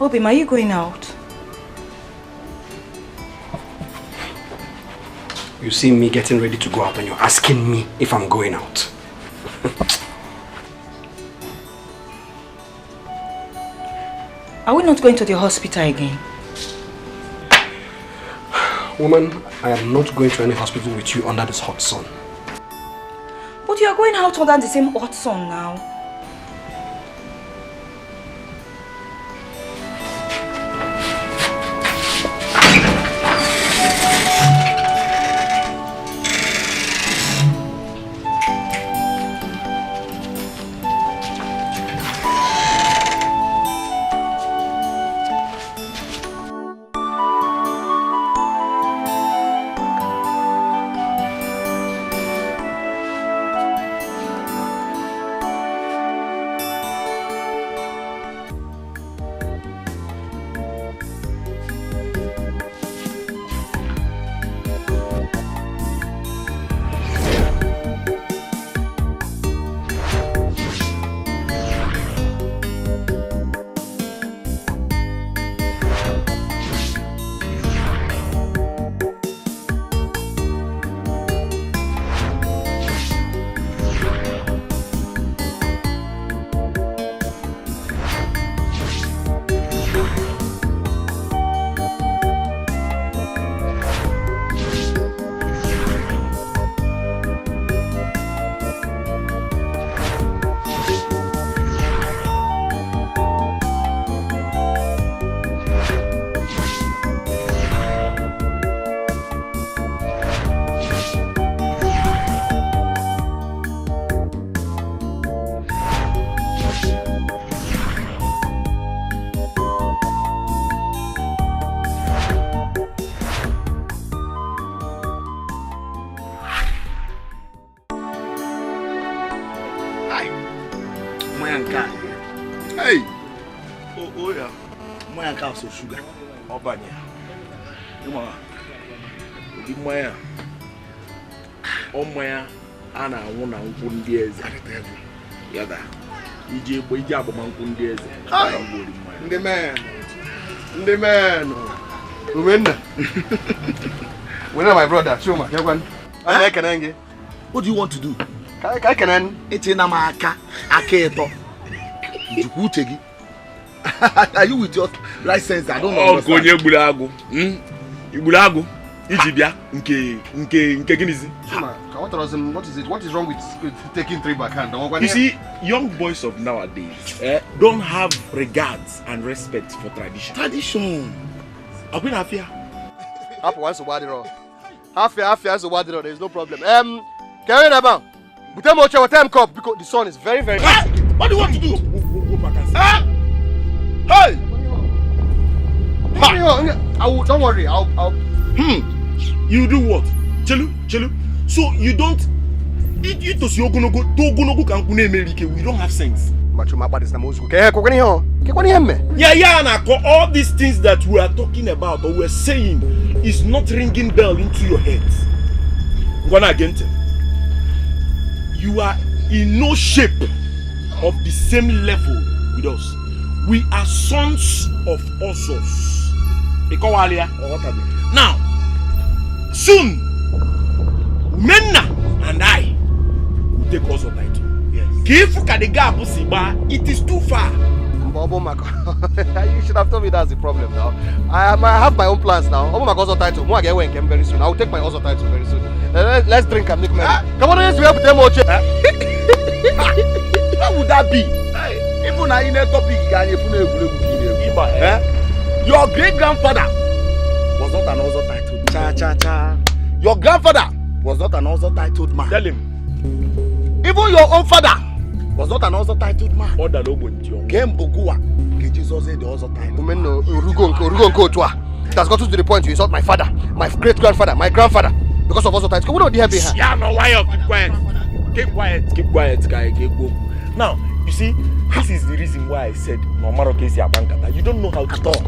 Obim, are you going out? You see me getting ready to go out and you're asking me if I'm going out. Are we not going to the hospital again? Woman, I am not going to any hospital with you under this hot sun. But you are going out under the same hot sun now. So sugar obanya ima obi moya omoya ana anwu na nku ndi eze yada ije agbama nku ndi eze ndị men umenna when my brother Chuma yakwan ana kenenge. What do you want to do? Kai kenan etina ma aka eto njukwuche gi. Are you with your license? I don't know. Oh, Konye Bulago. Ibulago. Ijibia. Nke ginizi. What is it? What is wrong with taking 3 backhand? You see, young boys of nowadays don't have regards and respect for tradition. Tradition. Akwin afia. Half once a wadiro. Half as a wadiro. There is no problem. Carry them out. Put them out your time cup because the sun is very, very. What do you want to do? Go back and see. Hey! Don't worry, I'll You do what? Chelu. So you don't eat to Togonogo Kankune America. We don't have sense. Yeah, all these things that we are talking about or we're saying is not ringing bell into your head. Again, you are in no shape of the same level with us. We are sons of Osos. Now, soon, Menna and I will take Oso title. Yes. It is too far. You should have told me that's the problem now. I have my own plans now. Oso title. Very soon. I will take my Oso title very soon. Let's drink and make merry. Come on, let's have them. How would that be? Even in a topic, your great-grandfather was not an Oso titled. Your grandfather was not an Oso titled man. Tell him. Even your own father was not an Oso titled man. Game Ogua, Jesus said the Oso title. It has gotten to the point you insult my father, my great-grandfather, my grandfather because of Oso title. We don't have behind. Yeah, no, why keep quiet, guy. Now, you see, this is the reason why I said no matter Abankata. You don't know how to talk.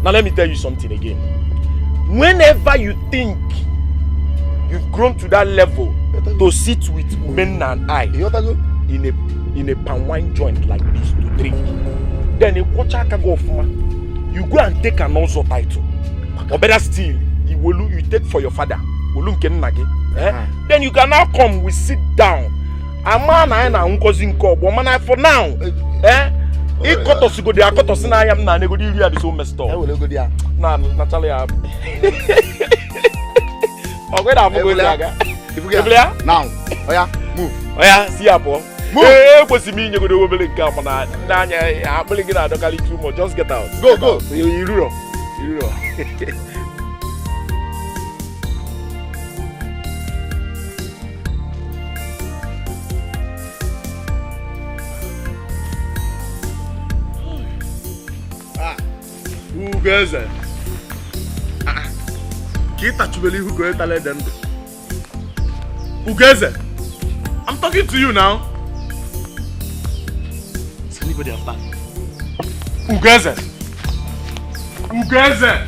Now let me tell you something again. Whenever you think you've grown to that level to sit with men and I in a palm wine joint like this to drink, then you watch a go of you go and take an also title. Or better still, you take for your father. Then you can now come, we sit down. A man and uncle Zinko, woman for now. He got us to go there, got us in I am not a good area, this home store. I will go there. No, Natalia. Oh, where am I going to now? Oh, yeah, move. Oh, yeah, see ya, boy. Move. What's the meaning you go to Obelik come on? I'm blinking out the Cali too much. Just get out. Go. You know. Who goes there? Kita chubeli who goes tell them. Who goes there? I'm talking to you now. Is anybody after? Who goes there? Who goes there?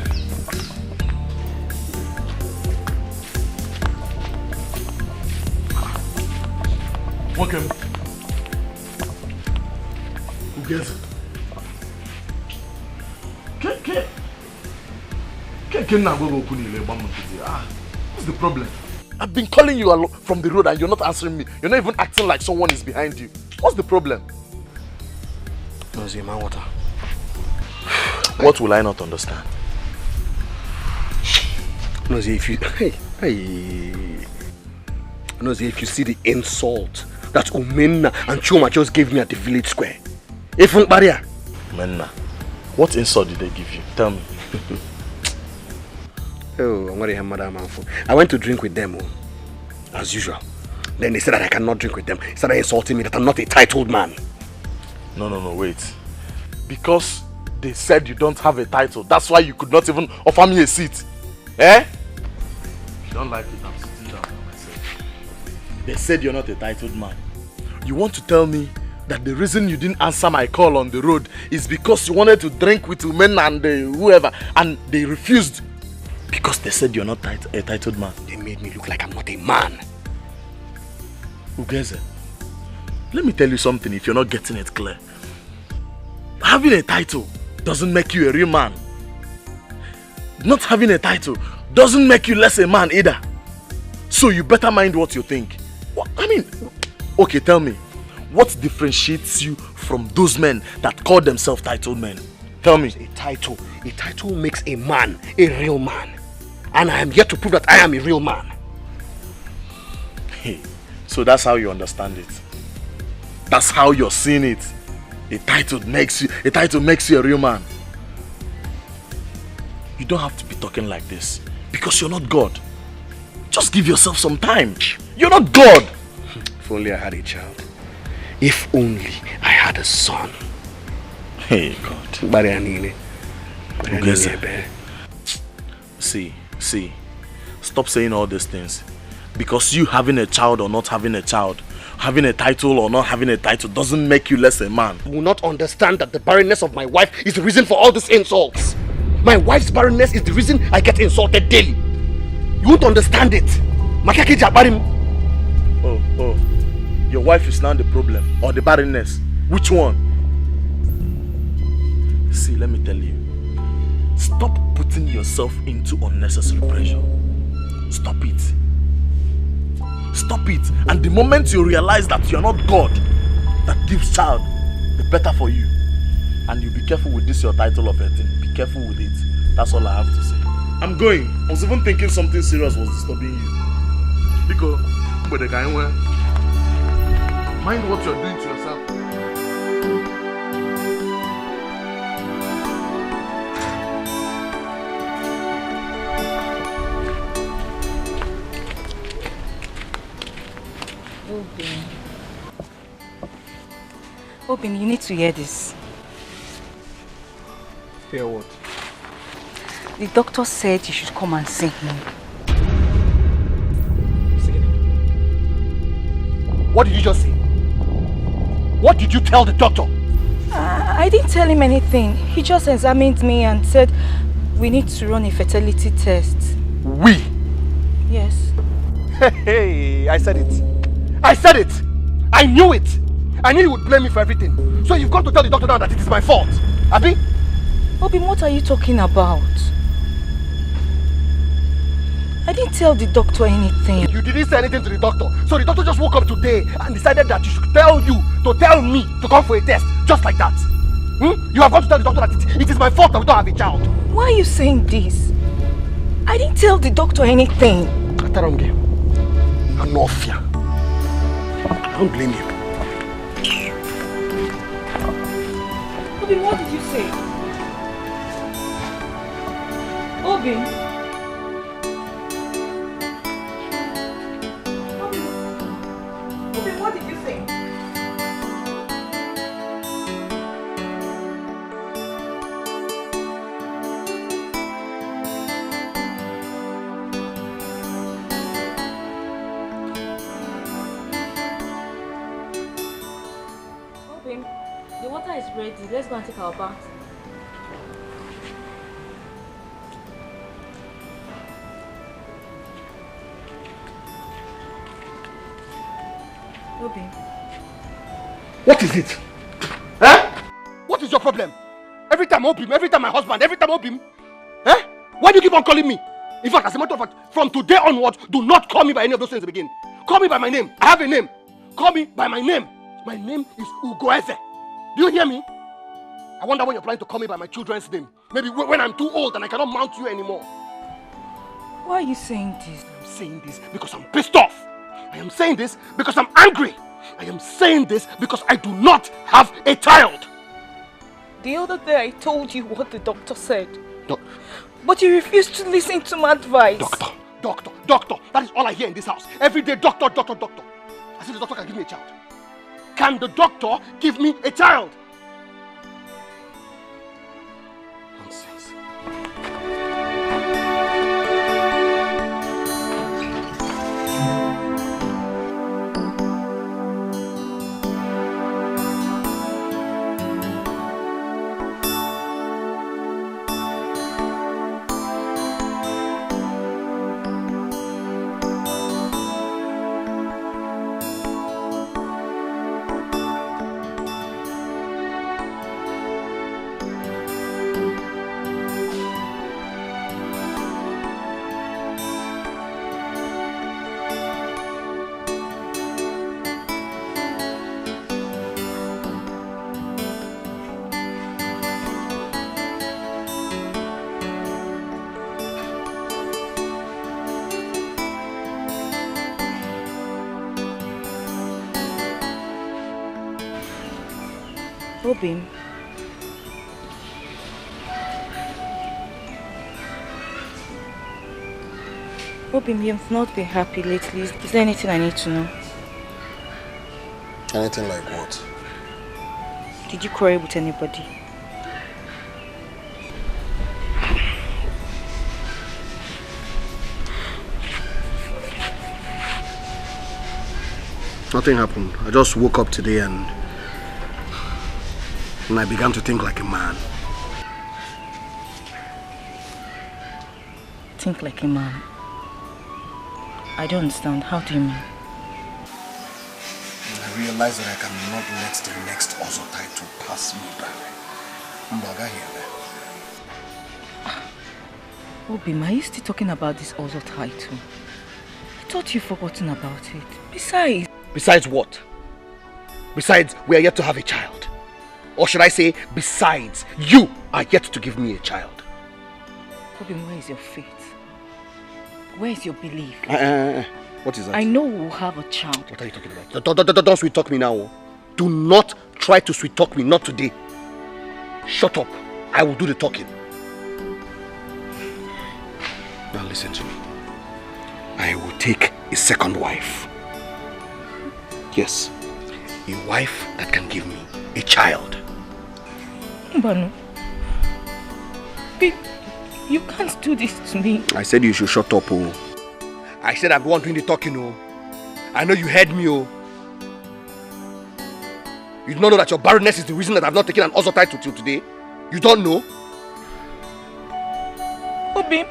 Welcome. Who goes there? What's the problem? I've been calling you from the road and you're not answering me. You're not even acting like someone is behind you. What's the problem? Nozi, man, water. What will I not understand? Nozi, if you... Nozi, if you see the insult that Umenna and Chuma just gave me at the village square. Ifun barrier. Umenna, what insult did they give you? Tell me. Oh, I'm going to Madam Manfo. I went to drink with them, as usual. Then they said that I cannot drink with them. They started insulting me that I'm not a titled man. No, wait. Because they said you don't have a title, that's why you could not even offer me a seat. Eh? If you don't like it, I'm sitting down by myself. They said you're not a titled man. You want to tell me that the reason you didn't answer my call on the road is because you wanted to drink with women and whoever, and they refused because they said you're not a titled man. They made me look like I'm not a man. Ugeze, let me tell you something if you're not getting it clear. Having a title doesn't make you a real man. Not having a title doesn't make you less a man either. So you better mind what you think. Okay, tell me, what differentiates you from those men that call themselves titled men? Tell me. A title makes a man a real man. And I am yet to prove that I am a real man. Hey, so that's how you understand it. That's how you're seeing it. A title makes you a real man. You don't have to be talking like this because you're not God. Just give yourself some time. You're not God. If only I had a child. If only I had a son. Hey, God. See, stop saying all these things. Because you having a child or not having a child, having a title or not having a title doesn't make you less a man. You will not understand that the barrenness of my wife is the reason for all these insults. My wife's barrenness is the reason I get insulted daily. You won't understand it. Oh, your wife is now the problem or the barrenness. Which one? See, let me tell you. Stop putting yourself into unnecessary pressure. Stop it. Stop it. And the moment you realize that you're not God that gives child, the better for you. And you be careful with this your title of a thing. Be careful with it. That's all I have to say. I'm going. I was even thinking something serious was disturbing you. Because but the guy went. Mind what you're doing to yourself. Obin, you need to hear this. Hear what? The doctor said you should come and see him. What did you just say? What did you tell the doctor? I didn't tell him anything. He just examined me and said we need to run a fertility test. We? Yes. Hey, I said it. I said it. I knew it. I knew you would blame me for everything. So you've got to tell the doctor now that it is my fault. Abi? Obim, what are you talking about? I didn't tell the doctor anything. You didn't say anything to the doctor. So the doctor just woke up today and decided that you should tell me to come for a test. Just like that. You have got to tell the doctor that it is my fault that we don't have a child. Why are you saying this? I didn't tell the doctor anything. Ataronge, Anofia. I don't blame you. Obim, what did you say? Obim? What did you say? Obim, the water is ready. Let's go and take our bath. Obim. What is it? Eh? What is your problem? Every time Obim, every time my husband, every time Obim. Eh? Why do you keep on calling me? In fact, as a matter of fact, from today onwards, do not call me by any of those things again. Call me by my name. I have a name. Call me by my name. My name is Ugoeze. Do you hear me? I wonder when you're planning to call me by my children's name. Maybe when I'm too old and I cannot mount you anymore. Why are you saying this? I'm saying this because I'm pissed off. I am saying this because I'm angry. I am saying this because I do not have a child. The other day I told you what the doctor said. But you refused to listen to my advice. Doctor. That is all I hear in this house. Every day, doctor. I said the doctor can give me a child. Can the doctor give me a child? Nonsense. Obim. Obim, you've not been happy lately. Is there anything I need to know? Anything like what? Did you quarrel with anybody? Nothing happened. I just woke up today and I began to think like a man. Think like a man? I don't understand. How do you mean? I realize that I cannot let the next Ozotai to pass me by. Mbaga here. Obim, are you still talking about this Ozo title? I thought you'd forgotten about it. Besides... Besides what? Besides, we are yet to have a child. Or should I say, besides, you are yet to give me a child. Obim, where is your faith? Where is your belief? What is that? I know we'll have a child. What are you talking about? Don't sweet talk me now. Do not try to sweet talk me, not today. Shut up. I will do the talking. Now listen to me. I will take a second wife. Yes, a wife that can give me a child. Mbano, you can't do this to me. I said you should shut up, oh. I said I'm the one doing the talking, oh. I know you heard me, oh. You do not know that your barrenness is the reason that I've not taken an Ozo title till today? You don't know? Obim.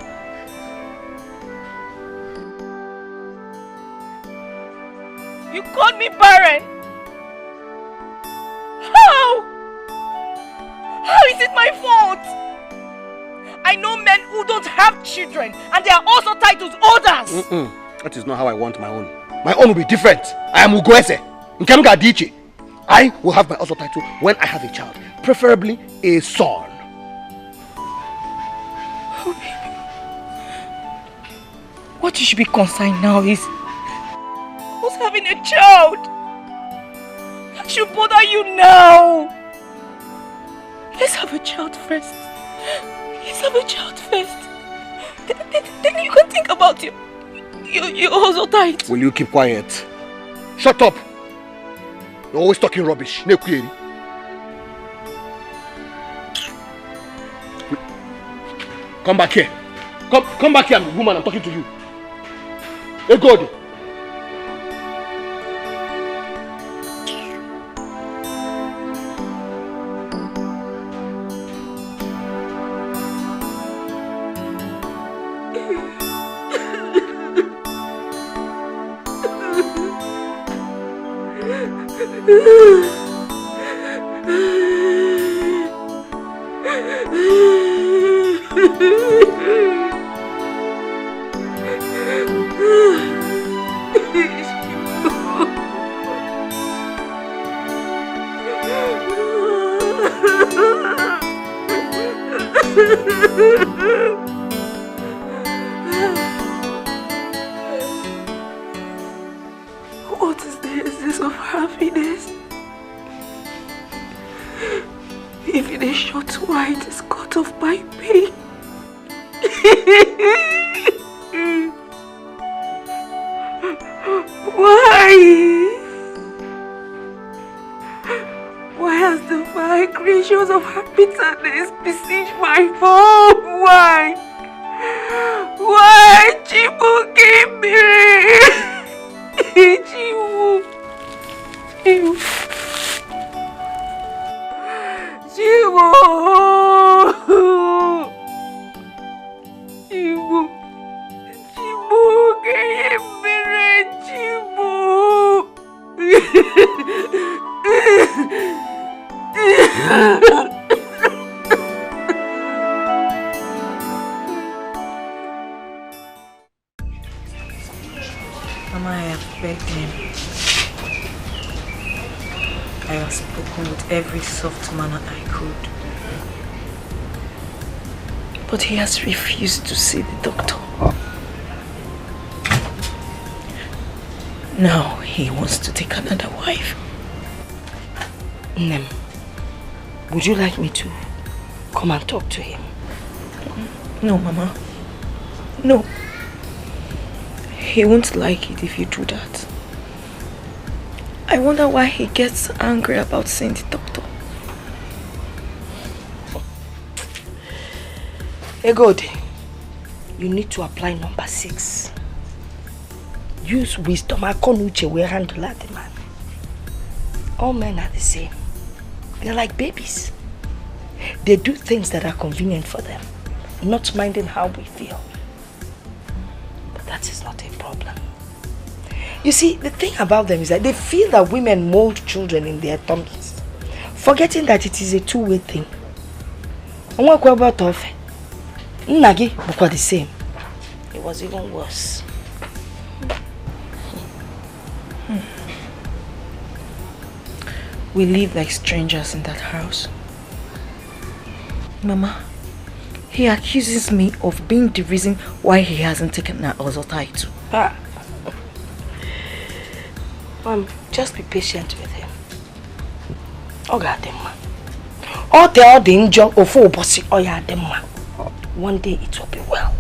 You called me barren. How is it my fault? I know men who don't have children and they are also titled others. That is not how I want my own. My own will be different. I am Ugoese. Nkemga Adichie. I will have my other title when I have a child, preferably a son. Oh, baby. What you should be concerned now is who's having a child. I should bother you now. Let's have a child first. Let's have a child first. Then you can think about your hustle tight. Will you keep quiet? Shut up. You're always talking rubbish. Come back here. Come back here, woman. I'm talking to you. Hey, God. What is the essence of happiness? If it is short why it is cut off by pain. Why has the fire creatures of bitterness besieged my home? Why? Chibu gave me. Chibu. Mama, I have begged him. I have spoken with every soft manner I could. But he has refused to see the doctor. Now he wants to take another wife. Nem, would you like me to come and talk to him? No, Mama. No. He won't like it if you do that. I wonder why he gets angry about seeing the doctor. Egode, you need to apply number 6. Use wisdom. Akonuche will handle that man. All men are the same. They're like babies. They do things that are convenient for them, not minding how we feel. But that is not a problem. You see, the thing about them is that they feel that women mold children in their tummies, forgetting that it is a two-way thing. Nagi was the same. It was even worse. We live like strangers in that house. Mama, he accuses me of being the reason why he hasn't taken that other title. Mom, just be patient with him. One day it will be well.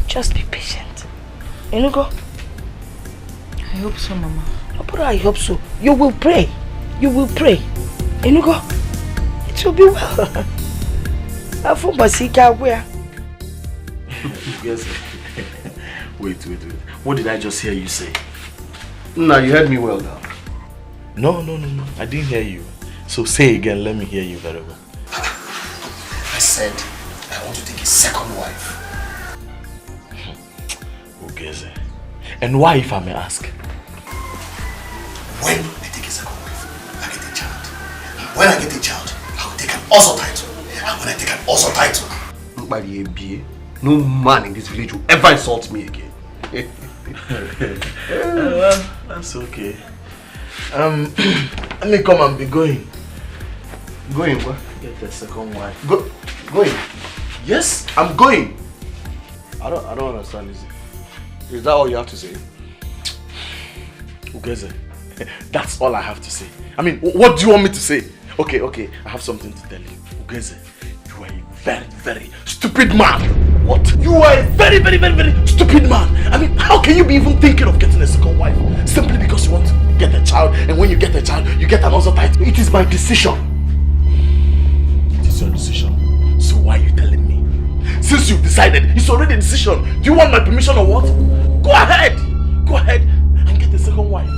Just be patient. Enugo? I hope so, Mama. But I hope so. You will pray. You will pray. Enugo? It will be well. Yes. Wait. What did I just hear you say? No, you heard me well now. No. I didn't hear you. So say again, let me hear you very well. I said I want to take a second wife. Ugeze. And why, if I may ask? When I take a second wife, I get a child. When I get a child, I will take an also title. I'm gonna take an also title. No man in this village will ever insult me again. Well, that's okay. Let me come and be going. Going where? Get the second wife. Going? Yes, I'm going. I don't understand, is that all you have to say? Ugeze, that's all I have to say. I mean, what do you want me to say? Okay, I have something to tell you. Ugeze, you are a very, very stupid man. What? You are a very, very, very, very stupid man. I mean, how can you be even thinking of getting a second wife? Simply because you want to get a child, and when you get a child, you get another title. It is my decision. It is your decision. So why are you telling me? Since you've decided, it's already a decision. Do you want my permission or what? Go ahead and get a second wife.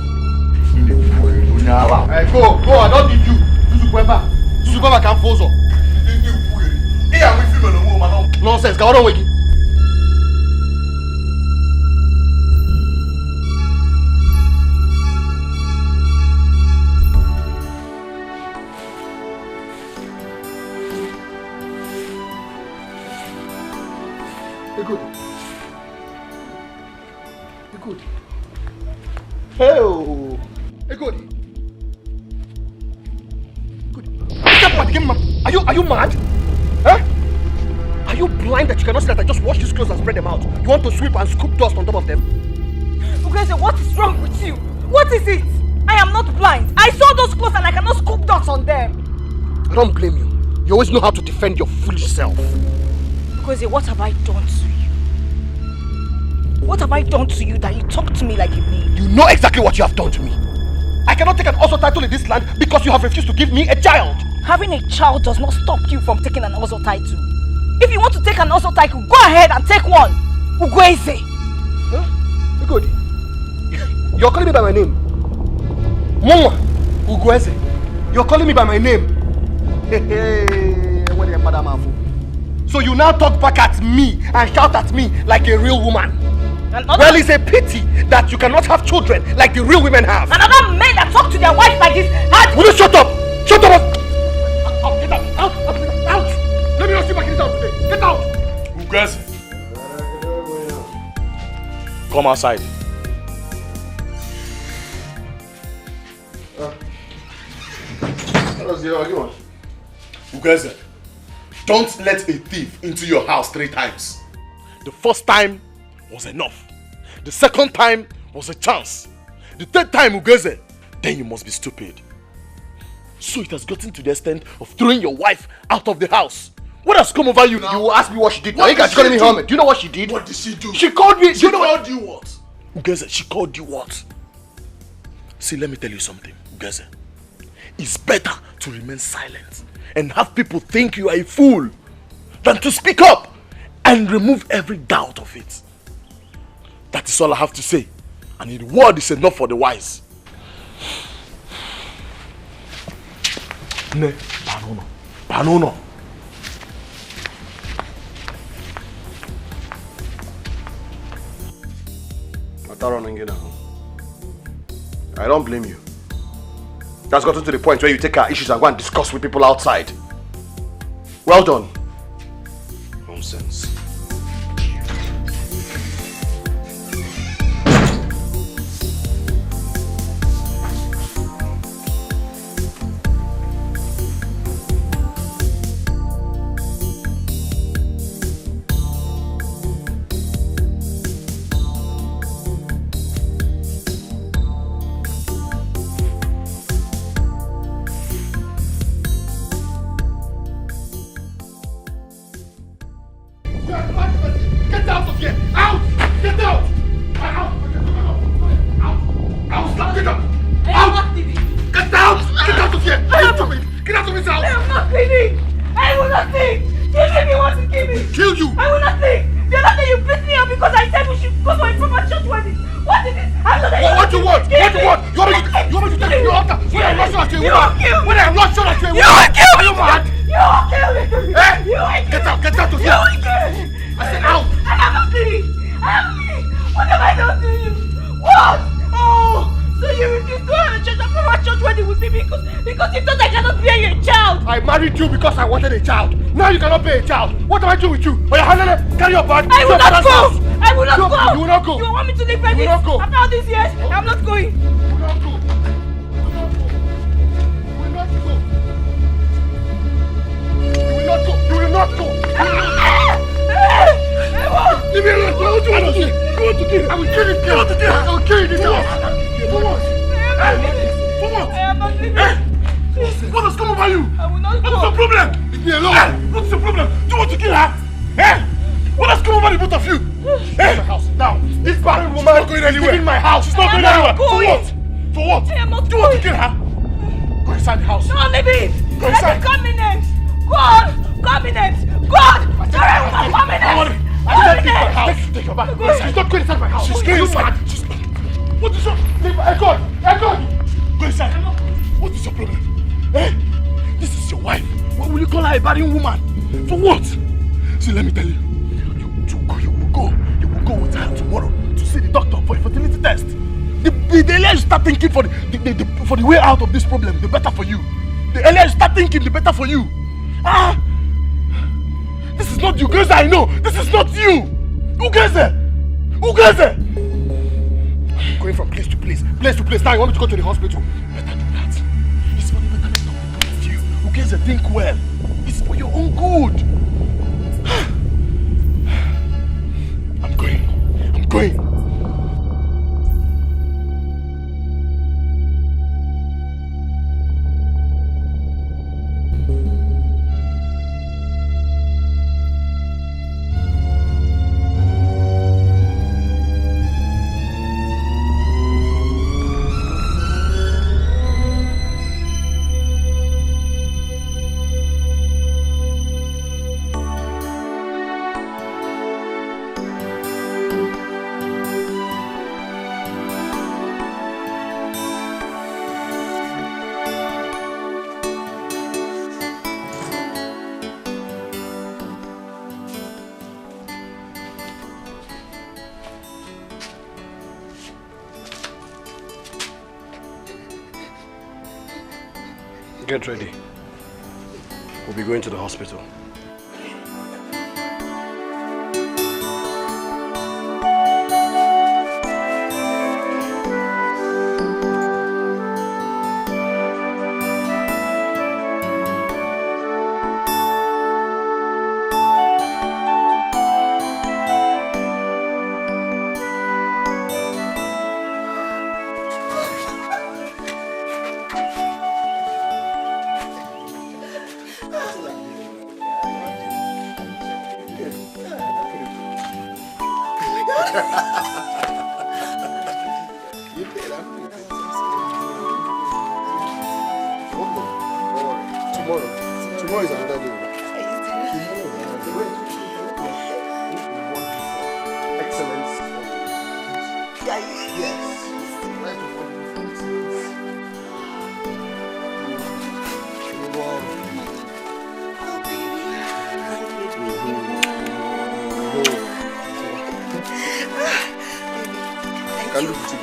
Hey, go, I don't need you. Zuzukweba can't force her. Nonsense, go on wake. Good. Hey, good. Are you mad? Huh? Are you blind that you cannot see that I just wash these clothes and spread them out? You want to sweep and scoop dust on top of them? Ugeze, what is wrong with you? What is it? I am not blind. I saw those clothes and I cannot scoop dust on them. I don't blame you. You always know how to defend your foolish self. Ugeze, what have I done to you? What have I done to you that you talk to me like a maid? You know exactly what you have done to me. I cannot take an Ozo title in this land because you have refused to give me a child. Having a child does not stop you from taking an Ozo title. If you want to take an Ozo title, go ahead and take one. Ugeze. Huh? Good. You're calling me by my name. Mama. Ugeze. You're calling me by my name. So you now talk back at me and shout at me like a real woman. Well, it's a pity that you cannot have children like the real women have. Another men that talk to their wife like this. Will you shut up? Shut up! Get out! Out! Let me not see my kids out today. Get out! Ugeze, come outside. Ugeze, don't let a thief into your house 3 times. The first time was enough. The second time was a chance. The third time, Ugeze, then you must be stupid. So it has gotten to the extent of throwing your wife out of the house. What has come over you now? You will ask me what she did. Now you guys calling me hermit. Do you know what she did? What did she do? She called me. She called you what? Ugeze, she called you what? See, let me tell you something, Ugeze. It's better to remain silent and have people think you are a fool than to speak up and remove every doubt of it. That is all I have to say. And the word is enough for the wise. Ne, Panono. I don't blame you. That's gotten to the point where you take our issues and go and discuss with people outside. Well done. Nonsense. What? Oh, so you refuse to have a church after our church wedding? nobody with me because you thought I cannot bear you a child. I married you because I wanted a child. Now you cannot bear a child. What am I doing with you? Oh, yeah, carry your bag. I will not go. I will not go. You will not go. You want me to live like this? You will not go. After all these years, I'm not going. You will not go. You will not go. You will not go. You will not go. Leave me alone. What do you want to kill? You want to kill? I will kill this girl. You want to kill? I will kill this girl. For what? For what? I am not leaving. What has come over you? I will not go. What's the problem? Leave me alone. What's the problem? Do you want to kill her? What has come over the both of you? My house. Now, this barren woman is not going anywhere. Leaving my house. She's not going anywhere. For what? For what? I am not Do you want to kill her? Go inside the house. No, leave it. Go inside. Let me call me names. God, call me names. God, sorry, call me names. Take your bag. She's not going inside my house. She's going inside. What is your... God! Go inside. What is your problem? This is your wife. Why will you call her a barren woman? For what? See, let me tell you. You will go with her tomorrow to see the doctor for a fertility test. The earlier you start thinking for the way out of this problem, the better for you. The earlier you start thinking, the better for you. This is not you guys, I know. This is not you. Who gets it? Going from place to place. Now you want me to go to the hospital? Better do that. It's for the betterment of you. Who gets it? Think well. It's for your own good. I'm going. Get ready. We'll be going to the hospital. Tomorrow is another day. Excellence. Yes. Can look to you.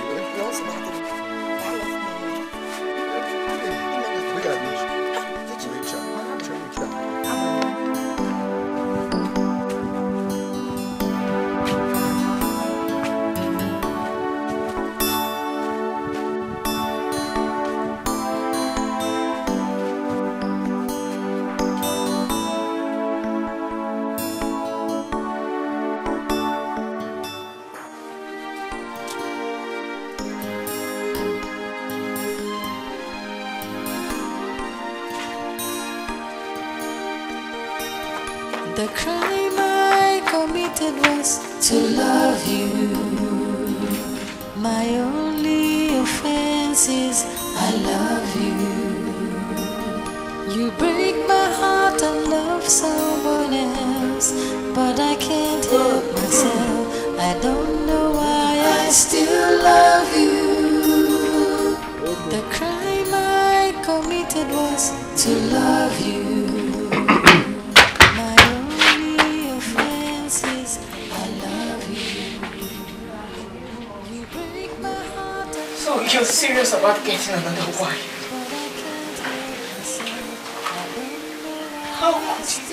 The crime I committed was to love you. My only offense is I love you. You break my heart and love someone else, but I can't help myself. I don't know why I still love you. The crime I committed was to love you. So you're serious about getting another wife? How could you?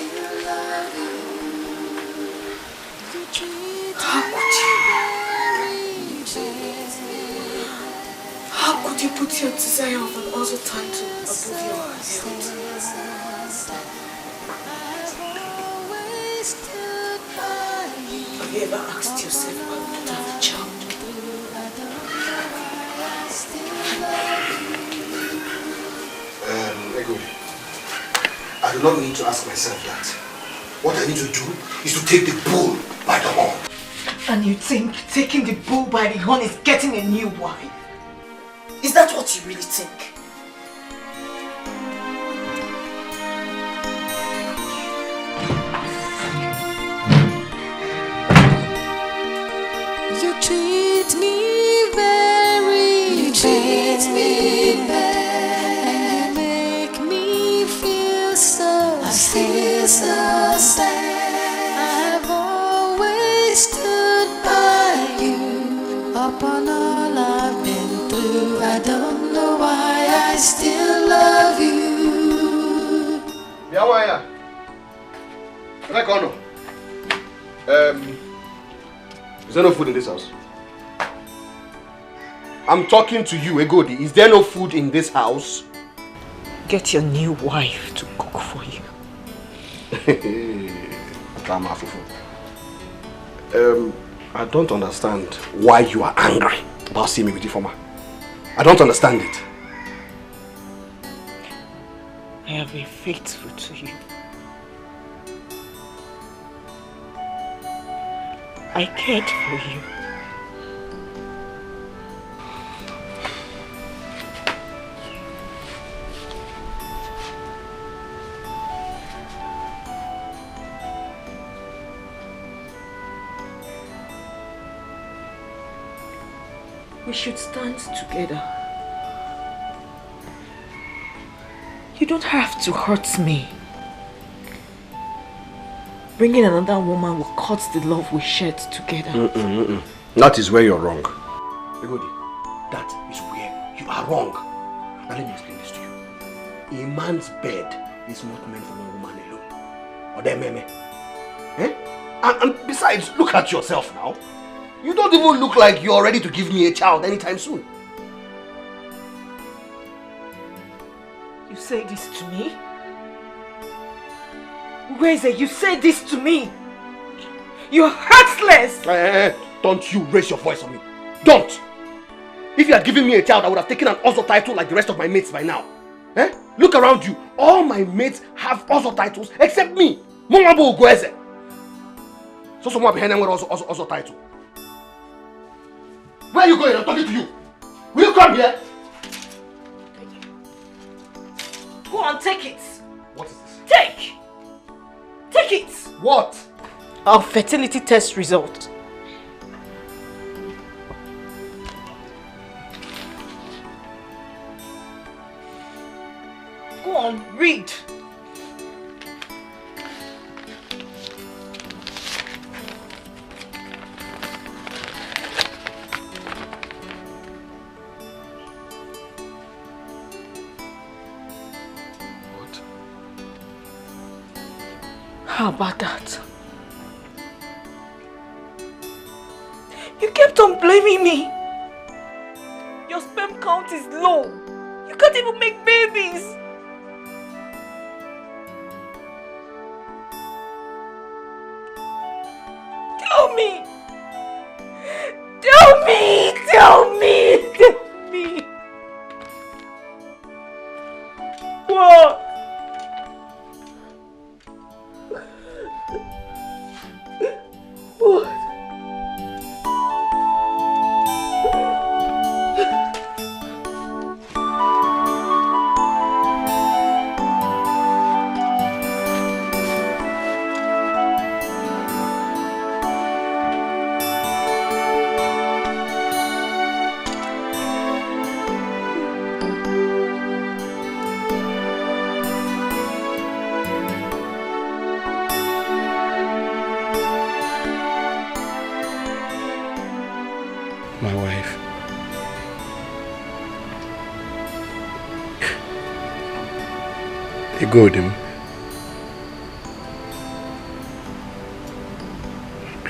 How could you? How could you put your desire of an other title above your heart? Have you ever asked yourself why we don't have a child? Ego, I do not need to ask myself that. What I need to do is to take the bull by the horn. And you think taking the bull by the horn is getting a new wife? Is that what you really think? You treat me very bad. You make me feel so sad. I've always stood by you. Upon all I've been through, I don't know why I still love you. Yawaya. Rekono. Is there no food in this house? I'm talking to you, Egodi. Is there no food in this house? Get your new wife to cook for you. I don't understand why you are angry about seeing me with Ifoma. I don't understand it. I have been faithful to you. I cared for you. We should stand together. You don't have to hurt me. Bringing another woman will cut the love we shared together. That is where you're wrong. Egodi, that is where you are wrong. Now let me explain this to you. A man's bed is not meant for one woman alone. Or them meme. Eh? And besides, look at yourself now. You don't even look like you're ready to give me a child anytime soon. You say this to me? Where's it? You say this to me? You're heartless! Don't you raise your voice on me. Don't! If you had given me a child, I would have taken an Ozo title like the rest of my mates by now. Eh? Look around you. All my mates have Ozo titles except me. Mongabo Ugoeze. So someone behind them with Ozo title. Where are you going? I'm talking to you. Will you come here? Go on, take it. What is this? Take! Take it! What? Our fertility test result. Go on, read. How about that? You kept on blaming me. Your sperm count is low. You can't even make babies. Tell me. Tell me. Tell me. Tell me. What? What? My wife. Egodim,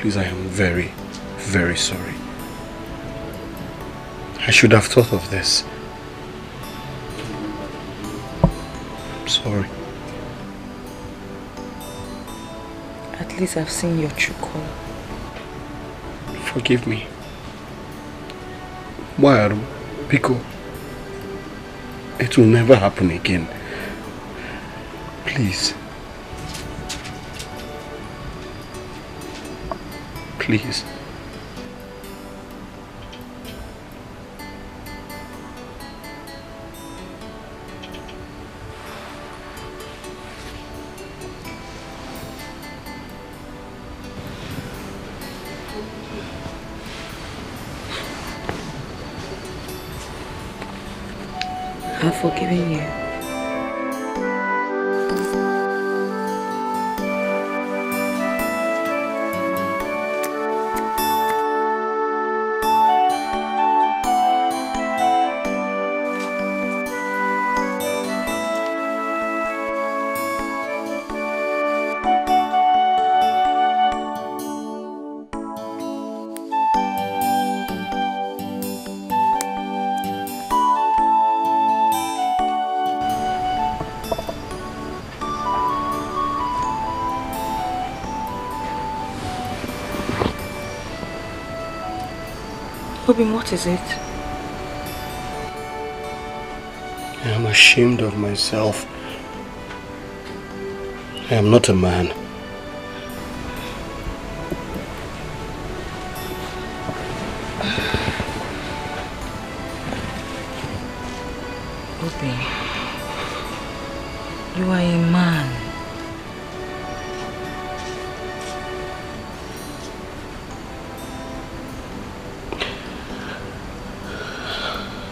Please, I am very, very sorry. I should have thought of this. I'm sorry. At least I've seen your true color. Forgive me. Why, Pico? It will never happen again. Please. Please. I've forgiven you. Robin, what is it? I am ashamed of myself. I am not a man. Robin, you are a man.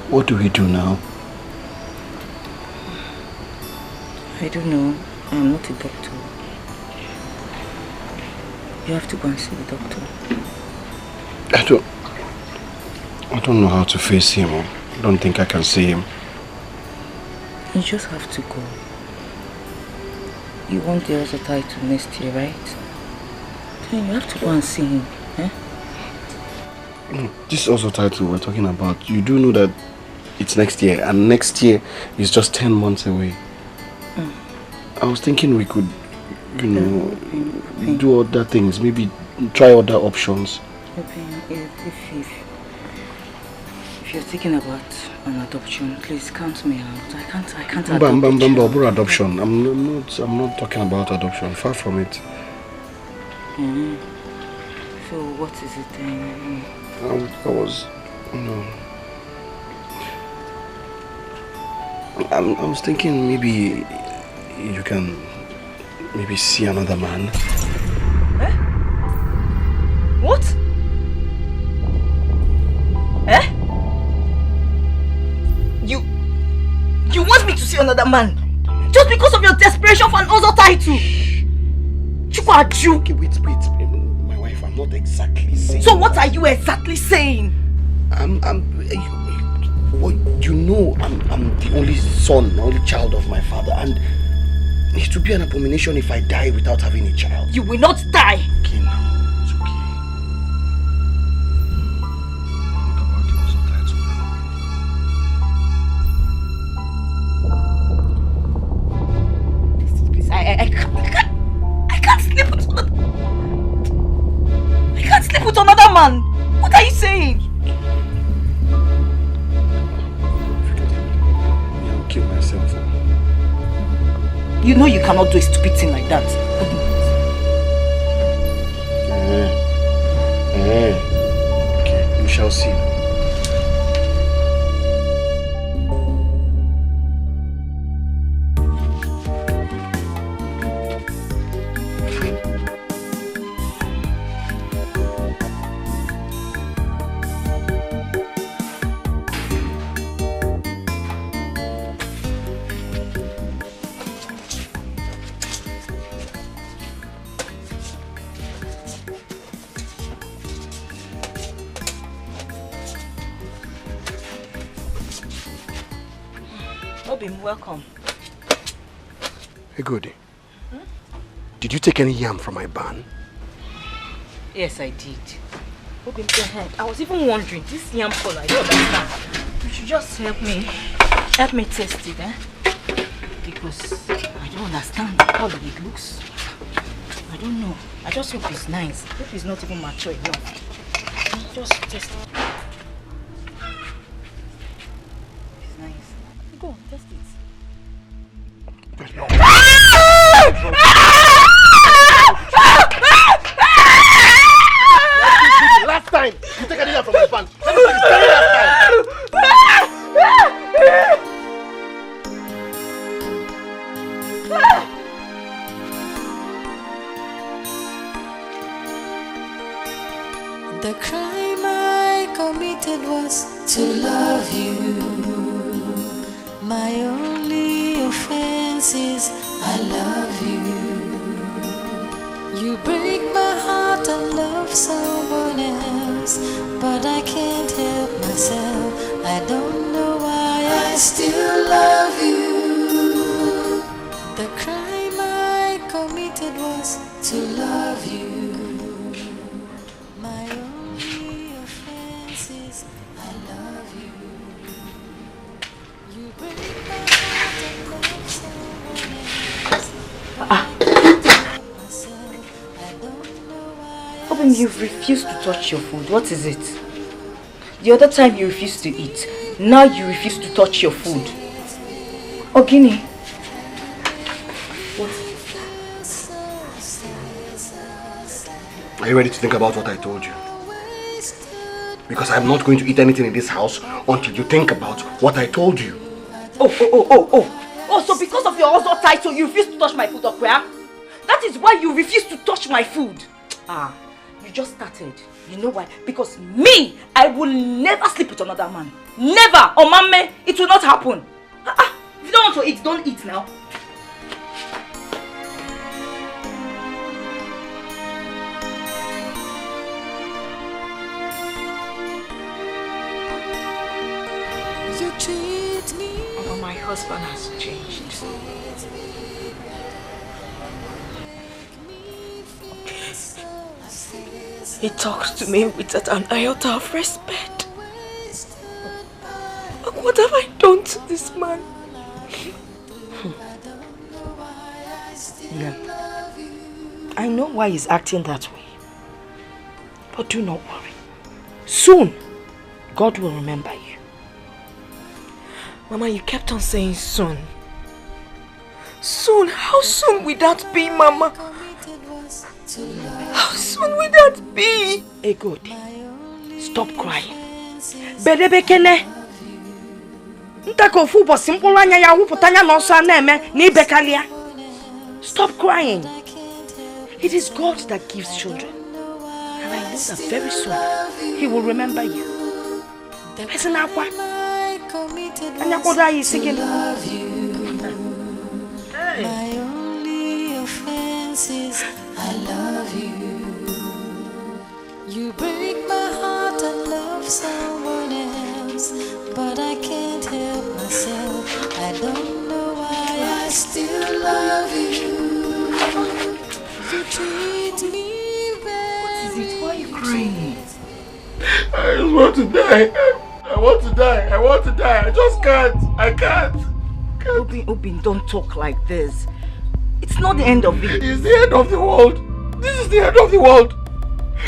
What do we do now? I don't know. I am not a doctor. You have to go and see the doctor. I don't know how to face him. I don't think I can see him. You just have to go. You want the other title next year, right? Then you have to go and see him. Eh? This also title we're talking about, you do know that it's next year, and next year is just 10 months away. I was thinking we could, you know, do other things, maybe try other options. If you're thinking about an adoption, please count me out. I can't Adoption. I'm not talking about adoption. Far from it. So what is it then? I was, you know, I was thinking maybe you can maybe see another man. Eh? What? Eh? You want me to see another man? Just because of your desperation for an other title? Okay, wait. My wife, I'm not exactly saying. So what are you exactly saying? Well, you know, I'm the only son, the only child of my father, and it would be an abomination if I die without having a child. You will not die. Okay, now it's okay. What about the other title now? Please, I can't sleep with another. I can't sleep with another man. What are you saying? I'll kill myself. You know you cannot do a stupid thing like that. Okay, we shall see. Welcome. Hey, Goody. Did you take any yam from my barn? Yes, I did. Okay, go ahead. I was even wondering, this yam color, I don't understand. You should just help me test it, eh? Because I don't understand how it looks. I don't know. I just hope it's nice. Hope it's not even mature enough. Just test it. It's nice. Go on, test it. Last time, you take a deal from my pants. Let me take it last time. The crime I committed was to love you. My only offense is I love you. You break my heart and love someone else, but I can't help myself. I don't know why I still love you. The crime I committed was to love you. My only offense is I love you. You break my heart and love someone else, but I can't help myself. I don't know why. Obin, you've refused to touch your food. What is it? The other time you refused to eat. Now you refuse to touch your food. Ogini. What? Are you ready to think about what I told you? Because I'm not going to eat anything in this house until you think about what I told you. Oh, so because of your husband title, you refuse to touch my food, Okwa? That is why you refuse to touch my food. Ah, you just started. You know why? Because me, I will never sleep with another man. Never! Oh, mama, it will not happen. If you don't want to eat, don't eat now. You treat me. Oh, my husband has changed. He talks to me with an iota of respect. What have I done to this man? Yeah. I know why he's acting that way. But do not worry. Soon, God will remember you. Mama, you kept on saying soon. Soon? How soon will that be, Mama? How soon will that be? Hey, good. Stop crying. Bedebekene. Stop crying. It is God that gives children. And I know that very soon He will remember you. My only offense is I love you. You break my heart and love someone else, but I can't help myself. I don't know why I still love you. You treat me very. What is it? Why are you crying? I just want to die. I want to die. I want to die. I just can't. I can't. Obin, don't talk like this. It's not the end of it. It's the end of the world. This is the end of the world.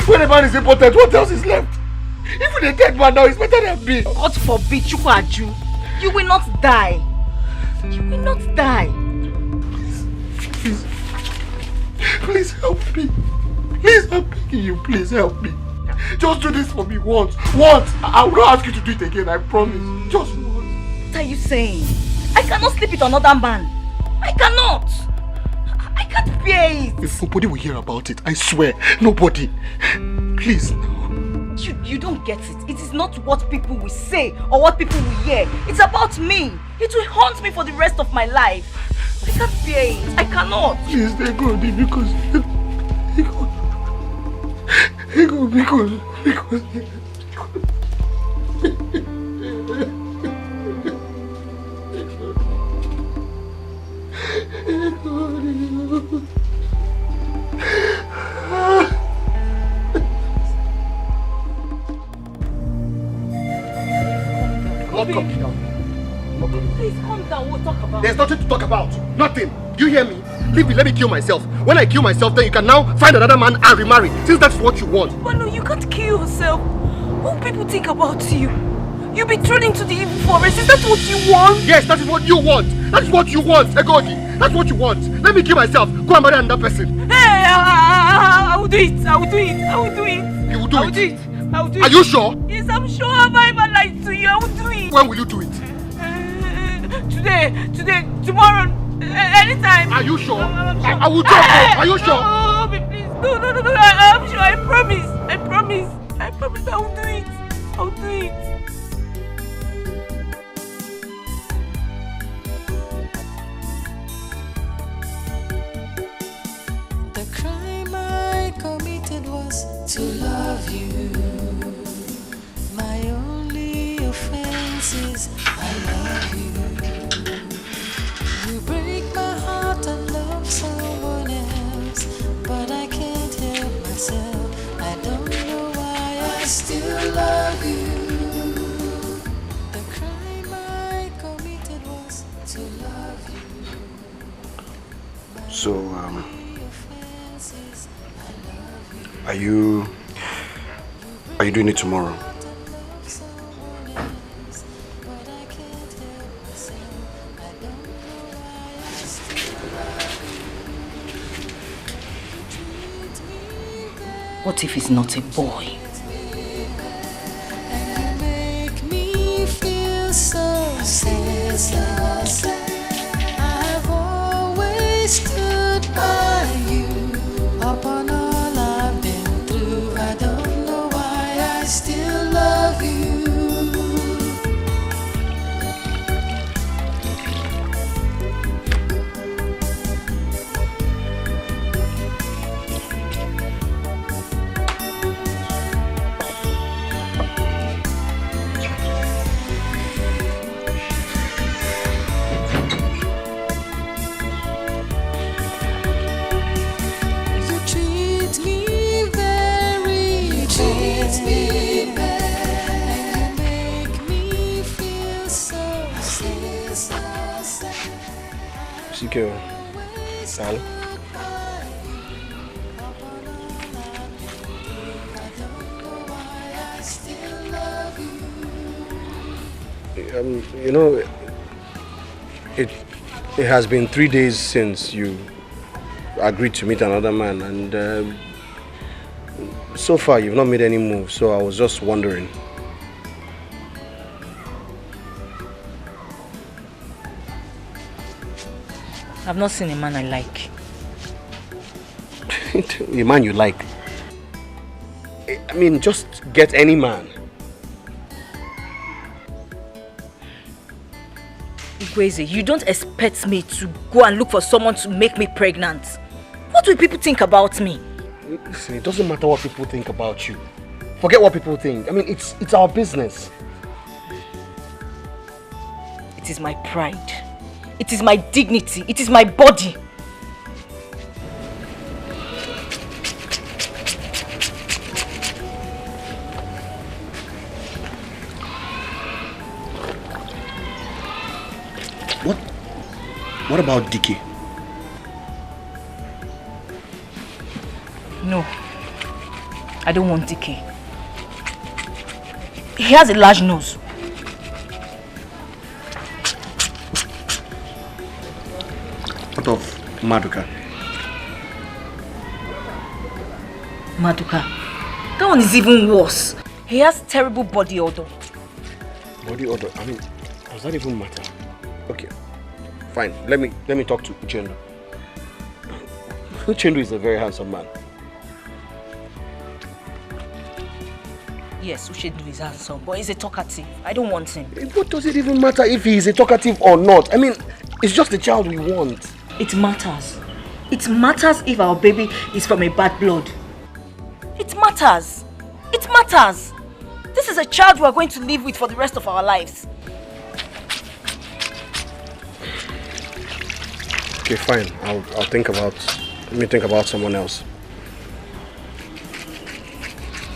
When a man is important, what else is left? Even a dead man now is better than me. God forbid, Chukwaju. You will not die. You will not die. Please help me. Please, I'm begging you. Please help me. Just do this for me once. Once. I will not ask you to do it again. I promise. Just once. What are you saying? I cannot sleep with another man. I cannot. I can't bear it. If nobody will hear about it, I swear, nobody. Please, no. You don't get it. It is not what people will say or what people will hear. It's about me. It will haunt me for the rest of my life. I can't bear it. I cannot. Please, thank God, because Okay, please calm down. We'll talk about it. There's nothing to talk about. Nothing. Do you hear me? Leave me, let me kill myself. When I kill myself, then you can now find another man and remarry, since that's what you want. But no, you can't kill yourself. What will people think about you? You'll be thrown into the evil forest. Is that what you want? Yes, that is what you want. That is what you want, Egodi. That's what you want. Let me kill myself. Go and marry another person. Hey, I will do it. I will do it. I will do it. You will do I it? will do it. I will do it. Are you sure? Yes, I'm sure. Have I ever lied to you? I will do it. When will you do it? Today, tomorrow, anytime. Are you sure? I'm sure. I will talk. Are you sure? Oh, please. No. I'm sure. I promise. I promise I will do it. I'll do it. The crime I committed was to love you. My only offense is I love you. You break my heart and love someone else, but I can't help myself. I don't know why I still love you. The crime I committed was to love you. So, are you doing it tomorrow? What if he's not a boy? And you make me feel so sad. I've always stood by you. Upon all I've been through, I don't know why I still love you. Secure. Sal. You know, it has been 3 days since you agreed to meet another man, and so far you've not made any moves, so I was just wondering. I've not seen a man I like. A man you like? I mean, just get any man. Igweze, you don't expect me to go and look for someone to make me pregnant. What will people think about me? Listen, it doesn't matter what people think about you. Forget what people think. I mean, it's our business. It is my pride. It is my dignity. It is my body. What about Dickie? No. I don't want Dickie. He has a large nose. What of Maduka? Maduka? That one is even worse. He has terrible body odor. Body odor? I mean, does that even matter? Okay, fine. Let me talk to Uchendu. Uchendu is a very handsome man. Yes, Uchendu is handsome, but he's a talkative. I don't want him. What does it even matter if he is a talkative or not? I mean, it's just the child we want. It matters. It matters if our baby is from a bad blood. It matters. It matters. This is a child we are going to live with for the rest of our lives. Okay, fine. I'll think about. Let me think about someone else.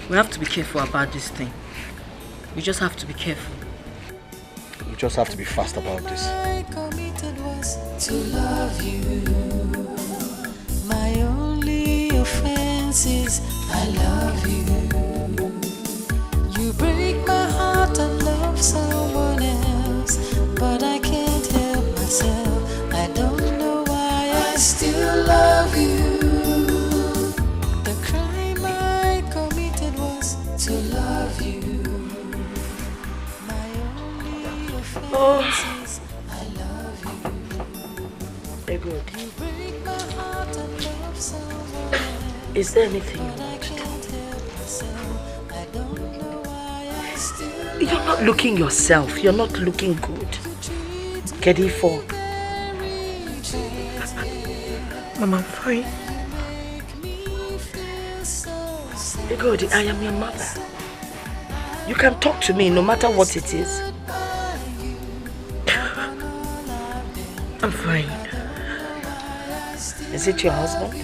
We have to be careful about this thing. We just have to be careful. We just have to be fast about this. I committed was to love you. My only offense is I love you. You break my heart and love someone else, but I can't help myself. I don't know why I still love you. The crime I committed was to love you. My only offense is I love you. Very good. You break my heart and love someone else. Is there anything you But I want to do? can't help myself. I don't know why I still You're not looking yourself. You're not looking good. Kedifo. Mama, I'm fine. Good, I am your mother. You can talk to me no matter what it is. I'm fine. Is it your husband?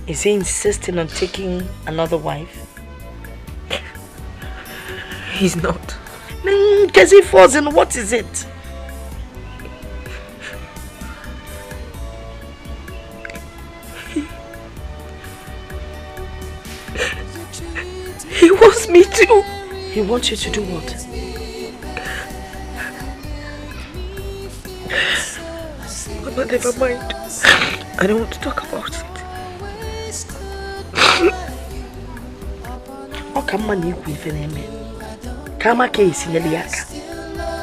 Is he insisting on taking another wife? He's not. Because he falls in, what is it? He wants me to. He wants you to do what? Mama, never mind. I don't want to talk about it.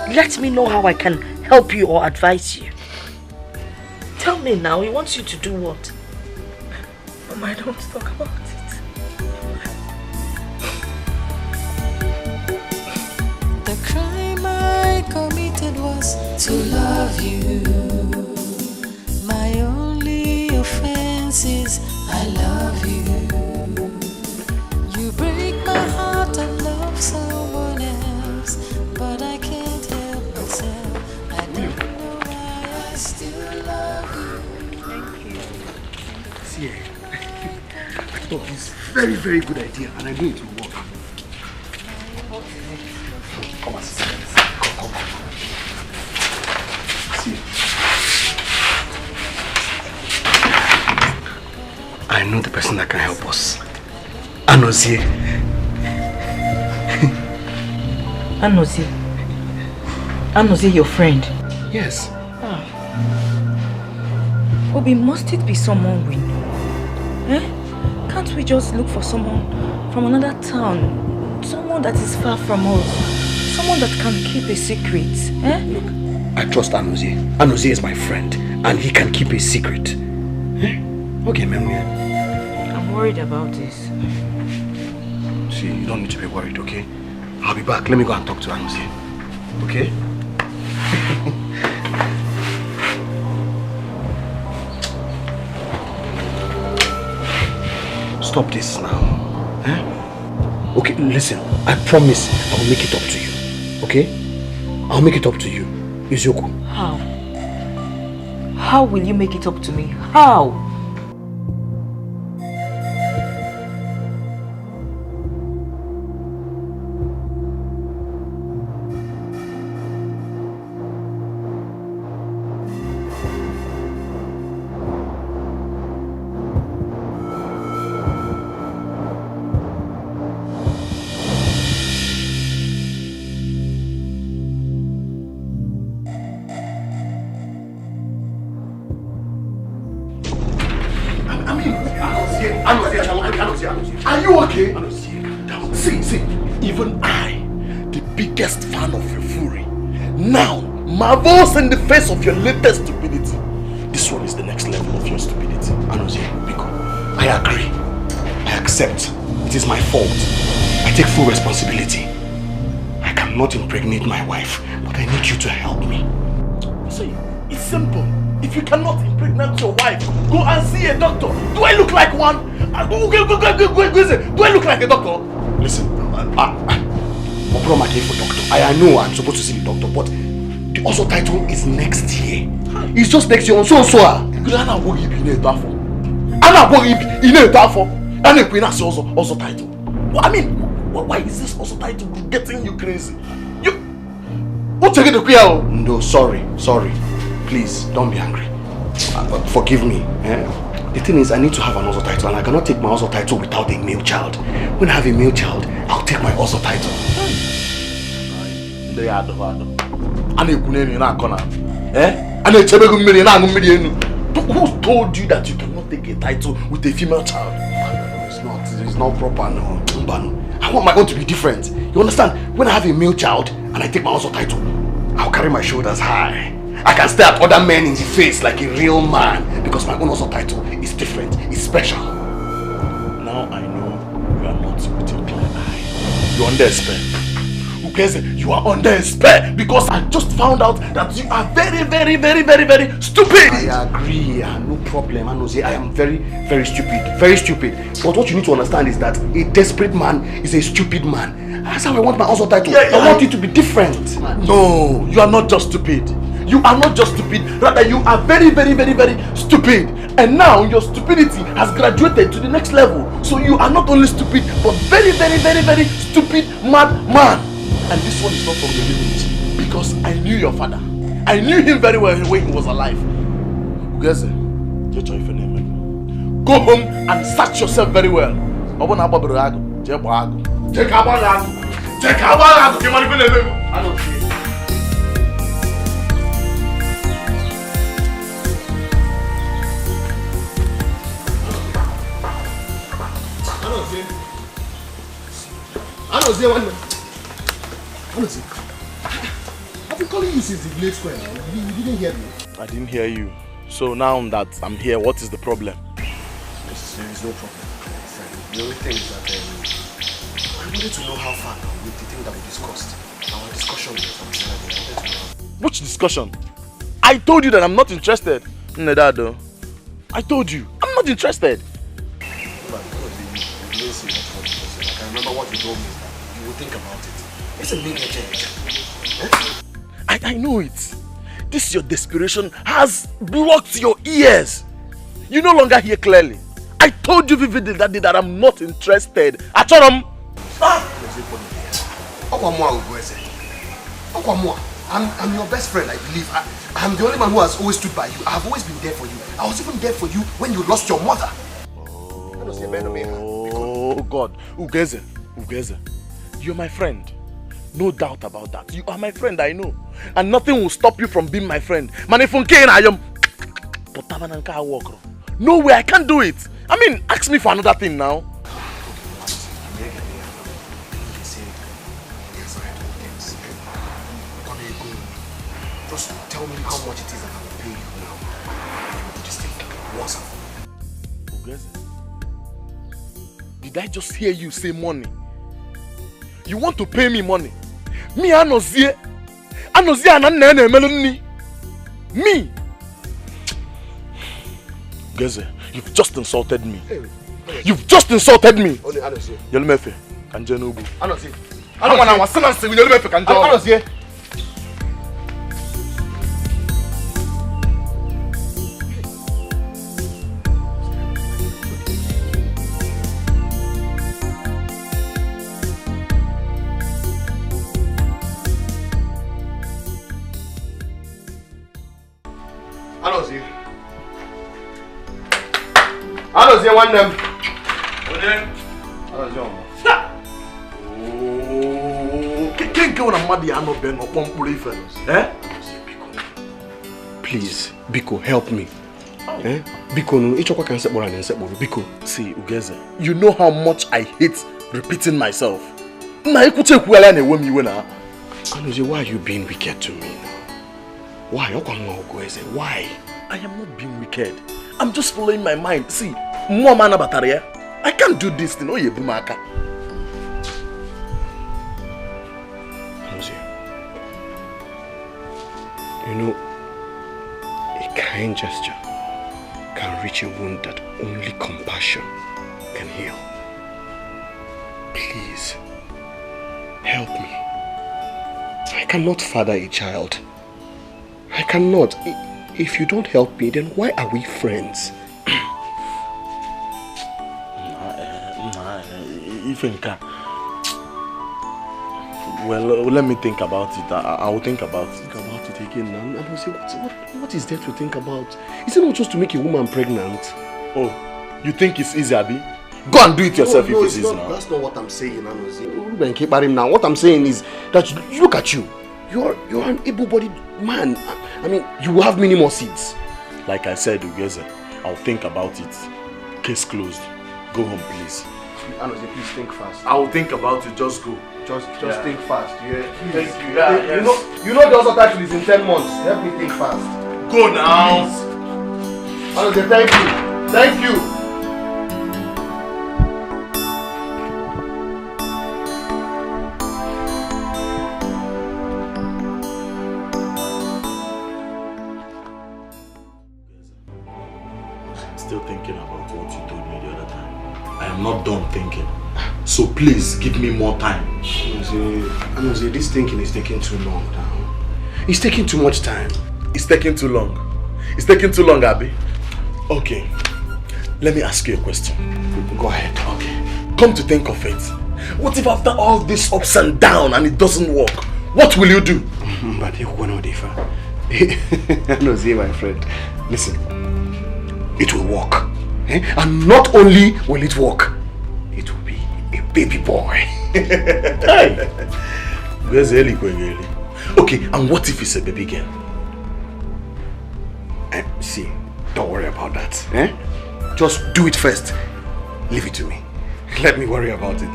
Let me know how I can help you or advise you. Tell me now, he wants you to do what? Mama, I don't want to talk about it. The crime I committed was to love you. My only offense is I love you. You break my heart and love someone else, but I can't help myself. I don't know why I still love you. Thank you. See, I thought this very, very good idea, and I knew it would work. Come on, sister. Come. See, I know the person that can help us. Anozie. Anozie, your friend. Yes. Obi, must it be someone we know? Eh? Can't we just look for someone from another town? Someone that is far from us? Someone that can keep a secret? Eh? Look, I trust Anozie. Anozie is my friend, and he can keep a secret. Eh? Okay, Memory. I'm worried about this. See, you don't need to be worried, okay? I'll be back. Let me go and talk to Anozie. Okay? Stop this now. Eh? Okay, listen. I promise I will make it up to you. Okay? I'll make it up to you. Izuku. How? How will you make it up to me? How? Are you okay? See, even I, the biggest fan of your fury, now marvels in the face of your latest stupidity. This one is the next level of your stupidity. Anozie, Biko, I agree. I accept. It is my fault. I take full responsibility. I cannot impregnate my wife, but I need you to help me. See, it's simple. If you cannot impregnate your wife, go and see a doctor. Do I look like one? Go. Do I look like a doctor? Listen, Oproma came for doctor. I know I'm supposed to see the doctor, but the also title is next year. It's just next year on so. And a queen has also title. I mean, why is this also title getting you crazy? What's the queen? No, sorry. Please, don't be angry. Forgive me. The thing is, I need to have an also title, and I cannot take my also title without a male child. When I have a male child, I'll take my also title. Who told you that you cannot take a title with a female child? It's not proper, no. I want my own to be different. You understand? When I have a male child and I take my also title, I'll carry my shoulders high. I can stare at other men in the face like a real man because my own also title is different, it's special. Now I know you are not with your clear eye. You're under a spell. Who cares? You are under a spell because I just found out that you are very, very, very, very, very stupid. I agree, no problem. I am very, very stupid. Very stupid. But what you need to understand is that a desperate man is a stupid man. That's how I want my also title. I want it to be different. No, you are not just stupid. You are not just stupid, rather you are very, very, very, very stupid. And now your stupidity has graduated to the next level. So you are not only stupid, but very, very, very, very stupid mad man. And this one is not from the village, because I knew your father. I knew him very well when he was alive. Go home and search yourself very well. I've been calling you since the village square. You didn't hear me. I didn't hear you. So now that I'm here, what is the problem? There is no problem. The only thing is that I wanted to know how far with the thing that we discussed. Our discussion with Which discussion? I told you that I'm not interested. Nedado. I told you, I'm not interested. But you didn't say that for the person. I can remember what you told me. You will think about it. It's a big change. I know it. This your desperation has blocked your ears. You no longer hear clearly. I told you vividly that day that I'm not interested. I'm your best friend, I believe. I'm the only man who has always stood by you. I have always been there for you. I was even there for you when you lost your mother. Oh God. Ugeze. You're my friend. No doubt about that. You are my friend, I know. And nothing will stop you from being my friend. Man, if I am. No way, I can't do it. I mean, ask me for another thing now. Just tell me how much it is that I will pay you now. This thing once and did I just hear you say money? You want to pay me money? Me, Anozie Me! Geze, you've just insulted me. You've just insulted me. Yolumefe, Kanjenubu. Anozie. Anozie one them. Please, Biko, help me. Biko, Biko. See, Ugeze, you know how much I hate repeating myself. Anozie, why are you being wicked to me now? Why? Why? I am not being wicked. I'm just following my mind. See, I can't do this thing. Anozie, you know, a kind gesture can reach a wound that only compassion can heal. Please, help me. I cannot father a child. I cannot. If you don't help me, then why are we friends? Well, let me think about it. I will think about it. Think about it again now. I will say, what is there to think about? Is it not just to make a woman pregnant? Oh, you think it's easy, Abi? Go and do it yourself if it's easy now. That's not what I'm saying, Anozie. Now, what I'm saying is that you look at you. You're an able-bodied man. I mean, you will have many more seeds. Like I said, Ugeze, I'll think about it. Case closed. Go home, please. Anozie, please think fast. I will think about it. Just go. Just think fast. Yeah. Thank you. Yeah, yes. You know the other title is in 10 months. Help me think fast. Go now. Anozie, thank you. Thank you. Still thinking about what you told me the other time. I am not done thinking. So please give me more time. Anozie, this thinking is taking too long now. It's taking too much time. It's taking too long. It's taking too long, Abi. Okay. Let me ask you a question. Go ahead. Okay. Come to think of it. What if after all this ups and down and it doesn't work? What will you do? But you will not differ. Anozie, my friend. Listen. It will work. And not only will it work, it will be a baby boy. Hey. Okay, and what if it's a baby girl? See, don't worry about that. Just do it first. Leave it to me. Let me worry about it.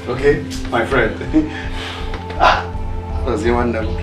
Okay, my friend. Does anyone know?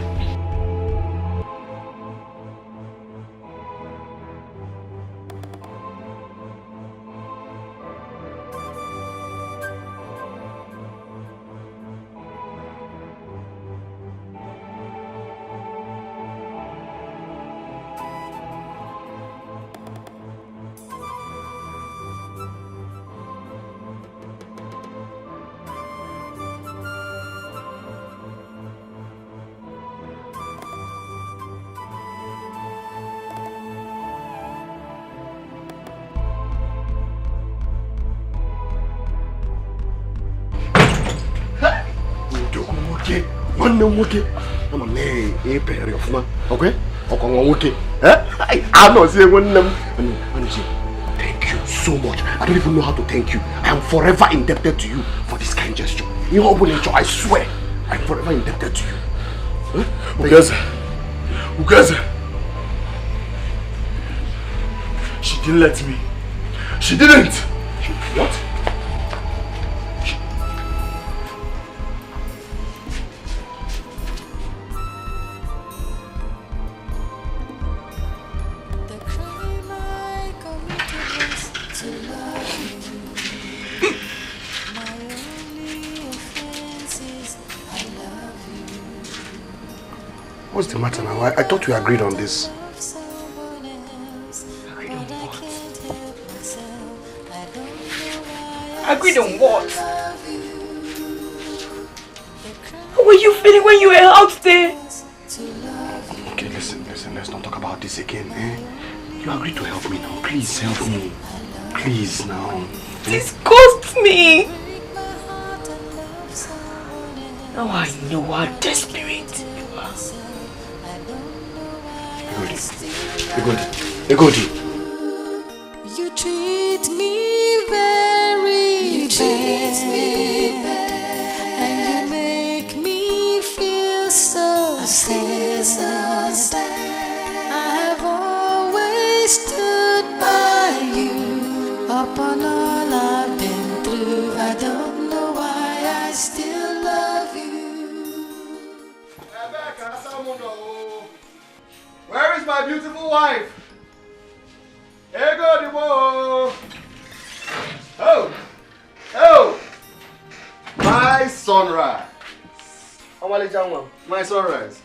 Thank you so much. I don't even know how to thank you. I am forever indebted to you for this kind gesture. I swear, I am forever indebted to you. Ugeze. She didn't let me. She didn't. What? What's the matter now? I thought we agreed on this. Agreed on what? Agreed on what? How were you feeling when you were out there? Okay, listen, let's not talk about this again, You agreed to help me now. Please help me. Please now. This cost me. Now I know how desperate you are. Egodi. You treat me very bad, and you make me feel so sad. I have always stood by you upon all I've been through. I don't know why I still love you. Where is my beautiful wife? Egodi. Oh! My sunrise. My sunrise.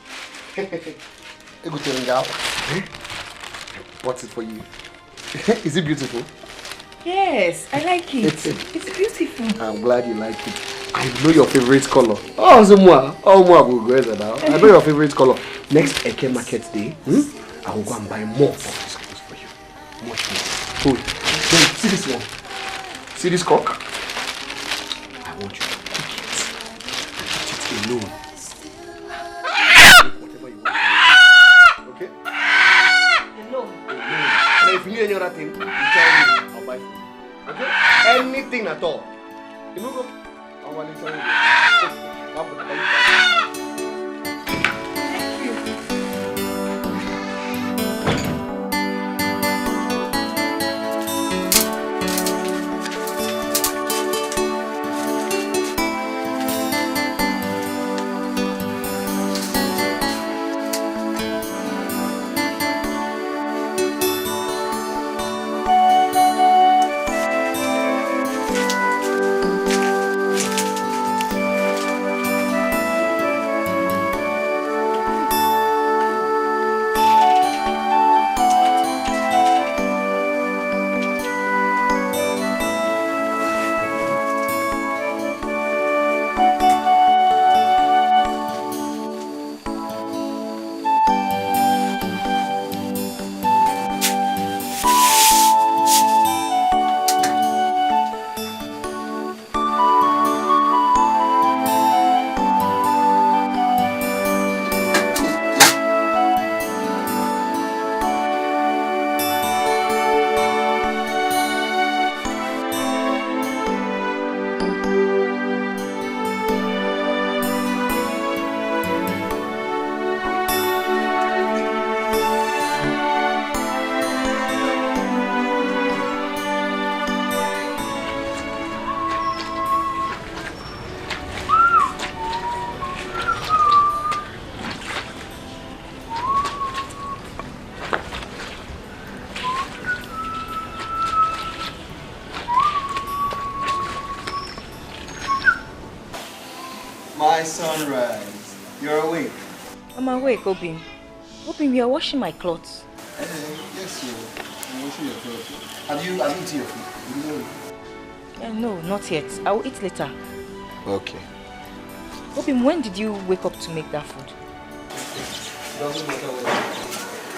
What's it for you? Is it beautiful? Yes, I like it. It's beautiful. I'm glad you like it. I know your favorite color. I know your favorite color. Next Eke Market Day, I will go and buy more of these clothes for you. Much more. Hold. Then see this one. See this cock? want you to cook it. Eat it alone. Whatever you want. Okay? Alone. And if you need any other thing, you tell me. I'll buy food. Okay? Anything at all. You move up. I'll want to tell you. My sunrise. You're awake. I'm awake, Obim. Obim, you are washing my clothes. Yes, I'm washing your clothes. Have you eaten your food? No, not yet. I will eat later. Okay. Obim, when did you wake up to make that food? It doesn't matter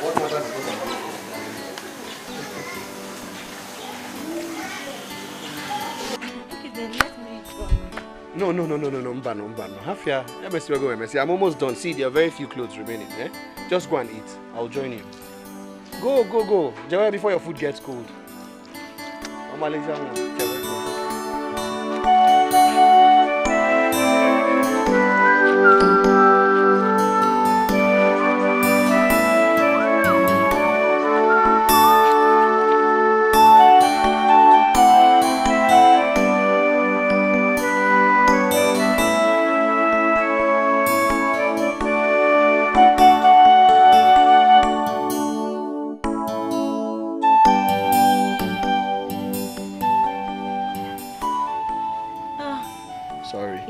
what matters is what I'm doing. Okay, then let me No, Mbano. Hafia, I'm almost done. See, there are very few clothes remaining. Eh? Just go and eat. I'll join you. Go. Jawa, before your food gets cold. Sorry.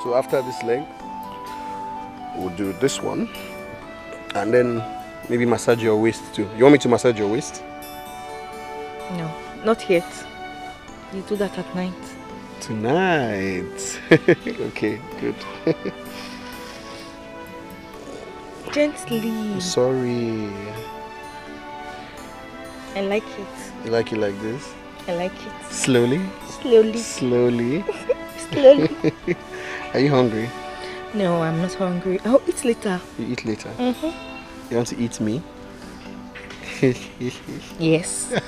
So after this leg, we'll do this one. And then maybe massage your waist too. You want me to massage your waist? No, not yet. You do that at night. Tonight. Okay, good. Gently. Sorry. I like it. You like it like this? I like it. Slowly? Slowly. Are you hungry? No, I'm not hungry. I'll eat later. You eat later? Mm-hmm. You want to eat me? Yes. What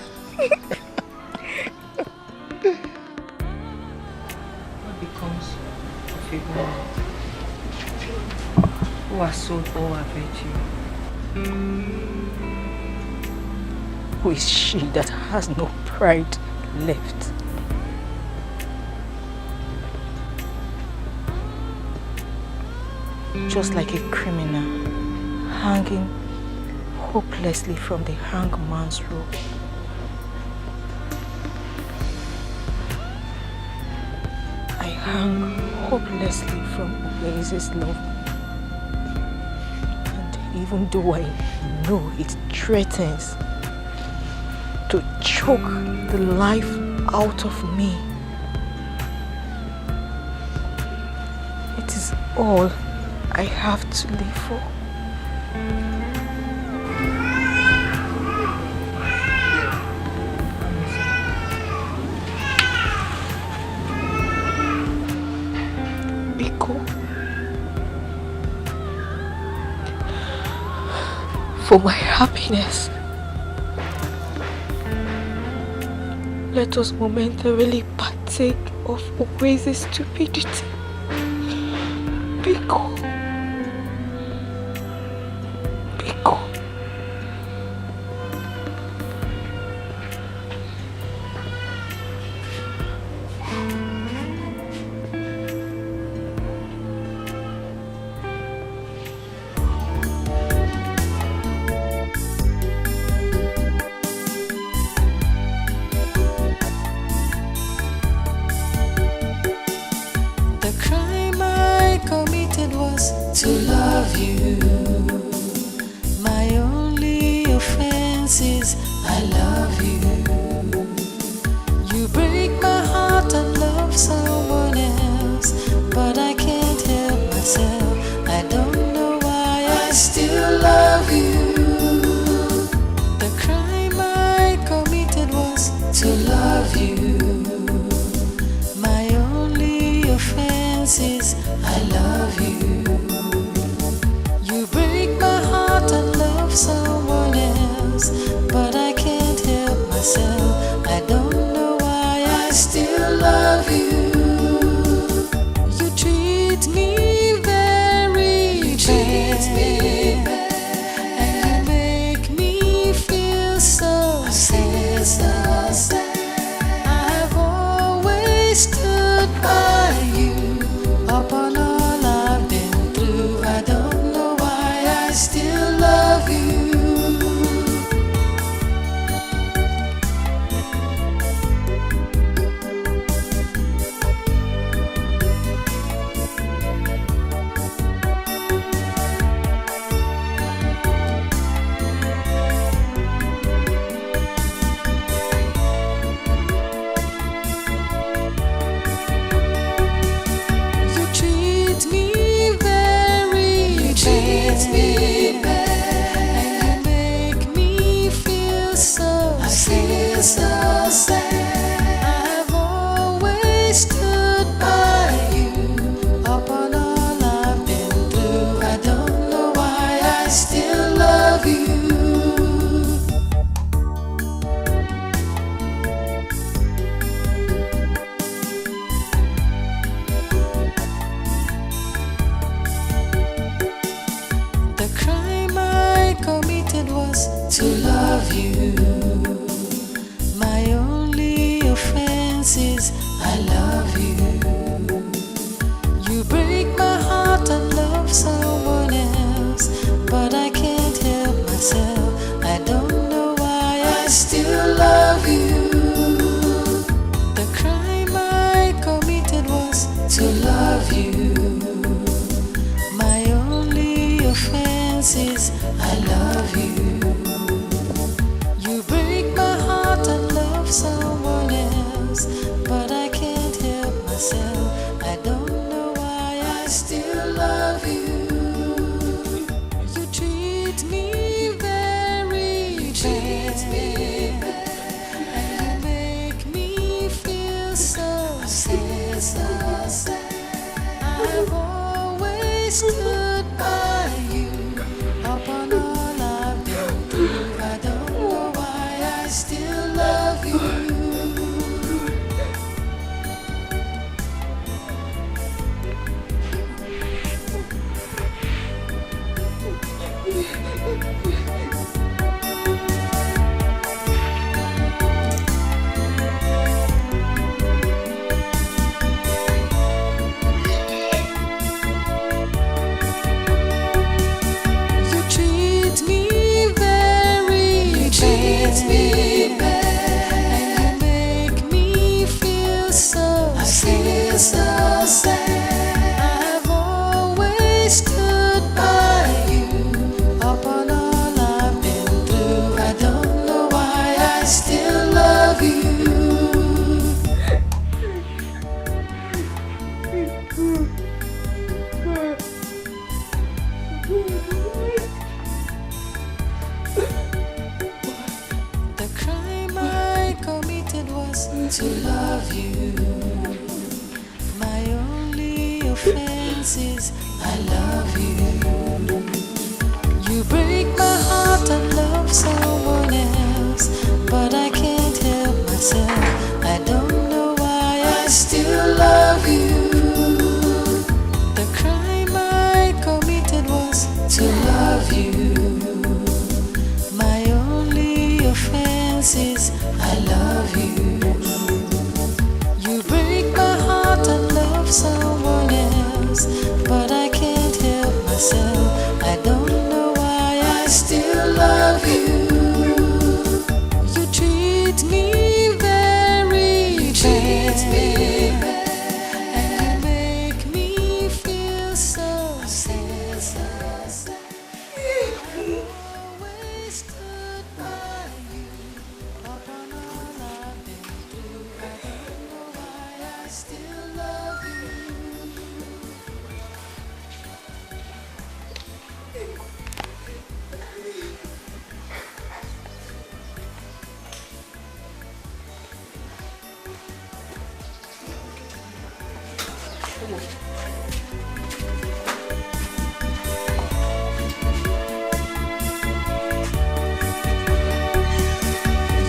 becomes of a woman who has sold all her virtue? Who is she that has no pride left? Just like a criminal hanging hopelessly from the hangman's rope. I hang hopelessly from Obeise's love. And even though I know it threatens to choke the life out of me, it is all I have to live for. for my happiness. Let us momentarily partake of Oasis stupidity. Biko. Biko. To love you. My only offense is I love you. You break my heart and love someone else, but I can't help myself. I don't know why I still love you. The crime I committed was to love you. My only offense is I love you. Someone else, but I can't help myself. I don't know why I still love you. You treat me very bad, and you make me feel so sad. I've always stood by you upon all I've been through. I don't know why I still love you. I've always stood by you upon all I've been through. I don't know why I still love you. The crime I committed was to love you. My only offense is I love you. You break my heart and love someone else, but I can't help myself. I don't know why I still love you. The crime I committed was to love you. My only offense is I love you. Someone else, but I can't help myself. I don't know why I still love you. You treat me very bad, and you make me feel so sad. I've always stood by you upon all I've been through. I don't know why I still love you. I've always stood by you upon all I've been through. I don't know why I still love you. The crime I committed was to love you. My only offense is I love you. You break my heart and love someone else, but I can't help myself. I don't know why I still love you. The crime I committed was to love you. My only offense is I love you. You break my heart and love someone else, but I can't help myself. I don't know why I still love you. You treat me very bad, and you make me feel so sad. Always stood by you upon all I've been through. I don't know why I still love you.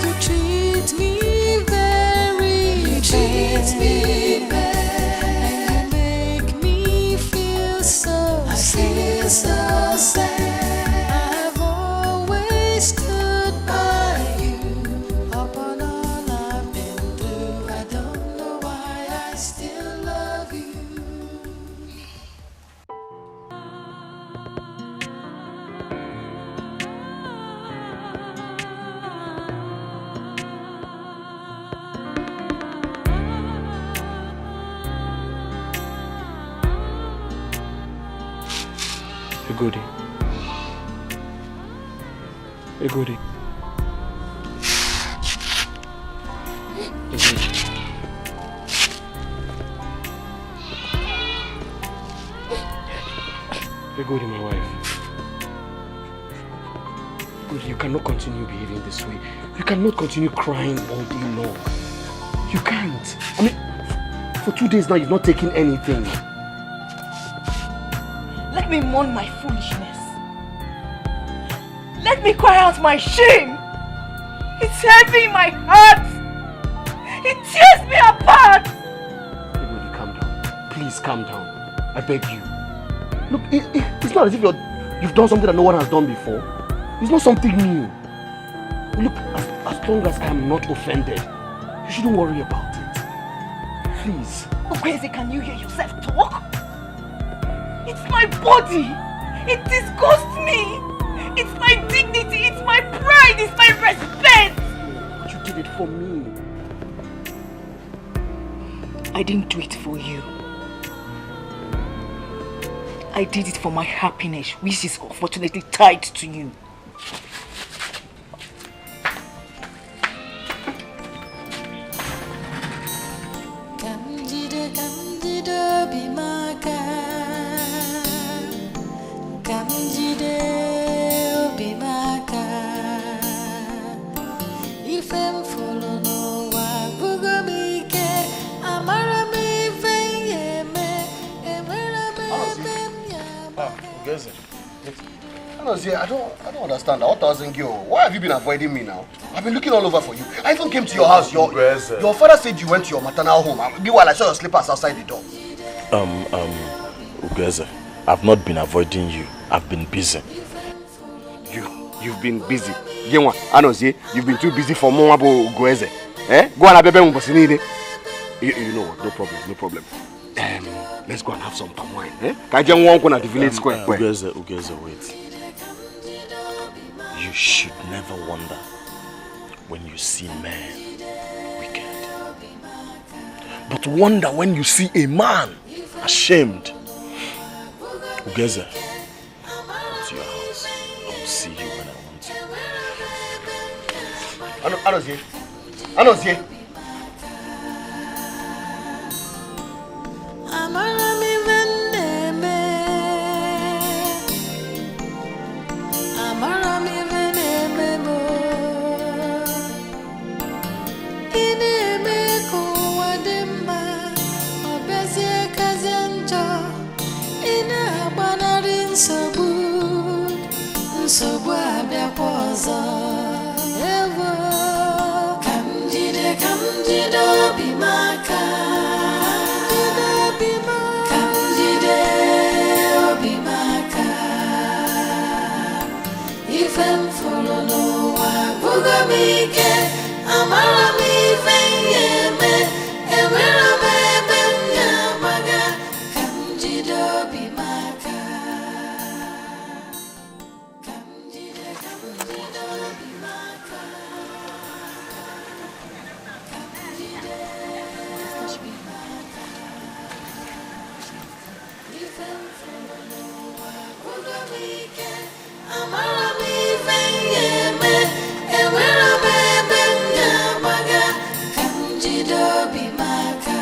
You treat me very bad, and you make me feel so sad. I've always stood by you upon all I've been through. I don't know why I still love you. Egodi. Egodi. Egodi, my wife. Egodi, you cannot continue behaving this way. You cannot continue crying all day long. You can't. I mean, for 2 days now you've not taken anything. Let me mourn my foolishness. Let me cry out my shame. It's heavy in my heart. It tears me apart. Egodi, calm down. Please calm down. I beg you. Look, it's not as if you've done something that no one has done before. It's not something new. Look, as long as I am not offended, you shouldn't worry about it. Please. Oh, crazy, can you hear yourself talk? It's my body. It disgusts me. It's my dignity. It's my pride. It's my respect. But you did it for me. I didn't do it for you. I did it for my happiness, which is unfortunately tied to you. I don't understand. What doesn't go? Why have you been avoiding me now? I've been looking all over for you. I even came to your house. Your father said you went to your maternal home. Meanwhile, I saw your slippers outside the door. Ugeze, I've not been avoiding you. I've been busy. You've been busy. You've been too busy for Mwabo Ugeze. Eh? Go on, baby. You know what? No problem. Let's go and have some palm wine. Eh? Can you walk on at the village square? Ugeze, wait. You should never wonder when you see men wicked, but wonder when you see a man ashamed. Ugeze, come to your house. I will see you when I want to. Anozie. ọzọ ewo ka m jide obi m aka ka m jide obi m aka ife m fụrụ n'ụwa bụgo m ike amara m ife m ga-eme enwere m ebe m ga-agbaga ka m jide obi m aka ka m jide obi m aka ka m jide obi m aka ife m fụrụ n'ụwa bụgo m ike amara m ife m ga-eme enwere m ebe m ga-agbaga ka m jide obi m aka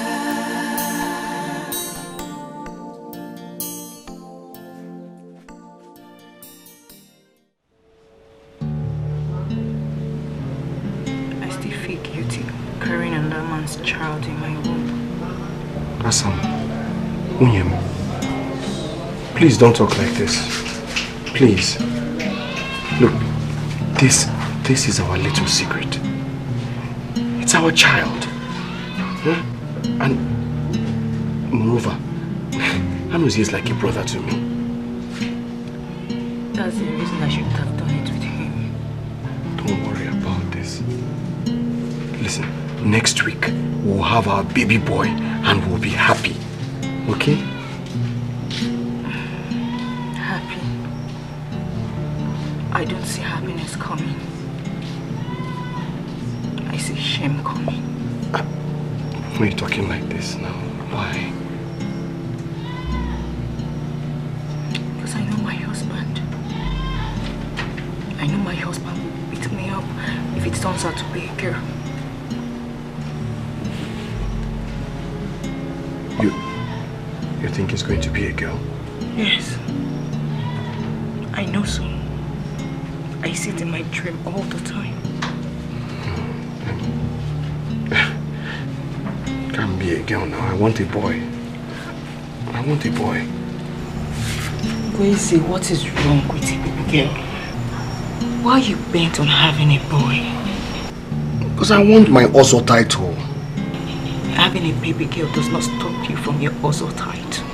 I still feel guilty carrying another man's child in my womb. Assam, Unyem, please don't talk like this. Please. Look, this is our little secret. It's our child. Huh? And moreover, Anuzi is like a brother to me. That's the reason I shouldn't have done it with him. Don't worry about this. Listen, next week we'll have our baby boy and we'll be happy. Okay? Happy? I don't see happiness coming. I see shame coming. Why are you talking like this now? Why? Because I know my husband. I know my husband will beat me up if it turns out to be a girl. You think it's going to be a girl? Yes. I know so. I see it in my dream all the time. Can't be a girl now. I want a boy. I want a boy. Kwesi, what is wrong with a baby girl? Why are you bent on having a boy? Because I want my Ozo title. Having a baby girl does not stop you from your Ozo title.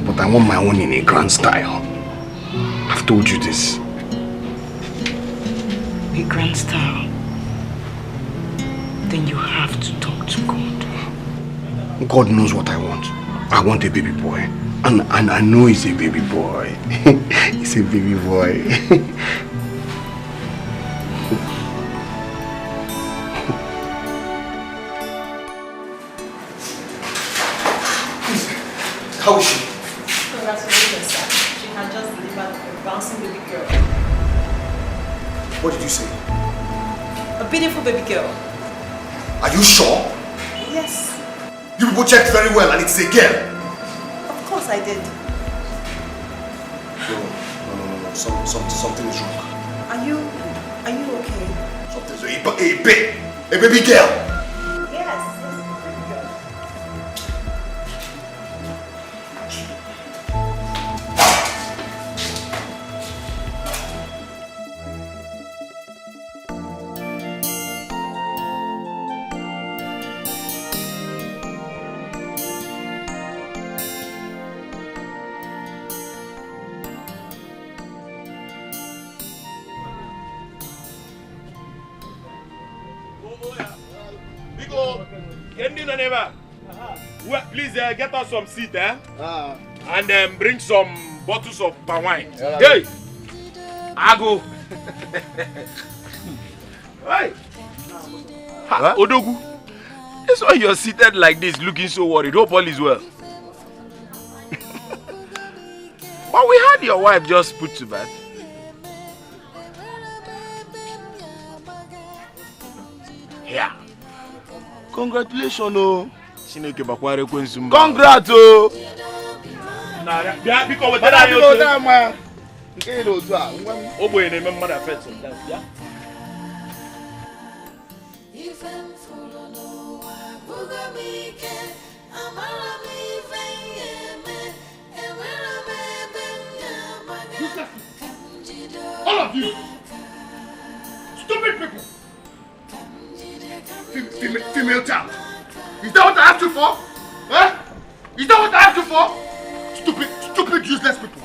But I want my own in a grand style. I've told you this. A grand style? Then you have to talk to God. God knows what I want. I want a baby boy. And I know he's a baby boy. He's a baby boy. How is she? Congratulations, sir. She can just deliver a bouncing baby girl. What did you say? A beautiful baby girl. Are you sure? Yes. You people checked very well and it's a girl. Of course I did. No. Something is wrong. Are you okay? Something's wrong. A baby girl. Yes, a baby girl. Please get us some seat, and bring some bottles of palm wine. Yeah, hey, Ago. Hey, Odogu. That's why you're seated like this, looking so worried. Hope all is well. But we had your wife just put to bed. Yeah. Congratulations, oh. Congrats, oh. All of you. Stupid people. Female child. Is that what I asked you for? Eh? Is that what I asked you for? Stupid, useless people.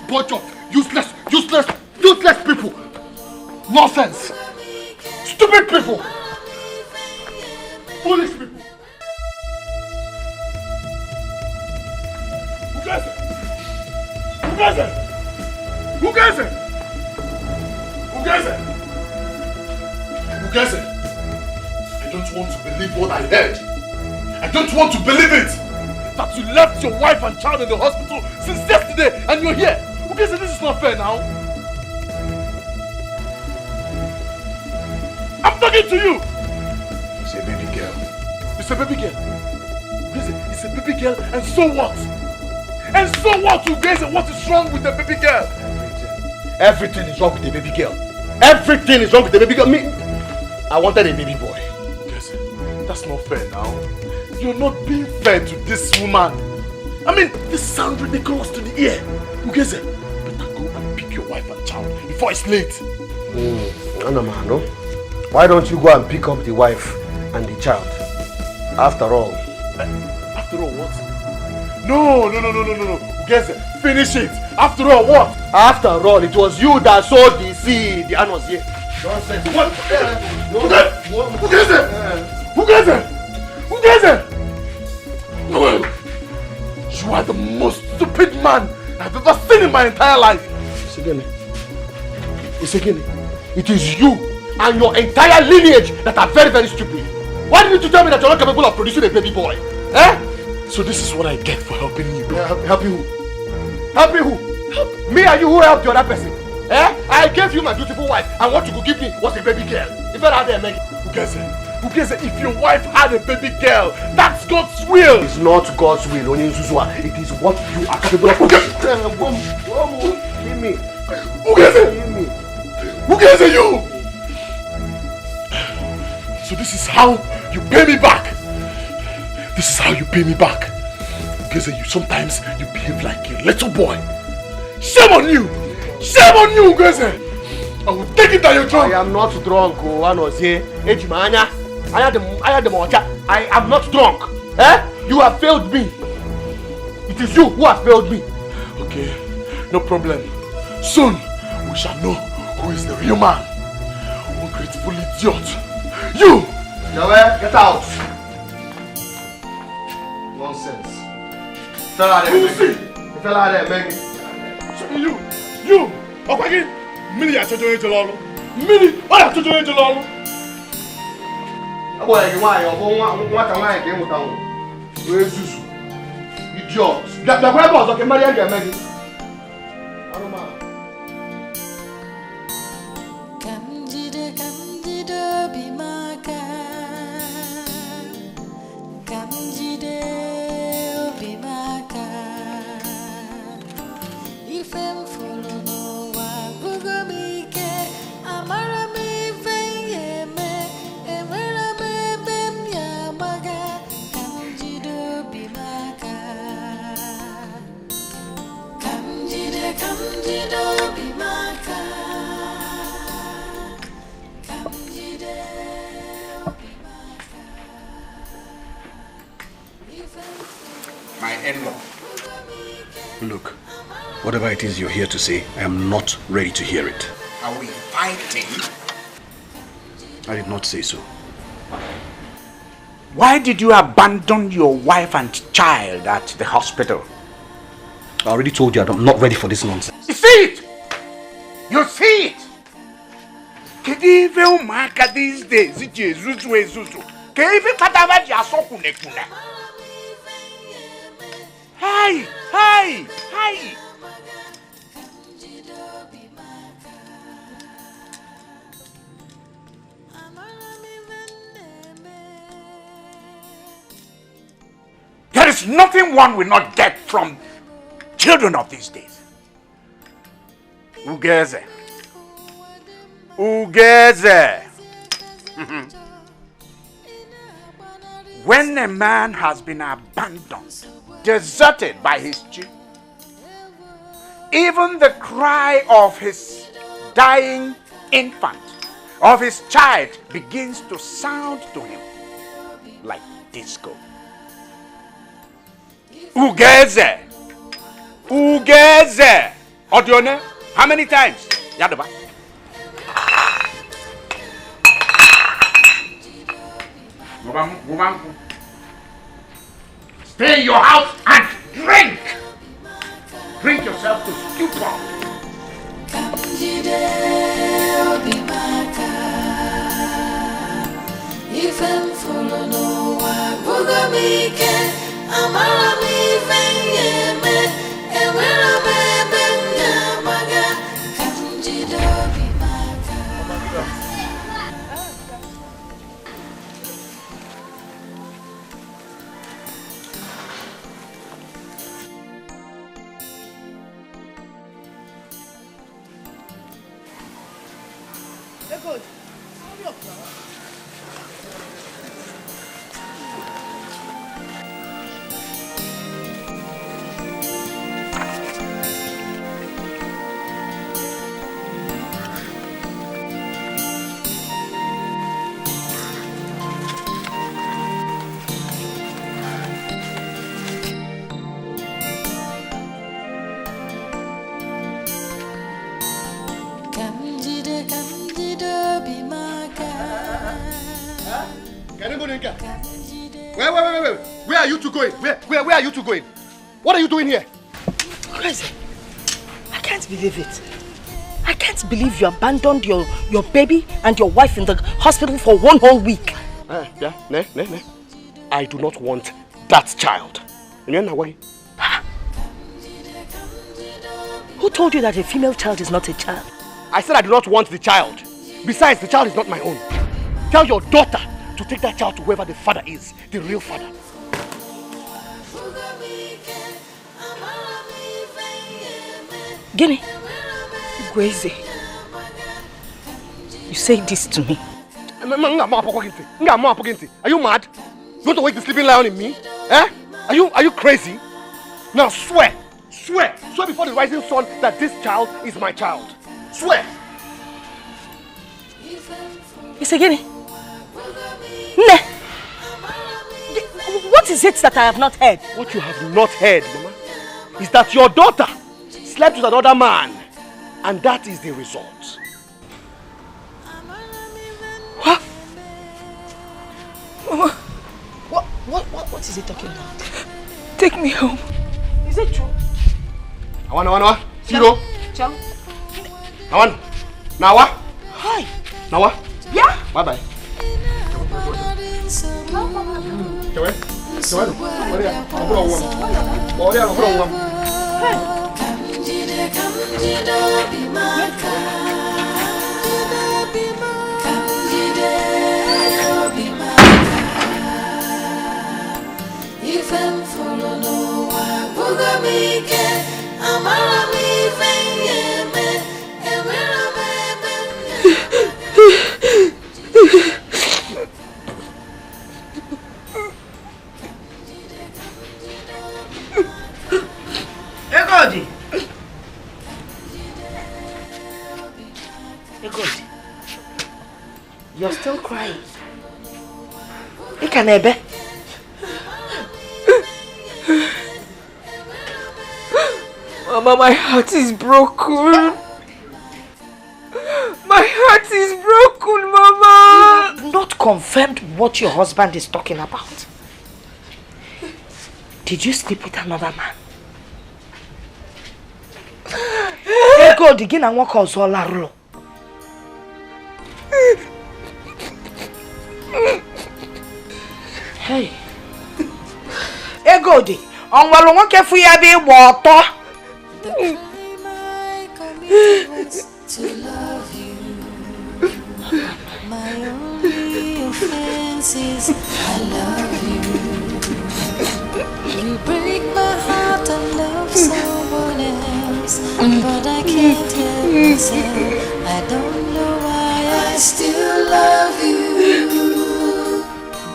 Bunch of useless people. Nonsense. Stupid people. Foolish people. Who gets it? Who gets it? Who gets it? Who gets it? Who gets it? I don't want to believe what I heard. I don't want to believe it. That you left your wife and child in the hospital since yesterday and you're here. Who gets it? This is not fair now. I'm talking to you. It's a baby girl. It's a baby girl. It's a baby girl, and so what? And so what, Ugeze? What is wrong with the baby girl? Everything is wrong with the baby girl. Everything is wrong with the baby girl. Me, I wanted a baby boy. Ugeze, that's not fair now. You're not being fair to this woman. I mean, this sounds ridiculous to the ear. Ugeze, better go and pick your wife and child before it's late. No. Why don't you go and pick up the wife and the child? After all. After all what? No. Ugeze, finish it. After all what? After all, it was you that sowed the seed. The man was here. Nonsense. What? Ugeze! You are the most stupid man I've ever seen in my entire life. It's again. It is you and your entire lineage that are very, very stupid. Why didn't you tell me that you're not capable of producing a baby boy? Eh? So this is what I get for helping you. Help you who? Help me who? Help me and you who helped the other person. Eh? I gave you my beautiful wife, and what you could give me was a baby girl. If I had there, Meg. Ugeze, if your wife had a baby girl, that's God's will. It's not God's will, Onye Nzuzua. It is what you are capable of. Give me. Ugeze, you! So this is how you pay me back. This is how you pay me back. Ugeze, sometimes you behave like a little boy. Shame on you! Shame on you, Ugeze! I will take it that you're drunk. I am not drunk, I am not drunk. Eh? You have failed me. It is you who has failed me. Okay, no problem. Soon, we shall know who is the real man. Ungrateful idiot. You! Yahweh, get out. Nonsense. Fella there, Meg. You! Okay, Mini, I told you to Lolo. Mini, I told you to Lolo. Why am I game with town? Where is Zuzu? Idiot. The web was okay, Maria and Maggie. I don't know. Candida Bimaka. Candida Bimaka. If I'm full of no one, Bugomike, Amara me Vayeme, Emera me Bemya Maga, Candida Bimaka. Candida Bimaka. Candida Bimaka. My in-law. Look, whatever it is you're here to say, I am not ready to hear it. Are we fighting? I did not say so. Why did you abandon your wife and child at the hospital? I already told you I'm not ready for this nonsense. You see it! You see it! Kedive umaka these days, Zuzu. Kedive katava jaso kunekune. Hey! There is nothing one will not get from children of these days. Ugeze. When a man has been abandoned, deserted by his children, even the cry of his dying infant of his child begins to sound to him like disco. Ugeze! Ugeze! Odione, how many times? Yadaba. Stay in your house and drink! Drink yourself to stupor. If I'm full of no amara mi venyeme ewera bebe maga kanjido bimaka. They're good. Hurry up now. Wait. Where are you two going? Where are you two going? What are you doing here? Crazy. I can't believe it. I can't believe you abandoned your baby and your wife in the hospital for 1 whole week. Yeah. I do not want that child. Who told you that a female child is not a child? I said I do not want the child. Besides, the child is not my own. Tell your daughter to take that child to whoever the father is, the real father. Guinea, Gweze, you say this to me? Are you mad? You want to wake the sleeping lion in me? Eh? Are you crazy? Now swear before the rising sun that this child is my child. Swear. It's a Guinea. What is it that I have not heard? What you have not heard, Mama, is that your daughter slept with another man, and that is the result. What? Mama, what is he talking about? Take me home. Is it true? Awan, Zero. Ciao. Awan, Nawa. Hi. Nawa. Yeah. Bye. If I'm full of no amara mi venyeme ewera Egodi, you're still crying. Ikanebe. Mama, my heart is broken. My heart is broken, Mama. You have not confirmed what your husband is talking about. Did you sleep with another man? Ego digin and walk on Solaro. Hey. Ego di. On walongo ke fuya bi water. The crime I committed was to love you. My only offense is I love you. You break my heart and love someone else, but I can't help myself. I don't know why I still love you.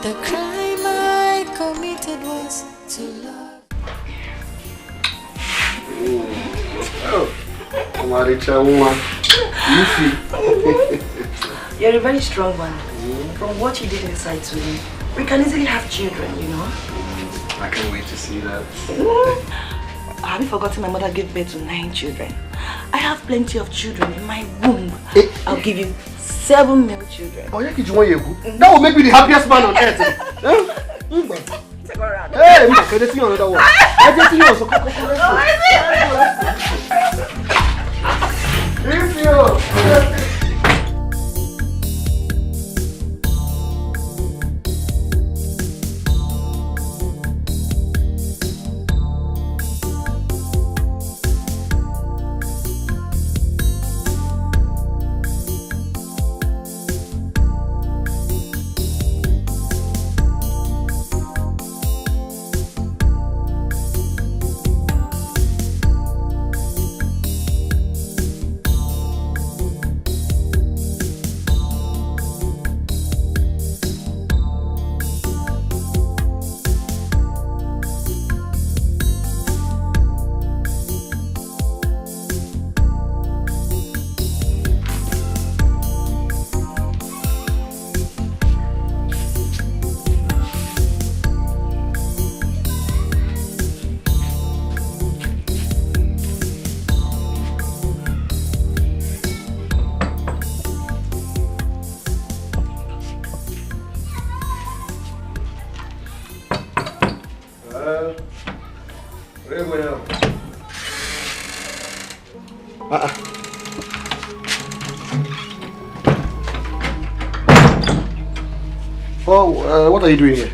The crime I committed was to love. Oh, marital. You feel? You're a very strong one. From what you did inside to me, we can easily have children, you know. I can't wait to see that. Have you forgotten my mother gave birth to 9 children? I have plenty of children in my womb. I'll give you 7 male children. Oh, yeah, that will make me the happiest man on earth. Take her around. Hey, look, can I see another one? I just see you also. If you. What are you doing here?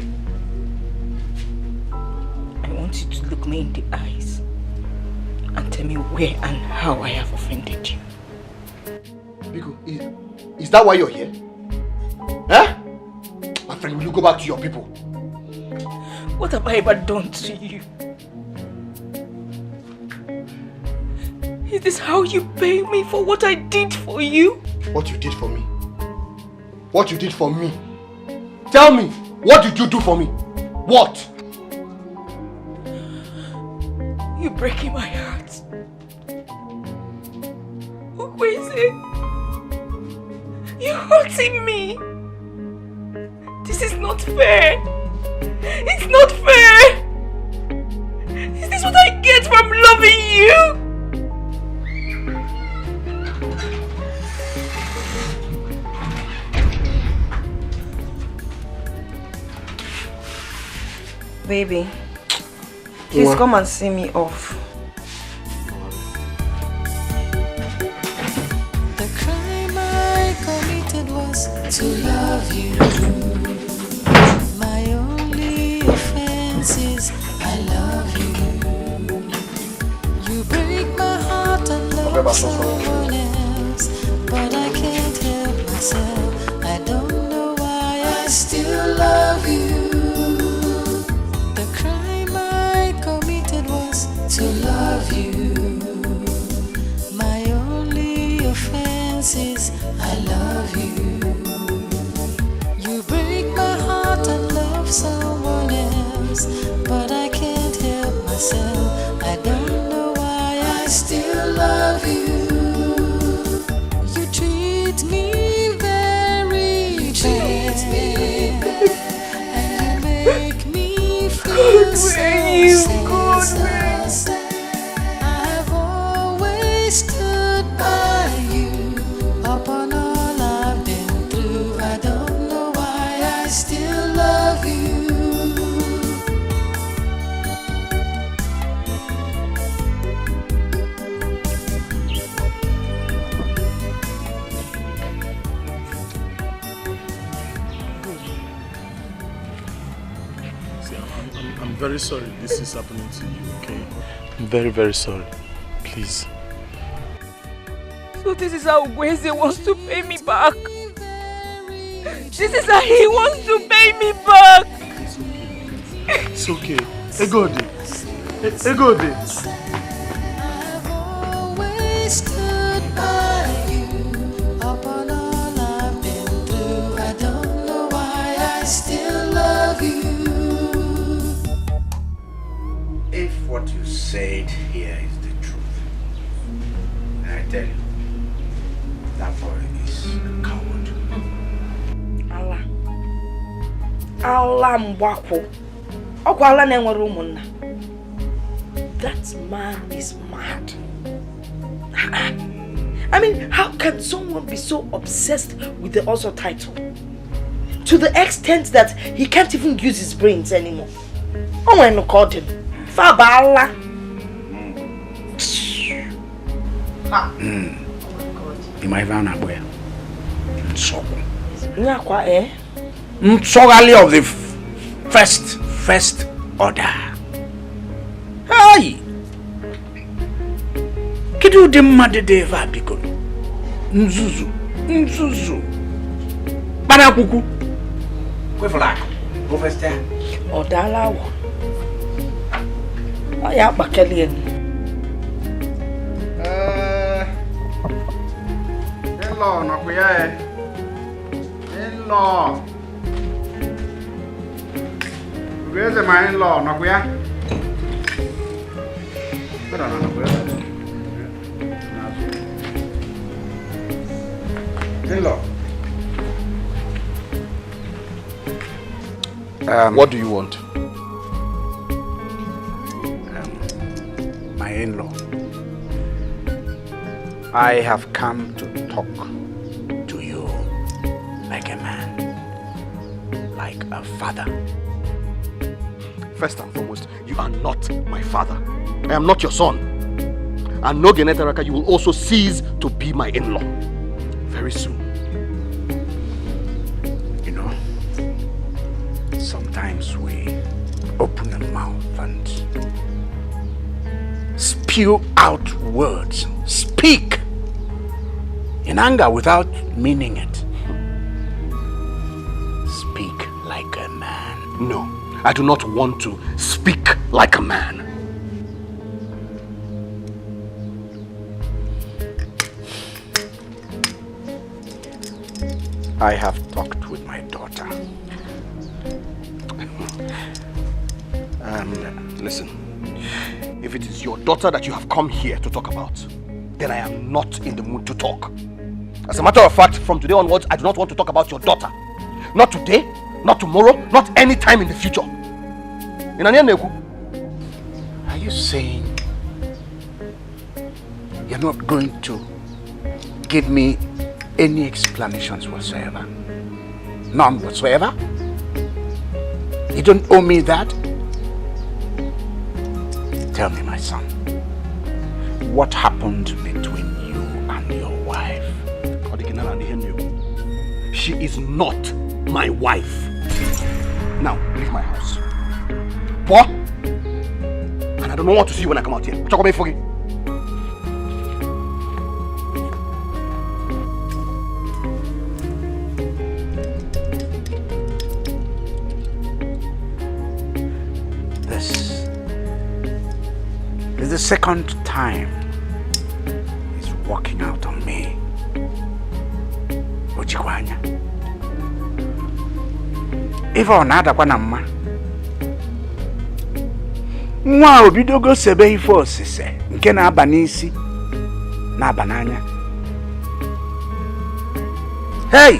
I want you to look me in the eyes and tell me where and how I have offended you. Biko, is that why you're here? Huh? My friend, will you go back to your people? What have I ever done to you? Is this how you pay me for what I did for you? What you did for me? What you did for me? Tell me, what did you do for me? What? You're breaking my heart. Ukwese, you're hurting me. This is not fair. It's not fair. Is this what I get from loving you? Baby, please come and see me off. The crime I committed was to love you. My only offense is I love you. You break my heart and love someone else, but I can't help myself. I don't know why I still love you. To love you. My only offense is I love you. You break my heart and love someone else, but I can't help myself. I don't know why I still love you. You treat me very bad, and you make me feel so sad. I've always stood by you. Upon all I've been through, I don't know why I still love you. I'm very sorry this is happening to you, okay? I'm very, very sorry. Please. So this is how Gweze wants to pay me back. This is how he wants to pay me back. It's okay. Egode. Egode. I've always stood by you. Upon all I've been through, I don't know why I still love you. If what you said here is the truth, I tell you, That man is mad. I mean, how can someone be so obsessed with the Ozo title? To the extent that he can't even use his brains anymore. Oh, when I called him. Fabala. You might run away. So. Nsogali of the first order. Hey! Kidu de made de va biko. Nzuzu. Bana kuku. Kwe flag. Go first there. Odala wo. Aya bakelien. In-law na kuya In-law. Where's my in-law na kuya? In-law. What do you want? My in-law. I have come to talk to you like a man, like a father. First and foremost, you are not my father. I am not your son. And no Genetaraka, you will also cease to be my in-law. Very soon. You know, sometimes we open a mouth and spew out words. Speak in anger without meaning it. Speak like a man. No, I do not want to speak like a man. I have talked with my daughter. And listen, if it is your daughter that you have come here to talk about, then I am not in the mood to talk. As a matter of fact, from today onwards, I do not want to talk about your daughter. Not today, not tomorrow, not any time in the future. Are you saying you're not going to give me any explanations whatsoever? None whatsoever? You don't owe me that? Tell me, my son, what happened between you and your wife? She is not my wife. Now, leave my house. What? And I don't know what to see when I come out here. This is the second time he's walking out on me. Ojikwanya. If I nada kwa namma. Nwa obidogo sebe ifo osise nke na-aba n'isi na-aba n'anya. Hey!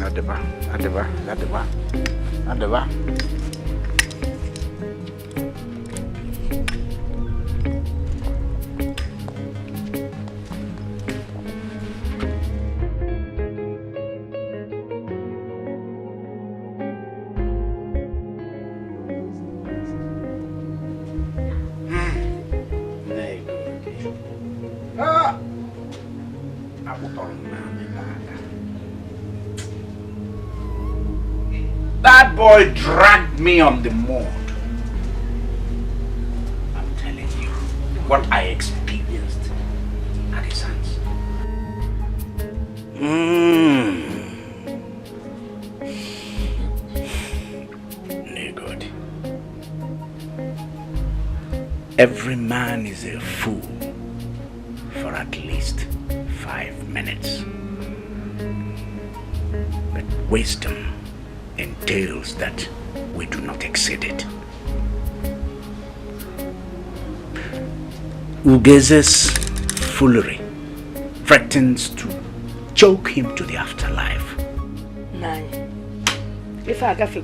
Adeba. That boy dragged me on the mud. I'm telling you what I experienced at his hands. No good. Every man is a fool for at least 5 minutes. But wisdom entails that we do not exceed it. Ugeze's foolery threatens to choke him to the afterlife. Nine. If I got to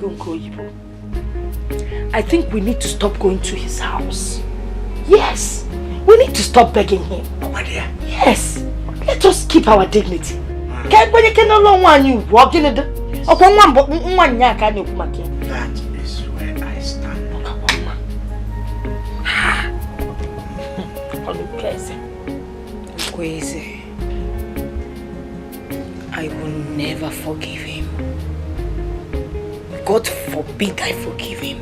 I think we need to stop going to his house. Yes, we need to stop begging him. My dear. Yes, let us keep our dignity. Can't when you can no longer you walking it. That is where I stand. Crazy. I will never forgive him. God forbid I forgive him.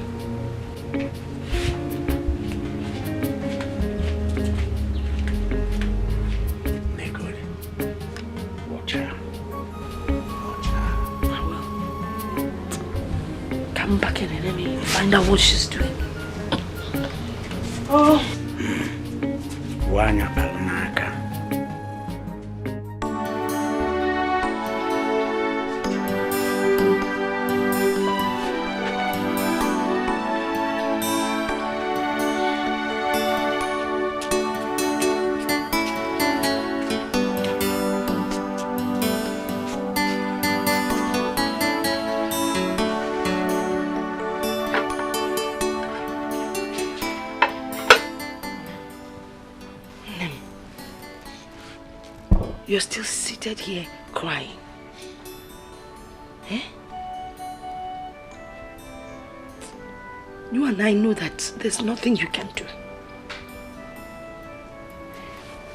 Good. Watch her. I will. Come back in and let me find out what she's doing. Oh. Wanya Balnaka. You're still seated here crying. Eh? You and I know that there's nothing you can do.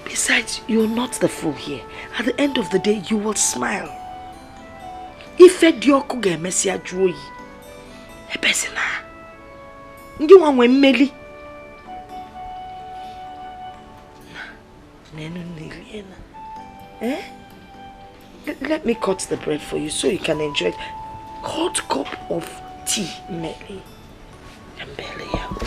Besides, you're not the fool here. At the end of the day, you will smile. If Dioku ge mesia joyi, ebesina. Ndi wanwe meli. Nenu niliena. Eh? Let me cut the bread for you so you can enjoy it. Hot cup of tea, Meli. And belly out.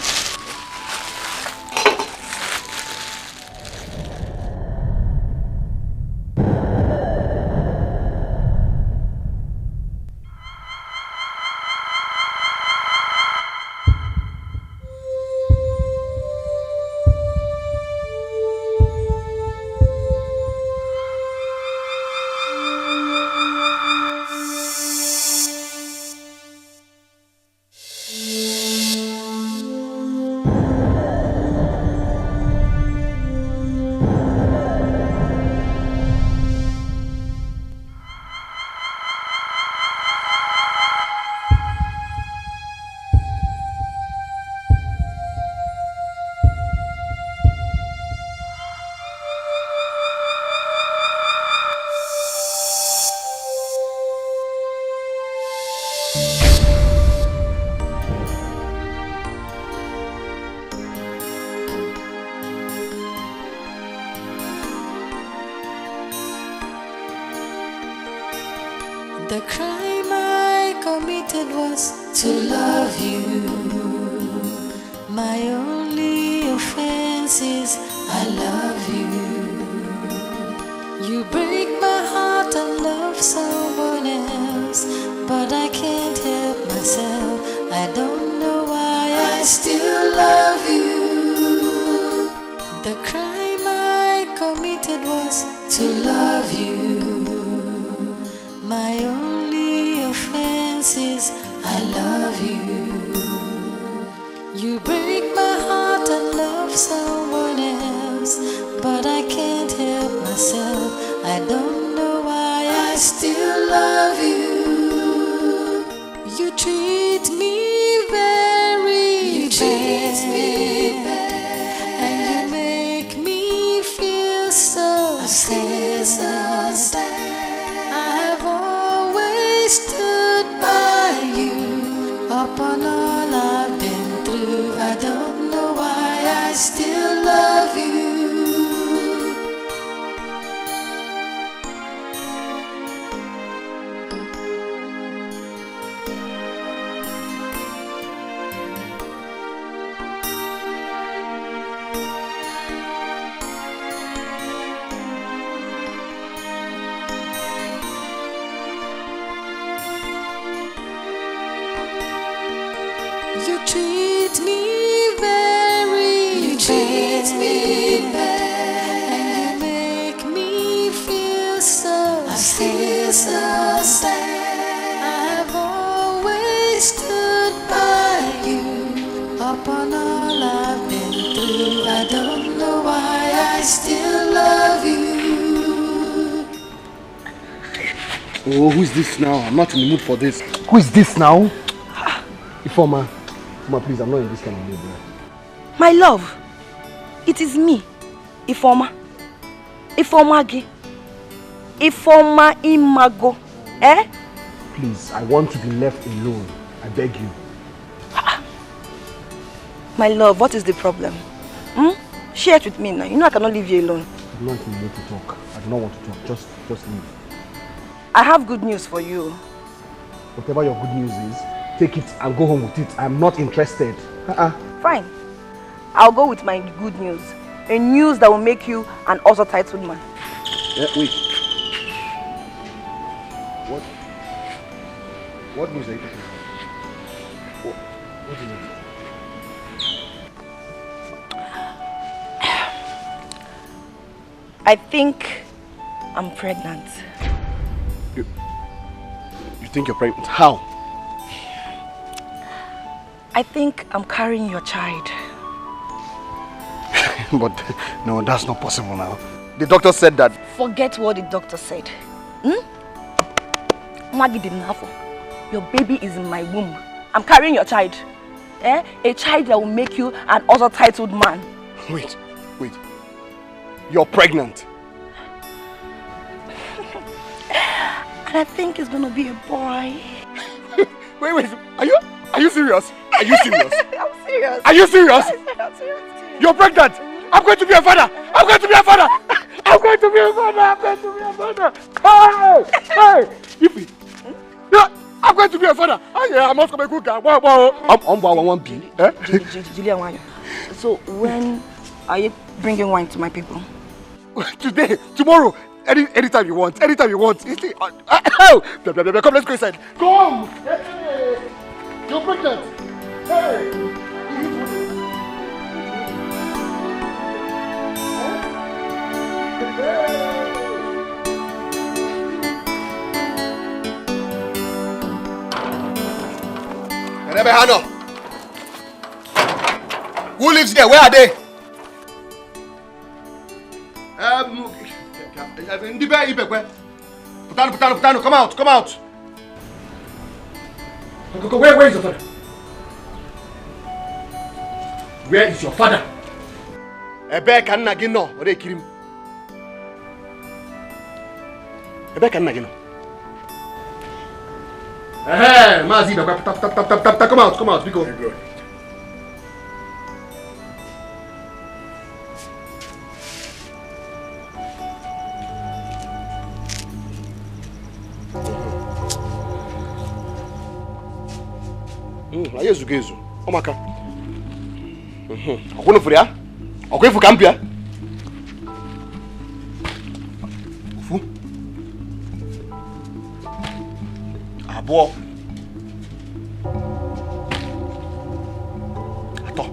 The crime I committed was to love you. My only offense is I love you. You break my heart and love someone else, but I can't help myself. I don't know why I still love you. The crime I committed was to love you. My only offense is I love you. You break my heart and love someone else, but I can't help myself. I don't know why I still love you. You treat me very bad, and you make me feel so sad. Stood by you upon all I've been through. I don't know why I still love you. You treat me very bad, and you make me feel so sad. I've always Oh, who is this now? I'm not in the mood for this. Who is this now? Ifoma. Ifoma, please, I'm not in this kind of mood. My love, it is me, Ifoma. Ifoma Gi. Ifoma Imago. Eh? Please, I want to be left alone. I beg you. My love, what is the problem? Share it with me now. You know I cannot leave you alone. I'm not in the mood to talk. I do not want to talk. Just leave. I have good news for you. Whatever your good news is, take it and go home with it. I'm not interested. Fine. I'll go with my good news. A news that will make you an also titled man. Wait. What news are you talking about? What is it? I think I'm pregnant. You think you're pregnant? How? I think I'm carrying your child. But no, that's not possible now. The doctor said that. Forget what the doctor said. Your baby is in my womb. I'm carrying your child. A child that will make you an also titled man. Wait. You're pregnant. And I think it's gonna be a boy. Wait. Are you serious? Are you serious? I'm serious. Are you serious? I'm serious. You're pregnant. I'm going to be a father. I'm going to be a father. Hey! Ify. Yeah, I'm going to be a father. I must come a good guy. I'm one B. Julia, so when are you bringing wine to my people? Today, tomorrow, anytime you want. Come, let's go inside. Come! Hey. You're pregnant. Hey! Hano. Who lives there? Where are they? Putano, come out. Where is your father? Where is your father? Ebe kan na gino, ore kirim. Ebe kan na gino. Mazi, come out, we go. Ayezu. Omaka. Akono furi ya? Akoifu kampia? Ufu. Abo. Ato.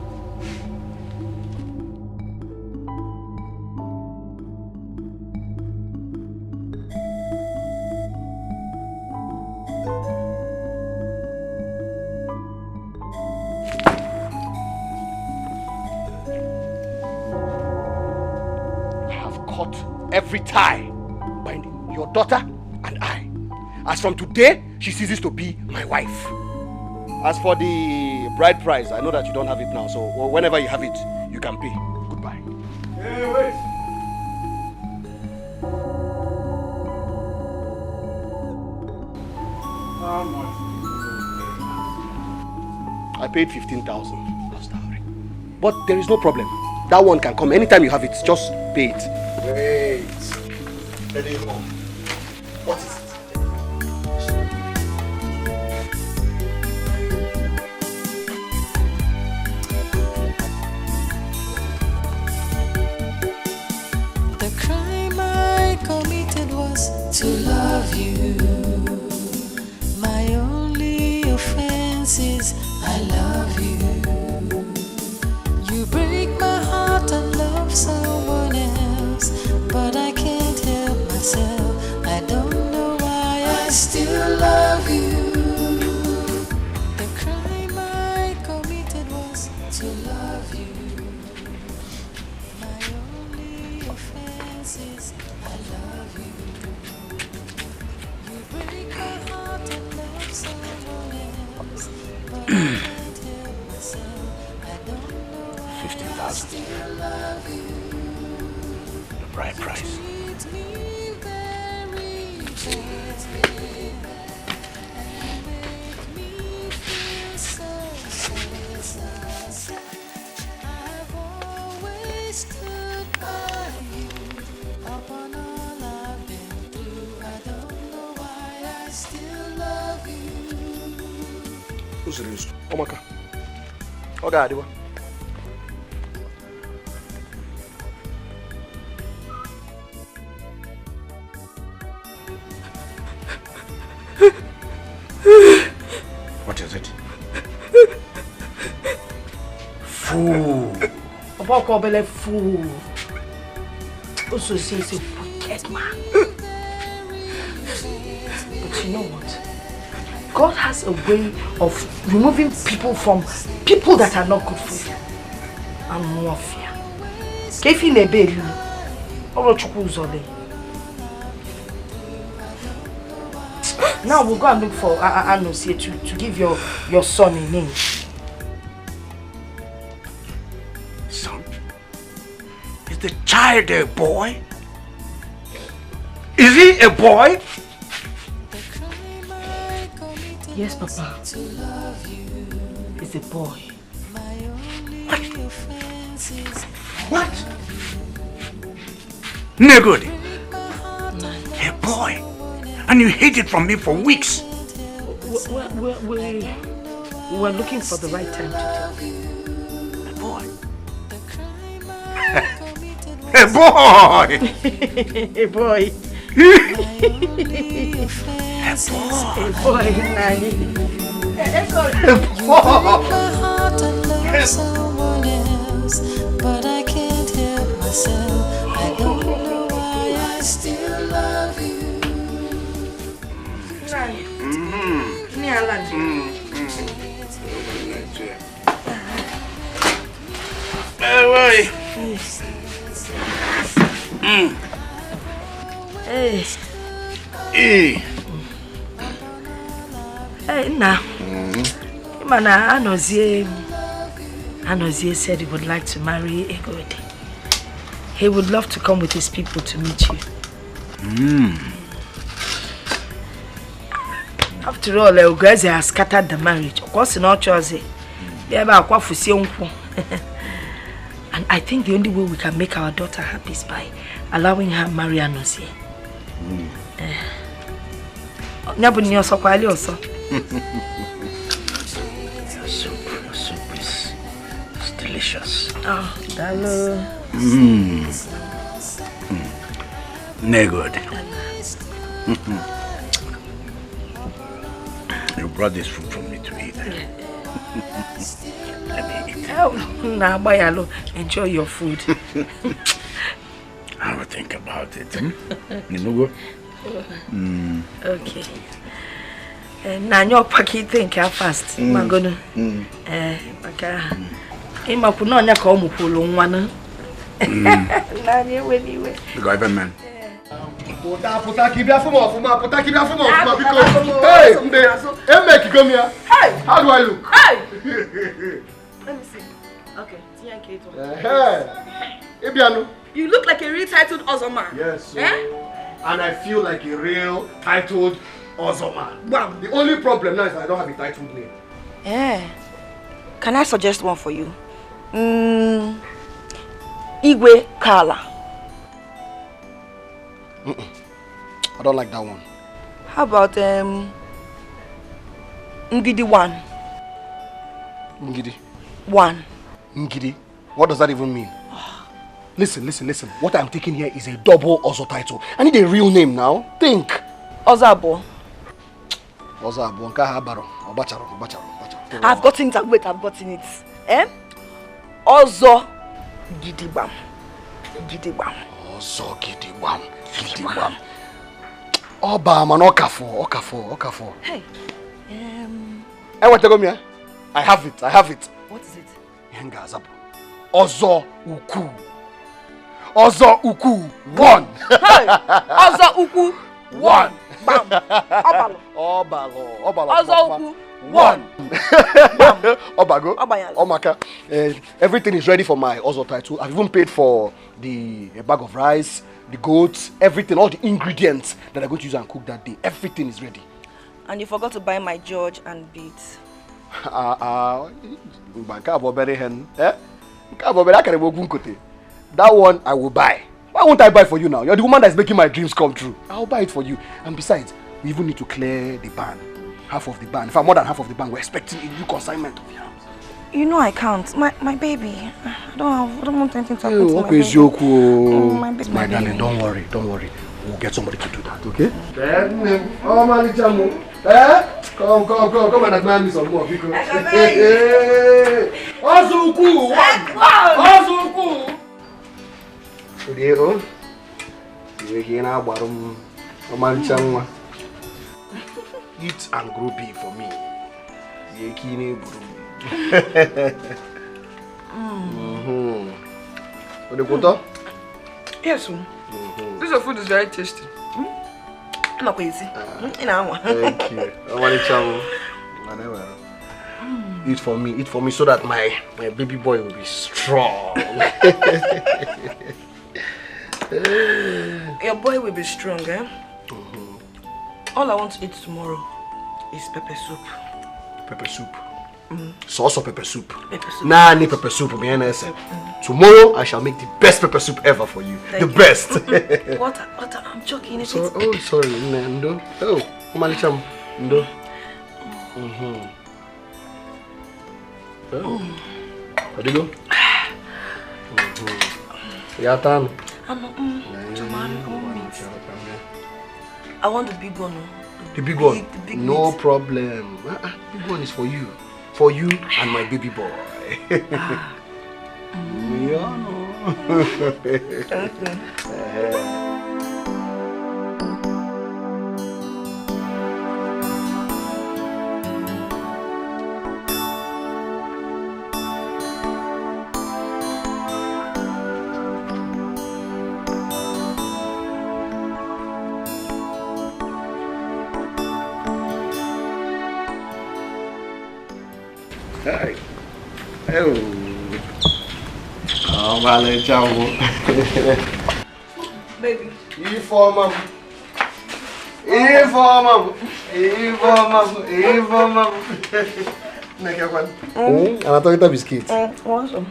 Every tie binding your daughter and I. As from today, she ceases to be my wife. As for the bride price, I know that you don't have it now, so whenever you have it, you can pay. Goodbye. Hey, wait. How much? I paid 15,000 as dowry. But there is no problem. That one can come anytime you have it. Just pay it. Wait. What is it? The crime I committed was to love you. My only offense is I love you. You break my heart and love someone else, but I can't help myself. I don't know why I still love you. The crime I committed was to love you. My only offense is I love you. You break $50,000. The bride price. Who's this? Omaka. Okay, Adiwa. What is it? Fool. About Kobele fool. Also says a wicked man. But you know what? God has a way of removing people from people that are not good for you. And warfare. Kefi nebelu. Oro chukuzole. Now we'll go and look for Anosie to give your son a name. Son? Is the child a boy? Is he a boy? Yes, Papa. He's a boy. What? Negodi. A boy. And you hid it from me for weeks. We were looking for the right time to tell you. A boy. A boy. A boy. A boy. Someone else, but I can't help myself. I don't know why I still love you. Hey, now. Mana Anozie said he would like to marry Egodi. He would love to come with his people to meet you. After all, Ogaze has scattered the marriage. Of course, not chosen. And I think the only way we can make our daughter happy is by allowing her marry Anozie. Your soup is delicious. Oh, hello. Negod. You brought this food for me to eat. Let me eat. Oh, now, Bayalo, enjoy your food. I will think about it. You know. Okay. Now your packet think how fast. Mangono. Baka. Ima kuno nya ka omu polo nwa na. Na nye we niwe. Government. Puta kibia fuma because hey, make come here. Hey, how do I look? Hey. Let me see. Okay, Ebiano. You look like a real titled awesome man. Yes, sir. And I feel like a real titled awesome man. Wow. The only problem now is I don't have a titled name. Can I suggest one for you? Igwe Kala. I don't like that one. How about Ngidi 1? Ngidi? 1. Ngidi? What does that even mean? Listen. What I'm taking here is a double Ozo title. I need a real name now. Think. Ozabo. Nkahabaro. I've gotten it. Wait, I've gotten it. Ozo Gidibam. Ozo Gidibam. Oba man Okafo. Hey. What go me? I have it. What is it? Hengazapo. Ozo Uku 1. Hey! Ozo Uku 1. Bam. Obalo. Ozo Uku 1. Obago, Omaka, everything is ready for my Ozo title. I've even paid for the bag of rice, the goats, everything, all the ingredients that I'm going to use and cook that day. Everything is ready. And you forgot to buy my George and beads. That one I will buy. Why won't I buy for you now? You're the woman that's making my dreams come true. I'll buy it for you. And besides, we even need to clear the ban. Half of the ban. In fact, more than half of the ban. We're expecting a new consignment of yams. You know I can't. My baby. I don't want anything to happen to my baby. My baby. My darling, don't worry. We'll get somebody to do that, okay? Come and admire me some more, because eat and grow big for me. Yes, this food is very tasty. Thank you. Eat for me so that my baby boy will be strong. Your boy will be strong, eh? All I want to eat tomorrow is pepper soup. Pepper soup? Sauce or pepper soup? Pepper soup. Nah, I need pepper soup. Tomorrow I shall make the best pepper soup ever for you. Thank you. Best. What? I'm joking. Oh, sorry. Ndo. Oh, Omalicham. Ndo. Oh. Where do you go? Yatan. I want the big one. The big one? No problem. Big one is for you. For you and my baby boy. Hi. Oh, vale, ciao. Baby. Informa. Anatolia biscuit. Awesome.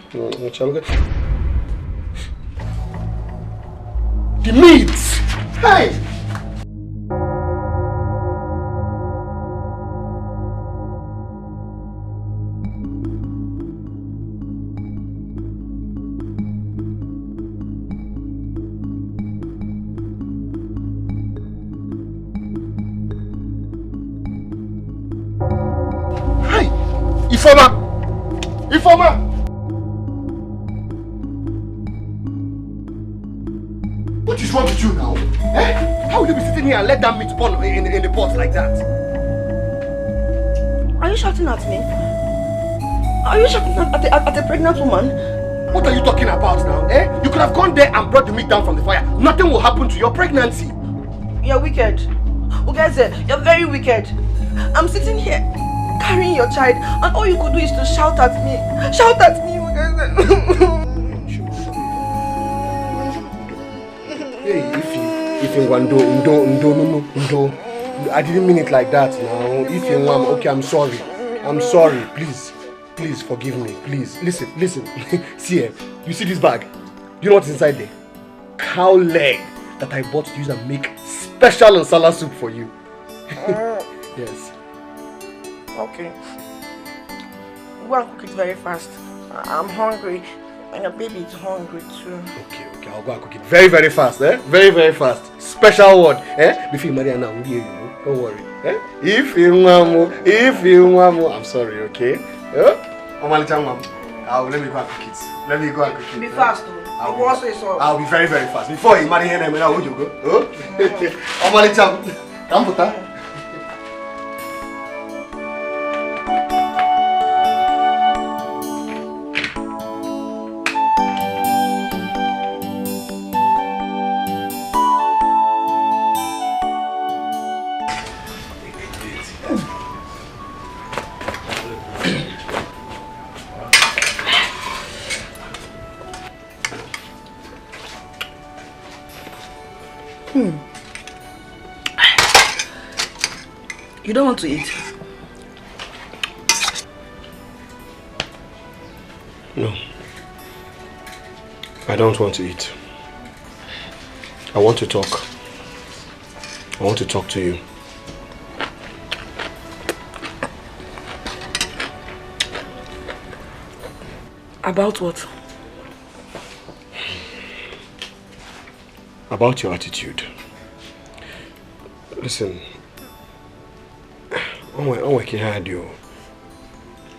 The meat. Hey. Informer! What is wrong with you now? Eh? How will you be sitting here and let that meat burn in the pot like that? Are you shouting at me? Are you shouting at a pregnant woman? What are you talking about now? Eh? You could have gone there and brought the meat down from the fire. Nothing will happen to your pregnancy. You're wicked. Ugeze, you're very wicked. I'm sitting here carrying your child, and all you could do is to shout at me. Shout at me, Hey, if you want no. I didn't mean it like that now. If you want, okay, I'm sorry. Please forgive me. Please, listen. See here, you see this bag? You know what's inside there? Cow leg that I bought to use and make special nsala soup for you. Yes. Okay. Go and cook it very fast. I'm hungry. And your baby is hungry too. Okay. I'll go and cook it very, very fast, eh? Very, very fast. Special word, eh? Before you marry her now, don't worry, eh? If you want more, I'm sorry, okay? Let me go and cook it. Be fast, though. I'll be very, very fast. Before you marry her, now, where you go? Come put her. You don't want to eat? No. I don't want to eat. I want to talk. I want to talk to you. About what? About your attitude. Listen,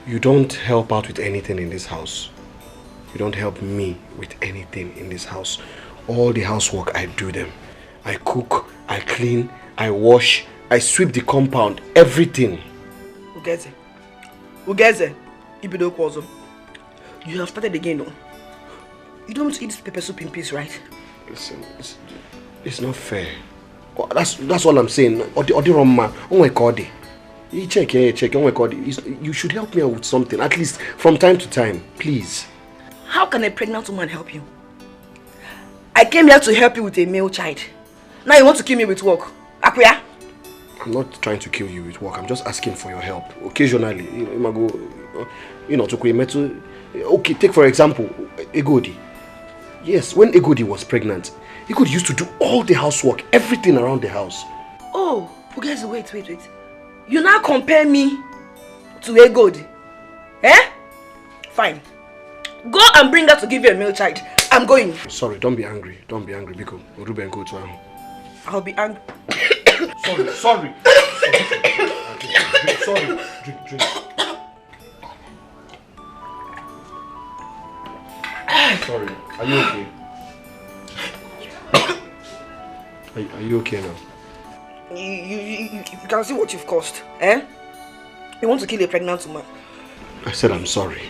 you don't help out with anything in this house. You don't help me with anything in this house. All the housework, I do them. I cook, I clean, I wash, I sweep the compound, everything. Ugeze, Ibido Kwazo. You have started again, no? You don't want to eat this pepper soup in peace, right? Listen, it's not fair. That's all I'm saying. You check. You should help me out with something, at least from time to time, please. How can a pregnant woman help you? I came here to help you with a male child. Now you want to kill me with work. Akuya? I'm not trying to kill you with work. I'm just asking for your help. Occasionally, okay, take for example, Egodi. Yes, when Egodi was pregnant, Egodi used to do all the housework, everything around the house. Oh, guys, wait. You now compare me to Egodi? Eh? Fine. Go and bring her to give you a male child. I'm going. Sorry, don't be angry. Biko. Ruben, go to her. I'll be angry. Sorry. Sorry. Drink. Sorry. Are you okay? Are you okay now? You can see what you've caused. Eh? You want to kill a pregnant woman. I said I'm sorry.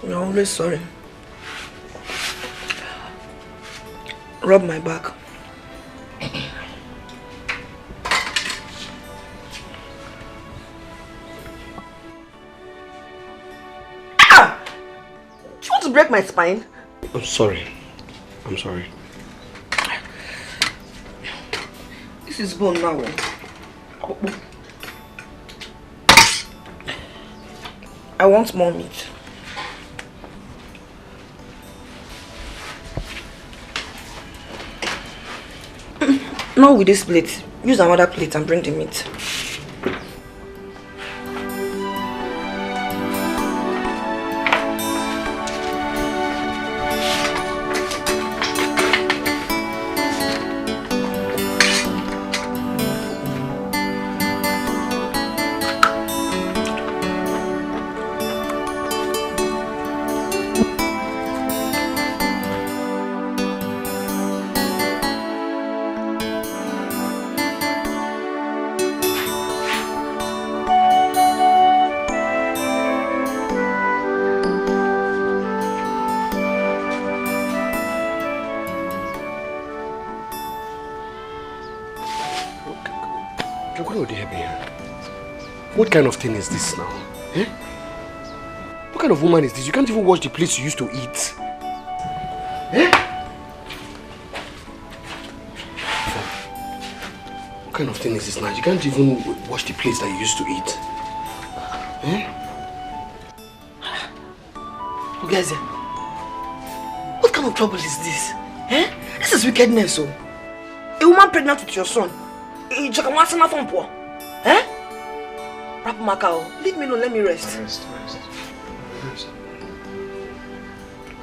You're always sorry. Rub my back. Ah! Do you want to break my spine? I'm sorry. This is bone now. I want more meat. Not with this plate. Use another plate and bring the meat. What kind of thing is this now? Eh? What kind of woman is this? You can't even wash the plates you used to eat. Eh? What kind of thing is this now? You can't even wash the plates that you used to eat. Eh? Guys, what kind of trouble is this? Eh? This is wickedness, oh. A woman pregnant with your son. Eh? Rap Macau, leave me alone, let me rest.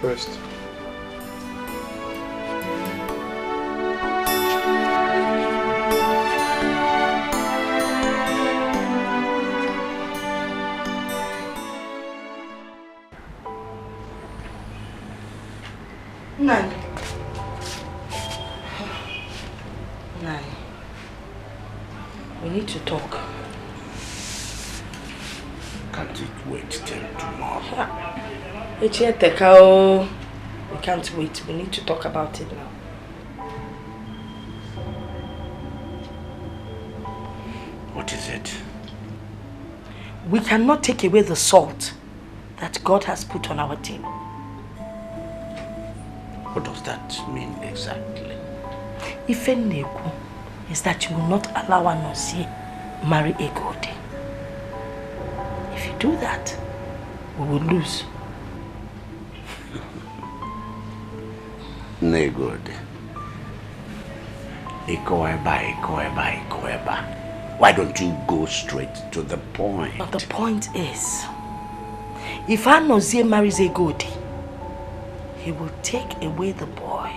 Rest. Nine. We need to talk. Can't it wait till tomorrow? We can't wait. We need to talk about it now. What is it? We cannot take away the salt that God has put on our team. What does that mean exactly? Ifeneku is that you will not allow Anozie marry Egodi. If you do that, we will lose. No good. Why don't you go straight to the point? But the point is, if Anozie marries Egodi, he will take away the boy,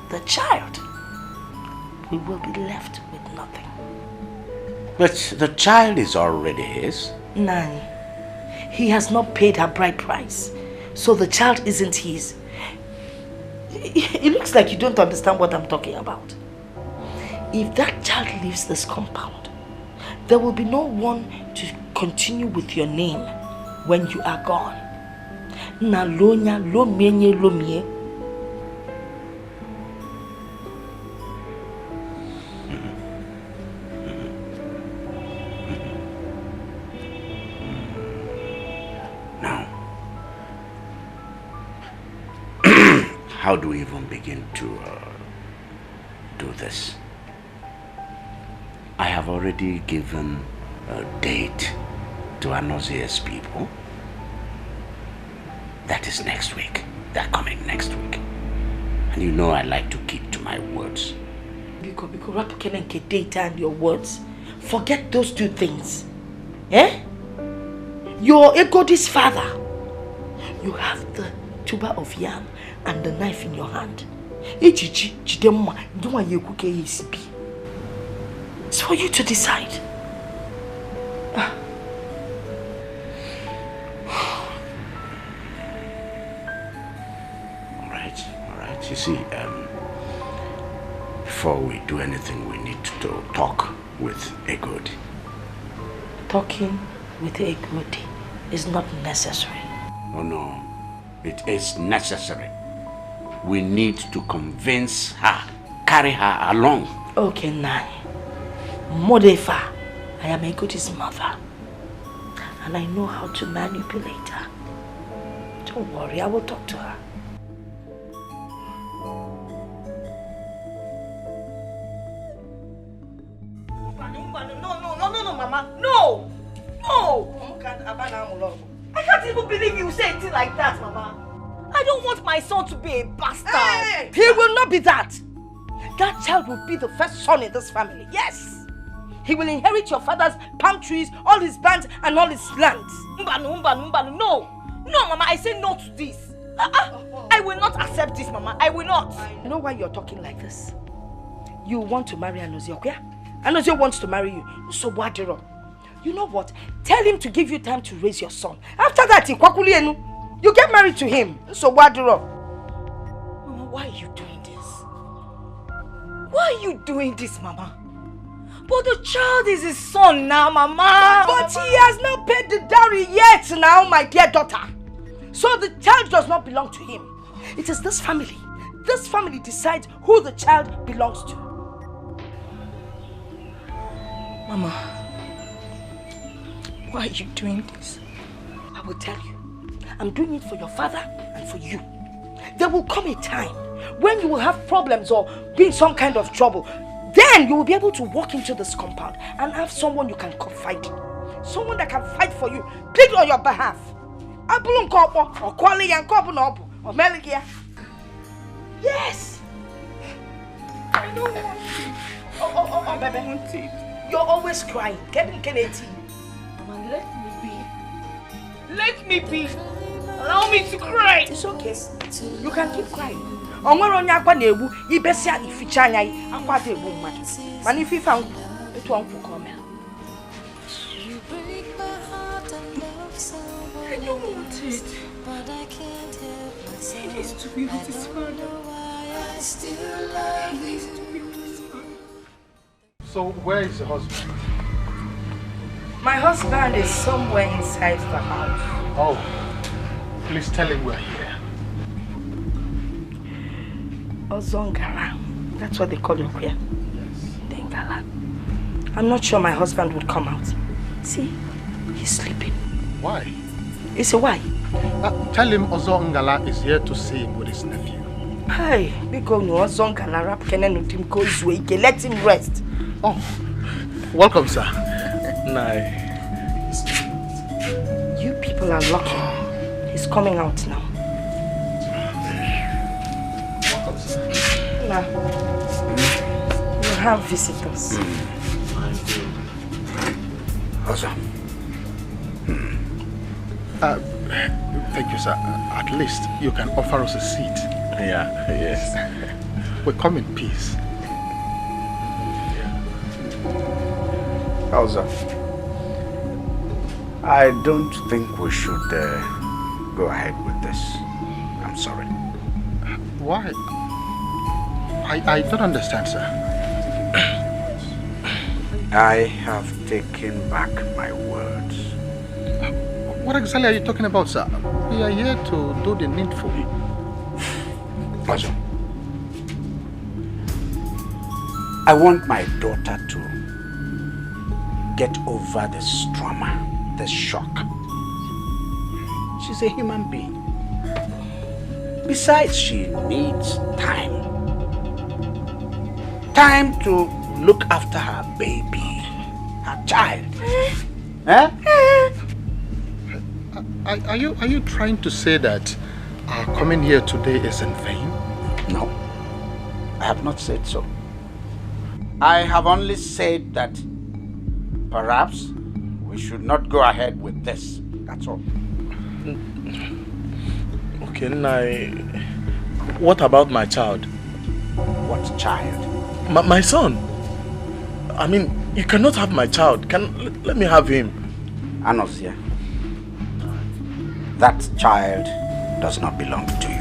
the child. We will be left with nothing. But the child is already his. Nani, he has not paid her bride price, so the child isn't his. It looks like you don't understand what I'm talking about. If that child leaves this compound, there will be no one to continue with your name when you are gone. Na lonya lo menye lo mie. Now, how do we even begin to do this? I have already given a date to Anozie's people. That is next week. They're coming next week. And you know I like to keep to my words. Because Rapukenenke data and your words. Forget those two things. Eh? You're Egodi's father. You have the tuber of yam and the knife in your hand. It's for you to decide. All right. You see, before we do anything, we need to talk with Egodi. Talking with Egodi is not necessary. Oh no, it is necessary. We need to convince her, carry her along. Okay, Nani. Modefa, I am Egodi's mother. And I know how to manipulate her. Don't worry, I will talk to her. No, Mama. No! I can't even believe you say it like that, Mama. I don't want my son to be a bastard. Hey, he will not be that. That child will be the first son in this family. Yes. He will inherit your father's palm trees, all his bands, and all his lands. No. No, Mama, I say no to this. I will not accept this, Mama. I will not. You know why you're talking like this? You want to marry Anozie, okay? Anozie wants to marry you. So Wadiro. You know what? Tell him to give you time to raise your son. After that, you get married to him. So Wadiro. Mama, why are you doing this? Why are you doing this, Mama? But the child is his son now, Mama. But he has not paid the dowry yet now, my dear daughter. So the child does not belong to him. It is this family. This family decides who the child belongs to. Mama, why are you doing this? I will tell you. I'm doing it for your father and for you. There will come a time when you will have problems or be in some kind of trouble. Then you will be able to walk into this compound and have someone you can confide in. Someone that can fight for you, plead on your behalf. Yes. I don't want it. Oh, baby. I want it. You're always crying. Mama, let me be. Allow me to cry. It's okay. You can keep crying. If you found it won't come. I don't want it. He needs to be with his father. He needs to be with his father. So where is your husband? My husband is somewhere inside the house. Oh, please tell him we're here. Ozongala. That's what they call him here. Yes. Dengala. I'm not sure my husband would come out. See, he's sleeping. Why? It's a why? Tell him Ozo Ngala is here to see him with his nephew. Hey, because no song can rap can him goes way. Let him rest. Oh, welcome, sir. You people are lucky. He's coming out now. Welcome, sir. Now, you have visitors. Also. Thank you, sir. At least you can offer us a seat. Yeah, yes. We come in peace. Also, I don't think we should go ahead with this. I'm sorry. Why? I don't understand, sir. I have taken back my words. What exactly are you talking about, sir? We are here to do the needful. Also, I want my daughter to get over this trauma, this shock. She's a human being. Besides, she needs time. Time to look after her baby, her child. Are you trying to say that our coming here today is in vain? No, I have not said so. I have only said that perhaps we should not go ahead with this. That's all. Okay, what about my child? What child? My son. I mean, you cannot have my child. Let me have him. Anosia, that child does not belong to you.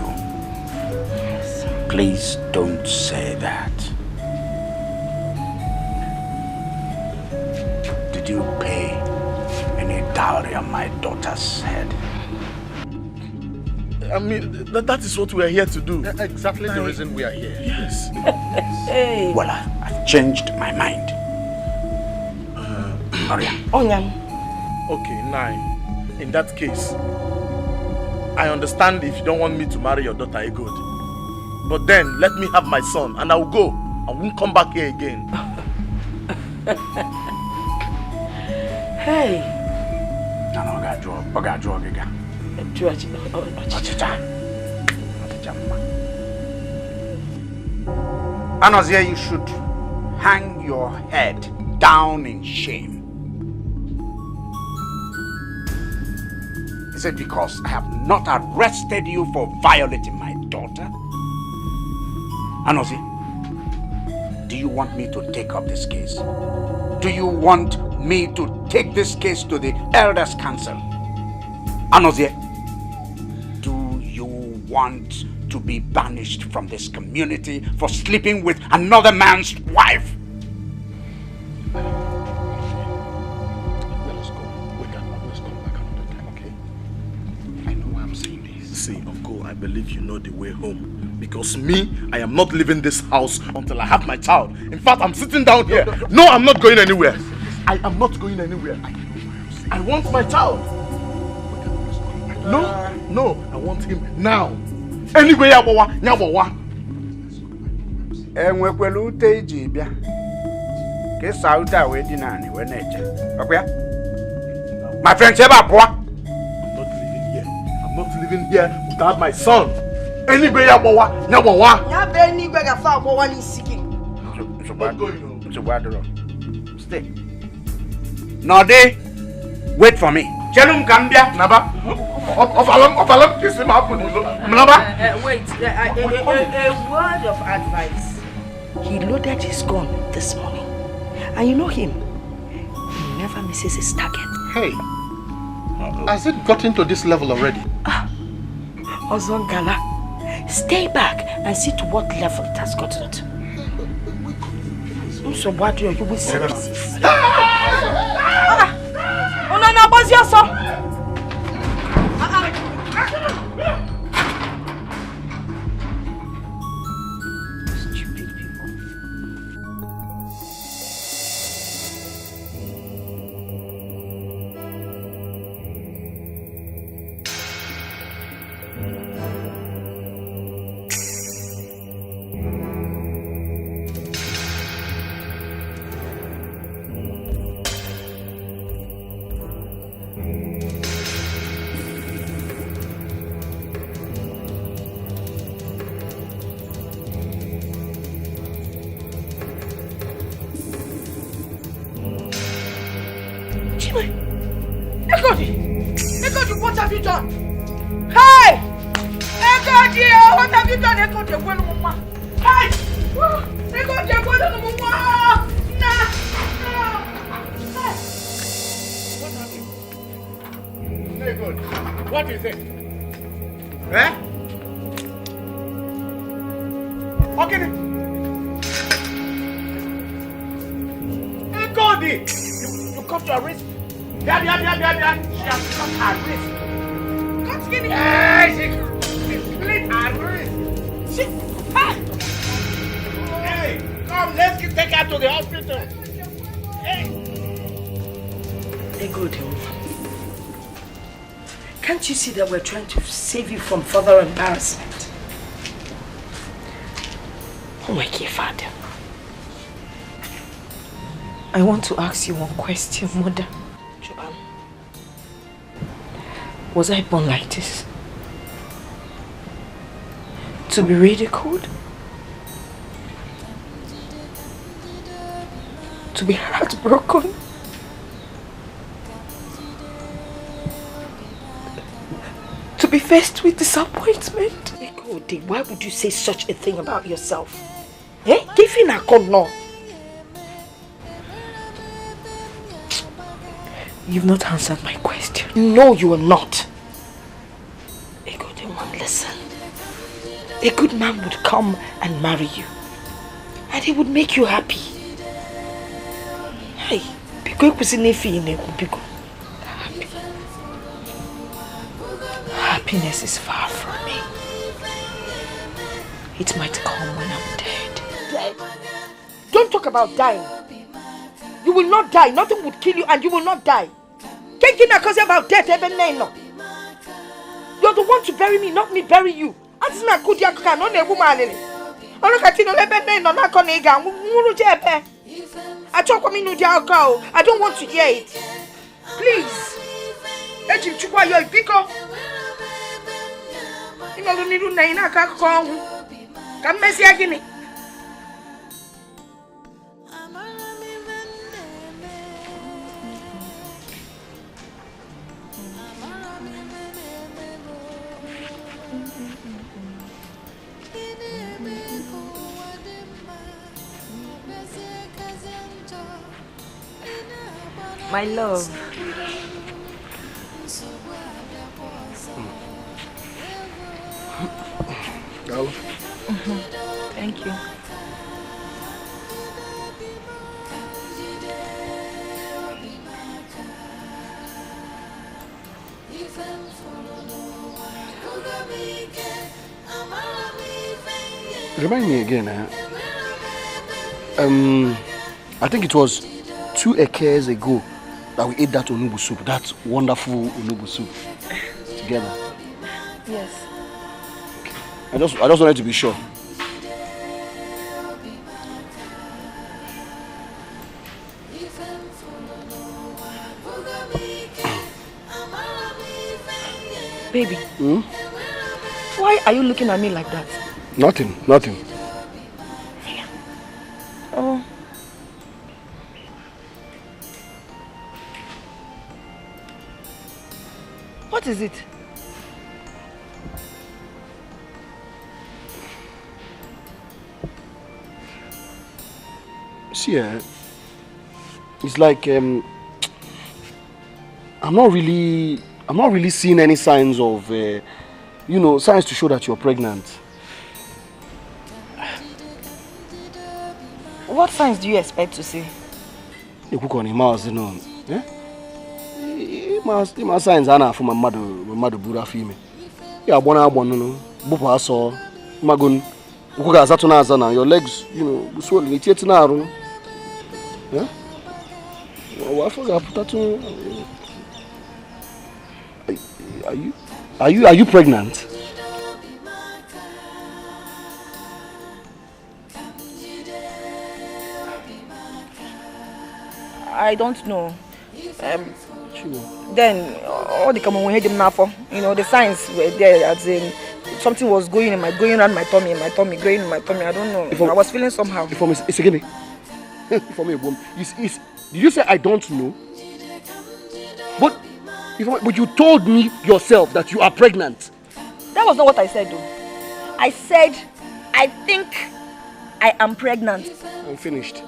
Please don't say that. Did you pay any dowry on my daughter's head? I mean, that is what we are here to do. Exactly the reason we are here. Yes. Hey. Well, I've changed my mind. Maria. Onyam. Okay, in that case, I understand if you don't want me to marry your daughter, good. But then, let me have my son and I will go. I won't come back here again. Hey. Anozia, you should hang your head down in shame. Is it because I have not arrested you for violating my daughter? Anozia, do you want me to take up this case? Do you want me to take this case to the Elders' Council? Anozia, do you want to be banished from this community for sleeping with another man's wife? Let us go. We can always come back another time, okay? I know why I'm saying this. See, Uncle, I believe you know the way home. Because me, I am not leaving this house until I have my child. In fact, I'm sitting down here. No, I'm not going anywhere. I am not going anywhere. I want my child. No, I want him now. Anyway, nyawawa. Enwekwelu ute iji bịa. Ke sauta we dinani we neche. Okwa? My friend Cheba boy. I'm not living here without my son. Anyway, nyawawa. Ya be anywhere ga fa abowa ni siki. Stay. Node, wait for me. Chelum Gambia. Naba. Ofalam, kiss him up. Wait, a word of advice. He loaded his gun this morning. And you know him. He never misses his target. Hey, has it gotten to this level already? Ozongala, stay back and see to what level it has gotten to. So what do you will see? Oh no, what's your son? Stupid people. Ekodi, what have you done? Hey! Ekodi, what have you done? Ekodi, hey! Ekodi, Nah! Very good. What is it? Eh? Okay. Hey, Cody! You cut your wrist. Yeah. She has cut her wrist. Cut skinny. Hey, she split her wrist. Hey, come, let's take her to the hospital. Hey. Hey, good. Can't you see that we're trying to save you from further embarrassment? Oh my dear father. I want to ask you one question, Mother. Joban. Was I born like this? To be ridiculed? To be heartbroken? To be faced with disappointment? Ekodi, why would you say such a thing about yourself? Eh? Give in a call now. You've not answered my question. No, you will not. Ekodi, listen. A good man would come and marry you. And he would make you happy. Hey, happiness is far from me. It might come when I'm dead. Dead? Don't talk about dying. You will not die. Nothing would kill you and you will not die. Can't you not about death? You're the one to bury me, not me bury you. I don't want to hear it. Please. My love. Thank you. Remind me again. I think it was 2 years ago that we ate that onubu soup, that wonderful onubu soup together. Yes. Okay. I just wanted to be sure. Baby. Why are you looking at me like that? Nothing. Oh. What is it? See, it's like I'm not really seeing any signs of signs to show that you're pregnant. What signs do you expect to see? You cook on him, eh? My signs are from my mother Bura female. Yeah, no. Bupa saw Magun. Your legs, swollen. It's yet now. Yeah? What for that? Are you pregnant? I don't know. Then all the common we had them now for the signs were there as in something was going around my tummy, going in my tummy. I don't know. I was feeling somehow. It's again. For me, did you say I don't know? But you told me yourself that you are pregnant. That was not what I said though. I said, I think I am pregnant. I'm finished.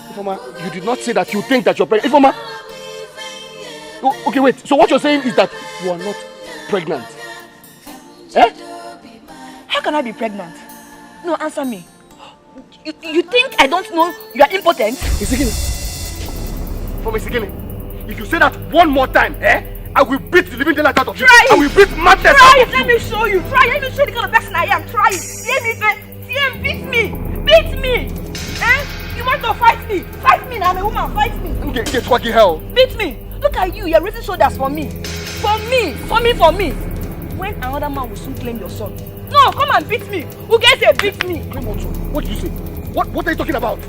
Ifeoma, you did not say that you think that you're pregnant. Ifeoma! Oh, okay, wait. So what you're saying is that you are not pregnant? Eh? How can I be pregnant? No, answer me. You think I don't know you are impotent? If you say that one more time, I will beat the living daylight out of you. Try it. I will beat madness Try out it. of Let me show you. Try it. Let me show you the kind of person I am. Try it. See, beat me. Beat me. You want to fight me? Fight me now. I'm a woman. Fight me. Okay, get fucking hell. Beat me. Look at you. You're raising shoulders for me. For me. When another man will soon claim your son. No, come and beat me. Who gets a beat me? What did you say? What are you talking about?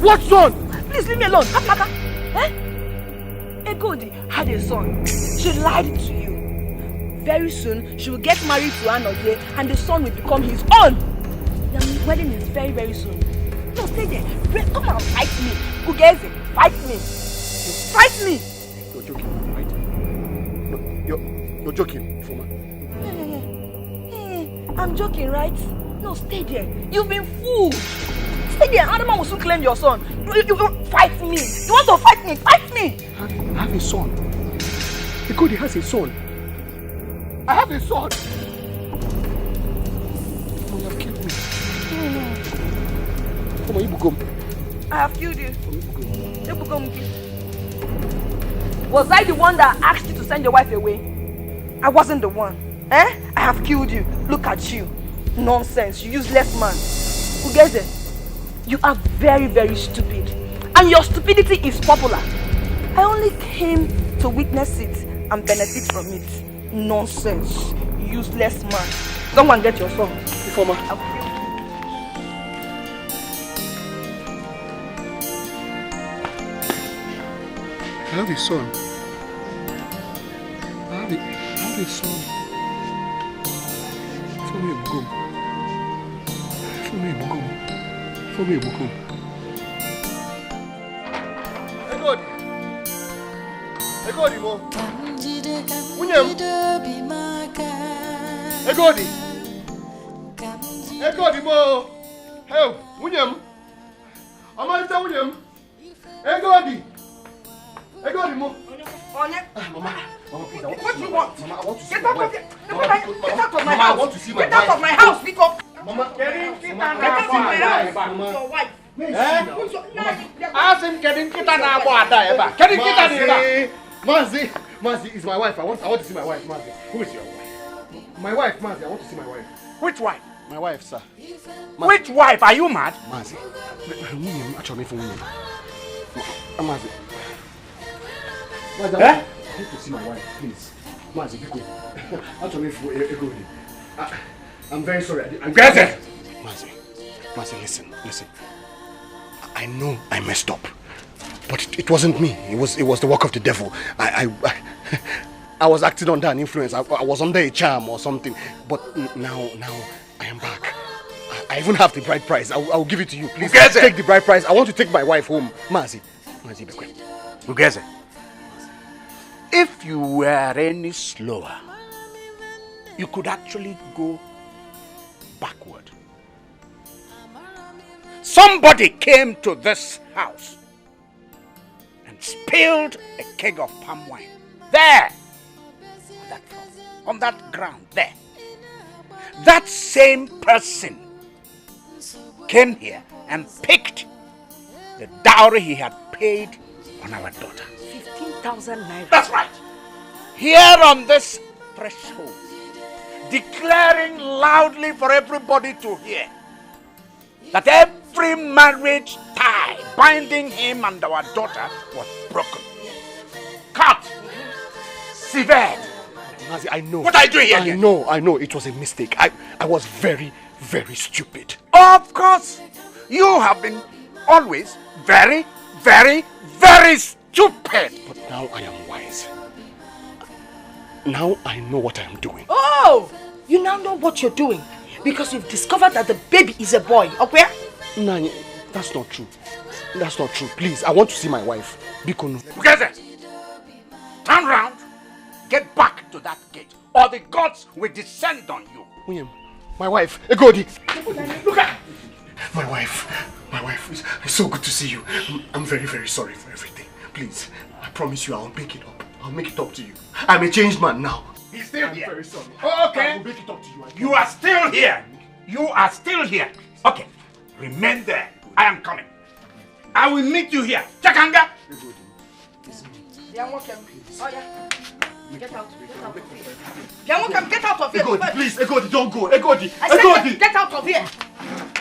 What son? Please leave me alone. Maka. Egodi had a son. She lied to you. Very soon, she will get married to Anoye and the son will become his own. The wedding is very, very soon. No, stay there. Come and fight me. Who gets it? Fight me. Fight me. You're joking, right? No, you're joking, Ifeoma. I'm joking, right? No, stay there. You've been fooled. Stay there. Another man will soon claim your son. You fight me. You want to fight me? Fight me. I have a son. Egodi has a son. I have a son. You have killed me. Come on, Ibugom. I have killed you. Ibugom. Was I the one that asked you to send your wife away? I wasn't the one. I have killed you. Look at you. Nonsense. You useless man. Who gets it? You are very, very stupid. And your stupidity is popular. I only came to witness it and benefit from it. Nonsense. Useless man. Come and get your son. Ifeoma. I have a son. I have a son. For me, Bukum. Egodi mo. Egodi mo. Hey, Wunyam. Amalita Wunyam. Egodi mo. Mama, please, What do you want? Mama, I want to see Get my out wife. of my Mama, house. I want to see my wife. Get out of my house, because Mama, get out of my house. Your wife. Ask him getting kita na ada getting kita ni Mazi is my wife. I want to see my wife, Mazi. Who is your wife? My wife, Mazi. I want to see my wife. Which wife? My wife, sir. Which wife? Are you mad? Mazi. Actually, for women. Mazi. Mazi, I want to see my wife, please. Mazi, be quick. Actually, for Egodi. I'm very sorry. Get it. Mazi, listen. I know I messed up, but it wasn't me. It was the work of the devil. I was acting under an influence. I was under a charm or something. But now I am back. I even have the bride price. I'll give it to you. Please take the bride price. I want to take my wife home. Mazi, be quick. Ugeze, if you were any slower, you could actually go backward. Somebody came to this house and spilled a keg of palm wine there on that floor, on that ground there. That same person came here and picked the dowry he had paid on our daughter. 15,000 naira. That's right. Here on this threshold, declaring loudly for everybody to hear that every marriage tie binding him and our daughter was broken, cut, severed. Mazi, I know. What are you doing here? I know. It was a mistake. I was very, very stupid. Of course, you have been always very, very, very stupid. But now I am wise. Now I know what I am doing. Oh, you now know what you're doing because you've discovered that the baby is a boy. Okay? Nani, that's not true. That's not true. Please, I want to see my wife. Bikonu. Ugeze, Turn round, get back to that gate, or the gods will descend on you. William, my wife, Egodi. Look at my wife. My wife, it's so good to see you. I'm very, very sorry for everything. Please, I promise you I'll make it up. I'll make it up to you. I'm a changed man now. He's still I'm here. very sorry. Oh, okay. I will make it up to you. You are still here. You are still here. Okay. Remain there. I am coming. I will meet you here. Chakanga. Get out. Get out of here. Get out of here. Egodi, please, Egodi, don't go. Egodi, I said Egodi. get out of here.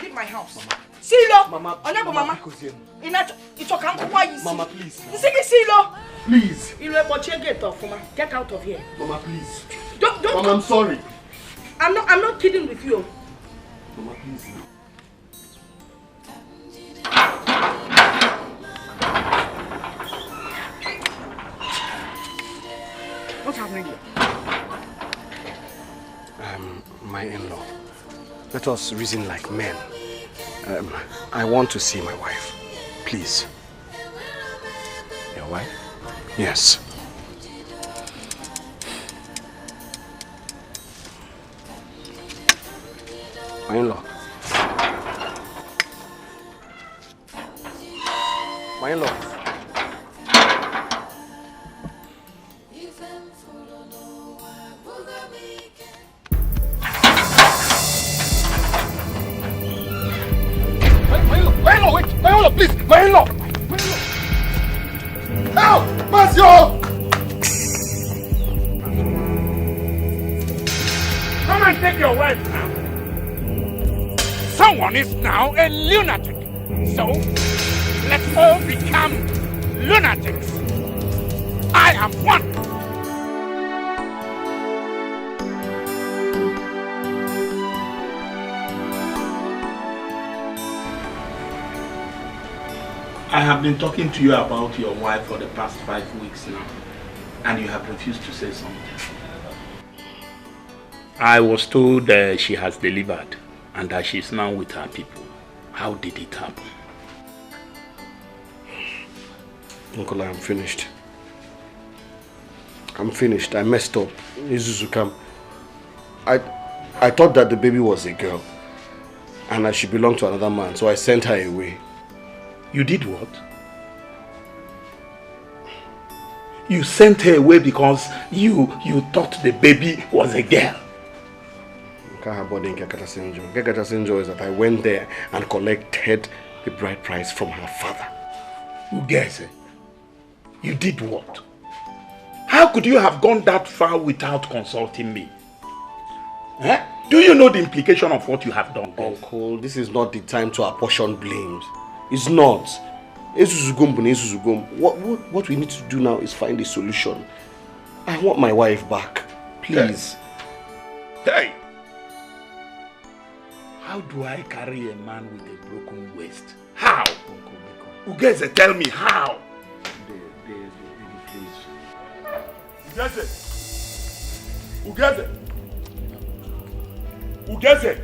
Leave my house. Silo. Mama, Mama. Mama, please. Silo. Please. Get out of here. Mama, please. Don't. Mama, I'm sorry. I'm not kidding with you. Mama, please. What's happening here? My in-law. Let us reason like men. I want to see my wife. Please. Your wife? Yes. My in-law. My in-law. My in-law, please! My in-law! Help! Masio! Come and take your wife now. Someone is now a lunatic. So, let's all become lunatics. I am one. I have been talking to you about your wife for the past 5 weeks now, and you have refused to say something. I was told she has delivered and that she is now with her people. How did it happen? Uncle, I'm finished. I'm finished. I messed up. Izuzukam. I thought that the baby was a girl and that she belonged to another man, so I sent her away. You did what? You sent her away because you thought the baby was a girl. Gagasinjo is that I went there and collected the bride price from her father. Ugeze, you did what? How could you have gone that far without consulting me? Eh? Do you know the implication of what you have done? Uncle, this is not the time to apportion blames. It's not. What we need to do now is find a solution. I want my wife back. Please. Hey! How do I carry a man with a broken waist? How? Ugeze, tell me how? Please. Ugeze! Ugeze! Ugeze!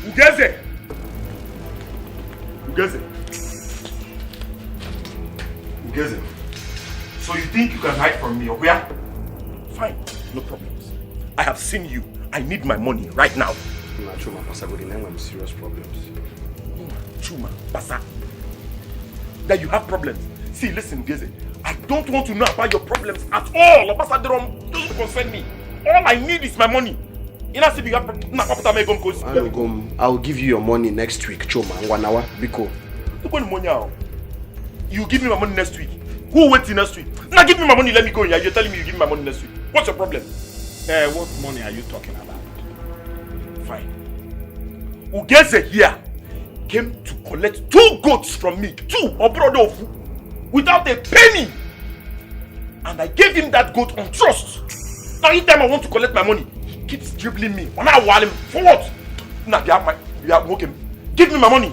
Ugeze! Ugeze! Ugeze! So you think you can hide from me, or where? Fine, no problems. I have seen you. I need my money right now. Chuma, Pasa, go have serious problems. Chuma, Pasa. That you have problems. See, listen, Ugeze. I don't want to know about your problems at all. Pasa, doesn't concern me. All I need is my money. I'll give you your money next week, Choma. 1 hour, Biko. You give me my money next week. Who will wait till next week? Now give me my money, let me go. You're telling me you give me my money next week. What's your problem? What money are you talking about? Fine. Ugeze here came to collect 2 goats from me. 2 Obradofu without a penny. And I gave him that goat on trust. Now anytime I want to collect my money, he keeps dribbling me. For what? Now you are working. Give me my money.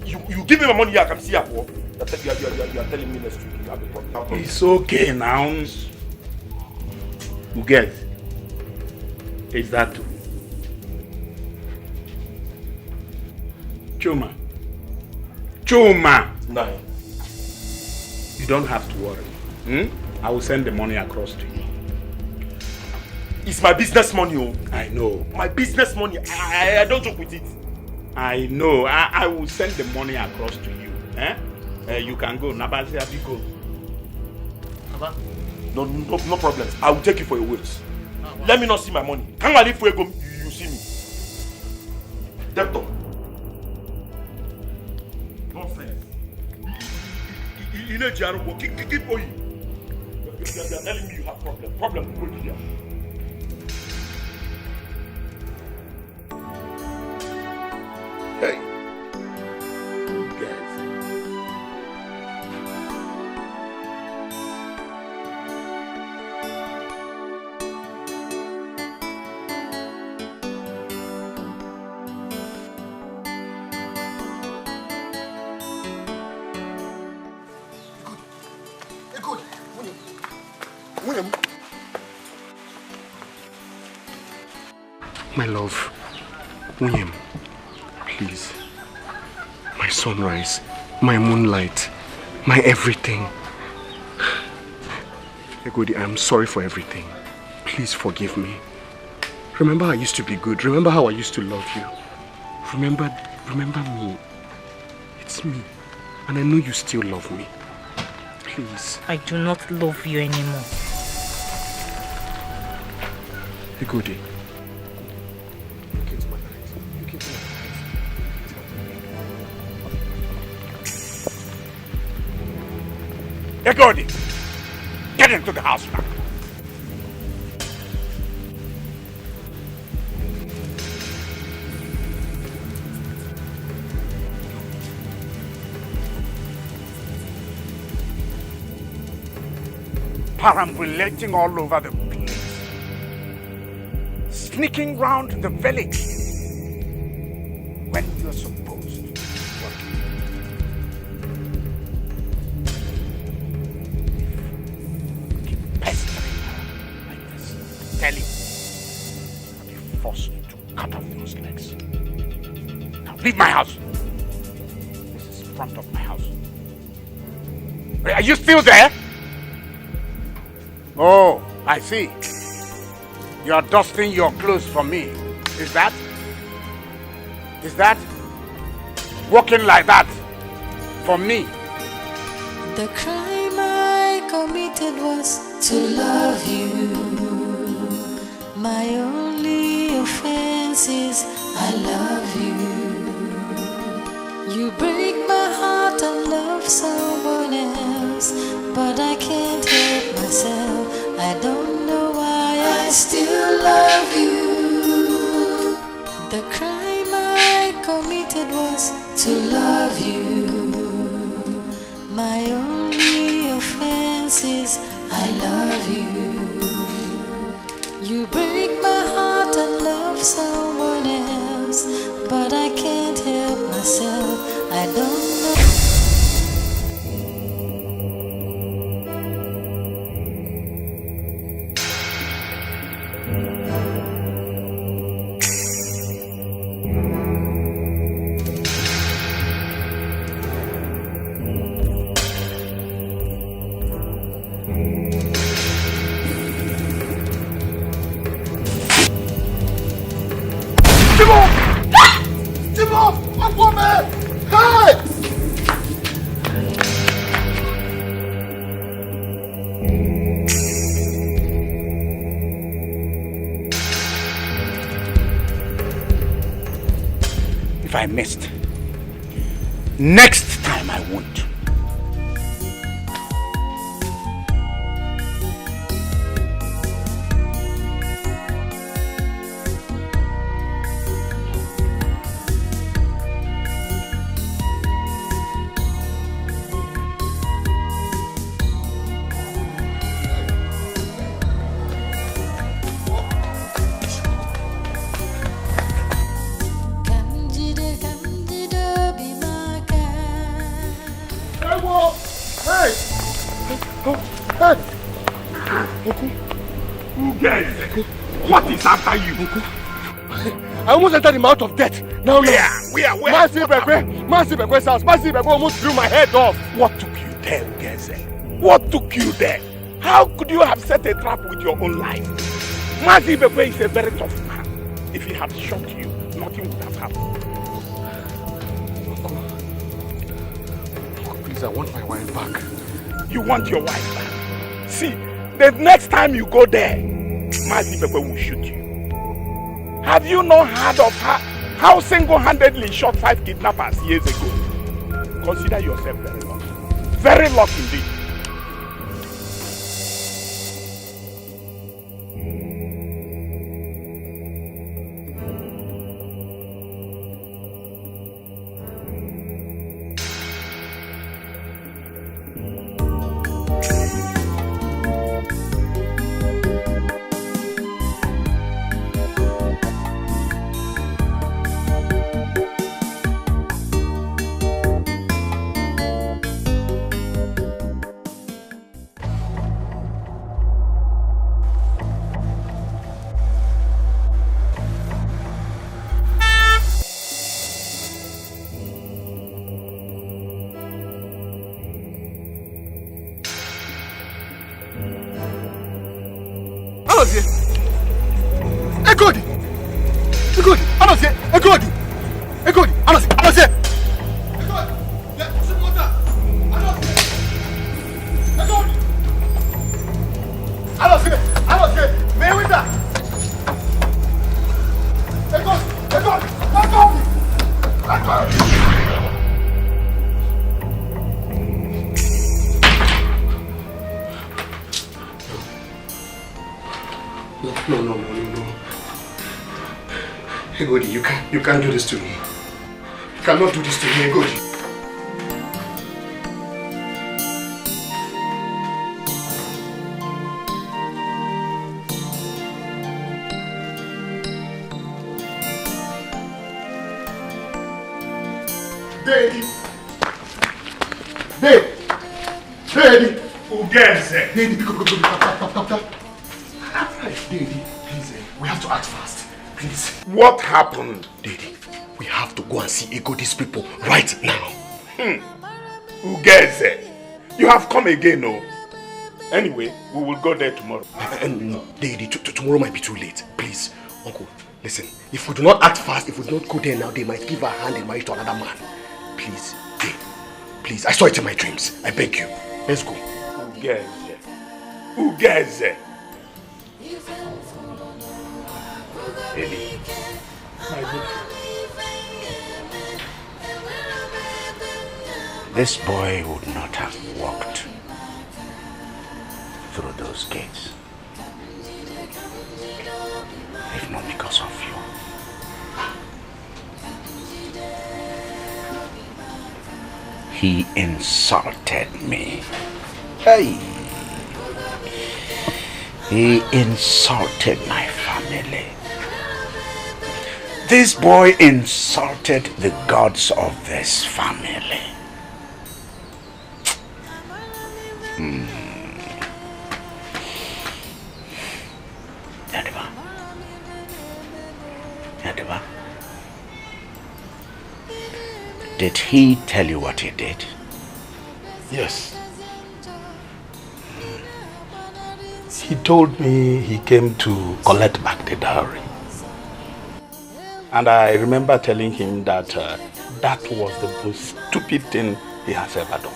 You give me my money, I can see her for. You are telling me next week you have a problem. It's okay now. Ugeze. Is that true? Chuma. No. You don't have to worry. I will send the money across to you. It's my business money, oh. I know. My business money. I don't joke with it. I know. I will send the money across to you. You can go. Nabazi, have you go? No problem. I will take you for your words. Let me not see my money. Can't I leave for you see me? Debtor. Nonsense. You know, Jaro, keep going. You are telling me you have problem. Problem will go here. Hey. My love, William, please. My sunrise, my moonlight, my everything. Egodi, I'm sorry for everything. Please forgive me. Remember I used to be good. Remember how I used to love you. Remember me. It's me. And I know you still love me. Please. I do not love you anymore. Egodi. Egodi, get into the house now. Perambulating all over the place, sneaking round the village when you're supposed to be working. Tell you, I'll be forced to cut off those legs. Now leave my house. This is the front of my house. Are you still there? Oh, I see. You're dusting your clothes for me. Is that walking like that for me? The crime I committed was to love you. My only offense is I love you. You break my heart and love someone else, but I can't help myself. I don't know why I still love you. The crime I committed was to love you. My only offense is I love you. You break my heart and love someone else, but I can't help myself. I don't know. If I missed, next time I won't. What is after you? I almost entered the mouth of death. Now, Where? Massive Bekwe's house. Massive Bekwe almost blew my head off. What took you there, Geze? What took you there? How could you have set a trap with your own life? Mazi Bekwe is a very tough man. If he had shot you, nothing would have happened. Uncle, please, I want my wife back. You want your wife back? See, the next time you go there, Mazi Bekwe will shoot you. Have you not heard of how single-handedly shot 5 kidnappers years ago? Consider yourself very lucky. Very lucky indeed. No. Egodi, you can't do this to me. You cannot do this to me, Egodi. Daddy! Ugenze! Daddy, come. Daddy, please, we have to act fast. Please. What happened? Daddy, we have to go and see Egodi's people right now. Ugenze, you have come again, no? Anyway, we will go there tomorrow. No, Daddy, tomorrow might be too late. Please, Uncle, listen. If we do not act fast, if we do not go there now, they might give our hand in marriage to another man. Please, Daddy, please. I saw it in my dreams. I beg you. Let's go. Ugeze. Eddie, my good friend. This boy would not have walked through those gates if not because of you. He insulted me. Hey! He insulted my family. This boy insulted the gods of this family. Yadiba, did he tell you what he did? Yes. He told me he came to collect back the dowry. And I remember telling him that that was the most stupid thing he has ever done.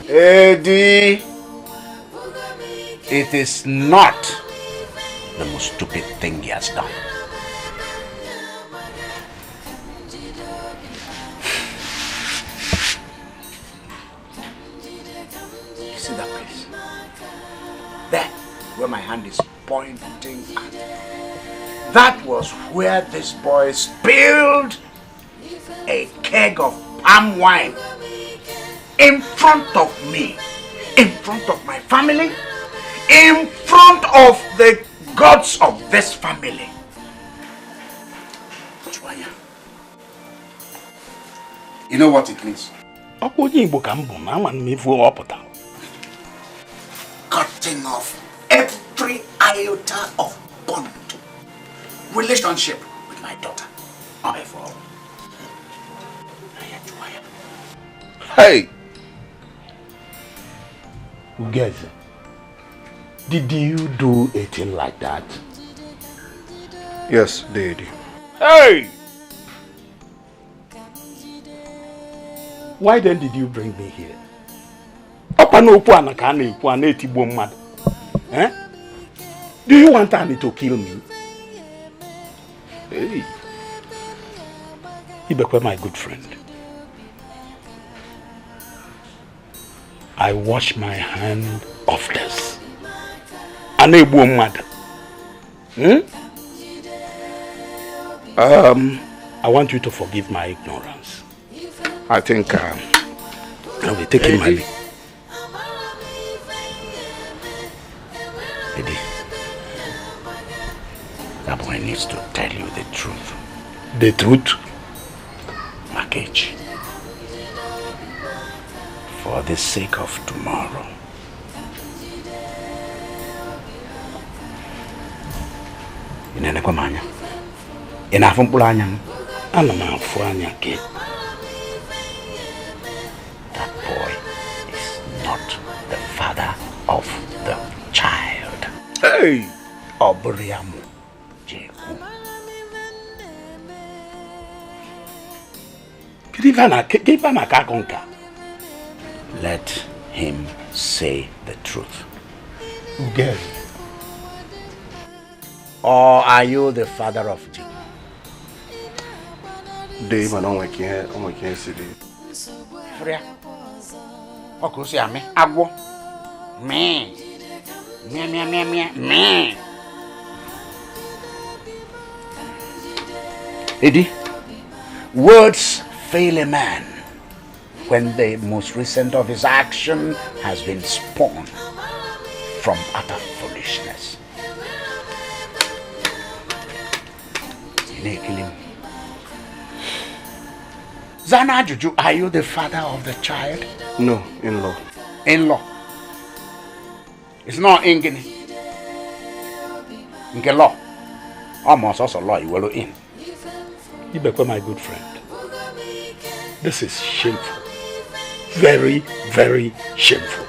Eddie, it is not the most stupid thing he has done. You see that place? There, where my hand is pointing at. That was where this boy spilled a keg of palm wine in front of me, in front of my family, in front of the gods of this family. You know what it means? Cutting off every iota of bond, relationship with my daughter. Hey! Ugeze, did you do a thing like that? Yes, Daddy. Hey! Why then did you bring me here? Eh? Do you want Annie to kill me? Hey! Ibekwe, my good friend. I wash my hand of this. I want you to forgive my ignorance. I think I'll be taking my leave. Eddie, that boy needs to tell you the truth. The truth? Package. For the sake of tomorrow. Inanekwa manya. Inafumpula anyang. Ana mafu anyake. That boy is not the father of the child. Hey! Obriamu Jeku. Let him say the truth. Yes. Or are you the father of Jeku? Dave, I don't can't see it. Freya. Okusi ame agwo. Me. Me. Eddie, words fail a man when the most recent of his action has been spawned from utter foolishness. Zana Juju, are you the father of the child? No, in-law. In-law. It's not Ingeni. Nke law. Almost also law you will in. Ibekwe, my good friend. This is shameful. Very, very shameful.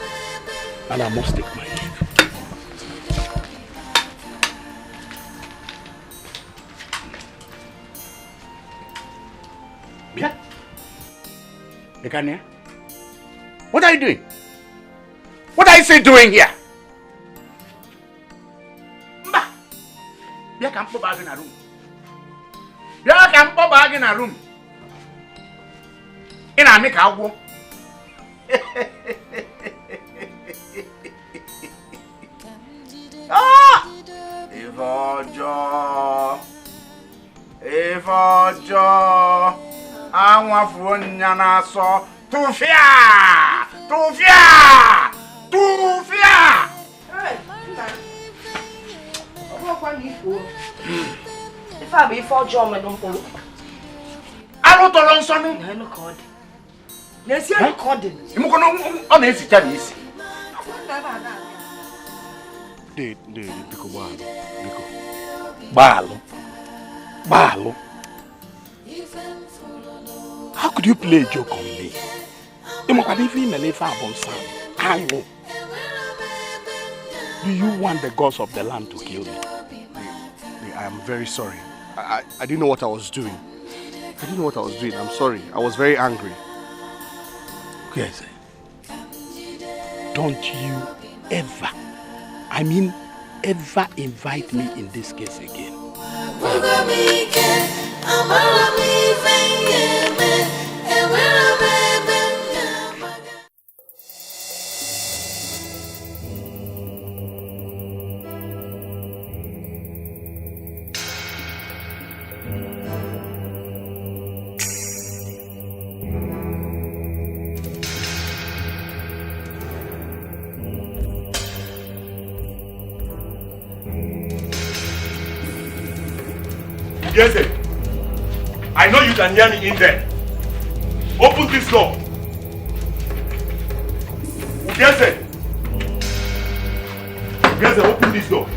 And I must take my leave. Yeah. Ekania, what are you doing? What are you doing here? Mba, you can't put back in a room. You can't put back in a room. In a make a walk. Ah! If Ojo, I want for Nyana so to fear. Hey, if I be for John, I don't follow. I don't know something. I no code. Yes, you recording. You go on easy Chinese. Balo. How could you play a joke on me? Do you want the gods of the land to kill me? I am very sorry. I didn't know what I was doing. I'm sorry. I was very angry. Yes. Don't you ever, I mean ever invite me in this case again. Yes, sir. I know you can hear me in there. Open this door. Yes, sir. Yes, sir. Open this door.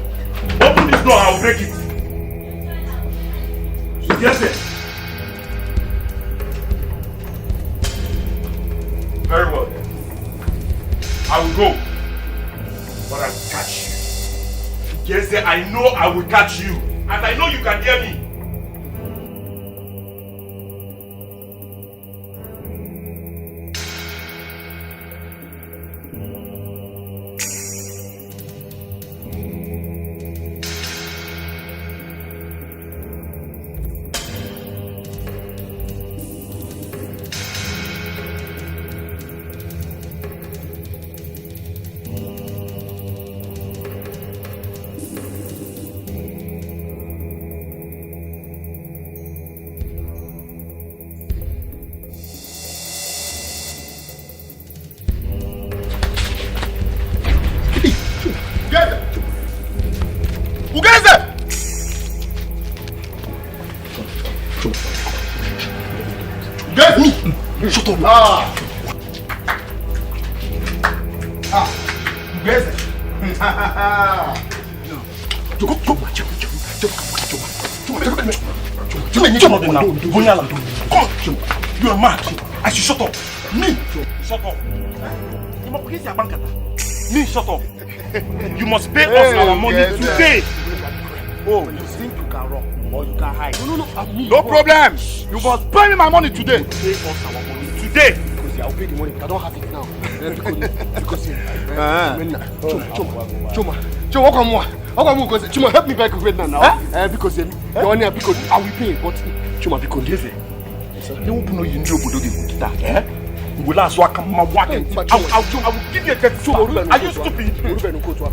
Open this door. I'll break it. Yes, sir. I will go. But I will catch you. Yes, I know I will catch you. And I know you can hear me. Shut up. You are mad. I should shut up. Me. Shut up. Me, shut up. You must pay us our money today. Oh, you think you can run or you can hide? No, No problem. You must pay me my money today. Pay us our money today. Because I will pay the money, but I don't have it now. Chuma, Chuma, help me back with now. Because the money, because I will pay, but Chuma, because you won't know you need to do that. Will I will give you a debt. Are you stupid?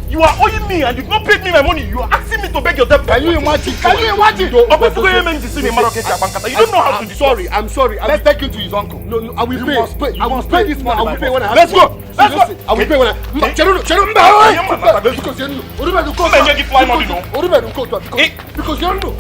You are owing me and you've not paid me my money. You are asking me to beg your debt. Can you imagine? You don't know how to do. I'm sorry. Let's take him to his uncle. No, I will pay. I must pay this money. I will pay when I have. Let's go. I will pay when I. Because you know.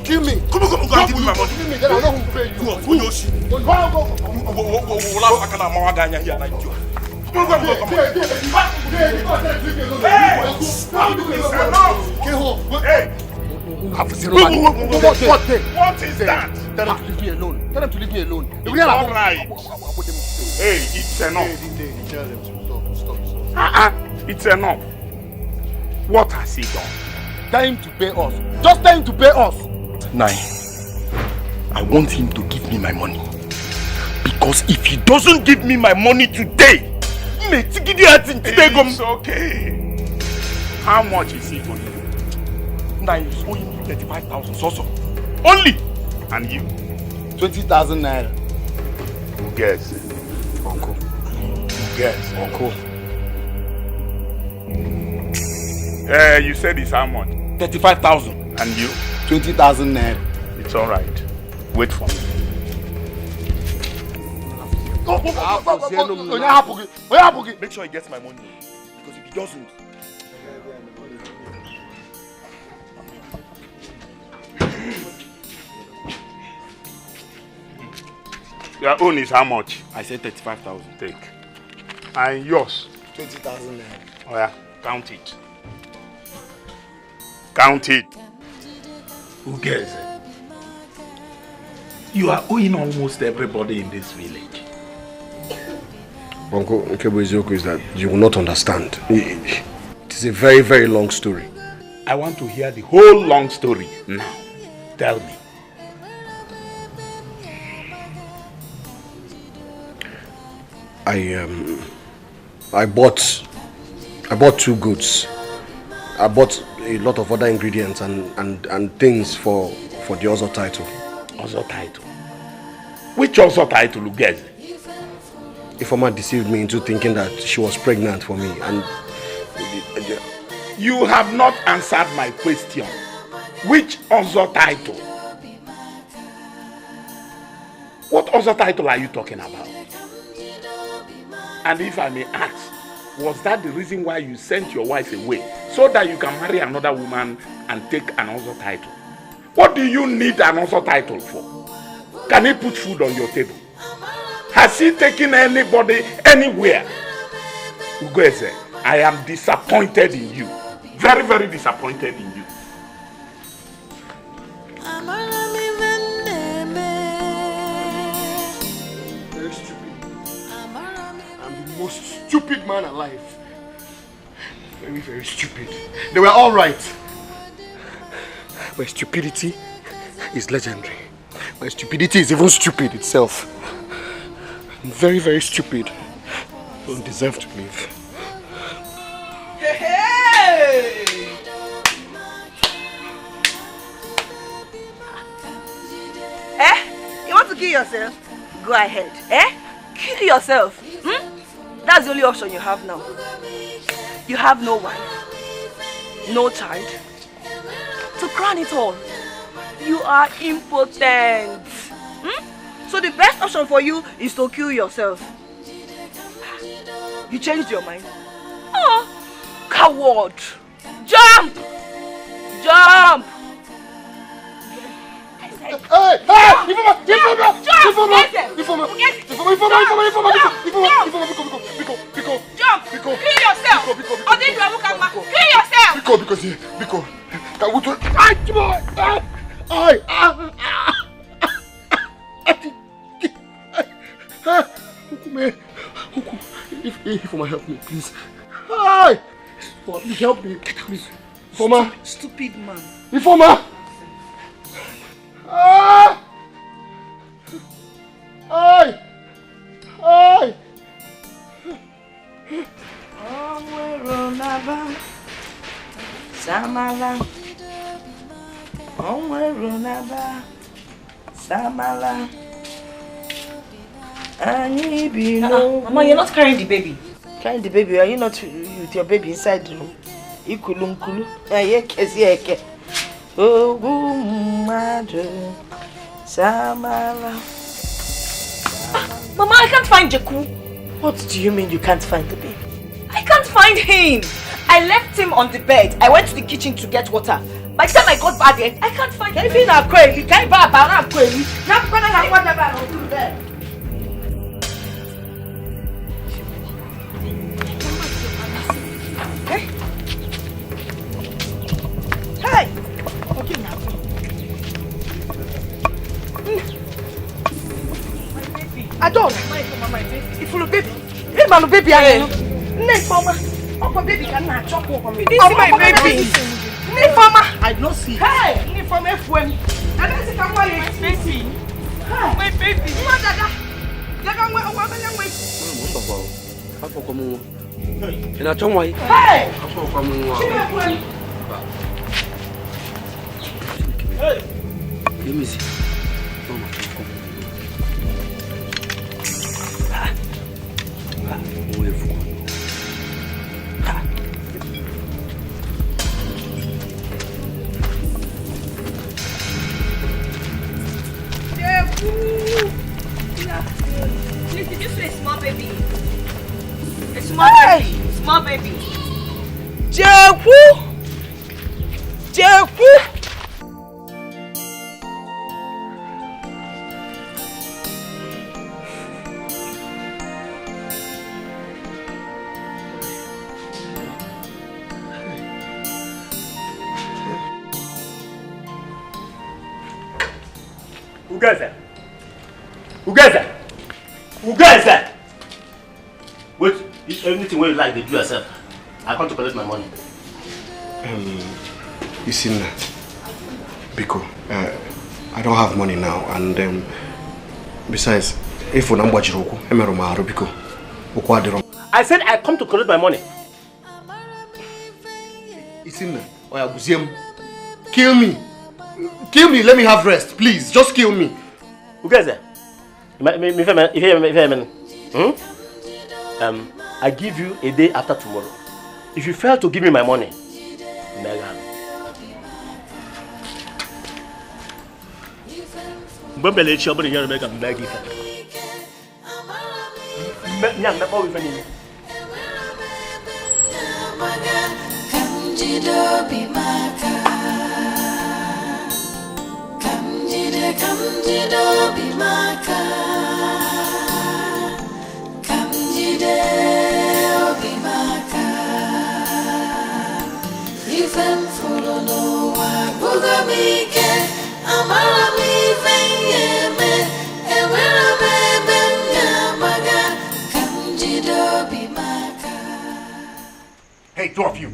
Kill me. Come on, give me my money. Then I know who will pay you. What is that? Tell them to leave me alone. Tell them to leave me alone. It's all right. Hey, it's enough. It's enough. What has he done? Tell him to pay us. Just tell him to pay us. 9. I want him to give me my money. Because if he doesn't give me my money today, it's okay. How much is he for you? 9 is owing me 35,000 so. Only. And you? 20,000 naira. Who guess? Uncle. Who guess? Uncle. You said it's how much? 35,000. And you? 20,000 naira. It's alright. Wait for me. Make sure he gets my money. Because if he doesn't... Your own is how much? I said 35,000. Take. And yours? 20,000 naira. Oh yeah, count it. Count it. Who cares? You are owing almost everybody in this village. Uncle Nkeboizioku is that you will not understand. It is a very, very long story. I want to hear the whole long story now. Tell me. I bought 2 goods. I bought a lot of other ingredients and things for the Ozo title. Ozo title? Which Ozo title, Ugeze? Ifeoma deceived me into thinking that she was pregnant for me, and you have not answered my question. Which Ozo title? What Ozo title are you talking about? And if I may ask, Was that the reason why you sent your wife away? So that you can marry another woman and take another title? What do you need another title for? Can he put food on your table? Has he taken anybody anywhere? Ugeze, I am disappointed in you. Very, very disappointed in you. Very stupid. I'm the most stupid man alive. Very, very stupid. They were all right. My stupidity is legendary. My stupidity is even stupid itself. I'm very, very stupid. I don't deserve to live. Hey! You want to kill yourself? Go ahead. Kill yourself. That's the only option you have now. You have no wife, no child. To crown it all, you are impotent. So the best option for you is to kill yourself. You changed your mind. Oh, coward! Jump! Jump! Hey! Jump! Kill yourself! Kill yourself! Ifoma, help me, please. Hi! Please help me, please. Ifoma! Stupid man. Ifoma! Hi! Hi! Hi! Samala. Samala. Mama, you're not carrying the baby. Carrying the baby? Are you not with your baby inside the room? Ikulunkulu. Oh, Samala. Mama, I can't find Jaku. What do you mean you can't find the baby? I can't find him. I left him on the bed. I went to the kitchen to get water. By the time I got back there, I can't find him. Hey! Okay, now. My baby. I don't. My baby. If you baby. Hey, man, baby, I know. Next, mama. Oh, baby, can I chop over me? This is my baby. I don't see. Hey! Nifama FM. I don't see come away. My baby. My dada. Dada, hey! Let me see. Please, did you say a small baby? A small baby. Small baby. Jaku! Who guys that? Wait, if anything where you like, they do yourself. I come to collect my money. You see, Biko, I don't have money now, and besides, if you don't Biko, I said I come to collect my money. Kill me. Kill me, let me have rest, please. Just kill me. Who guys that? I give you a day after tomorrow. If you fail to give me my money, Megan. Hey, two of you.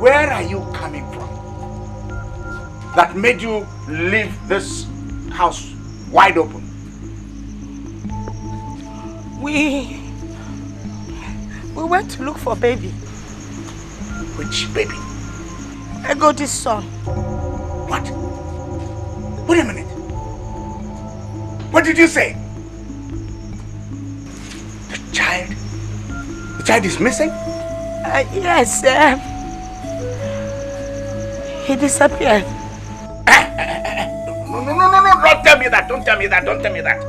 Where are you coming from? That made you leave this house wide open? We went to look for baby. Which baby? Ego's son. What? Wait a minute. What did you say? The child is missing? Yes, he disappeared. No, don't tell me that, don't tell me that.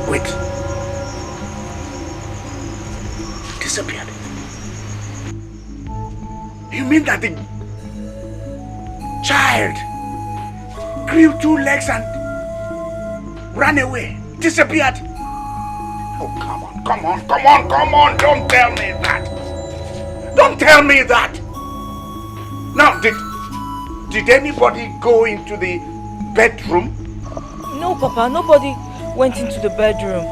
Wait. Disappeared? You mean that the child grew 2 legs and ran away, disappeared? Oh, come on, don't tell me that. Don't tell me that. Now, did anybody go into the bedroom? No, Papa, nobody went into the bedroom.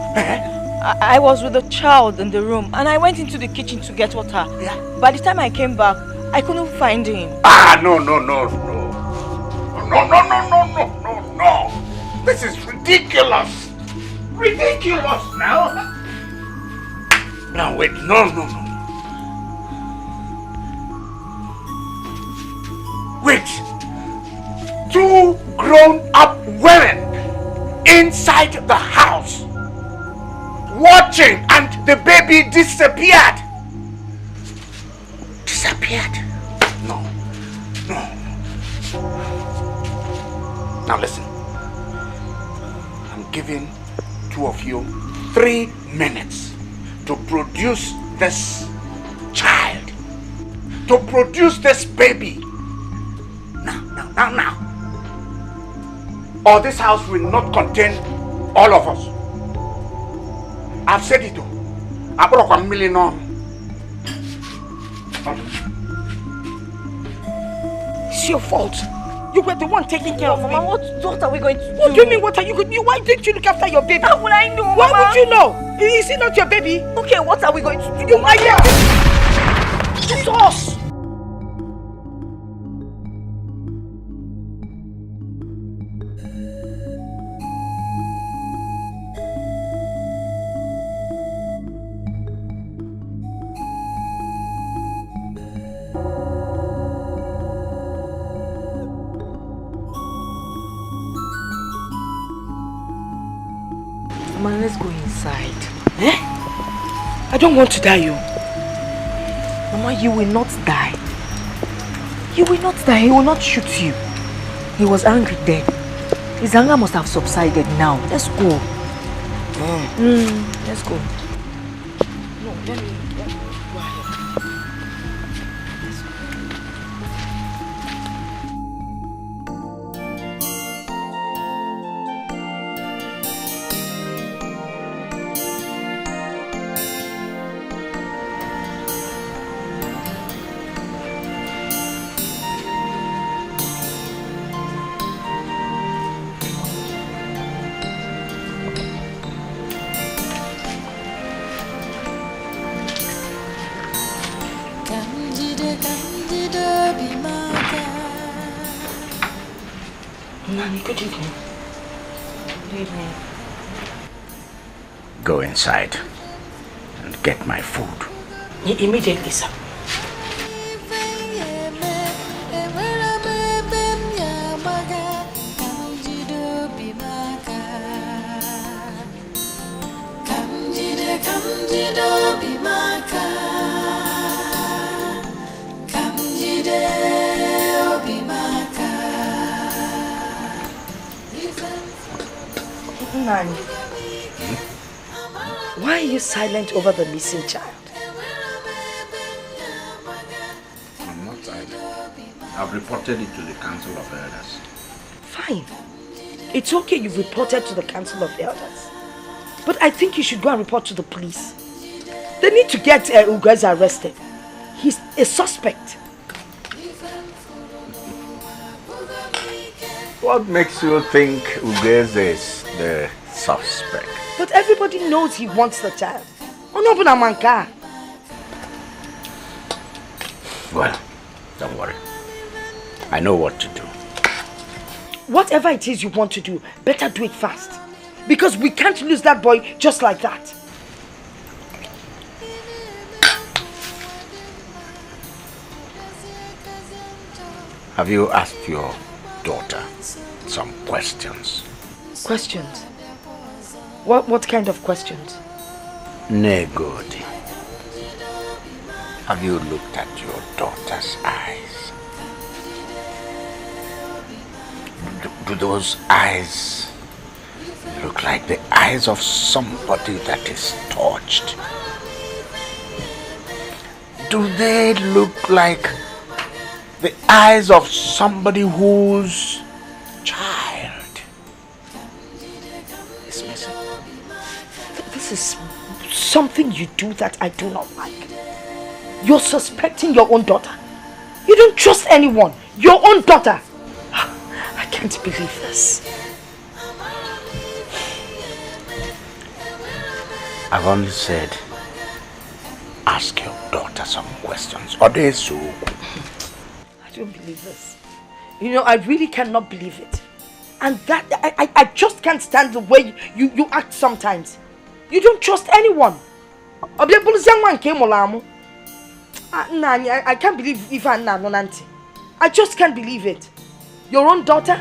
I was with the child in the room and I went into the kitchen to get water. Yeah. By the time I came back, I couldn't find him. No. This is ridiculous. Ridiculous now. Now wait, no. Wait. 2 grown-up women inside the house watching and the baby disappeared. No. Now listen. I'm giving 2 of you 3 minutes to produce this child, to produce this baby. Now. Or this house will not contain all of us. I've said it. I broke $1 million. It's your fault. You were the one taking care of me. Mama, what are we going to do? What do you mean, what are you going to do? Why didn't you look after your baby? How would I know, Why Mama? would you know? Is it not your baby? Okay, what are we going to do? You are here. It's us. Mama, let's go inside. I don't want to die, you. Mama, you will not die. You will not die. He will not shoot you. He was angry then. His anger must have subsided now. Let's go. Let's go. No, let me go ahead. Let's go. Nani, good evening. Good evening. Go inside and get my food. Immediately, sir. Nani, why are you silent over the missing child? I've reported it to the Council of Elders. Fine. It's okay you've reported to the Council of Elders. But I think you should go and report to the police. They need to get Ugeza arrested. He's a suspect. What makes you think Ugeza is the suspect? But everybody knows he wants the child. Well, don't worry. I know what to do. Whatever it is you want to do, better do it fast. Because we can't lose that boy just like that. Have you asked your daughter some questions? Questions? What kind of questions? Negodi. Have you looked at your daughter's eyes? Do those eyes look like the eyes of somebody that is touched? Do they look like the eyes of somebody whose child is missing? This is something you do that I do not like. You're suspecting your own daughter. You don't trust anyone. Your own daughter. I can't believe this. I've only said, ask your daughter some questions. Odesu. I don't believe this. You know, I really cannot believe it. And that, I just can't stand the way you act sometimes. You don't trust anyone. I can't believe if I'm not auntie. I just can't believe it. Your own daughter?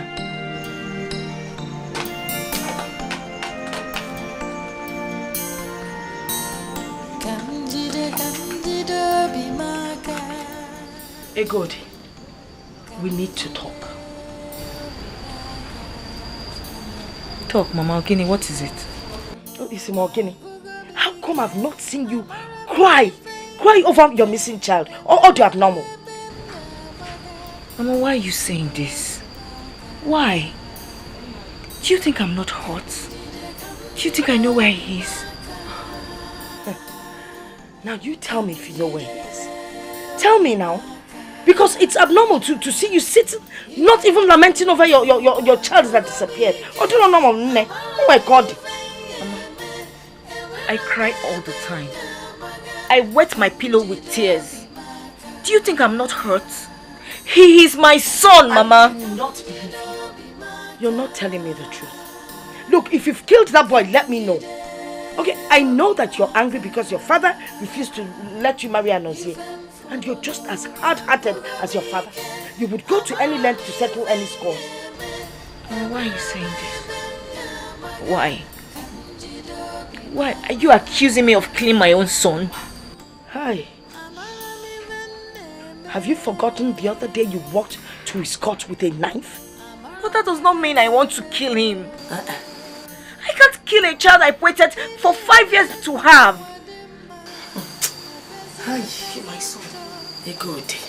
Egodi, we need to talk. Talk, Mama Ogini, what is it? Oh, it's Ogini. How come I've not seen you cry over your missing child or the abnormal? Mama, why are you saying this? Why? Do you think I'm not hurt? Do you think I know where he is? Now you tell me if you know where he is. Tell me now. Because it's abnormal to see you sitting, not even lamenting over your child that disappeared. Oh, do you know? Oh my God. Mama, I cry all the time. I wet my pillow with tears. Do you think I'm not hurt? He is my son, Mama. I do not believe you. You're not telling me the truth. Look, if you've killed that boy, let me know. Okay, I know that you're angry because your father refused to let you marry Anozie. And you're just as hard-hearted as your father. You would go to any length to settle any scores. Why are you saying this? Why? Why are you accusing me of killing my own son? Hi. Have you forgotten the other day you walked to his cot with a knife? But that does not mean I want to kill him. I can't kill a child I waited for 5 years to have. Hi, my son. Egodi.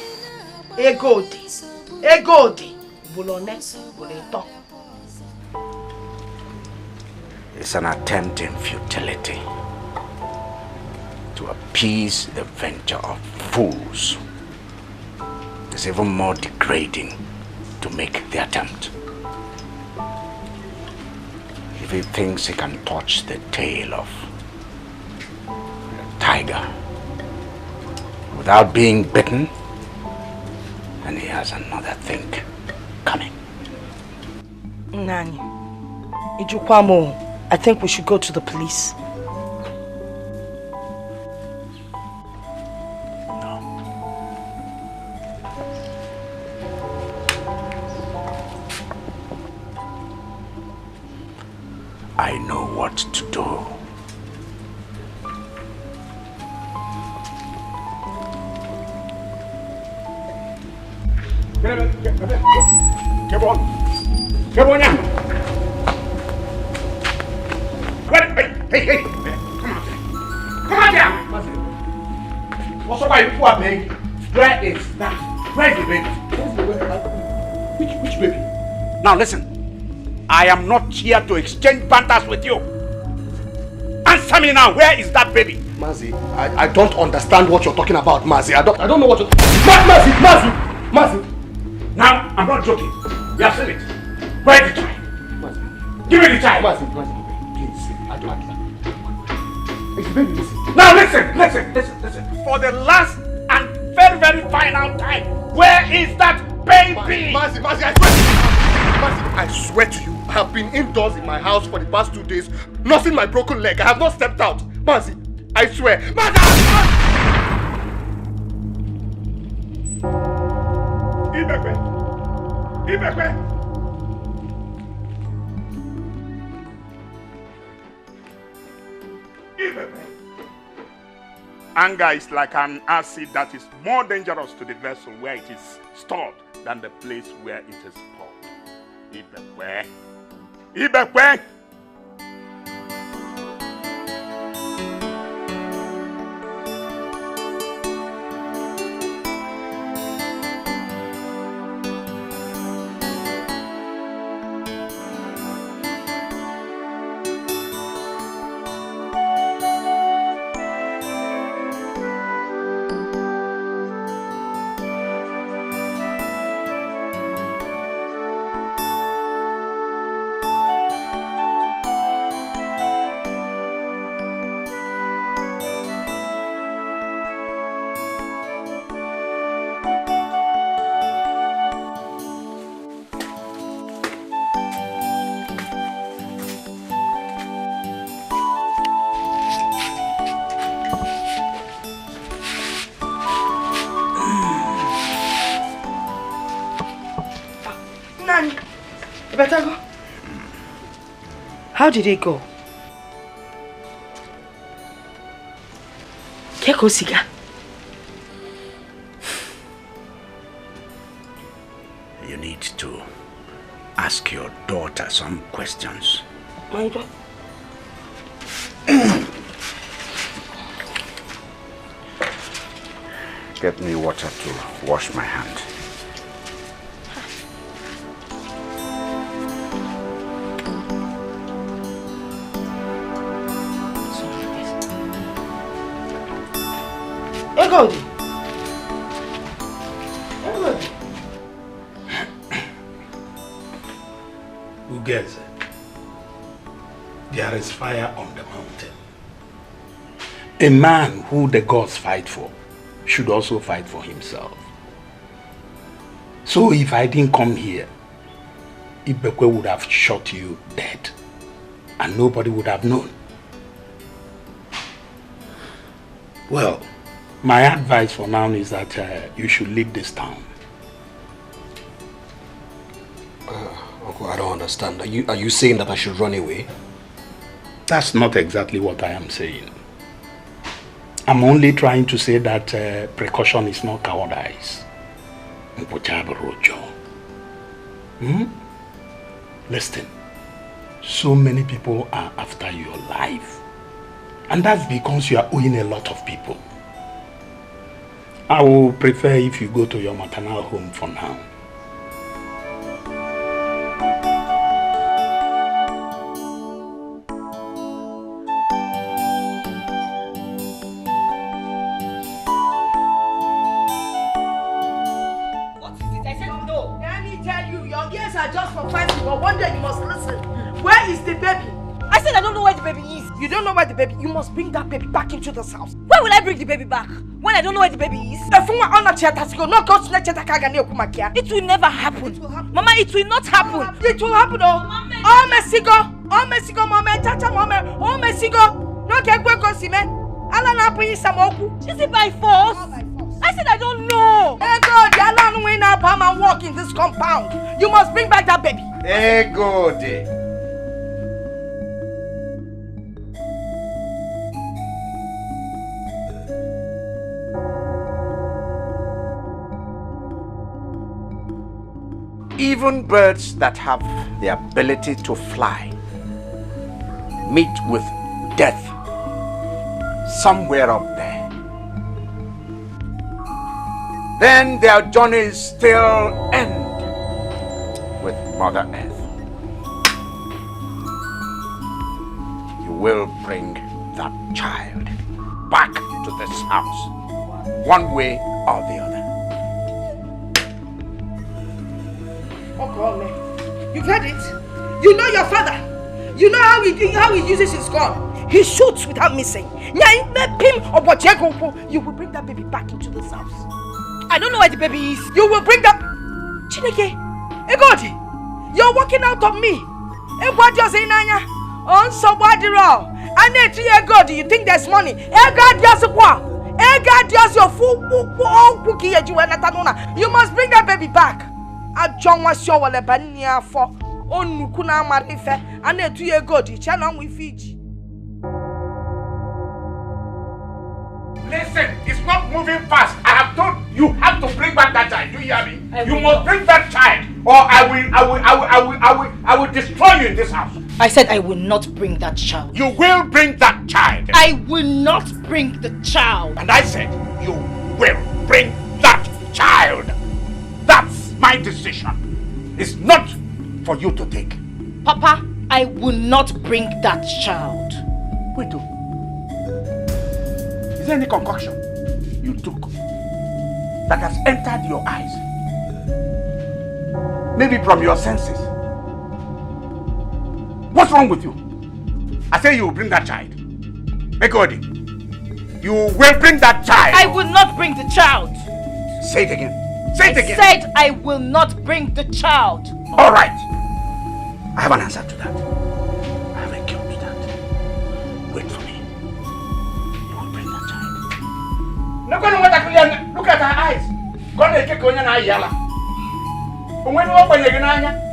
It's an attempt in futility to appease the venture of fools. It's even more degrading to make the attempt. If he thinks he can touch the tail of a tiger without being bitten, and he has another thing coming. Nani, Ijukwamo, I think we should go to the police. No. I know what to do. Come on now. Hey, come on down. What's up, you poor baby? Where is that? Where is the baby? Which baby? Now listen, I am not here to exchange banters with you. Answer me now, where is that baby? Mazi, I don't understand what you're talking about, Mazi. I don't know what you're... Mazi! Now, I'm not joking. You have seen it. Where is the child? Mazi. Give me the child. Mazi, please. I don't... It's baby, listen. Now listen. For the last and very, very final time, where is that baby? Mazi, I swear to you, I have been indoors in my house for the past 2 days, nursing my broken leg. I have not stepped out. Mazi, I swear. Mazi! Ibekwe! Anger is like an acid that is more dangerous to the vessel where it is stored than the place where it is poured. Ibekwe! Better go. How did it go? Keko Siga. You need to ask your daughter some questions. My daughter? Get me water to wash my hand. Egodi. Ugeze, there is fire on the mountain. A man who the gods fight for should also fight for himself. So if I didn't come here, Ibekwe would have shot you dead and nobody would have known. Well, my advice for now is that you should leave this town. Uncle, I don't understand. Are you saying that I should run away? That's not exactly what I am saying. I'm only trying to say that precaution is not cowardice. Listen, so many people are after your life. And that's because you are owing a lot of people. I will prefer if you go to your maternal home for now. What is it? I said no. Let me tell you, your ears are just for fighting, but one day you must listen. Where is the baby? I said I don't know where the baby is. You don't know where the baby is? You must bring that baby back into this house. Where will I bring the baby back? When I don't know where the baby is? It will never happen. Mama, it will not happen. It will happen, oh. Oh, Messigo. Oh, Messigo, Mama. Tata, Mama. Oh, Messigo. No, can't go see me. Alana, please, Samoku. Is it by force? I said I don't know. Hey, God, the Alan went up and walk in this compound. You must bring back that baby. Hey, God. Even birds that have the ability to fly meet with death somewhere up there. then their journeys still end with Mother Earth. You will bring that child back to this house, one way or the other. Okay, you've heard it. You know your father. You know how he uses his gun. He shoots without missing. You will bring that baby back into this house. I don't know where the baby is. You will bring that. Chineke, Egodi, you're walking out of me. Egodi, you're saying, on somebody wrong. I need to Egodi. You think there's money? Egodi, you're what? Egodi, you're fool. You must bring that baby back. I John was your Walebania for on Nukuna Marife. I need to Egodi. Channel with Fiji. Listen, it's not moving fast. I have told you have to bring back that child. Do you hear me? You must bring that child, or I will destroy you in this house. I said I will not bring that child. You will bring that child. I will not bring the child. And I said you will bring that child. That's my decision. It's not for you to take. Papa, I will not bring that child. Wait, is there any concoction you took that has entered your eyes? Maybe from your senses. What's wrong with you? I say you will bring that child. Egodi, you will bring that child. I will not bring the child. Say it again. Say it again. I said I will not bring the child. All right. I have an answer to that. I have a cure to that. Wait for me. You will bring that child. Look at her eyes.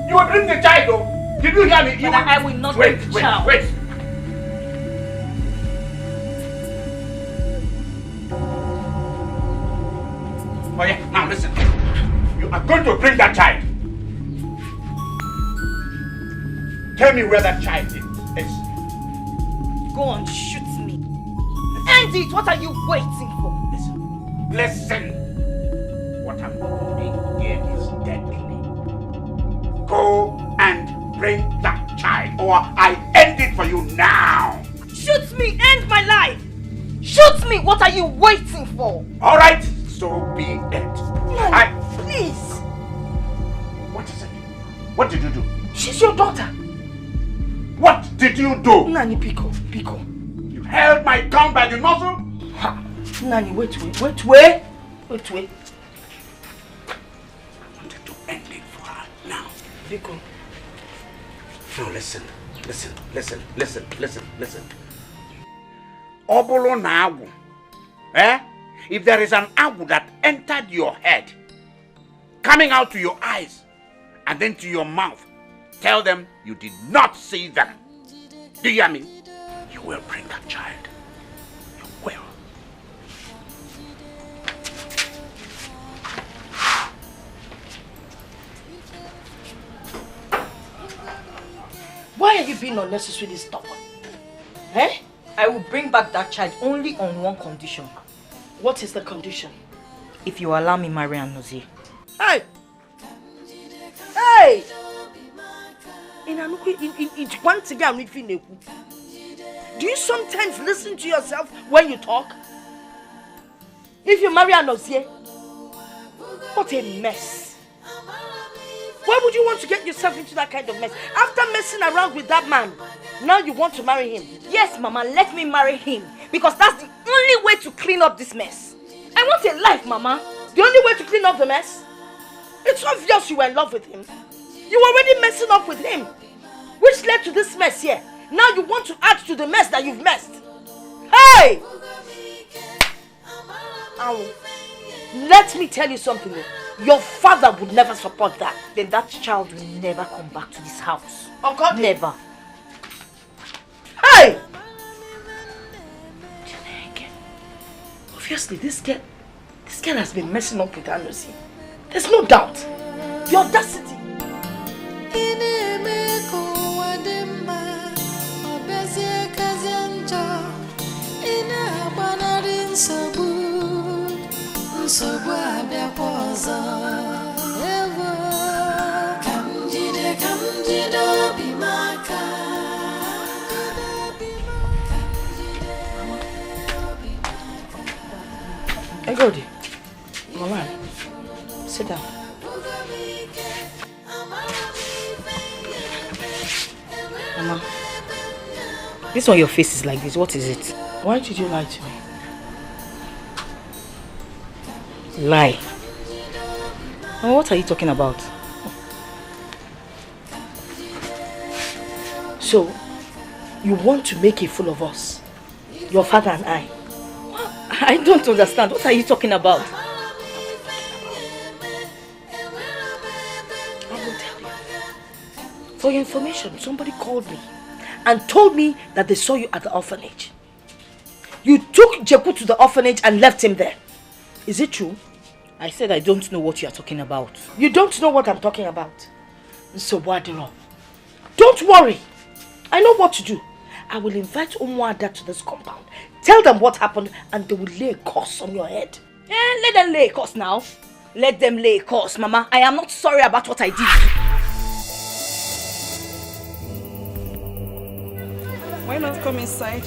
You will bring the child, though. Did you hear me? I will not bring the child. Wait. Oh yeah, now listen. You are going to bring that child. Tell me where that child is. Go on, shoot me. End it. What are you waiting for? Listen. What I'm doing here is deadly. Go and bring that child, or I end it for you now. Shoot me. End my life. Shoot me. What are you waiting for? All right. So be it. Please. What is it? What did you do? She's your daughter. What did you do? Nani, Pico. You held my gun by the nozzle? Ha. Nani, wait. I wanted to end it for her now. Pico. Now listen. Obolo na agu. If there is an agu that entered your head, coming out to your eyes, and then to your mouth, tell them you did not see them. Do you hear me? You will bring that child. You will. Why are you being unnecessarily stubborn? I will bring back that child only on one condition. What is the condition? If you allow me marry Anozie. Hey! Do you sometimes listen to yourself when you talk? If you marry Anozie, what a mess. Why would you want to get yourself into that kind of mess? After messing around with that man, now you want to marry him? Yes, Mama, let me marry him. Because that's the only way to clean up this mess. I want a life, Mama. The only way to clean up the mess? It's obvious you were in love with him. You were already messing up with him, which led to this mess here. Now you want to add to the mess that you've messed. Hey! Let me tell you something. Your father would never support that. Then that child will never come back to this house. Oh God, never. Hey! Obviously, this girl has been messing up with Anozie. There's no doubt. The audacity. Hey, Godi. Mama, sit down. Mama, this one your face is like this. What is it? Why did you lie to me? Lie? Mama, what are you talking about? So, you want to make a fool of us? Your father and I? I don't understand. What are you talking about? I will tell you. For your information, somebody called me and told me that they saw you at the orphanage. You took Jeku to the orphanage and left him there. Is it true? I said I don't know what you are talking about. You don't know what I'm talking about? So Wadiro, don't worry. I know what to do. I will invite Umuada to this compound. Tell them what happened and they will lay a curse on your head. Let them lay a curse now. Let them lay a curse, Mama. I am not sorry about what I did. Why not come inside?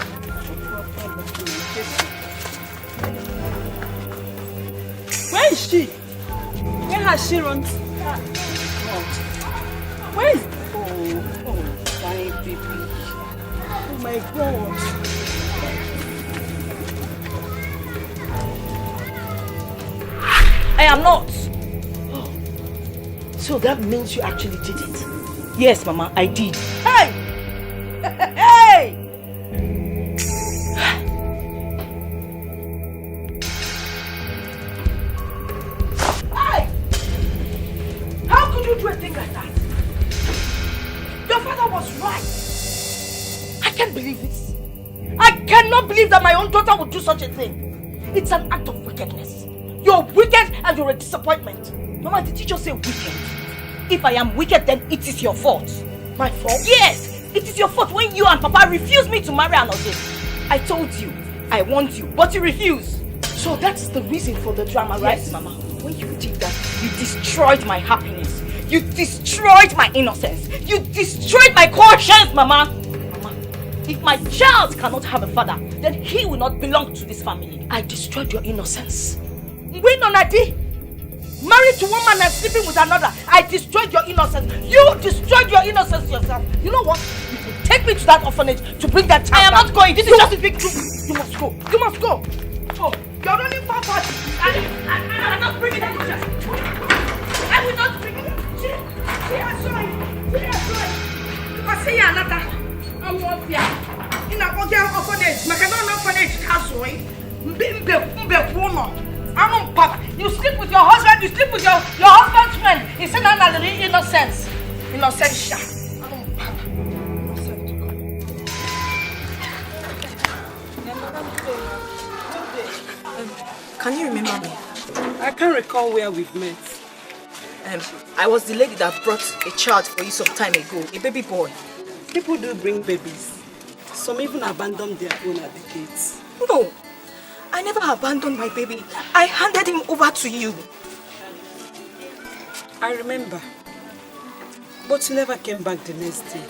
Where is she? Where has she run? Where is... Oh, my baby. Oh my God. I am not. Oh. So that means you actually did it? Yes, Mama, I did. Hey! Hey! Hey! How could you do a thing like that? Your father was right. I can't believe this. I cannot believe that my own daughter would do such a thing. It's an act of wickedness. You're wicked and you're a disappointment. Mama, did you just say wicked? If I am wicked, then it is your fault. My fault? Yes! It is your fault when you and Papa refused me to marry another. I told you, I want you, but you refused. So that's the reason for the drama, right? Yes, Mama. When you did that, you destroyed my happiness. You destroyed my innocence. You destroyed my conscience, Mama. Mama, if my child cannot have a father, then he will not belong to this family. I destroyed your innocence. When Onadi married to one man and sleeping with another, I destroyed your innocence. You destroyed your innocence yourself. You know what? You will take me to that orphanage to bring that child. I am not going. This is just a big truth. You must go. You must go. Oh, you're only Papa. I am not bringing that child. I will not bring it. See, I'm sorry. I say another. I won't fear. In a orphanage, Macadon orphanage castle. You sleep with your husband, you sleep with your husband's friend. It's an innocence. Innocentia. Can you remember me? I can't recall where we've met. I was the lady that brought a child for you some time ago, a baby boy. People do bring babies. Some even abandon their own at the gates. No, I never abandoned my baby. I handed him over to you. I remember. But you never came back the next day.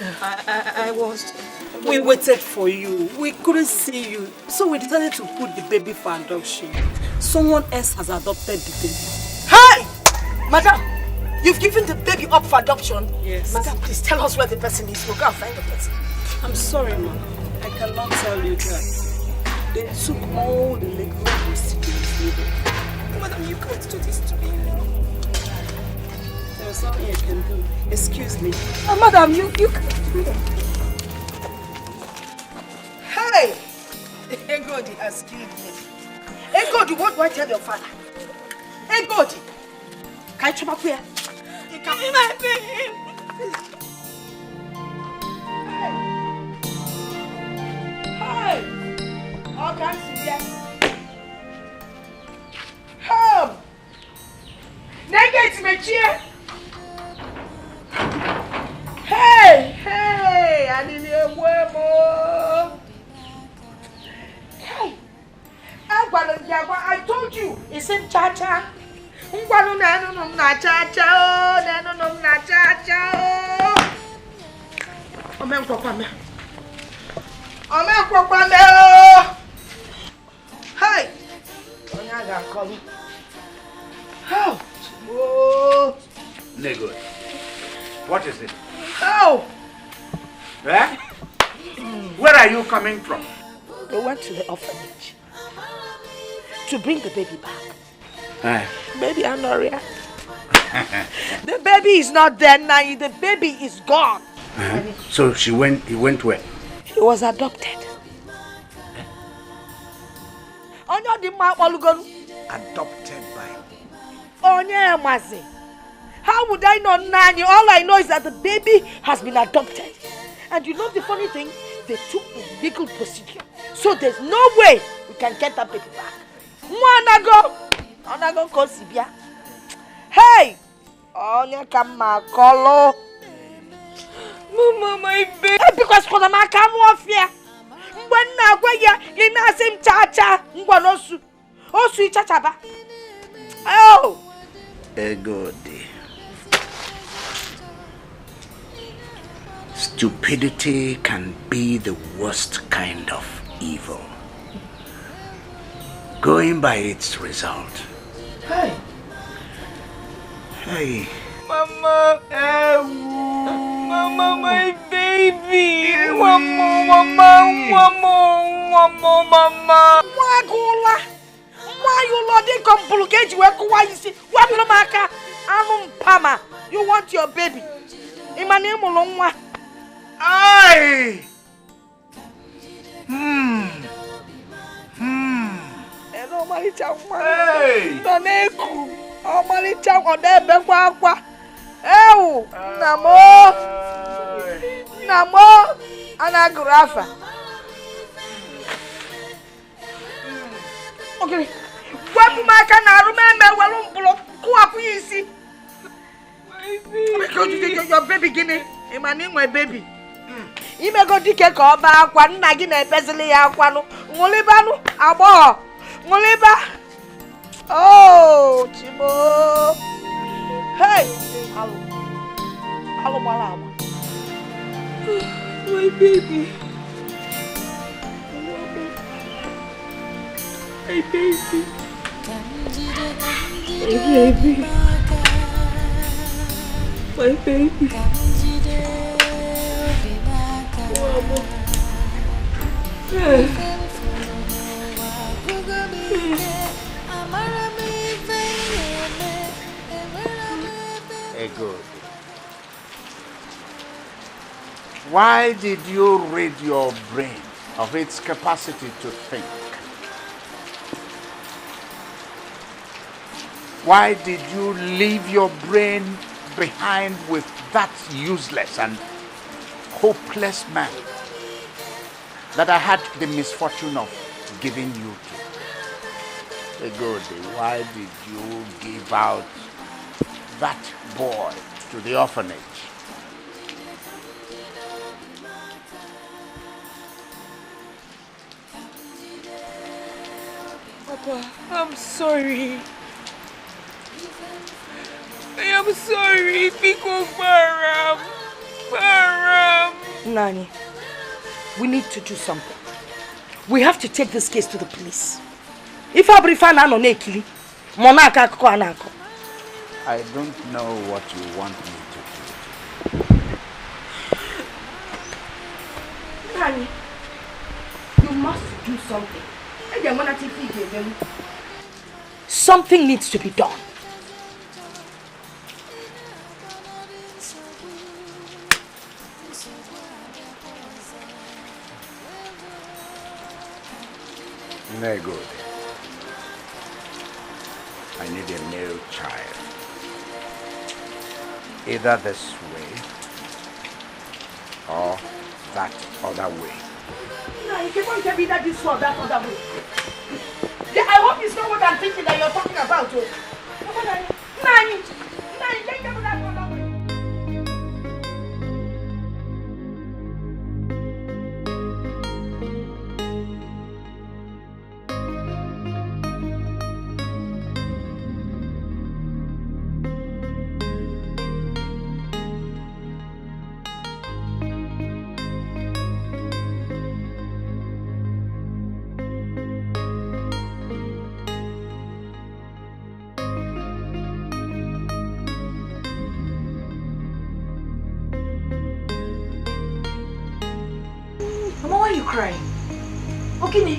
I was... We waited for you. We couldn't see you. So we decided to put the baby for adoption. Someone else has adopted the baby. Hey! Madam, you've given the baby up for adoption? Yes. Madam, please tell us where the person is. We'll go and find the person. I'm sorry, ma'am. I cannot tell you that. They took all the legal proceedings needed. Madam, you can't do this to me. There's nothing I can do. Excuse me. Madam, you can't do that. Hey! Hey, God, excuse me. Hey, God, what do I tell your father? Hey, God! Can you come up here? Give me my baby. Hey! How can you see that? Home! Negate me chair! Hey! Hey! I need a worm. Hey! I told you, Isim cha-cha. Ngwanu nenu na cha-cha o, nenu na cha-cha o. Omen kwame o. Hey. Onya ga call. How? Oh. Nego. What is it? Oh. Eh? Where are you coming from? We went to the orphanage to bring the baby back. Baby Honoria. The baby is not there now. The baby is gone. So he went where? He was adopted. Adopted by? Onye Mazi. How would I know, Nani? All I know is that the baby has been adopted. And you know the funny thing? They took the legal procedure. So there's no way we can get that baby back. Onago Kosibia. Hey! Onya kama kolo. Mama, my baby. Because for the makamu fear. When na ya ina sim cha-cha. Ngwanosu. Osu cha-cha. Oh! Good. Stupidity can be the worst kind of evil. Going by its result. Hey. Hey. Mama. Mama, my baby. Mama. Wagula. Why you loading complicate why you see? What maka? Pama. You want your baby. Imane mulongwa. Aye. Hello, Marital. Hey. Naneku. Oh, Marital, on there, Bequa. Oh, Namo, Anagrafa. Okay. What my can I remember? Well, who are you see? Because you take your baby guinea. My name, my baby. You may go to take off one nagging a peasantly aquano. Molibanu, abo, Moliba. Oh, Chibo. Hey, hello, Malama. My baby. My baby. My baby. Good. Why did you rid your brain of its capacity to think? Why did you leave your brain behind with that useless and hopeless man that I had the misfortune of giving you to? Good. Why did you give out that boy to the orphanage? Papa, I'm sorry. I am sorry because Baram. Nani, we need to do something. We have to take this case to the police. If I brief an anonekili, monaka ko anako. I don't know what you want me to do. Nani, you must do something. Something needs to be done. Very good. I need a male child. Either this way or that other way. No, you can't tell me that this or that other way. I hope it's not what I'm thinking that you're talking about. Nani, take them that other way. why are you crying? Okay.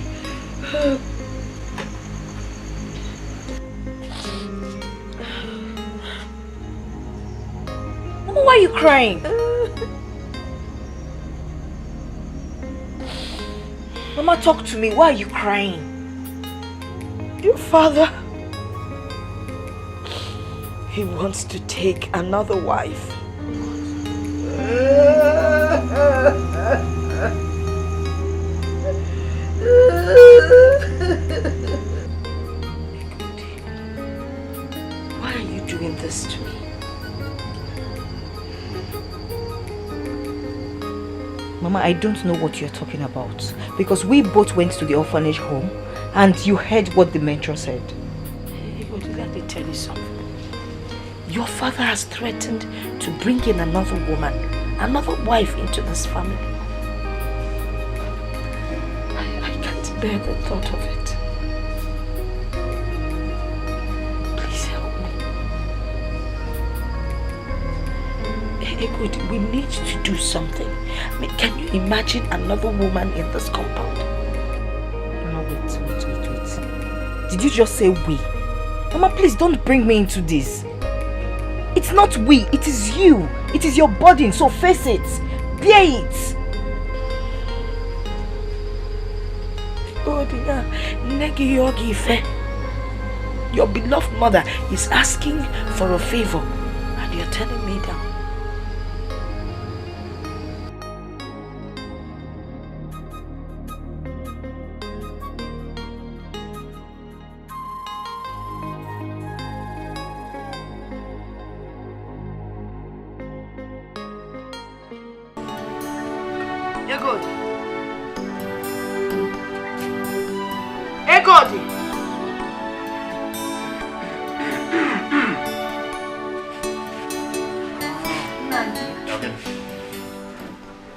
Mama, why are you crying? Mama, talk to me. Why are you crying? Your father, he wants to take another wife. Why are you doing this to me? Mama, I don't know what you're talking about. Because we both went to the orphanage home and you heard what the mentor said. Hey, let me tell you something. Your father has threatened to bring in another woman, another wife into this family. I can't bear the thought of it. Please help me. Egodi, we need to do something. I mean, can you imagine another woman in this compound? Mama, wait. Did you just say we? Mama, please don't bring me into this. It's not we, it is you. It is your burden, so face it. Bear it. Your beloved mother is asking for a favor and you're turning me down.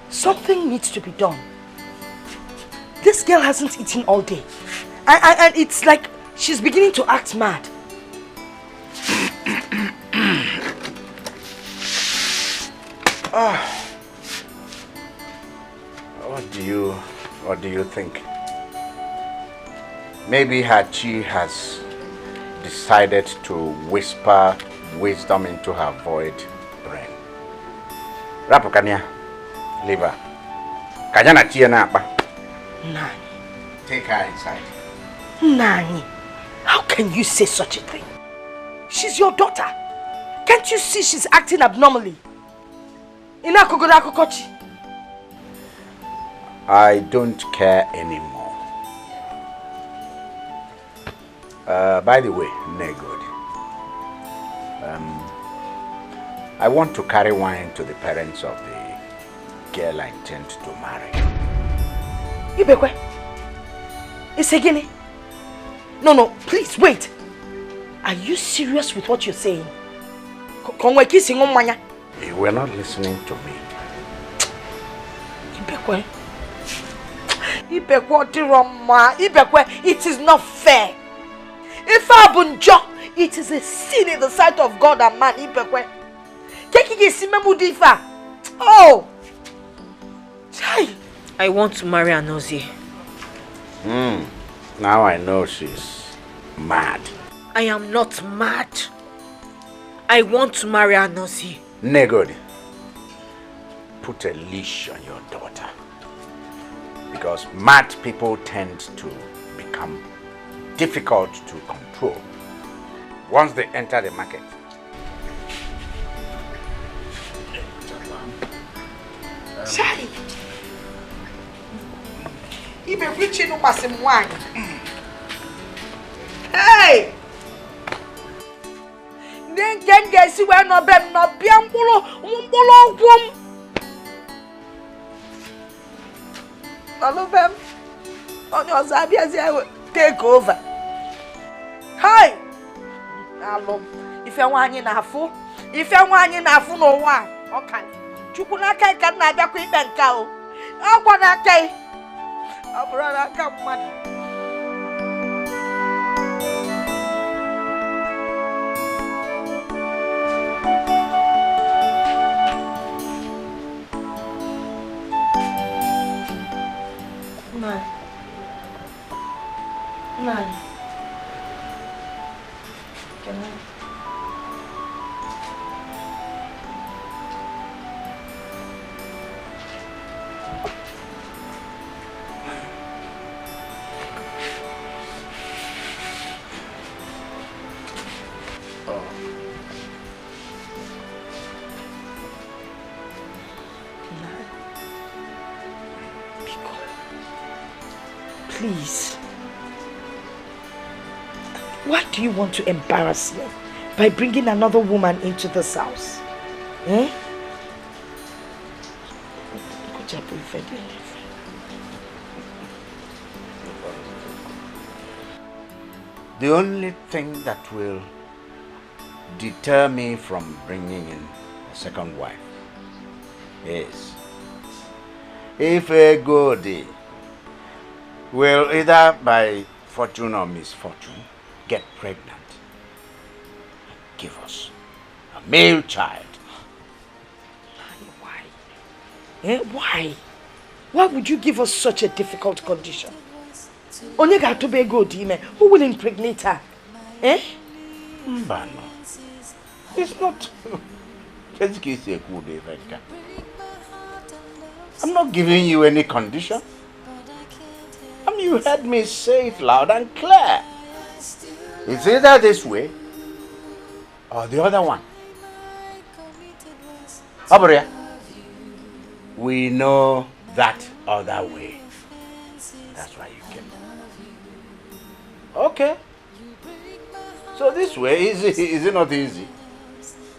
Something needs to be done. This girl hasn't eaten all day. And it's like she's beginning to act mad. What do you think? Maybe Hachi has decided to whisper wisdom into her void brain. Rapukania, leave her. Kajana tia na apa? Nani. Take her inside. Nani, how can you say such a thing? She's your daughter. Can't you see she's acting abnormally? I don't care anymore. By the way, Negod, I want to carry wine to the parents of the girl I intend to marry. Ibekwe, it's a guinea. No, please wait. Are you serious with what you're saying? You were not listening to me. Ibekwe, it is not fair. If Abunjo, it is a sin in the sight of God and man. Ibekwe. Oh! I want to marry Anozie. Now I know she's mad. I am not mad. I want to marry Anozie. Negod, put a leash on your daughter. Because mad people tend to become difficult to control once they enter the market. Chai! Ibe reaching up as wine. Hey! Then guys who are not bem not biambulo wum. All of them on your Zabias take over. Hi! Allo, if I want you nafu, no one. Okay. Chukunaka can not be quick and cow. I want to say, oh, brother, come on. Nine. Nine. Can I? Please. Why do you want to embarrass me by bringing another woman into this house? Eh? The only thing that will deter me from bringing in a second wife is if a goodie will either by fortune or misfortune get pregnant and give us a male child. Why? Eh? Why? Why would you give us such a difficult condition? Onyega to be good, who will impregnate her? Eh? Mbano. It's not. I'm not giving you any condition. You heard me say it loud and clear. It's either this way or the other one. Abria, we know that other way. That's why you came. Okay. So this way, is it not easy?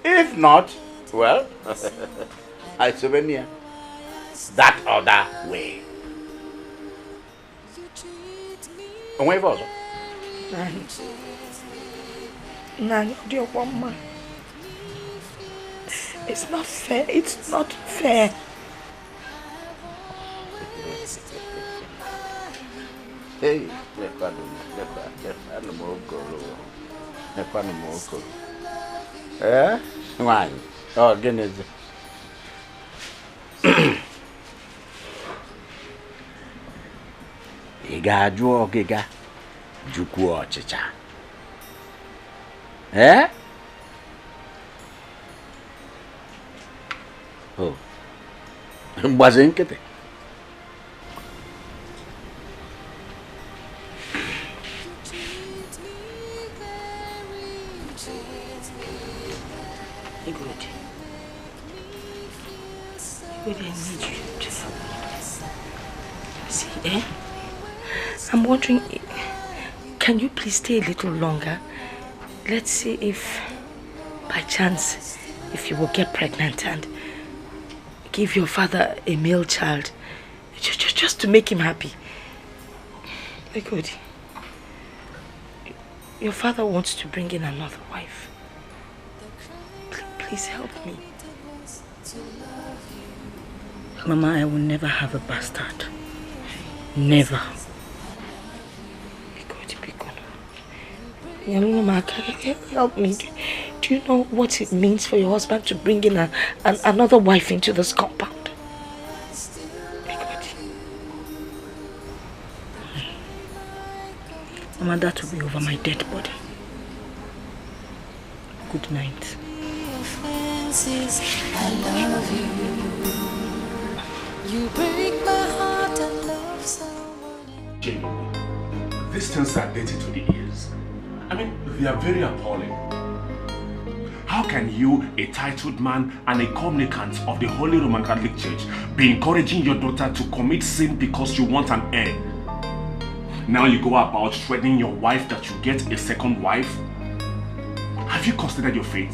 If not, well, I souvenir. That other way. Away for Nani, dear woman. It's not fair. It's not fair. Hey, eh? Why? Oh, goodness. Iga juo giga juku ochicha. Eh? Oh. Mbaze nkete. I need you to help me. See, eh? I'm wondering, can you please stay a little longer? Let's see if, by chance, if you will get pregnant and give your father a male child, just to make him happy. Good. Your father wants to bring in another wife. Please help me. Mama, I will never have a bastard. Never. Mama, help me. Do you know what it means for your husband to bring in another wife into this compound? Mama, that will be over my dead body. Good night. I love you. You break my heart and love someone else. Jamie, these things are dirty to the ears. I mean, they are very appalling. How can you, a titled man and a communicant of the Holy Roman Catholic Church, be encouraging your daughter to commit sin because you want an heir? Now you go about threatening your wife that you get a second wife? Have you considered your fate?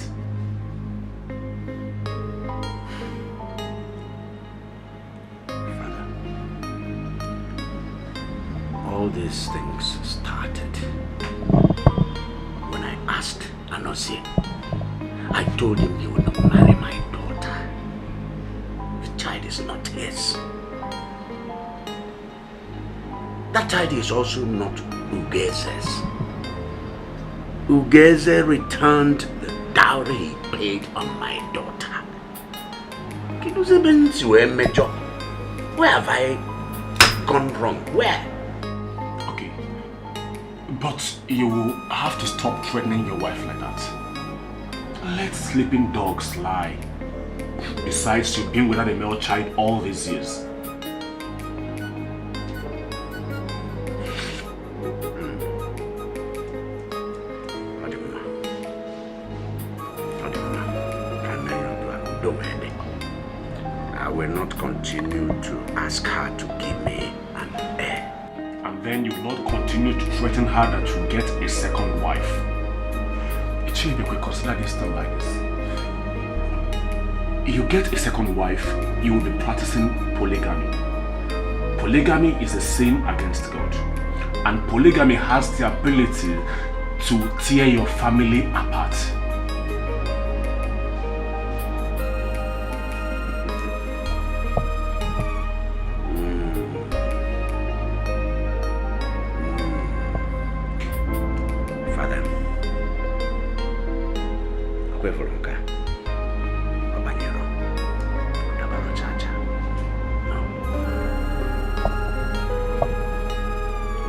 Father, all these things started when I asked Anosi. I told him he would not marry my daughter. The child is not his. That child is also not Ugeze's. Ugeze returned the dowry he paid on my daughter. Where have I gone wrong? Where? Okay. But you have to stop threatening your wife like that. Let sleeping dogs lie. Besides, you've been without a male child all these years. I will not continue to ask her to give me an heir. And then you will not continue to threaten her that you'll get a second wife. It should be consider this thing like this. If you get a second wife, you will be practicing polygamy. Polygamy is a sin against God. And polygamy has the ability to tear your family apart.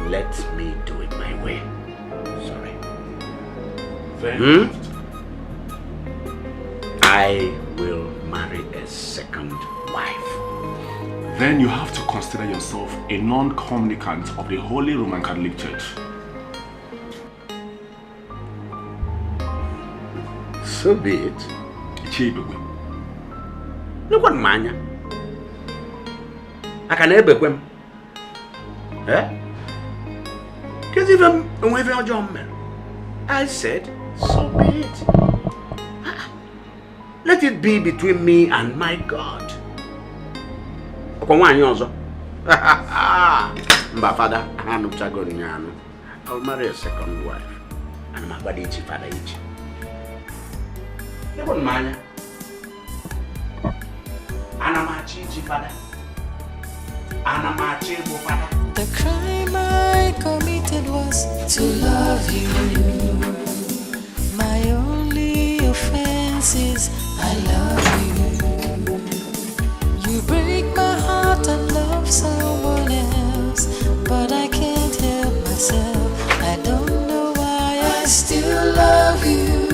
Let me do it my way. Sorry. I will marry a second wife. Then you have to consider yourself a non-communicant of the Holy Roman Catholic Church. So be it. Look what manya. I can help him. Eh? Because even when you're John, I said, so be it. Let it be between me and my God. My father, I'll marry a second wife. And my body is father each. Never mind. The crime I committed was to love you. My only offense is I love you. You break my heart and love someone else, but I can't help myself. I don't know why I still love you.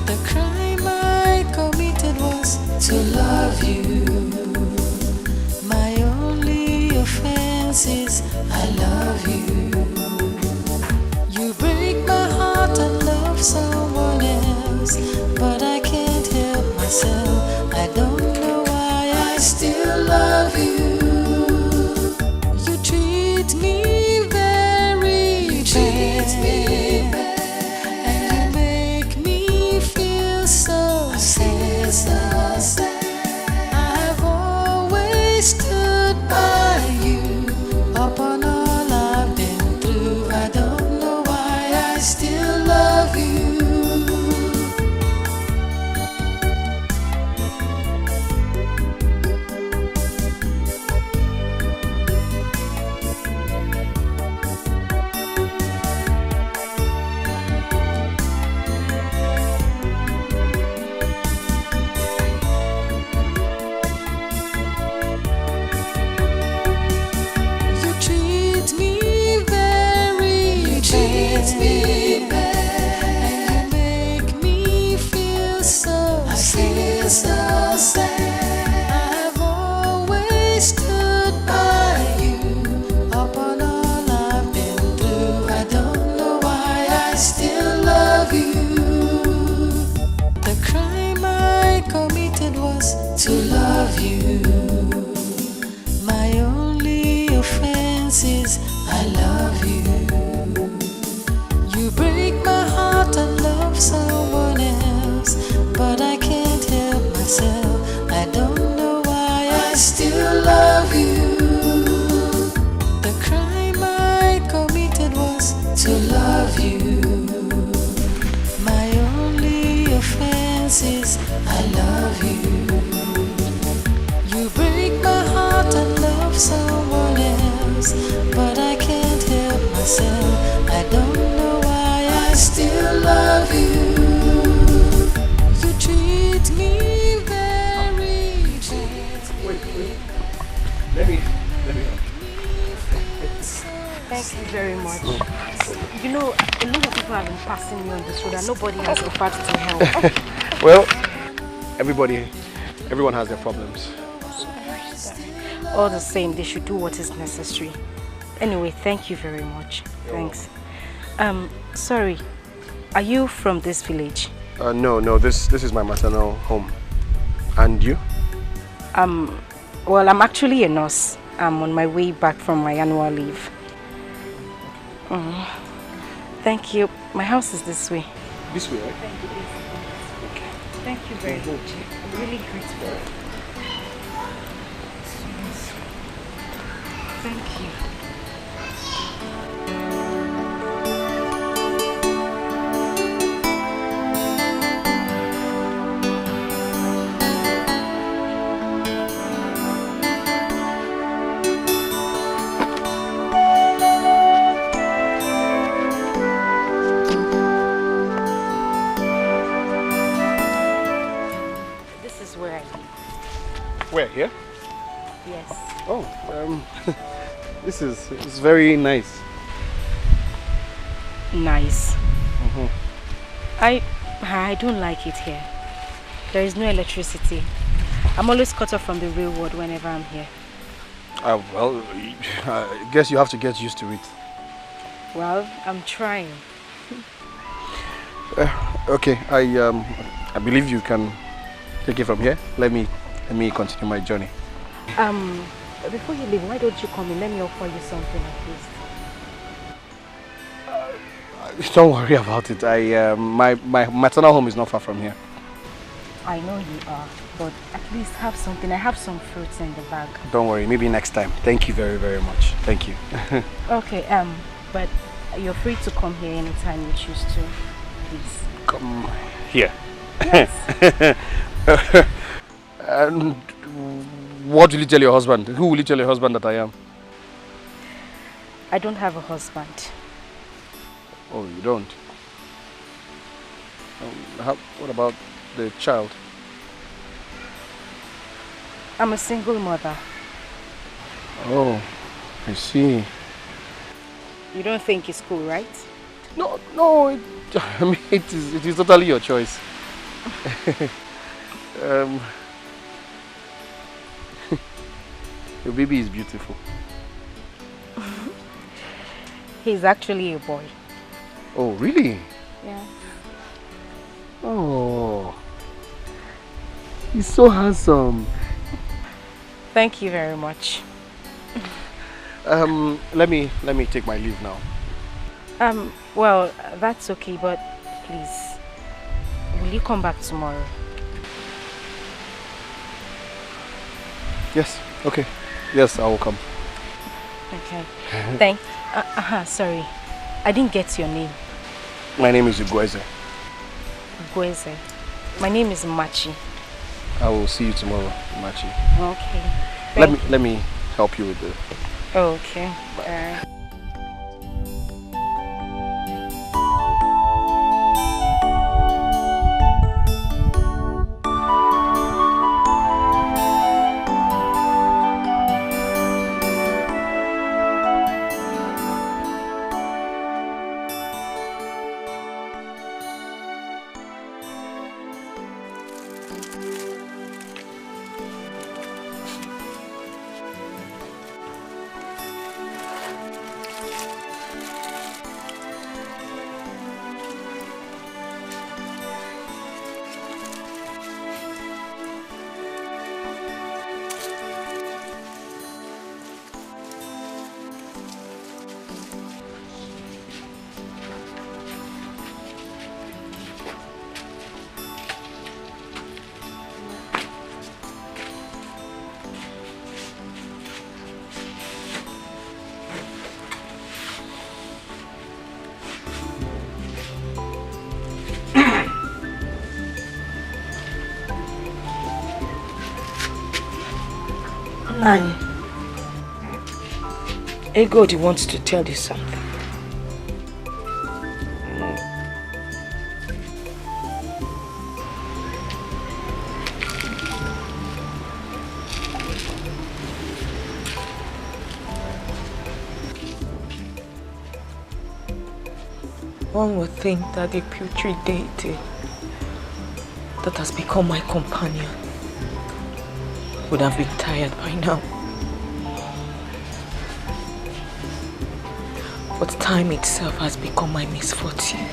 The crime I committed was to love you. My only offense is I love you. You break my heart and love someone else, but I can't help myself. I don't know why I still love you. You treat me very bad, and you make me feel so sad. I've always stood by you upon all I've been through. I don't know why I still love you. You treat me very bad, and you make me feel so sad. I've always stood by you upon all I've been through. I don't know why I still love you. The crime I committed was to love you. My only offense is I love you. You break my heart and love someone else, but I can't help myself. I don't know why I still love you. The crime I committed was to love you. My only offense is I love you. You break my heart and love someone else, but I can't help myself. I don't know why I still love you. You treat me very bad. Let Very happy. Thank you very much. You know, a lot of people have been passing me on this road and nobody has offered to help. Well, everyone has their problems. All the same, they should do what is necessary. Anyway, thank you very much. Thanks. Sorry, are you from this village? No, this is my maternal home. And you? Well, I'm actually a nurse. I'm on my way back from my annual leave. Thank you. My house is this way. This way, right? Okay. Thank you very much. I'm really grateful. Thank you. Where, here? Yes. Oh, this is very nice. Nice. I don't like it here. There is no electricity. I'm always cut off from the real world whenever I'm here. Well, I guess you have to get used to it. Well, I'm trying. Okay, I believe you can take it from here. Let me continue my journey. Before you leave, why don't you come in? Let me offer you something at least. Don't worry about it. My maternal home is not far from here. I know you are, but at least have something. I have some fruits in the bag. Don't worry, maybe next time. Thank you very, very much. Thank you. Okay, but you're free to come here anytime you choose to. Please. Come here. Yes. And what will you tell your husband? Who will you tell your husband that I am? I don't have a husband. Oh, you don't? What about the child? I'm a single mother. Oh, I see. You don't think it's cool, right? No, I mean, it is totally your choice. Your baby is beautiful. He's actually a boy. Oh, really? Yeah. Oh, he's so handsome. Thank you very much. Let me take my leave now. Well, that's okay, but please, will you come back tomorrow? Yes, okay. Yes, I will come. Okay. Sorry. I didn't get your name. My name is Ugweze. Ugweze. My name is Machi. I will see you tomorrow, Machi. Okay. Let me help you with the... Okay. Nani, Egodi wants to tell you something. One would think that the putrid deity that has become my companion would have been tired by now. But time itself has become my misfortune.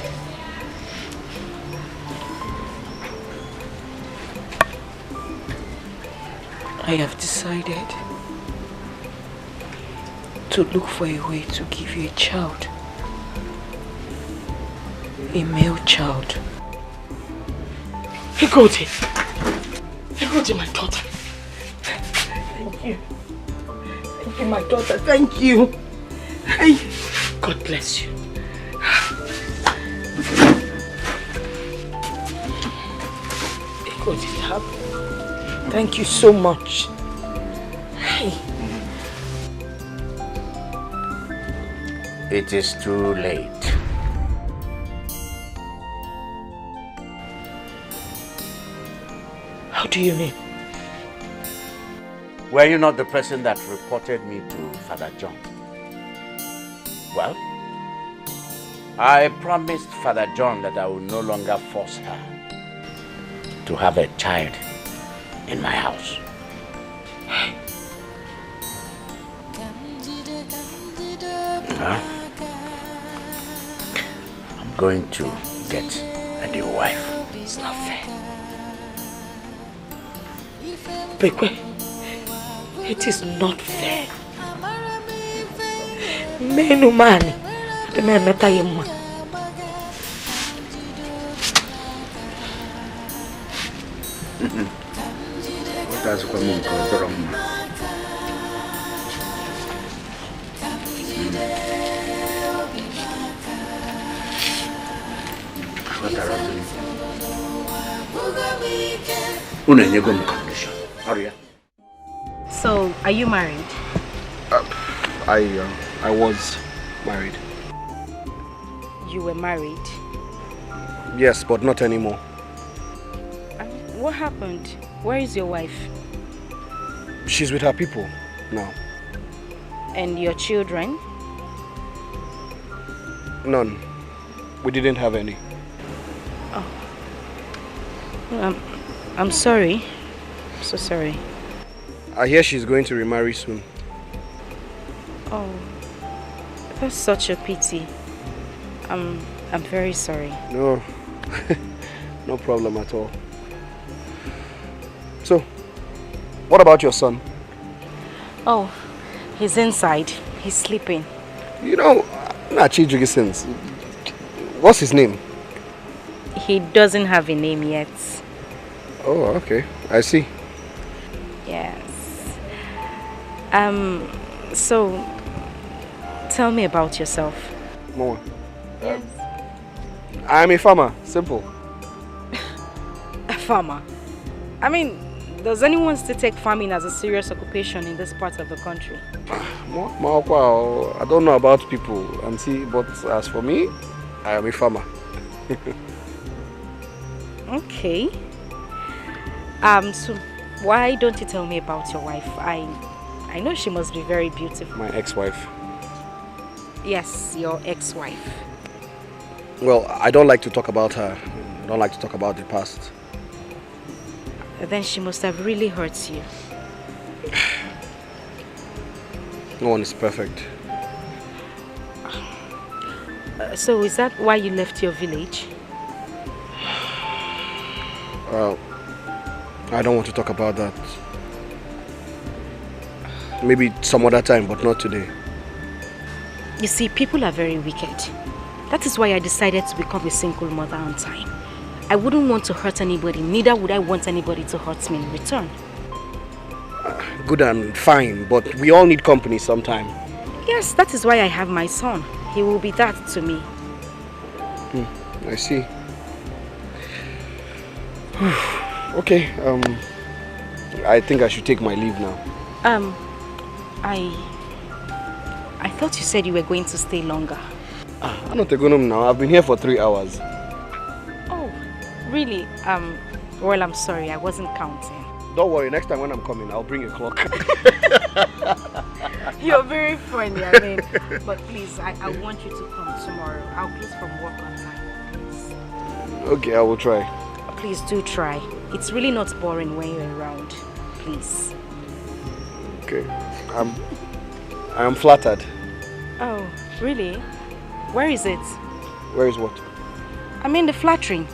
I have decided to look for a way to give you a child. A male child. Igodi, my daughter. Thank you. Thank you, my daughter. Thank you. Hey, God bless you. Igodi, thank you so much. Hey. It is too late. How do you mean? Were you not the person that reported me to Father John? Well, I promised Father John that I would no longer force her to have a child in my house. I'm going to get a new wife. It's not fair. Bekwe, it is not fair. Menu mani, the man meta yema. What else come on, Drama? So, are you married? I was married. You were married? Yes, but not anymore. What happened? Where is your wife? She's with her people now. And your children? None. We didn't have any. Oh. I'm sorry. I'm so sorry. I hear she's going to remarry soon. Oh, that's such a pity. I'm very sorry. No, no problem at all. So, what about your son? Oh, he's inside. He's sleeping. You know, what's his name? He doesn't have a name yet. Oh, okay. I see. Yes. So, tell me about yourself. More. Yes. I'm a farmer. Simple. A farmer? I mean, does anyone still take farming as a serious occupation in this part of the country? I don't know about people, but as for me, I am a farmer. Okay. So why don't you tell me about your wife? I know she must be very beautiful. My ex-wife. Yes, your ex-wife. Well, I don't like to talk about her. I don't like to talk about the past. Then she must have really hurt you. No one is perfect. So is that why you left your village? Well, I don't want to talk about that. Maybe some other time, but not today. You see, people are very wicked. That is why I decided to become a single mother on time. I wouldn't want to hurt anybody, neither would I want anybody to hurt me in return. Good and fine, but we all need company sometime. Yes, that is why I have my son. He will be that to me. I see. Okay, I think I should take my leave now. I thought you said you were going to stay longer. I'm not going home now. I've been here for 3 hours. Oh, really? Well, I'm sorry. I wasn't counting. Don't worry. Next time when I'm coming, I'll bring a clock. You're very funny. funny, I mean. But please, I want you to come tomorrow. I'll close from work on time, please. Okay, I will try. Please do try. It's really not boring when you're around. Please. Okay. I am flattered. Oh, really? Where is it? Where is what? I mean the flattering.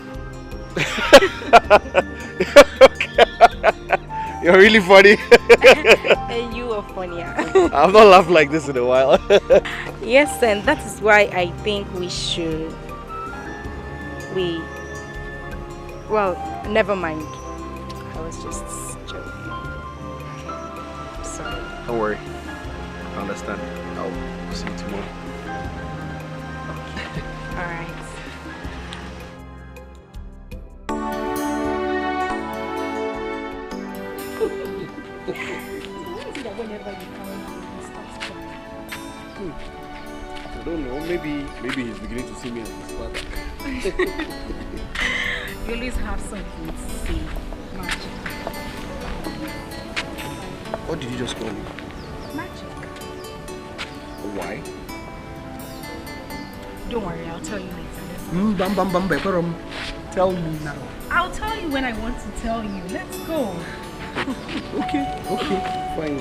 You're really funny. And you are funnier. I've not laughed like this in a while. Yes, and that is why I think well, never mind. I was just joking. Sorry. Don't worry. I understand. I'll see you tomorrow. All right. I don't know. Maybe he's beginning to see me as his father. You always have something to say. Magic. What did you just call me? Magic. Why? Don't worry, I'll tell you later. Tell me now. I'll tell you when I want to tell you. Let's go. Okay, fine.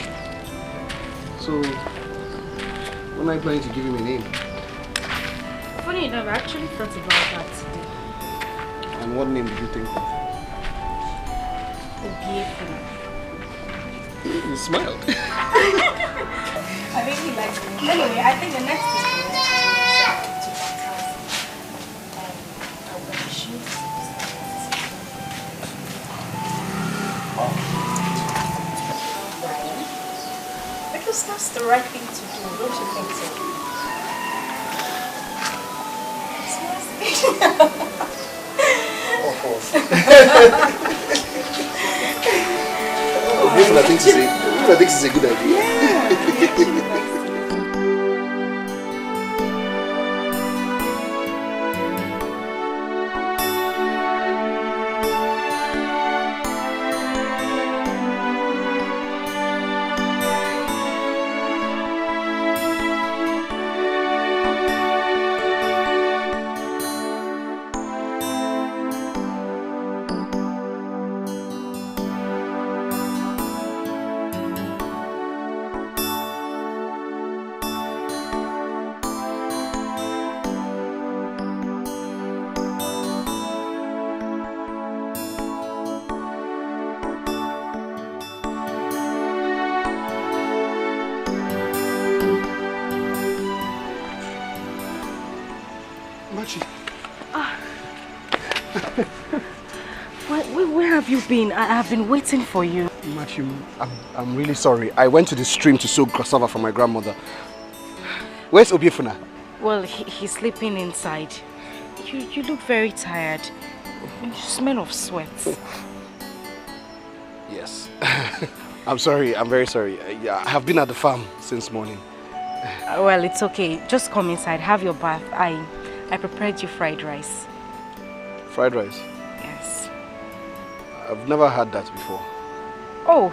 So, when are you planning to give him a name? Funny enough, I actually thought about that today. And what name did you think of? Obiefuna. You smiled. I really like it. Anyway, I think the next thing we have to do is to baptize our shoes. Because that's the right thing to do, don't you think so? I think it's a good idea. Where have you been? I have been waiting for you. Matthew, I'm really sorry. I went to the stream to soak cassava for my grandmother. Where's Obiefuna? Well, he's sleeping inside. You look very tired. You smell of sweat. Yes. I'm sorry. I'm very sorry. I have been at the farm since morning. Well, it's okay. Just come inside. Have your bath. I prepared you fried rice. Fried rice? Yes. I've never had that before. Oh,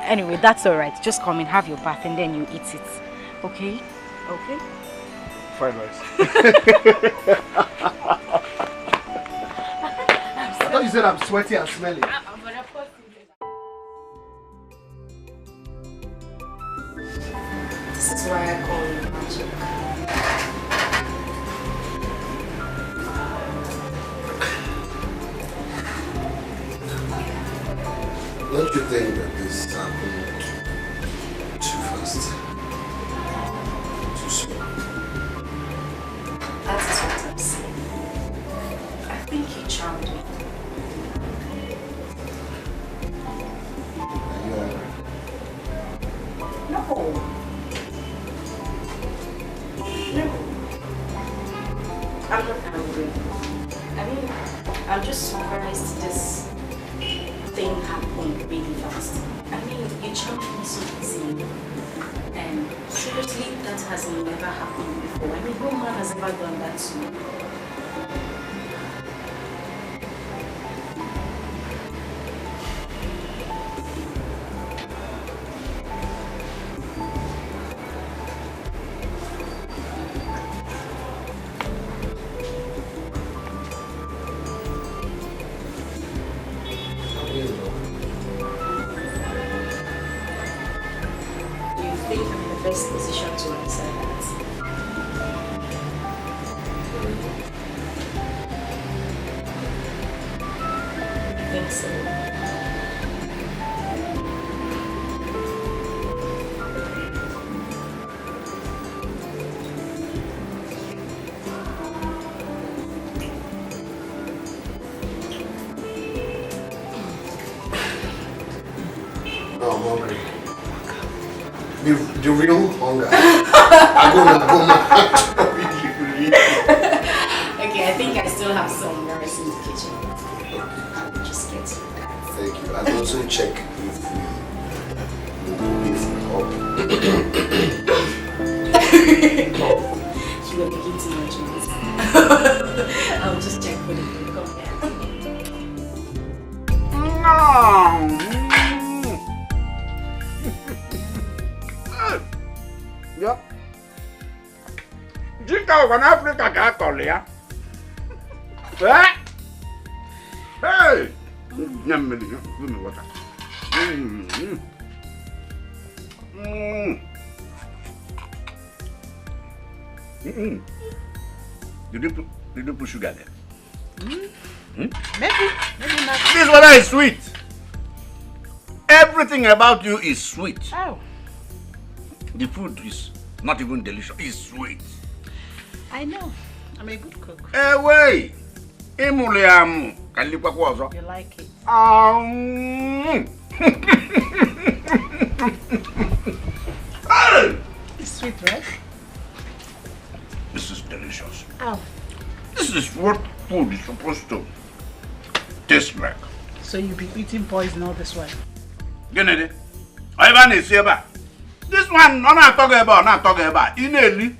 anyway, that's all right. Just come in, have your bath, and then you eat it. Okay? Okay? Fried rice. I thought you said I'm sweaty and smelly. This is why I call you magic. Don't you think that this happened too fast? Too soon? That is what I'm saying. I think he charmed me. Are you alright? No. No. I'm not angry. I mean, I'm just surprised this thing happened really fast. I mean, you charmed me so easily. And seriously, that has never happened before. I mean, no man has ever done that to me. think I'm in the best position to answer that. I think so. No, I'm hungry. The real hunger. I'm gonna go mad. Okay, I think I still have some rice in the kitchen. I will just get to that. Thank you. I'll also check if we beef up. You were making too much noise. I'll just check for the food. Come here. Yeah. Jika wana Africa ka kolia. Hey. Nyameli, give me water. Did you put sugar there? Maybe not. This water is sweet. Everything about you is sweet. Oh. The food is not even delicious. It's sweet. I know. I'm a good cook. Hey, wait. Emuliam. You like it? It's sweet, right? This is delicious. Oh. This is what food is supposed to taste like. So you'll be eating poison all this while? Kennedy, Ivan is here. This one, not talking about. In a leaf,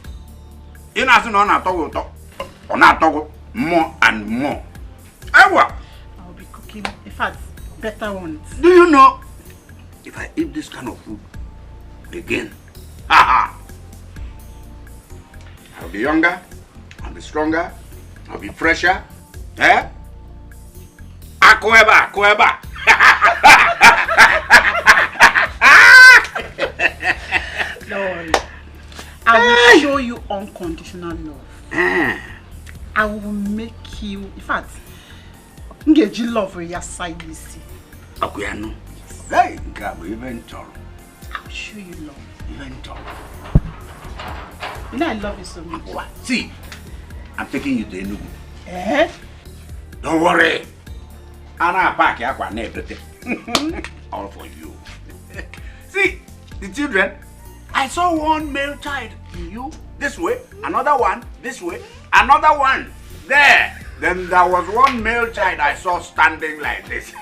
in as an talk more and more. I'll be cooking, in fact, better ones. Do you know, if I eat this kind of food again, I'll be younger, I'll be stronger, I'll be fresher. Eh? Akoeba. Don't worry. I will show you unconditional love. I will make you, in fact, get you love for your side, you see. Akuyano. Hey, Gabo, even tall. I'll show you love. Even tall. You know I love you so much. What? See, I'm taking you to Enugu. Eh? Don't worry. I'll pack everything. All for you. See, the children, I saw one male child in you this way, another one this way, another one there. Then there was one male child I saw standing like this.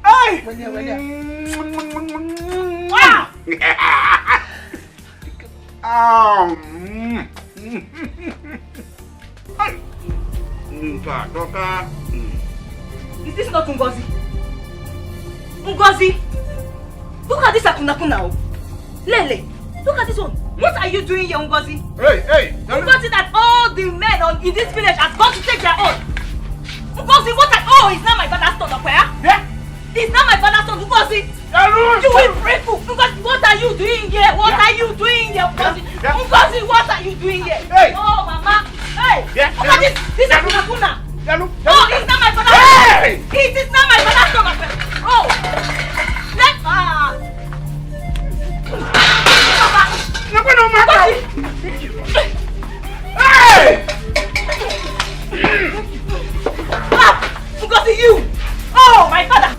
Hey! Wow! Is this not Ngozi? Ngozi! Look at this Akunakuna. Lele, look at this one. What are you doing here, Ngozi? Hey! Ngozi, that all the men in this village have gone to take their own. Ngozi, what are... Oh, it's not my father's son, where? Yeah? It's not my father's son, Ngozi. You will break food. Ngozi, what are you doing here? What are you doing here, Ngozi? Ngozi, what are you doing here? Hey! Oh, Mama. Hey! Yeah. Look at this. This is Akunakuna. Oh, it's not my father's son. Hey! It is not my father's son. Oh! Let... No matter. Hey! Ngozi, you! Oh, my father!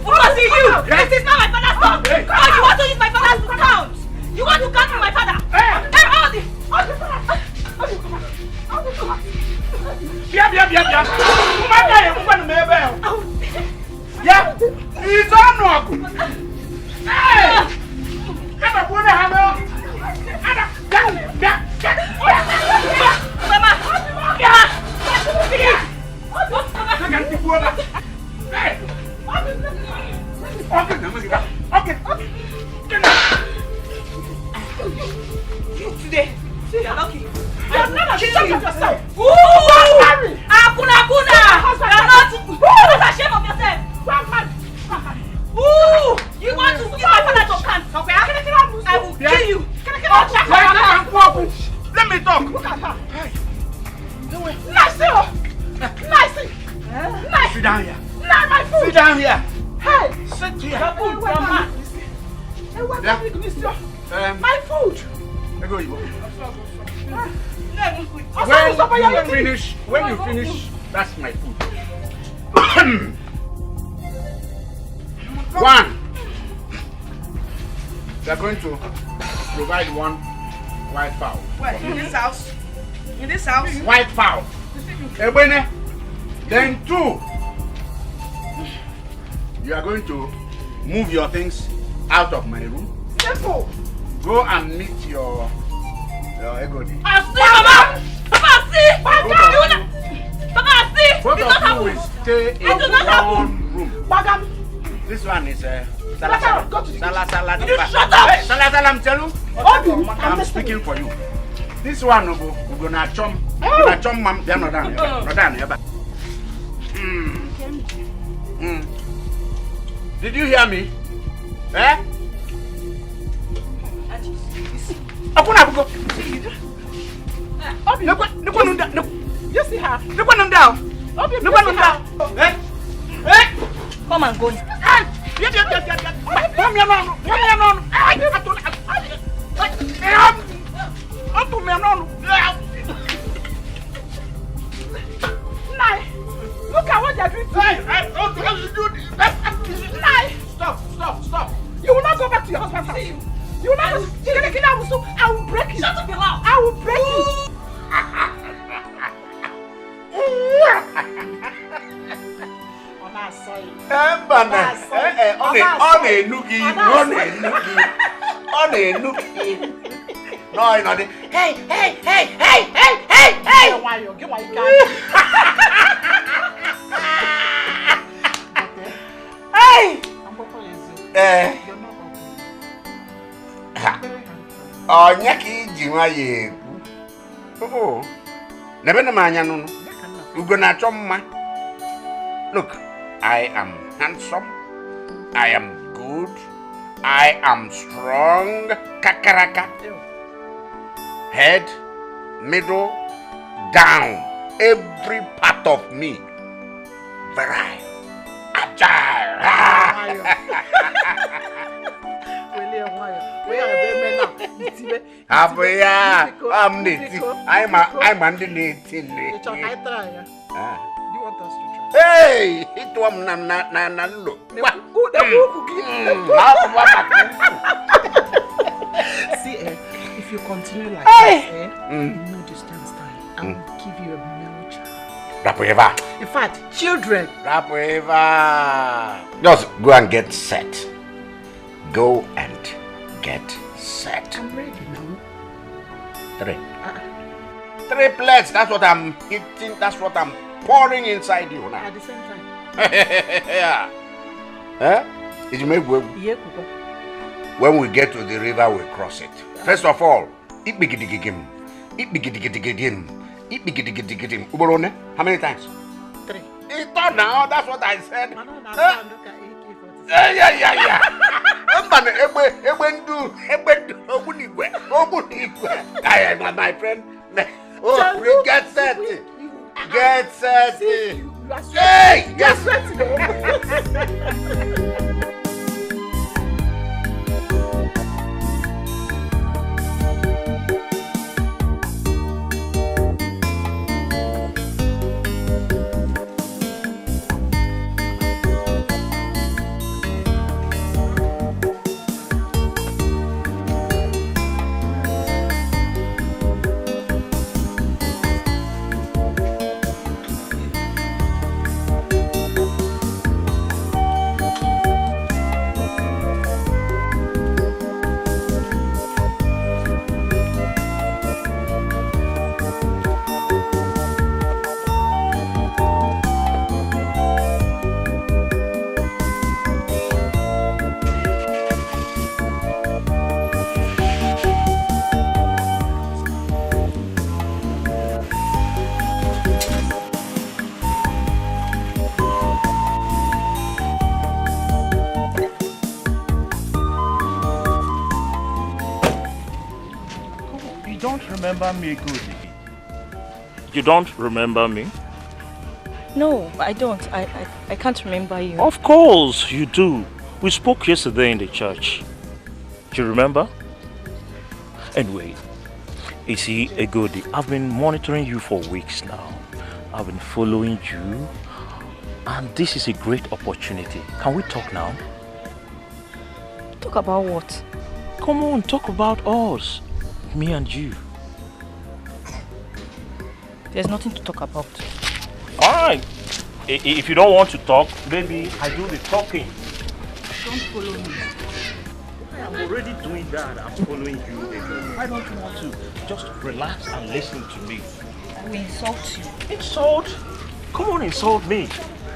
Ngozi, you! This is not my father's son! Oh, you want to use my father's account! You want to cancel my father! Hey, all this! Yeah! He's on. Hey! I'm going to have a... Today, you're lucky. You're not ashamed of yourself. Akuna! You're not ashamed of yourself. Kill you. Let me talk. Look at her. Nice. Sit down here. Nice, my food. Sit down here. Hey. Sit here. Your food, your man. My food. When you finish, that's my food. One. They're going to provide one white fowl. Where? In this house? In this house? White fowl. Then 2. You are going to move your things out of my room. Simple. Go and meet your egodi. Papa, see! Both of you will stay in one room. This one is Salasala. Salasala, I'm telling you. I'm speaking for you. This one, we're gonna chum. Mom. They're not done. Did you hear me? Eh? You see her? Come and go. Look at what they're doing to you. Stop. You will not go back to your husband's house. You will not. You're going to kill him. I will break you. Shut up, your mouth. I will break you. Hey. Onya ki jiwa ye. Oh. Nebena manya no. Ugo na chomma. Look, I am handsome. I am good. I am strong. Kakaraka. Head, middle, down. Every part of me. Virile. Agile. I'm underneath. Do you want us to try? Hey, it was na look. See, if you continue like this, no distance time, I will give you a male child. In fact, children. Just go and get set. Go and get set. I'm ready now. 3. 3 plates. That's what I'm eating. That's what I'm pouring inside you now. At the same time. Yeah. Huh? Did you make work? Yeah, when we get to the river, we cross it. First of all, how many times? 3. It's not now. That's what I said. My friend. Oh, we get set. Get set. Hey, get set. remember me, Goody? You don't remember me? No, I don't. I can't remember you. Of course you do. We spoke yesterday in the church. Do you remember? Anyway, you see, Egodi, I've been monitoring you for weeks now. I've been following you, and this is a great opportunity. Can we talk now? Talk about what? Come on, talk about us. Me and you. There's nothing to talk about. Alright. If you don't want to talk, maybe I do the talking. Don't follow me. I'm already doing that. I'm following you. Why don't you want to just relax and listen to me? I will insult you. Insult? Come on, insult me.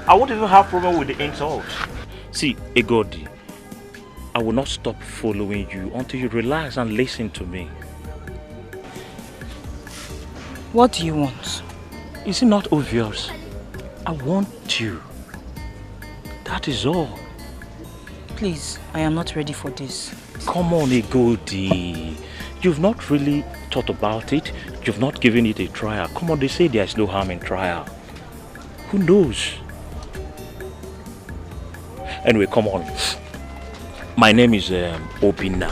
I won't even have problem with the insult. See, Egodi, I will not stop following you until you relax and listen to me. What do you want? Is it not obvious? I want you. That is all. Please, I am not ready for this. Come on, Egodi. You've not really thought about it. You've not given it a trial. Come on, they say there's no harm in trial. Who knows? Anyway, come on. My name is Obina.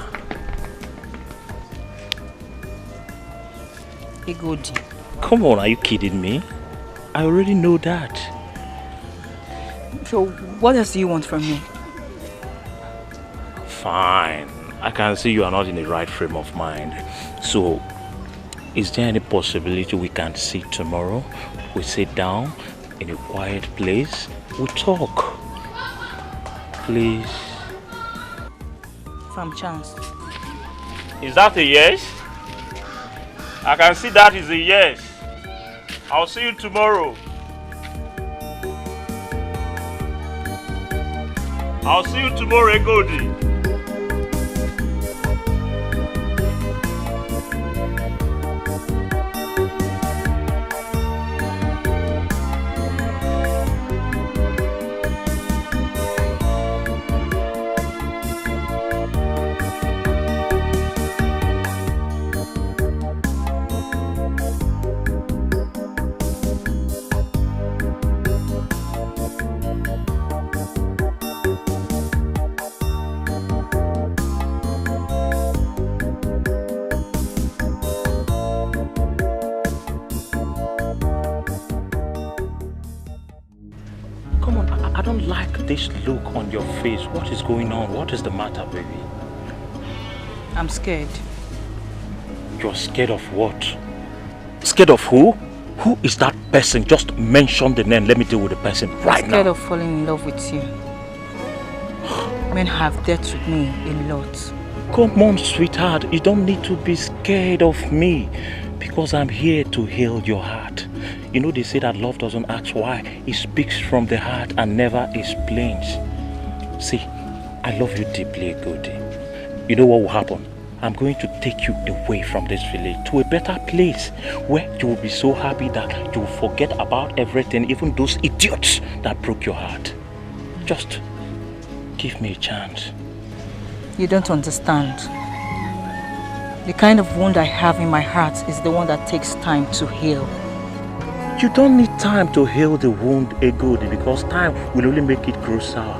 Egodi. Come on, are you kidding me? I already know that. So, what else do you want from me? Fine. I can see you are not in the right frame of mind. So, is there any possibility we can see tomorrow? We sit down in a quiet place. We talk. Please. Some chance. Is that a yes? I can see that is a yes. I'll see you tomorrow. I'll see you tomorrow, Egodi. This look on your face, what is going on? What is the matter, baby? I'm scared. You're scared of what? Scared of who? Who is that person? Just mention the name. Let me deal with the person right now. I'm scared of falling in love with you. Men have dealt with me a lot. Come on, sweetheart. You don't need to be scared of me because I'm here to heal your heart. You know, they say that love doesn't ask why. It speaks from the heart and never explains. See, I love you deeply, Egodi. You know what will happen? I'm going to take you away from this village to a better place where you will be so happy that you will forget about everything, even those idiots that broke your heart. Just give me a chance. You don't understand. The kind of wound I have in my heart is the one that takes time to heal. You don't need time to heal the wound, Egodi, because time will only make it grow sour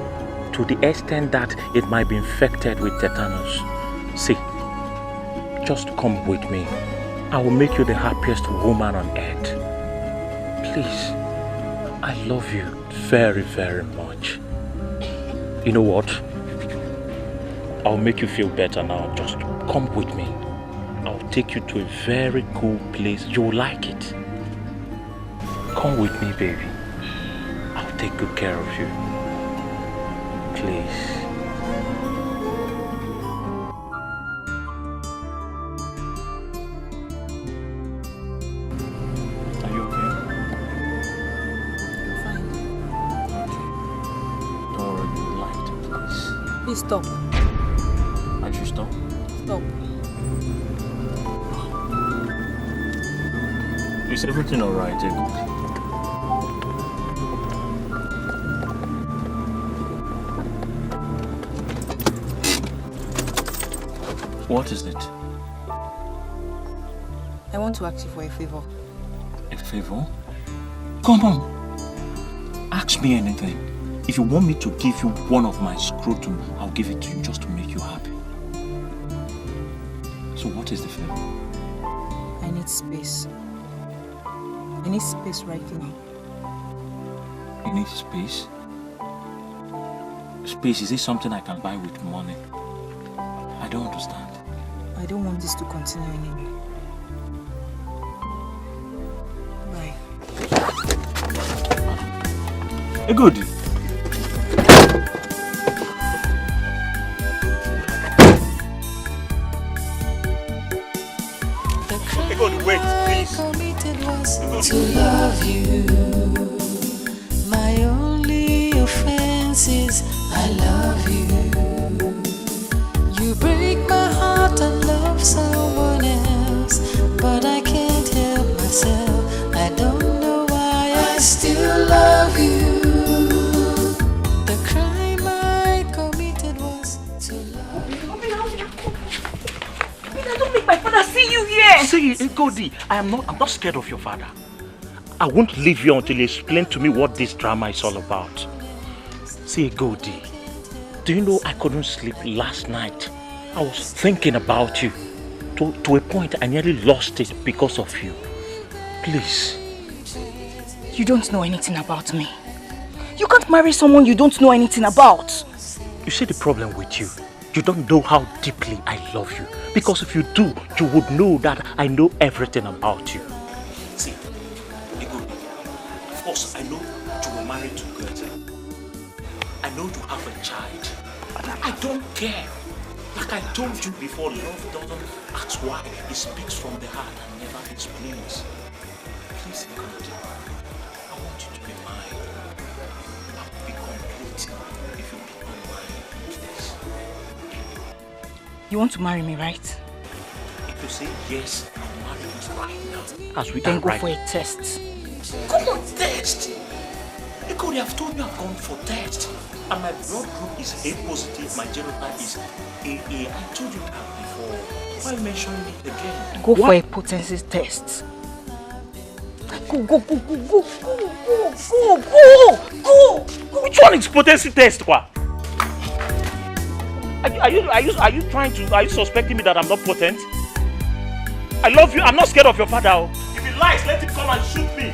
to the extent that it might be infected with tetanus. See, just come with me. I will make you the happiest woman on earth. Please, I love you very, very much. You know what? I'll make you feel better now. Just come with me. I'll take you to a very cool place. You'll like it. Come with me, baby. I'll take good care of you. Please. Are you okay? Fine. Okay. Don't worry, you liked it, please. Please stop. I should stop? Stop. Is everything alright, Egodi? What is it? I want to ask you for a favor. A favor? Come on. Ask me anything. If you want me to give you one of my scrotum, I'll give it to you just to make you happy. So what is the favor? I need space. I need space right now. You need space? Space, is it something I can buy with money? I don't understand. I don't want this to continue anymore. Bye. Good. Good, wait, please. To love you. My only offense is I love you. You break my heart and love someone else, but I can't help myself. I don't know why I still love you. The crime I committed was to love you. Don't make my father see you here. See, Godi, I'm not scared of your father. I won't leave you until you explain to me what this drama is all about. See, Godi, do you know I couldn't sleep last night? I was thinking about you. To a point I nearly lost it because of you. Please. You don't know anything about me. You can't marry someone you don't know anything about. You see the problem with you? You don't know how deeply I love you. Because if you do, you would know that I know everything about you. See, of course, I know you were married to Goethe. I know you have a child. But I don't care. Like I told you before, love doesn't ask why. It speaks from the heart and never explains. Please, God, I want you to be mine. I will be complete if you become mine. Please. You want to marry me, right? If you say yes, I'll marry you right now. As we then are go right. for a test. Come on, test! Because I've told you I've gone for test. And my blood group is A positive, my genotype is AA. I told you that before. Why mentioning it again? Go for a potency test. Go. Which one is potency test, kwa? Are you suspecting me that I'm not potent? I love you. I'm not scared of your father. If he lies, let him come and shoot me.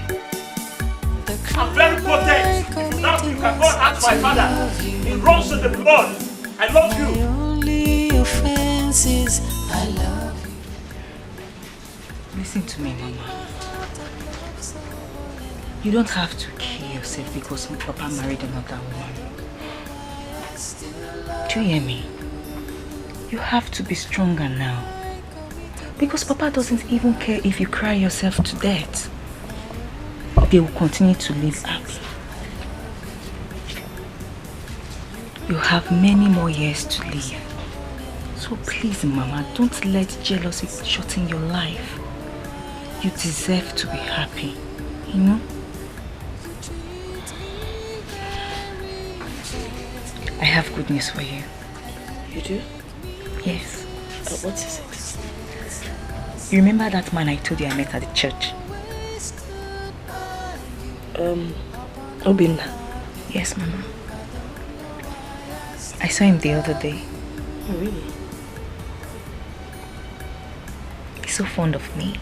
I'm very potent. If you doubt me, you can go and ask my father. It runs in the blood. I love you. My only offense is I love you. Listen to me, Mama. You don't have to kill yourself because my papa married another woman. Do you hear me? You have to be stronger now. Because Papa doesn't even care if you cry yourself to death. They will continue to live happy. You have many more years to live. So please, Mama, don't let jealousy shorten your life. You deserve to be happy, you know? I have good news for you. You do? Yes. What is it? You remember that man I told you I met at the church? Obinna. Yes, Mama. I saw him the other day. Oh, really? He's so fond of me.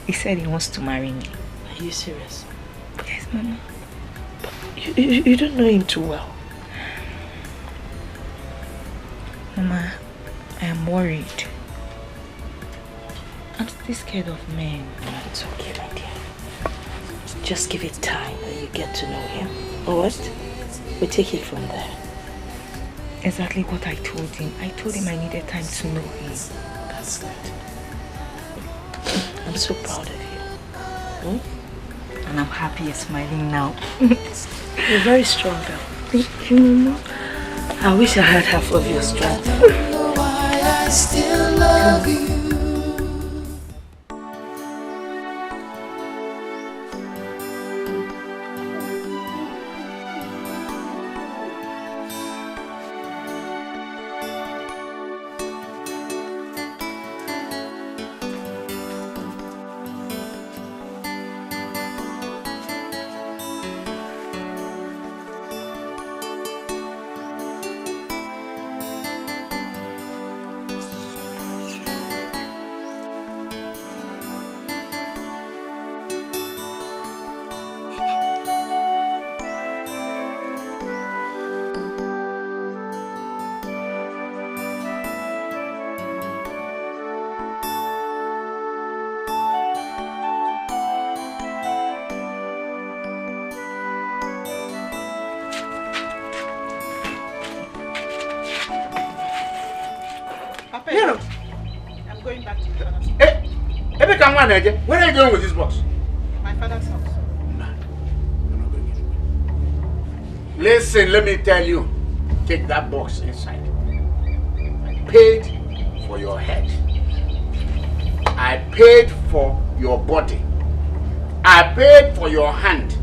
He said he wants to marry me. Are you serious? Yes, Mama. But you don't know him too well. Mama, I am worried. I'm still scared of men. It's okay, my dear. Just give it time and you get to know him. Alright? We take it from there. Exactly what I told him. I told him I needed time to know him. That's good. I'm so proud of you. And I'm happy you're smiling now. You're very strong, girl. Thank you, Mama. I wish I had half of your strength. I don't know why I still love you. Where are you going with this box? My father's house. Listen, let me tell you. Take that box inside. I paid for your head. I paid for your body. I paid for your hand.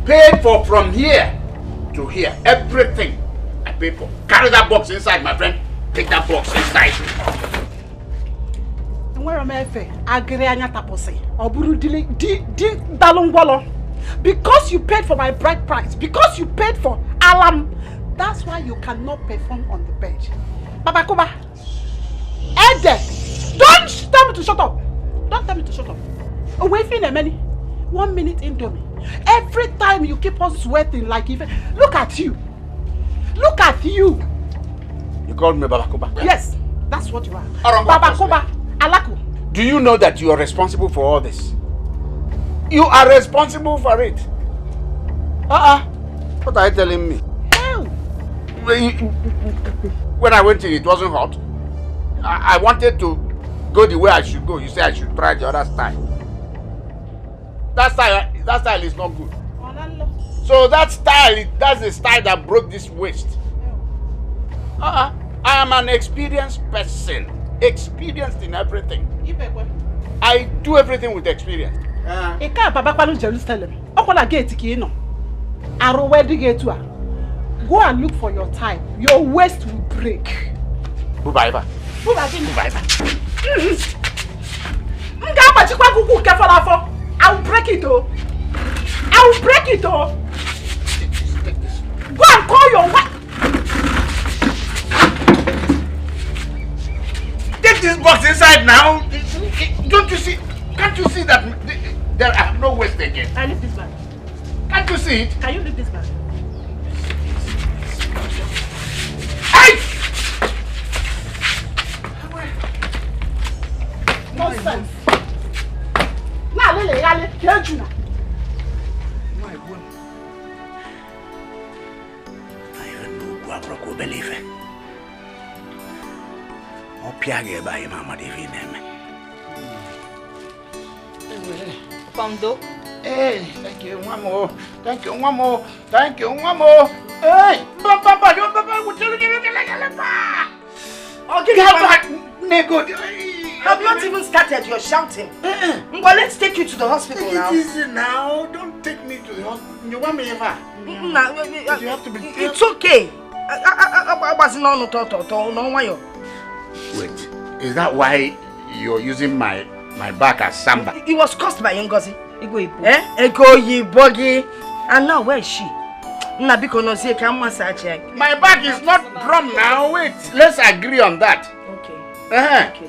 Paid for from here to here. Everything I paid for. Carry that box inside, my friend. Take that box inside. Where am I? Because you paid for my bride price, because you paid for alarm, that's why you cannot perform on the bed. Baba Kuba, Ede, don't tell me to shut up. Don't tell me to shut up. Away from a minute, 1 minute into me. Every time you keep on sweating like even. Look at you. Look at you. You called me Baba Kuba? Yes, that's what you are. Baba Kuba, Alaku. Do you know that you are responsible for all this? You are responsible for it. What are you telling me? Hell. When I went in, it wasn't hot. I wanted to go the way I should go. You say I should try the other style. That style is not good. So that's the style that broke this waist. I am an experienced person. Experienced in everything. I do everything with experience. Jerusalem. Go and look for your time. Your waist will break. Bubaiba. I will break it, oh. I will break it, oh. Go and call your wife. Take this box inside now. Don't you see? Can't you see that there are no waste again? I leave this man. Can't you see it? Can you leave this man? Hey! Nonsense. Now, Lily, can't you? My God. I don't know what I believe it. Opiage by Mama Divine. Pondo. Hey, thank you, one more. Thank you, one more. Thank you, one more. Hey, Papa, I've not even started your shouting. Well, let's take you to the hospital take now. It easy now. Don't take me to the hospital. You want me ever? You have to be. It's okay. Wait, is that why you're using my back as samba? It was caused by Ngozi. Ego Yibogi. And now where is she? My back is not drum now. Wait, let's agree on that. Okay. Okay,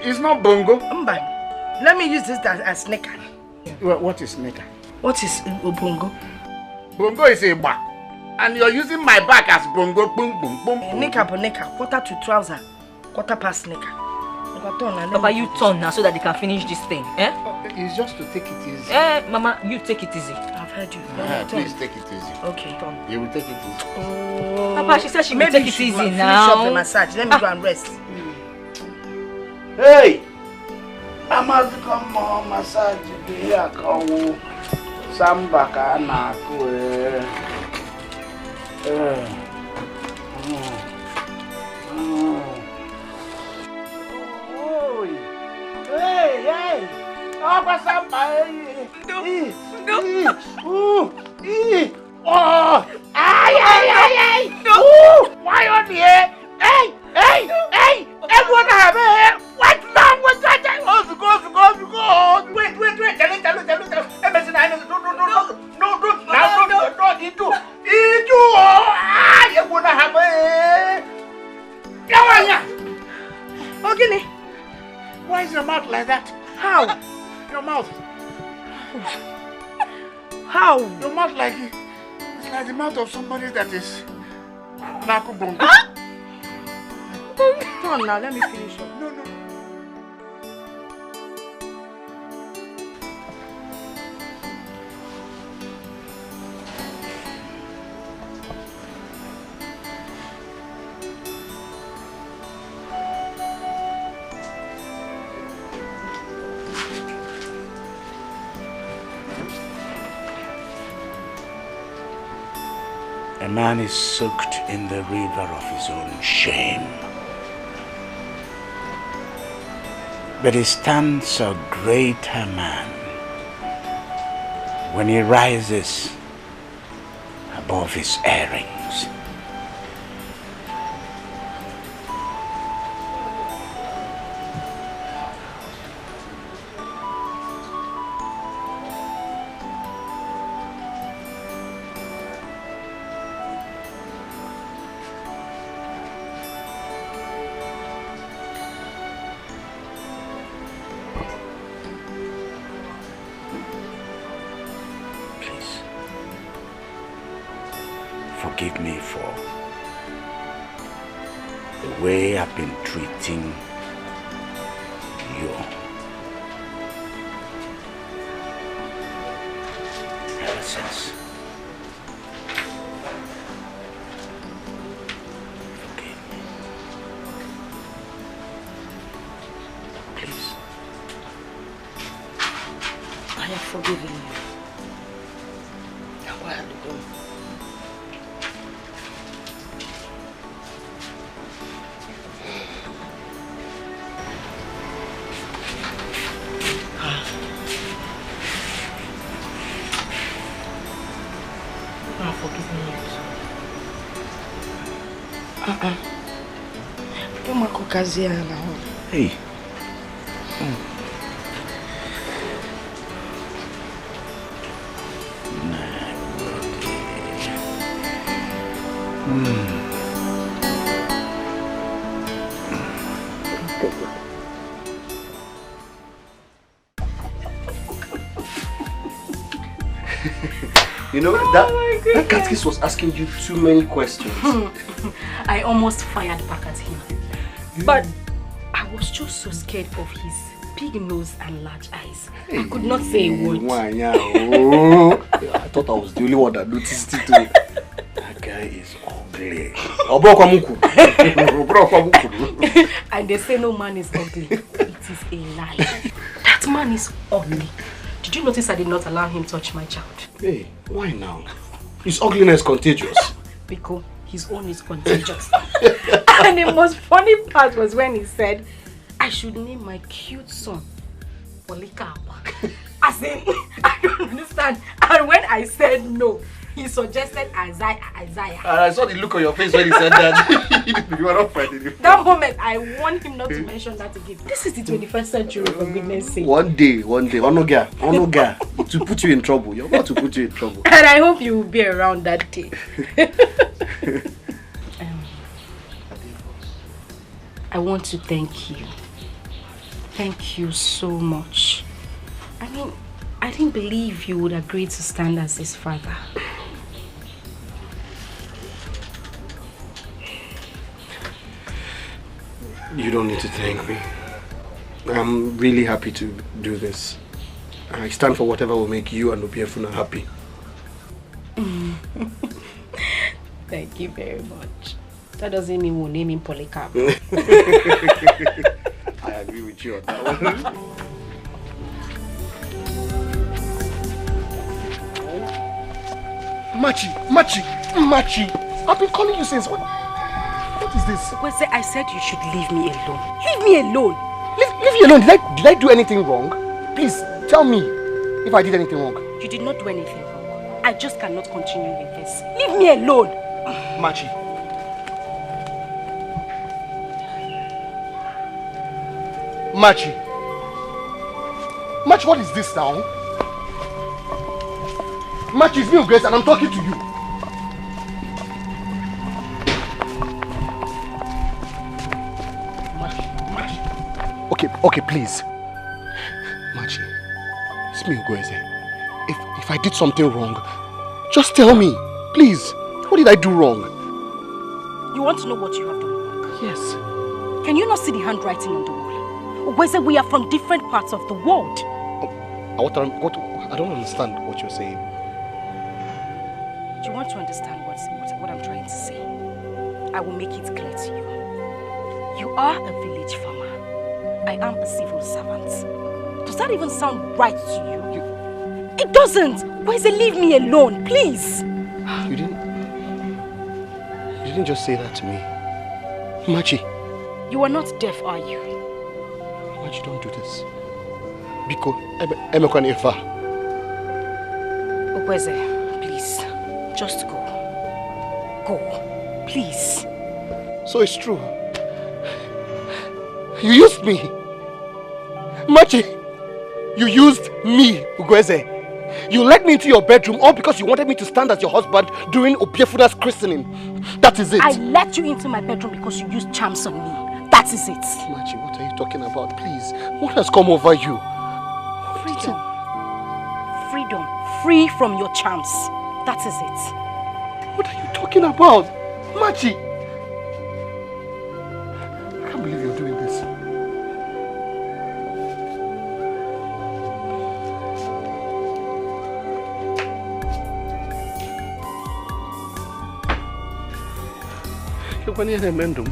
it's not bongo. Let me use this as sneaker. What is sneaker? What is bongo? Bongo is a bar. And you're using my back as bongo. Boom, boom, boom. Nika, quarter to trouser, quarter past sneaker. Papa, you turn now so that they can finish this thing. It's just to take it easy. Mama, you take it easy. I've heard you. Please take it easy. Okay. You will take it easy. Oh. Papa, she said she will take it easy now. Finish up the massage. Let me go and rest. Hey! I must come on massage. Here, come. Samba kana kue. Hey! Apa sampai? Oh! Ay! Why on here? Hey! Everyone have it. What wrong with that? Go. Wait. Tell it. No. You wanna have it? Okay. Why is your mouth like that? How? Your mouth. How? Your mouth it's like the mouth of somebody that is Nakubongo. Come on now, let me finish up. No. A man is soaked in the river of his own shame. But he stands a greater man when he rises above his errings. Forgive me for the way I've been treating you ever since. Forgive me. Please. I have forgiven you. Now where are you going? Hey. You know, that catechist was asking you too many questions. I almost fired back at him. But I was just so scared of his big nose and large eyes. I could not say a word. I thought I was the only one that noticed it too. That guy is ugly. And they say no man is ugly. It is a lie. That man is ugly. Did you notice I did not allow him to touch my child? Hey, why now? His ugliness is contagious. Because his own is contagious. And the most funny part was when he said, I should name my cute son Polycarpa. As in, I don't understand. And when I said no, he suggested Isaiah. I saw the look on your face when he said that. You were not finding it. That moment, I want him not to mention that again. This is the 21st century, for goodness sake. One day, Onoga, to put you in trouble. You're about to put you in trouble. And I hope you will be around that day. I want to thank you. Thank you so much. I mean, I didn't believe you would agree to stand as his father. You don't need to thank me. I'm really happy to do this. I stand for whatever will make you and Obiefuna happy. Thank you very much. That doesn't mean we'll name him Polycarp. I agree with you on that one. Machi! I've been calling you since. What is this? Wese, I said you should leave me alone. Leave me alone! Leave you alone? Did I do anything wrong? Please, tell me if I did anything wrong. You did not do anything wrong. I just cannot continue with this. Leave me alone! Machi, what is this now? Machi, it's me, Grace, and I'm talking to you. Machi. Okay, please. Machi, it's me, Grace. If I did something wrong, just tell me, please. What did I do wrong? You want to know what you have done wrong? Yes. Can you not see the handwriting on the wall? Wese, we are from different parts of the world. I don't understand what you're saying. Do you want to understand what I'm trying to say? I will make it clear to you. You are a village farmer. I am a civil servant. Does that even sound right to you? It doesn't! Wese, leave me alone, please! You didn't... You didn't just say that to me. Machi. You are not deaf, are you? Machi, don't do this. Biko, Emekwan Ifa. Okweze, please. Just go. Go. Please. So it's true. You used me. Machi, you used me, Ugweze. You let me into your bedroom all because you wanted me to stand as your husband during Obiefuda's christening. That is it. I let you into my bedroom because you used charms on me. That is it. Machi, what are you talking about? Please, what has come over you? Freedom. Freedom. Free from your charms. That is it. What are you talking about? Machi! I can't believe you're doing this. You're going to mendum.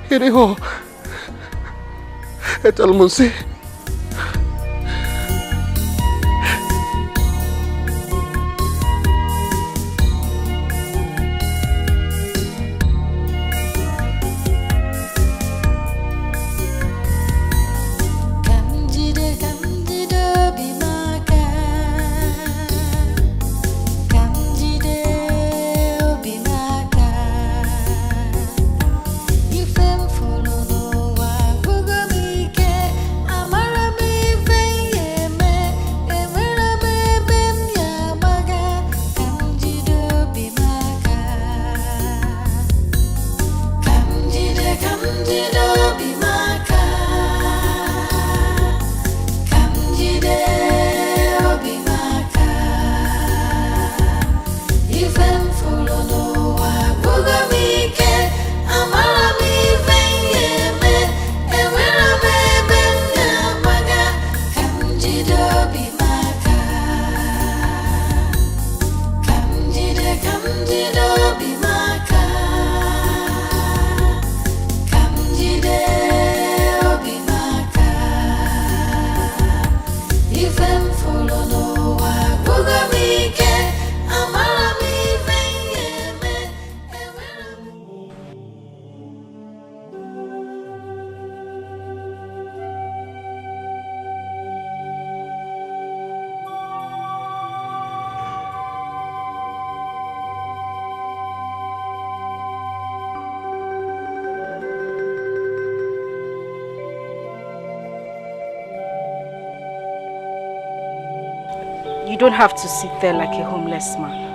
Here they go. Tell me, see. You don't have to sit there like a homeless man.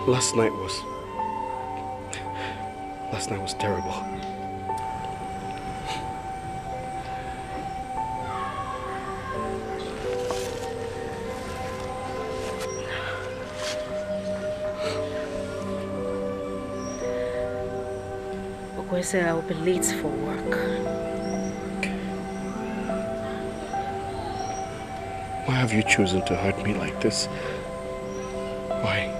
Last night was terrible. Okwese, I will be late for work. Why have you chosen to hurt me like this? Why?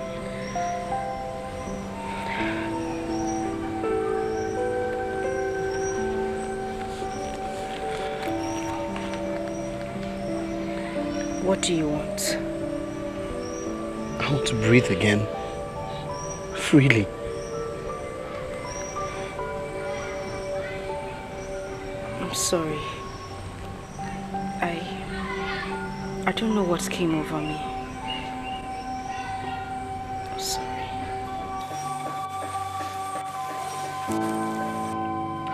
What do you want? I want to breathe again. Freely. I'm sorry. I don't know what came over me. I'm sorry.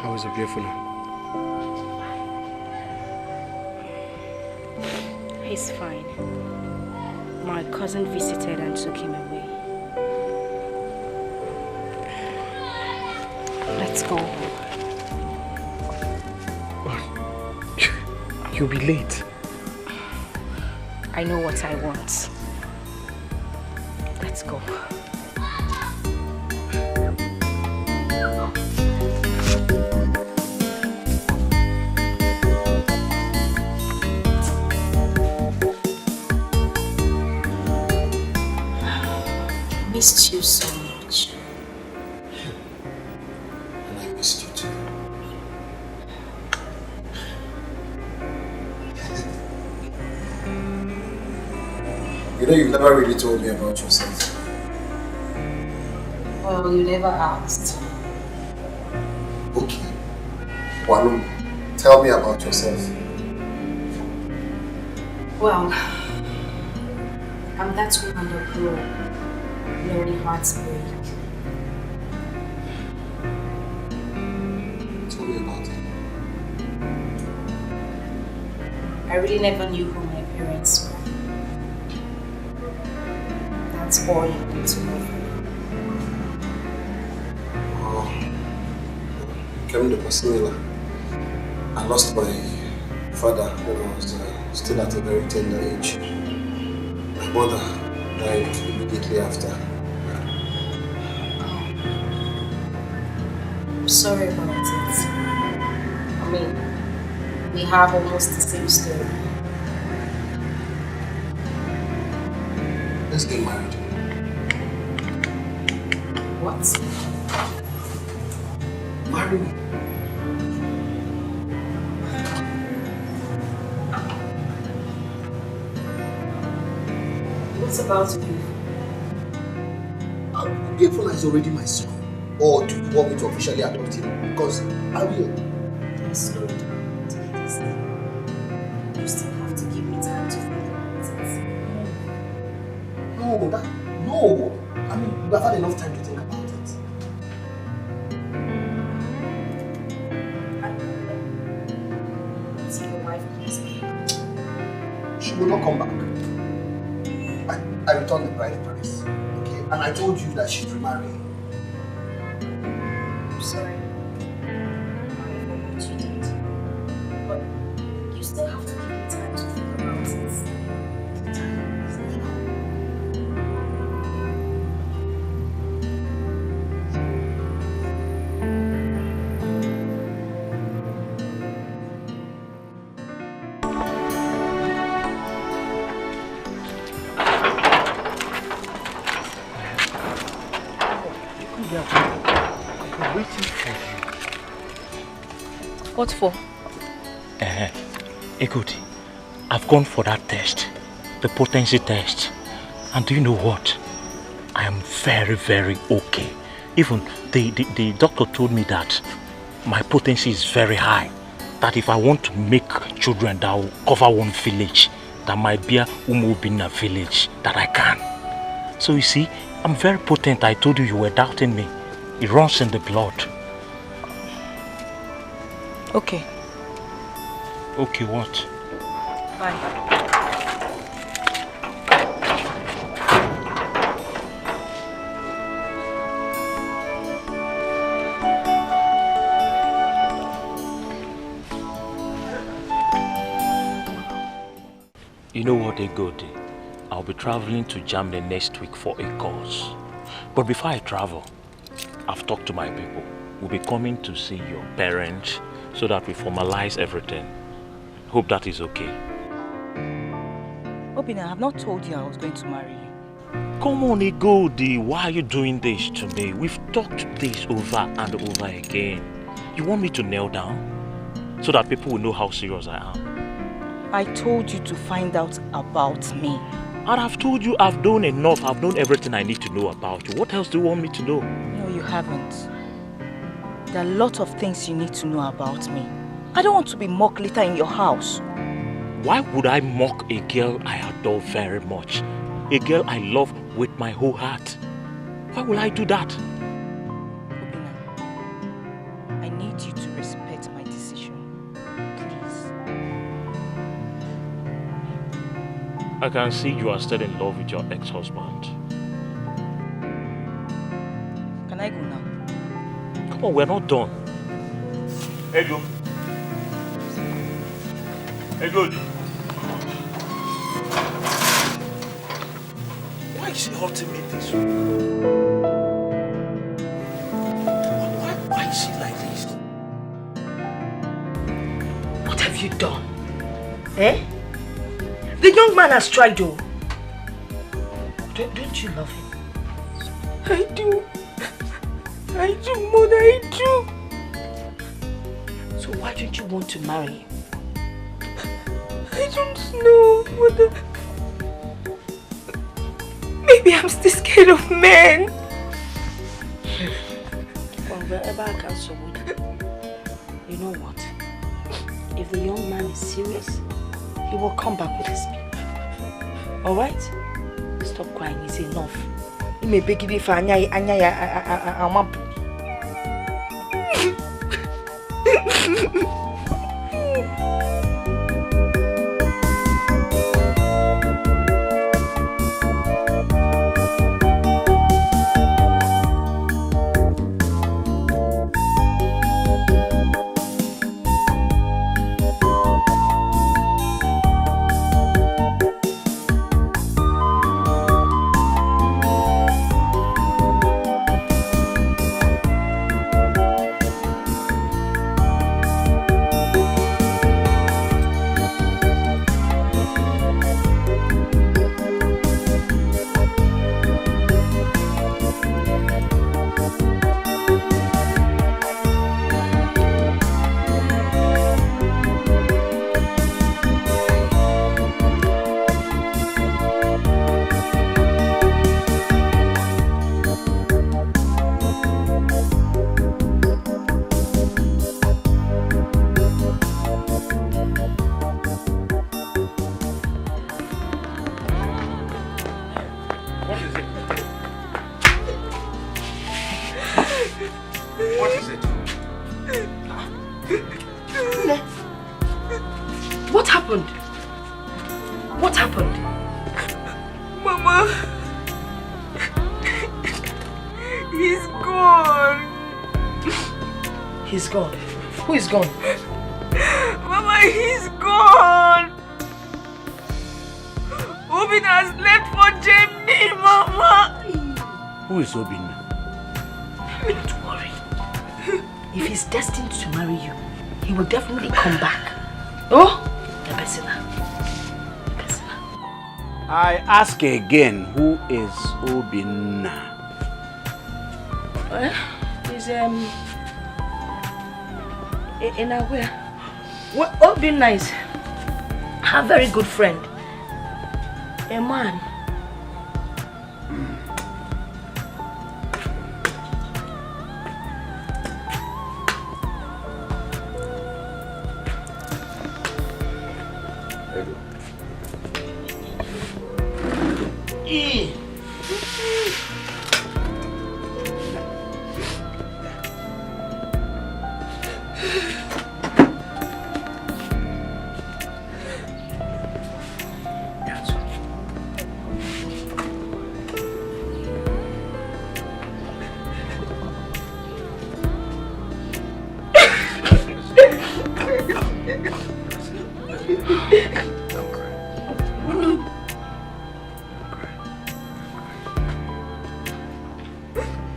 How is Obiefuna? He's fine. My cousin visited and took him away. Let's go. You'll be late. I know what I want. Let's Let's go. Missed you so much. And I missed you too. You know, you've never really told me about yourself. Well, you never asked. Okay. Walum, tell me about yourself. Well, I'm that woman that grew up knowing hearts break. Tell me about it. I really never knew who my parents were. That's all you need to know. Came to Pasilla. I lost my father when I was still at a very tender age. My mother died immediately after. I'm sorry about it. I mean, we have almost the same story. Let's get married. What? Marry me. What's about you? Grateful is already my son. Or do you want me to officially adopt him? Because I will. Slow down. Take it easy. You still have to give me time to think about it. No. I mean, we have had enough time to think about it. Until your wife comes back. She will not come back. I returned the bride price. Okay? And I told you that she's remarrying. I'm sorry. I forgot you did. But you still have to give me time to think about it. What for? Good. I've gone for that test, the potency test. And do you know what? I am very, very okay. Even the doctor told me that my potency is very high. That if I want to make children that will cover one village, that might be a Umobina village, that I can. So you see, I'm very potent. I told you were doubting me. It runs in the blood. Okay. Okay, what? Bye. You know what, Egodi? I'll be traveling to Germany next week for a course. But before I travel, I've talked to my people. We'll be coming to see your parents so that we formalize everything. Hope that is okay. Obina, I have not told you I was going to marry you. Come on, Egodi. Why are you doing this to me? We've talked this over and over again. You want me to kneel down so that people will know how serious I am? I told you to find out about me. And I've told you I've done enough. I've known everything I need to know about you. What else do you want me to know? No, you haven't. There are a lot of things you need to know about me. I don't want to be mocked later in your house. Why would I mock a girl I adore very much? A girl I love with my whole heart. Why will I do that? Obina, I need you to respect my decision. Please. I can see you are still in love with your ex-husband. Can I go now? Come on, we're not done. Ego. Ego. Why is is she hurting me this way? Why is she like this? What have you done? Eh? The young man has tried to. Don't you love him? I do. I do, Mother, I do. So why don't you want to marry him? I don't know, Mother. Maybe I'm still scared of men. Well, wherever I can support you. You know what? If the young man is serious, he will come back with his people. Alright? Stop crying, it's enough. You may beg it for Anya. Gone. Mama, he's gone. Obin has left for Germany, Mama. Who is Obin? Don't worry. If he's destined to marry you, he will definitely come back. Oh, the Besina. I ask again, who is Obin? He's in our way. Well, Obin is a very good friend. A man.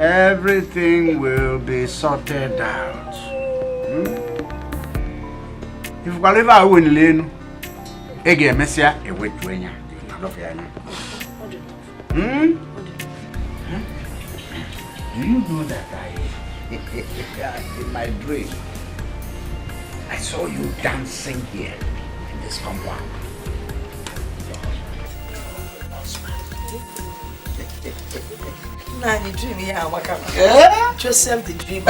Everything will be sorted out. If whatever win lane, again, Messia, a wet trainer. Do you know that in my dream, I saw you dancing here in this compound? Nah, the dream, Joseph, the dream.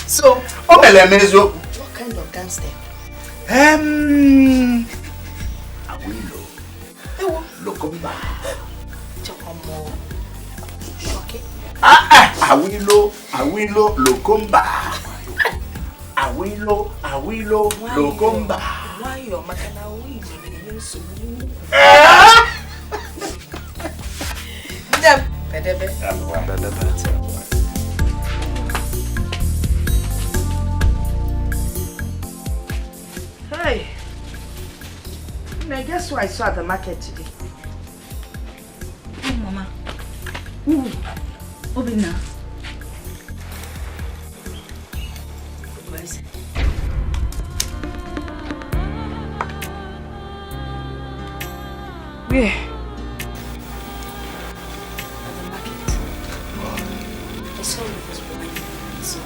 So, what kind of dance then? Awilo. Lokomba. Okay. Awilo, Lokomba. Awilo, Lokomba. Why your makana Awilo? Hey, I guess who I saw at the market today. Who? Obina. Where is it? Where? At the market. I saw he was providing so.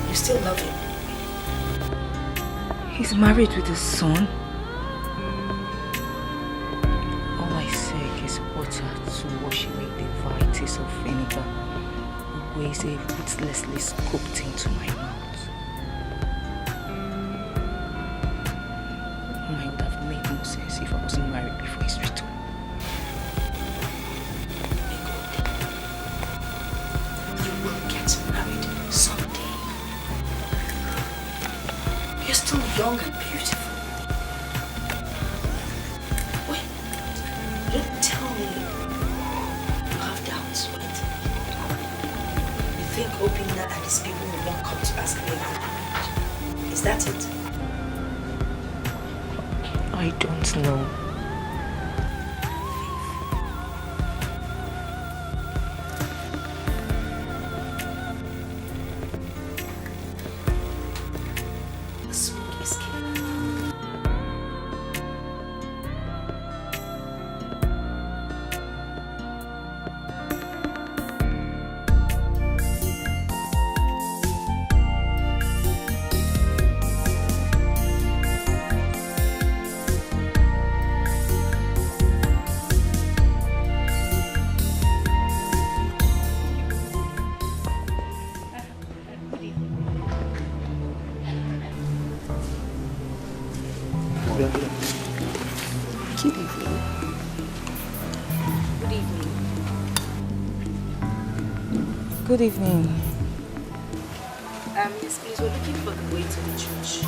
You still love him? He's married with a son. All I seek is water to wash away the varieties of vinegar Ugweze ruthlessly scooped into my mouth. Mine would have made no sense if I wasn't married before his return. You will get married someday. You're still young and beautiful. Wait, don't tell me you have doubts, right? You think Obina and his people will not come to ask me about it? Is that it? I don't know. Good evening. Yes, please, we're looking for the way to the church.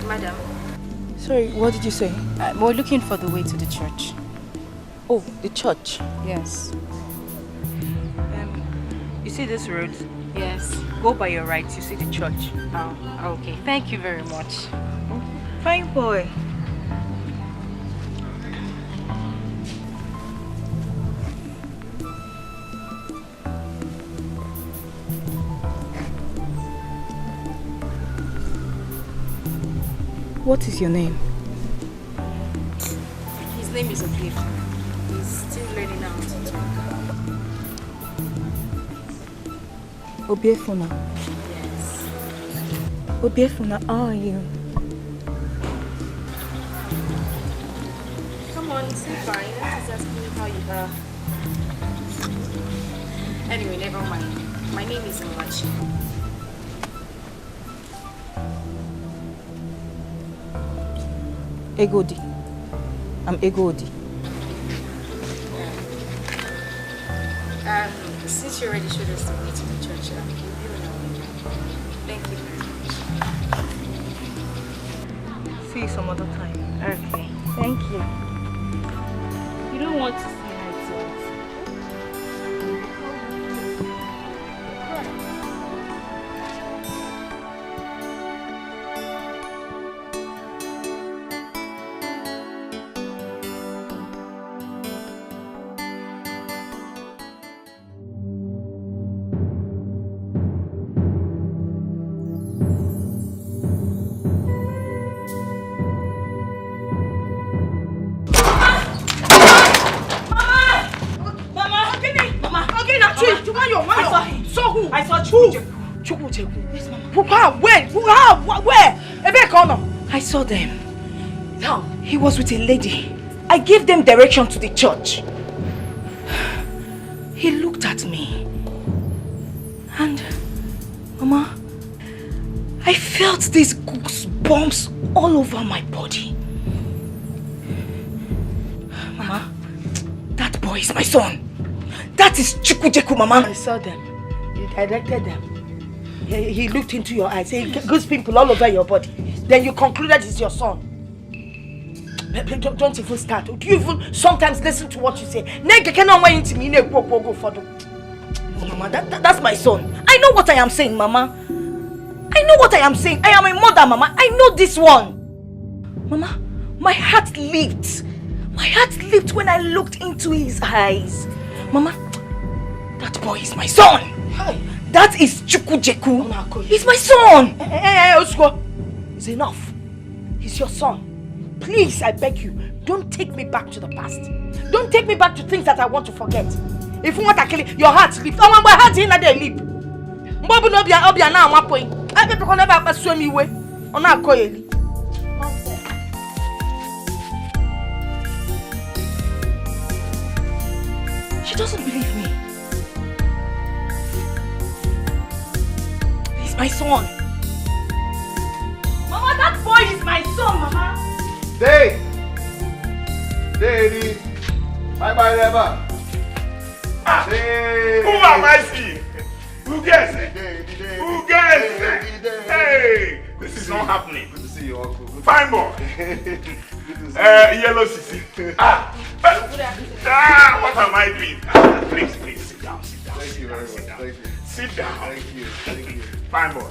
Madam. Sorry, what did you say? We're looking for the way to the church. Oh, the church? Yes. You see this road? Yes. Go by your right, you see the church. Oh, okay. Thank you very much. Fine boy. What is your name? His name is Obief. He's still learning how to talk. Obiefuna. Yes. Obiefuna, how are you? Come on, say fine. I'm just asking how you are. Anyway, never mind. My name is Machi. Egodi. I'm Egodi. Since you already showed us the way to the church, I'll give you an hour. Thank you very much. See you some other time. Okay. Thank you. You don't want to see her exult. I saw Chukwucheku. Yes, Mama. Where? I saw them. Now, he was with a lady. I gave them direction to the church. He looked at me. And, Mama, I felt these goosebumps all over my body. Mama, that boy is my son. That is Chukwucheku, Mama. I saw them. You directed them. He looked into your eyes. He goose pimple all over your body. Then you concluded it's your son. Don't even start. Do you even sometimes listen to what you say? Mama, that's my son. I know what I am saying, Mama. I know what I am saying. I am a mother, Mama. I know this one. Mama, my heart leaped. My heart leaped when I looked into his eyes. Mama, that boy is my son. That is Chukwujeku. He's my son. It's enough. He's your son. Please, I beg you, don't take me back to the past. Don't take me back to things that I want to forget. If you want to kill it, your heart leaps. Oh, my heart is not there leap. Mbobu no bia na am point. I be ko never pass me way. Ona akoyeli. She doesn't believe me. He's my son. Mama, that boy is my son, Mama. Daddy. Bye-bye, Reba. Who am I seeing? Who gets it? Who gets it? Hey, this is not happening. Good to see you, Uncle. Fine boy. Yellow sissy. What am I doing? Please, sit down. Thank you very much. Thank you. Sit down. Thank you. Fine boy.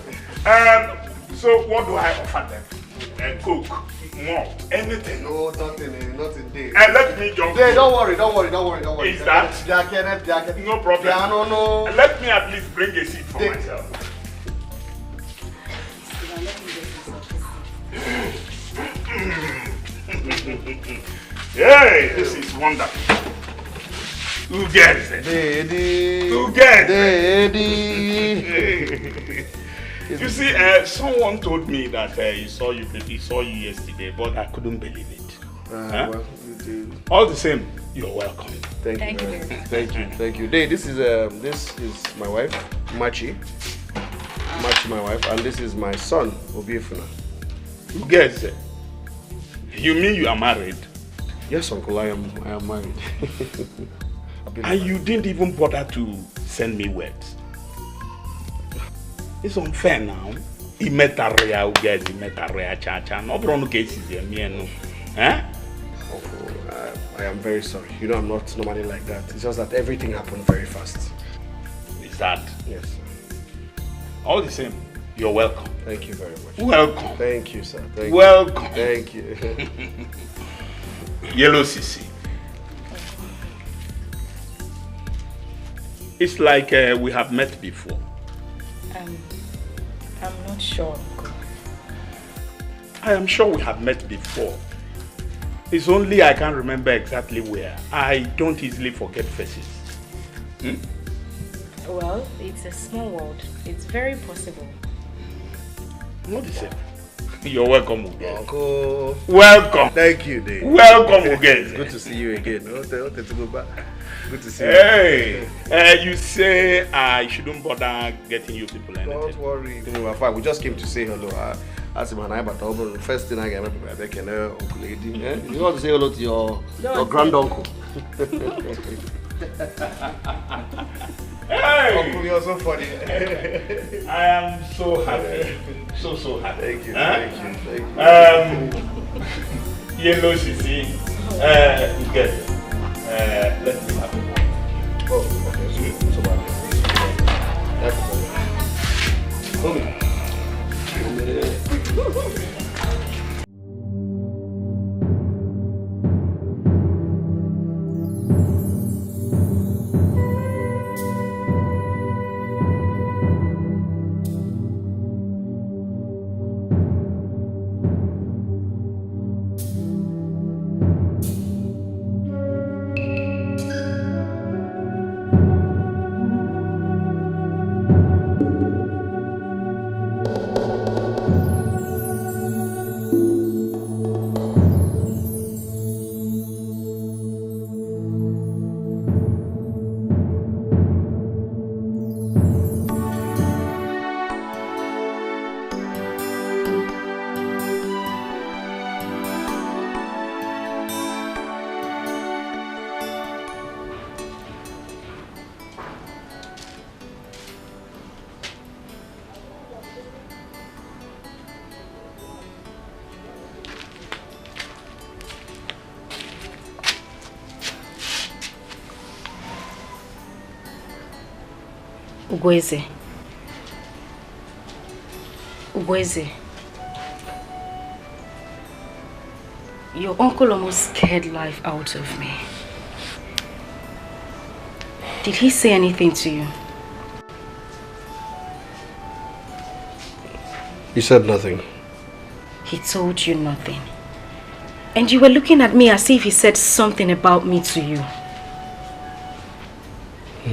So what do I offer them? Coke, malt, anything? No, nothing, Dave. Let me jump. Dave, don't worry. Is that? Jacket. No problem. No. Let me at least bring a seat for myself. Hey, this is wonderful. Who gets it? Daddy. Who gets it? You see, someone told me that he saw you yesterday, but I couldn't believe it. Well, you did. All the same, you're welcome. Thank you. Dave, this is my wife, Machi, my wife, and this is my son, Obiefuna. Who gets it? You mean you are married? Yes, Uncle, I am married. And you didn't even bother to send me words. It's unfair now. He met a real guys, he met a real cha-cha. No problem cases here, me and no. Eh? Uncle, I am very sorry. You know I'm not normally like that. It's just that everything happened very fast. Is that? Yes. All the same, you're welcome. Thank you very much. Welcome. Thank you, sir. Welcome. Thank you. Yellow Sissy. It's like we have met before. I'm not sure. I am sure we have met before. It's only I can't remember exactly where. I don't easily forget faces. Well, it's a small world. It's very possible. What is it? You're welcome again. Uncle. Welcome. Thank you, Dave. Welcome again. Good to see you again. Good to go back. Good to see you. Hey, you say I shouldn't bother getting you people anything. Don't worry. We're fine. We just came to say hello. As my neighbor, the first thing I get back and Uncle Lady. You want to say hello to your granduncle? Hey! Uncle, you're so funny. I am so happy. So happy. Thank you. Huh? Thank you. Yellow Sissy. Get it. Let me have it. Oh, okay. So bad. Come here. Ugoeze, Ugweze, your uncle almost scared life out of me. Did he say anything to you? He said nothing. He told you nothing. And you were looking at me as if he said something about me to you.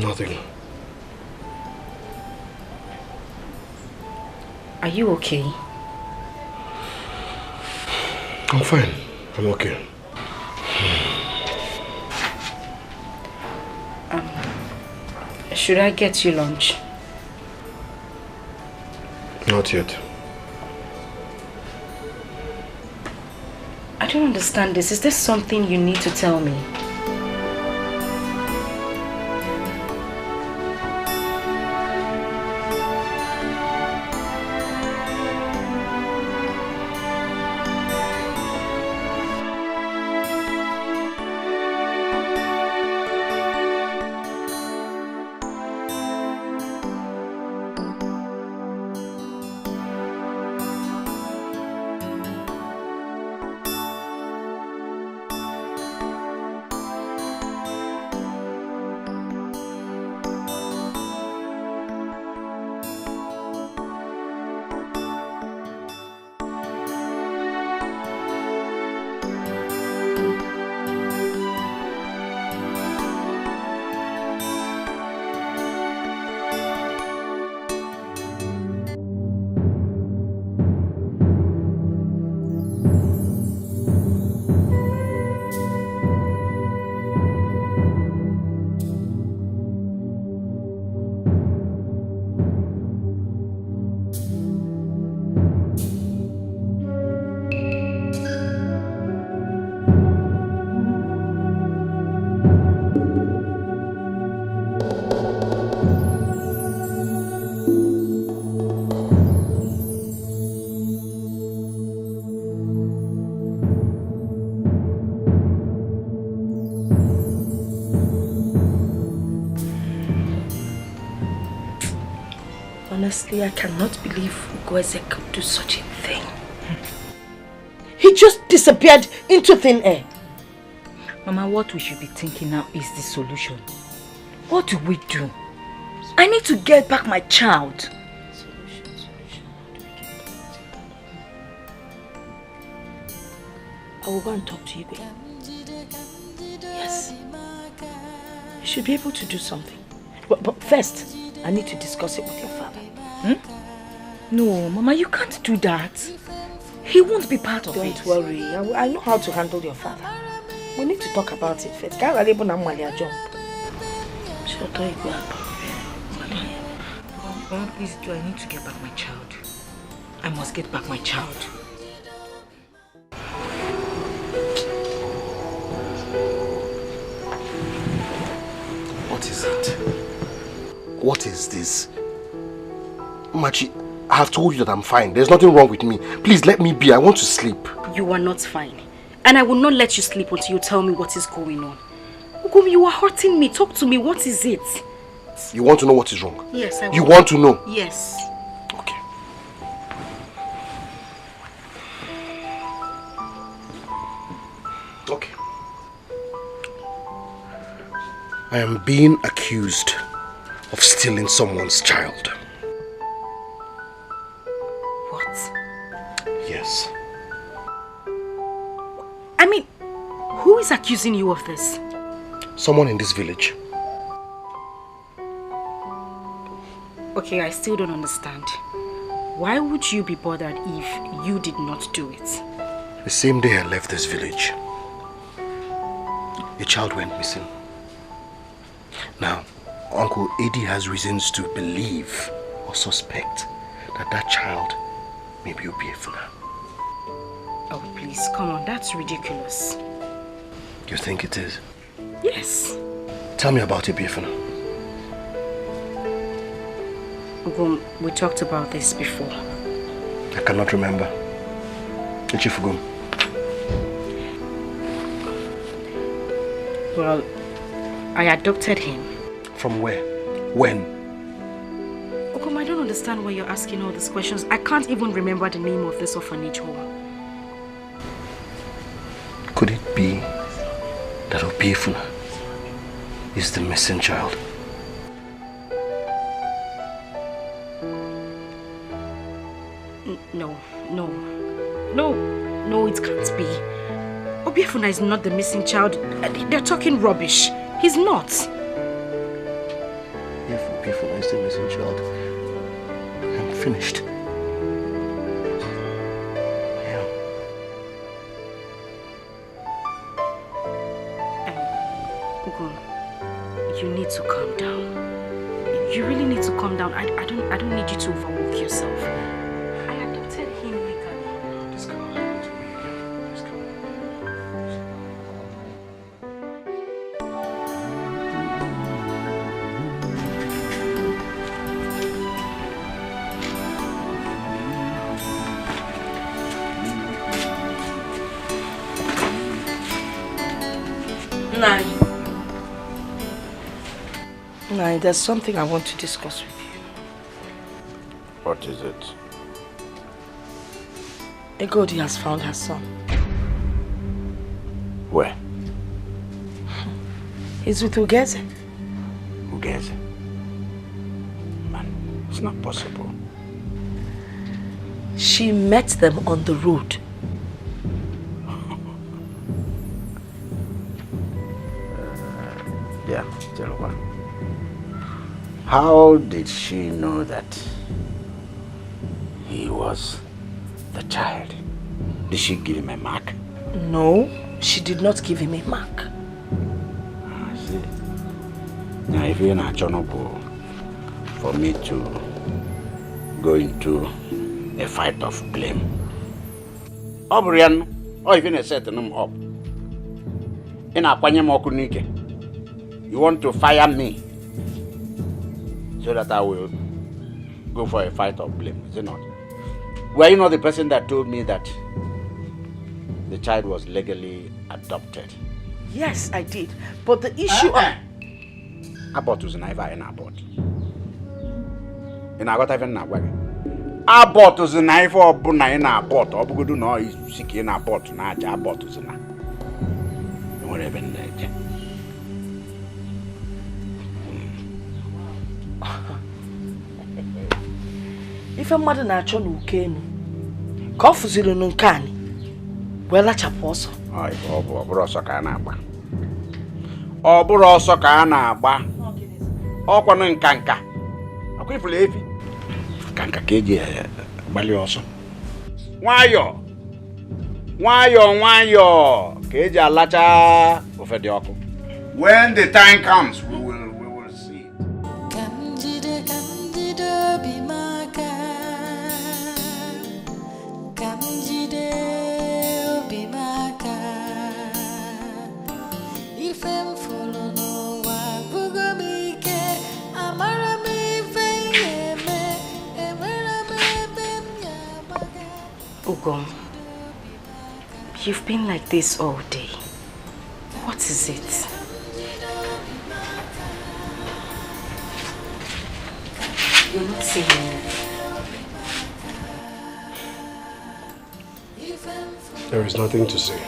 Nothing. Are you okay? I'm fine. I'm okay. Should I get you lunch? Not yet. I don't understand this. Is there something you need to tell me? Honestly, I cannot believe Ugweze could do such a thing. He just disappeared into thin air. Mama, what we should be thinking now is the solution. What do we do? I need to get back my child. I will go and talk to Igwe. Yes. You should be able to do something. But first, I need to discuss it with your father. No, Mama, you can't do that. He won't be part of it. Don't worry. I know how to handle your father. We need to talk about it first. Mama, please do. I need to get back my child. I must get back my child. What is it? What is this? Machi, I have told you that I'm fine. There's nothing wrong with me. Please let me be. I want to sleep. You are not fine. And I will not let you sleep until you tell me what is going on. Ugum, you are hurting me. Talk to me. What is it? You want to know what is wrong? Yes, I will. You want to know? Yes. Okay. Okay. I am being accused of stealing someone's child. What? Yes. I mean, who is accusing you of this? Someone in this village. Okay, I still don't understand. Why would you be bothered if you did not do it? The same day I left this village, a child went missing. Now, Uncle Eddie has reasons to believe or suspect that that child may be Obiefuna. Oh, please, come on, that's ridiculous. You think it is? Yes. Tell me about Obiefuna. Ugum, we talked about this before. I cannot remember. Ichifugum. Well, I adopted him. From where? When? Ugum, I don't understand why you're asking all these questions. I can't even remember the name of this orphanage home. Could it be that Obiefuna is the missing child? No, it can't be. Obiefuna is not the missing child. They're talking rubbish. He's not. If Obiefuna is the missing child, I'm finished. You need to calm down. You really need to calm down. I don't need you to overwork yourself. I adopted him legally. Just calm down. Nai, there's something I want to discuss with you. What is it? Egodi has found her son. Where? He's with Ugeze. Ugeze? Man, it's not possible. She met them on the road. Yeah, Jehovah. How did she know that he was the child? Did she give him a mark? No, she did not give him a mark. I see. Now, if you're not honorable for me to go into a fight of blame, Obrian, or even a setting him up. In a Mokunike, you want to fire me so that I will go for a fight of blame, is it not? Were you not the person that told me that the child was legally adopted? Yes, I did. But the issue Abort was never an abort. And I got even now. Abort was a knife or buna in a abort, or good to know is sick in a abort, not abort was na. Whatever. If a mother na-achọ n'uke enu, ka ọ fụziri n'nke anyị, wee lachapụ ọsọ. Ọ bụrụ ọsọ ka a na-agba. Ọ bụrụ ọsọ ka a na-agba. Ọkwanụ nka. Akwa ifuru efi. Nka ka eji agbalị ọsọ. Nwayọọ ka eji alacha ofe dị ọkụ. When the time comes, we will see. Ugom, you've been like this all day. What is it? You're not saying anything. There is nothing to say.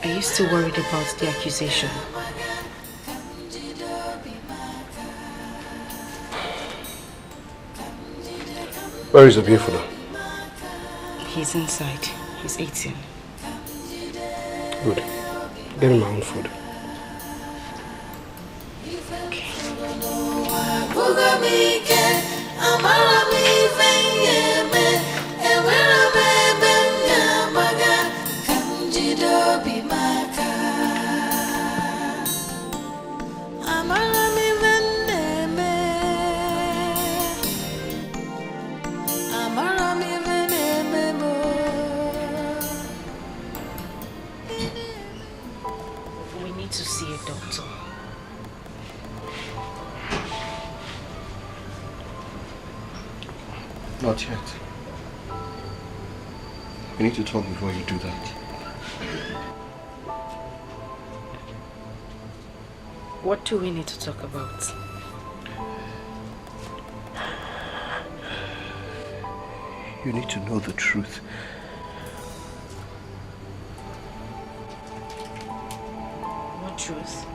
Are you still worried about the accusation? Where is Obiefuna? He's inside. He's eating. Good. Get him my own food. We need to see a doctor. Not yet. We need to talk before you do that. What do we need to talk about? You need to know the truth. What truth?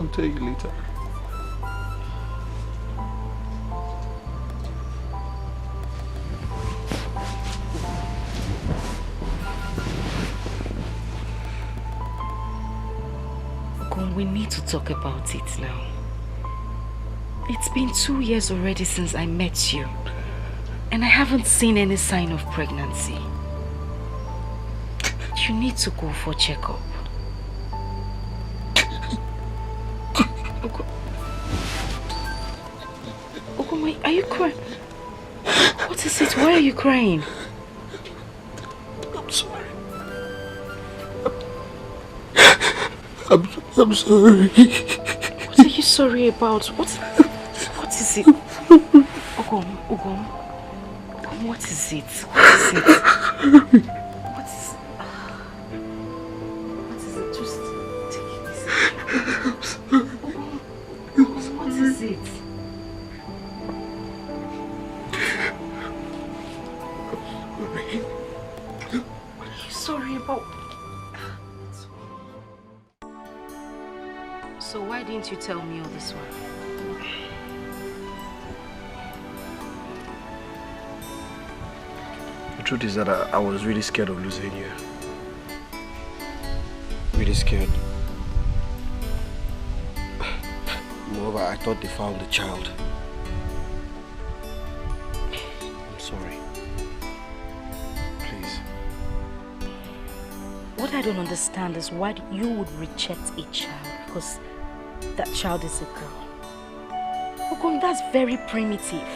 I'll tell you later. We need to talk about it now. It's been 2 years already since I met you, and I haven't seen any sign of pregnancy. You need to go for checkup. Ogoma, are you crying? What is it? Why are you crying? I'm sorry. I'm sorry. What are you sorry about? What is it? Ogom, what is it? What is it? Just take it easy. What is it? What are you sorry about? So why didn't you tell me all this one? The truth is that I was really scared of losing you. Really scared. Moreover, I thought they found the child. I'm sorry. Please. What I don't understand is why you would reject a child because that child is a girl. Ogom, that's very primitive.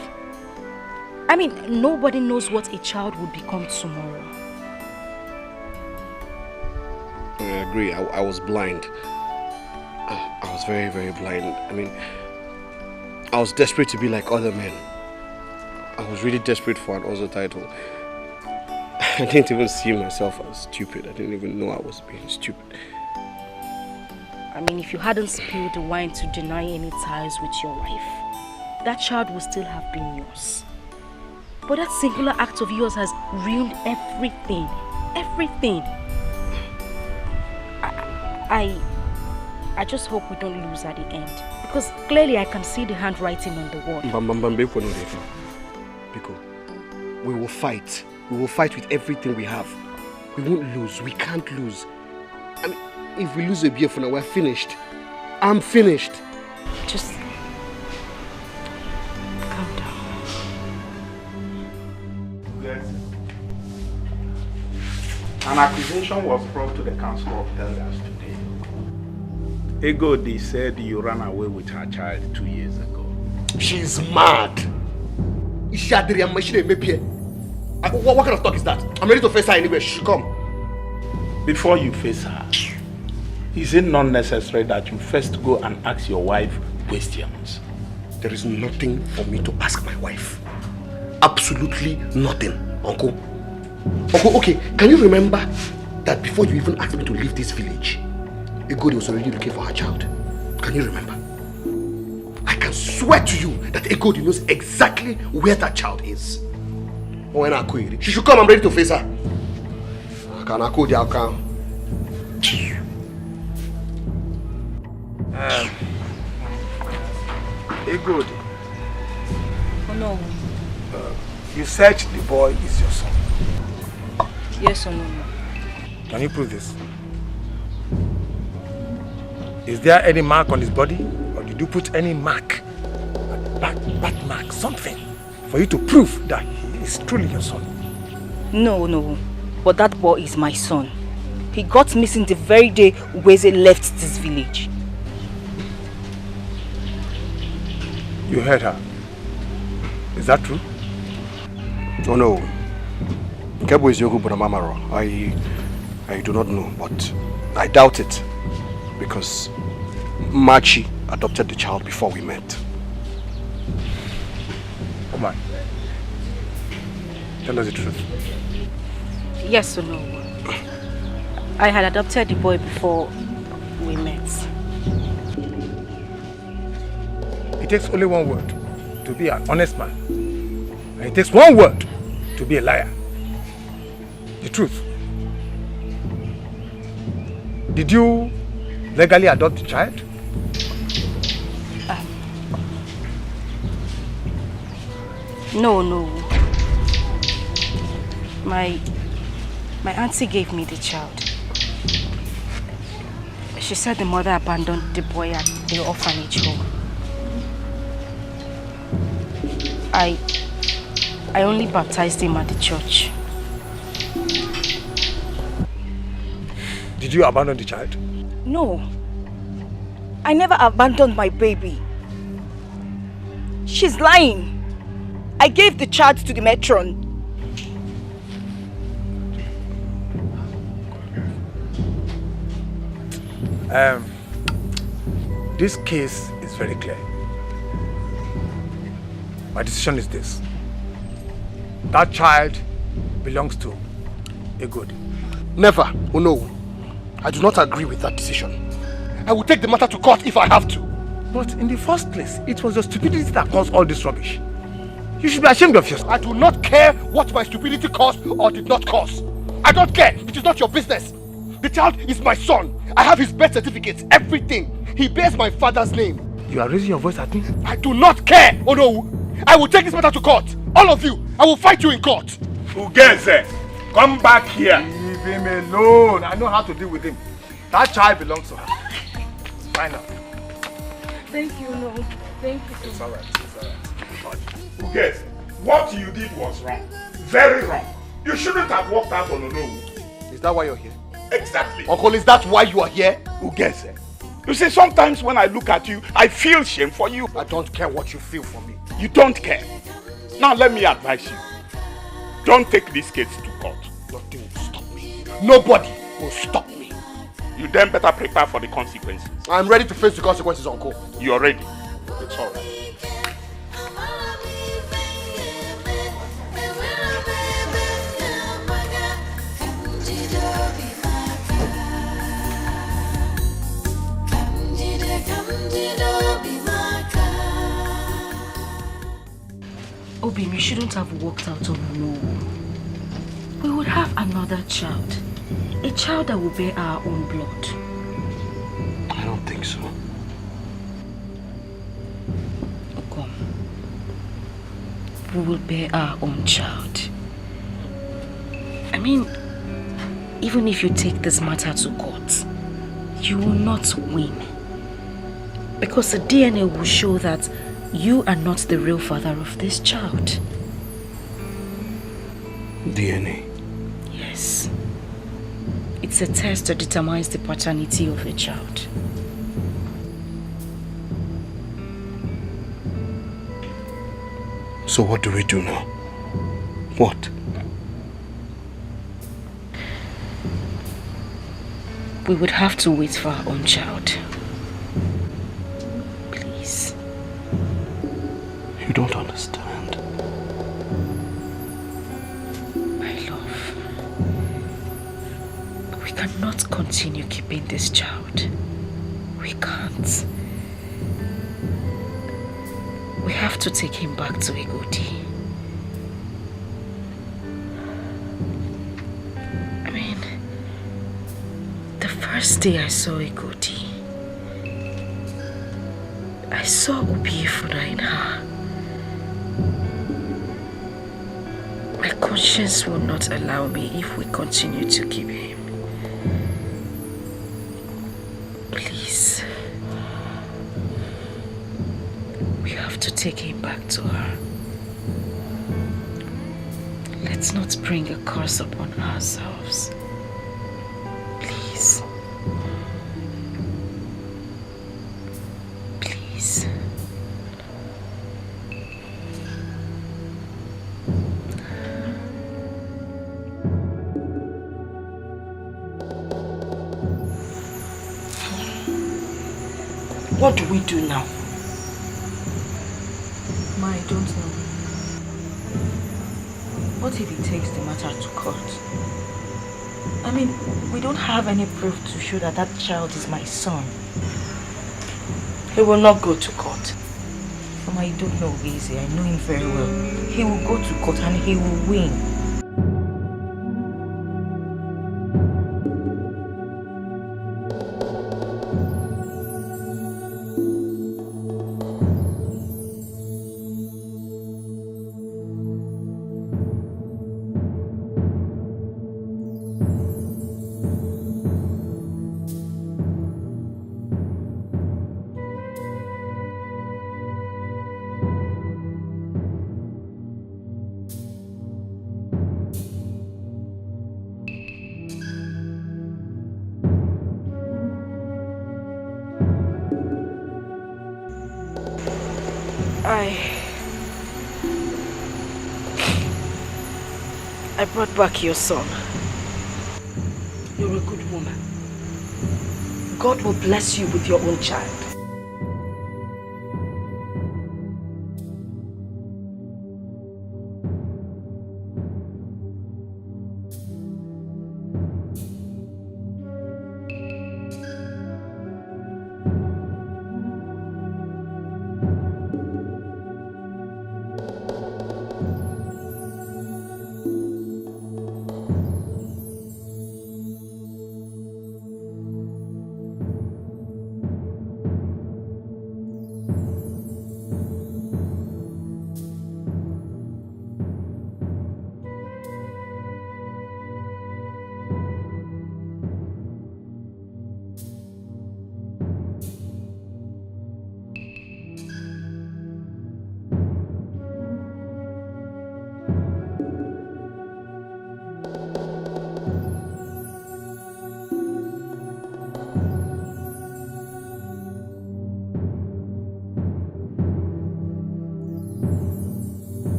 I mean, nobody knows what a child would become tomorrow. I agree. I was blind. I was very, very blind. I mean, I was desperate to be like other men. I was really desperate for an Ozo title. I didn't even see myself as stupid. I didn't even know I was being stupid. I mean, if you hadn't spilled the wine to deny any ties with your wife, that child would still have been yours. But that singular act of yours has ruined everything. Everything. I just hope we don't lose at the end. Because clearly I can see the handwriting on the wall. Biko, we will fight. We will fight with everything we have. We won't lose. We can't lose. I mean, if we lose a beer for now, we're finished. I'm finished. Just calm down. An accusation was brought to the Council of Elders today. Egodi said you ran away with her child 2 years ago. She's mad. What kind of talk is that? I'm ready to face her anyway. She should come. Before you face her, is it not necessary that you first go and ask your wife questions? There is nothing for me to ask my wife. Absolutely nothing, Uncle. Uncle, okay, can you remember that before you even asked me to leave this village, Egodi was already looking for her child? Can you remember? I can swear to you that Egodi knows exactly where that child is. She should come, I'm ready to face her. Egodi. Oh no. You said the boy is your son. Yes or no? Can you prove this? Is there any mark on his body? Or did you put any mark? Bat mark, something, for you to prove that he is truly your son? No. But that boy is my son. He got missing the very day Weze left this village. You heard her. Is that true? Oh no. Kebo is Yogu Bunamamaro. I do not know, but I doubt it. Because Machi adopted the child before we met. Come on. Tell us the truth. Yes or no? I had adopted the boy before we met. It takes only one word to be an honest man. And it takes one word to be a liar. The truth. Did you legally adopt the child? No. My auntie gave me the child. She said the mother abandoned the boy at the orphanage home. I only baptized him at the church. Did you abandon the child? No. I never abandoned my baby. She's lying. I gave the child to the matron. This case is very clear. My decision is this. That child belongs to Egodi. Never, oh no. I do not agree with that decision. I will take the matter to court if I have to. But in the first place, it was your stupidity that caused all this rubbish. You should be ashamed of yourself. I do not care what my stupidity caused or did not cause. I don't care. It is not your business. The child is my son. I have his birth certificates, everything. He bears my father's name. You are raising your voice at me? I do not care, oh no. I will take this matter to court. All of you. I will fight you in court. Ugeze, come back here. Leave him alone. I know how to deal with him. That child belongs to her. Fine now. Thank you, no. Thank you. It's alright. Ugeze, what you did was wrong. Very wrong. You shouldn't have walked out on alone. Is that why you're here? Exactly. Uncle, is that why you are here? Ugeze, you see, sometimes when I look at you, I feel shame for you. I don't care what you feel for me. You don't care. Now let me advise you. Don't take this case to court. Nothing will stop me. Nobody will stop me. You then better prepare for the consequences. I'm ready to face the consequences, Uncle. You're ready. It's all right. Obim, you shouldn't have walked out on alone. We would have another child. A child that will bear our own blood. I don't think so. Come. We will bear our own child. I mean, even if you take this matter to court, you will not win. Because the DNA will show that you are not the real father of this child. DNA? Yes. It's a test that determines the paternity of a child. So what do we do now? What? We would have to wait for our own child. Please. You don't understand. My love. We cannot continue keeping this child. We can't. We have to take him back to Egodi. I mean, the first day I saw Egodi, I saw Obiefuna in her. My conscience will not allow me if we continue to keep him. Please. We have to take him back to her. Let's not bring a curse upon ourselves. Please. Please. What do we do now? I don't know. What if he takes the matter to court? I mean, we don't have any proof to show that that child is my son. He will not go to court. Mama, you don't know Easy. I know him very well. He will go to court and he will win. I brought back your son. You're a good woman. God will bless you with your own child.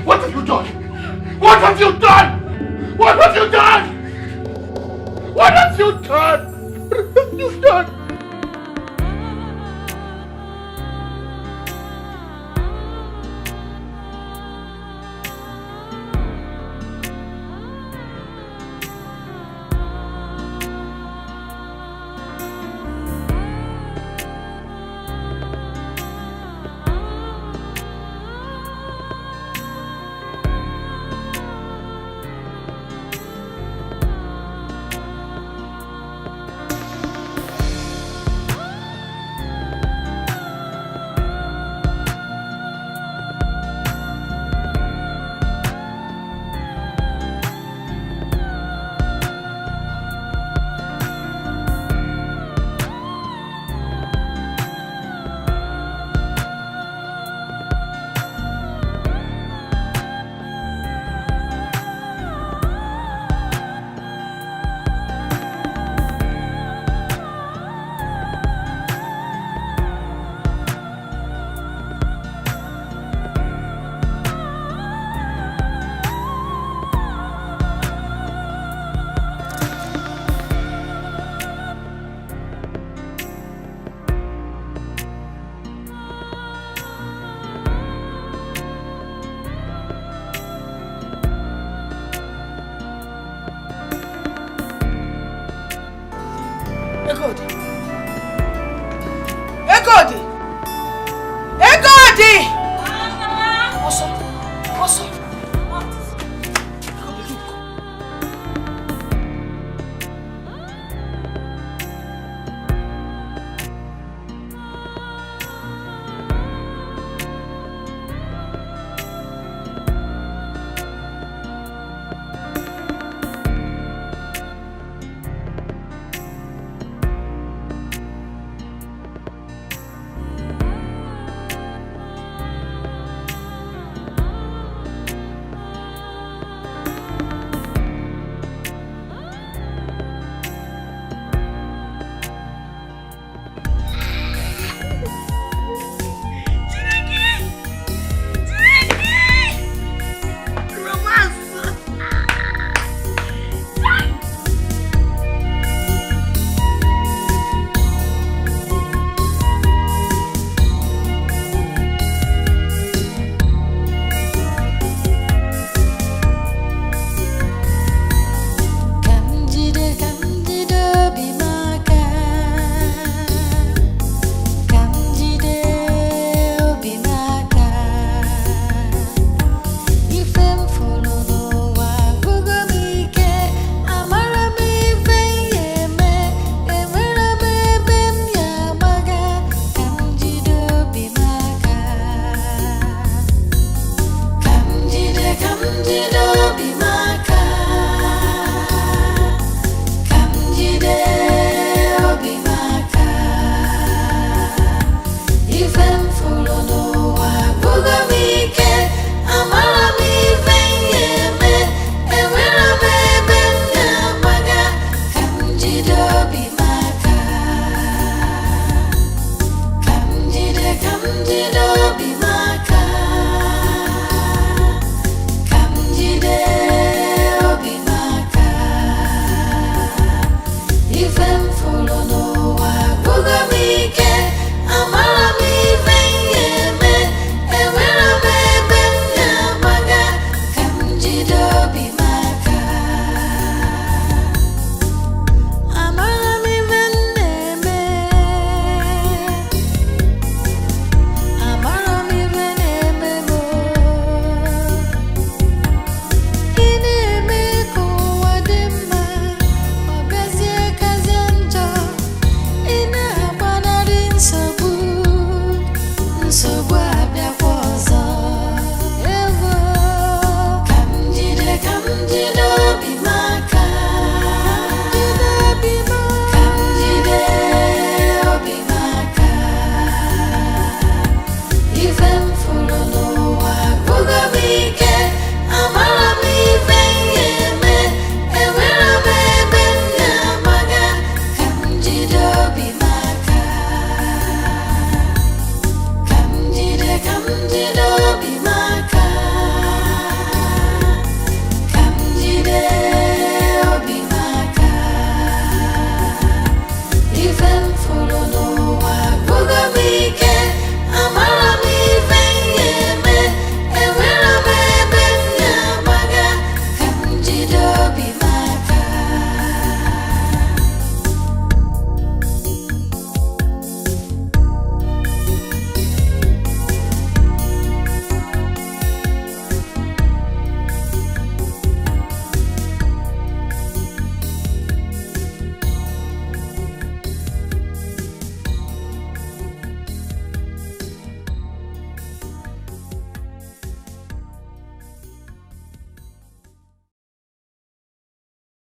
What have you done? What have you done? What have you done? What have you done? What have you done?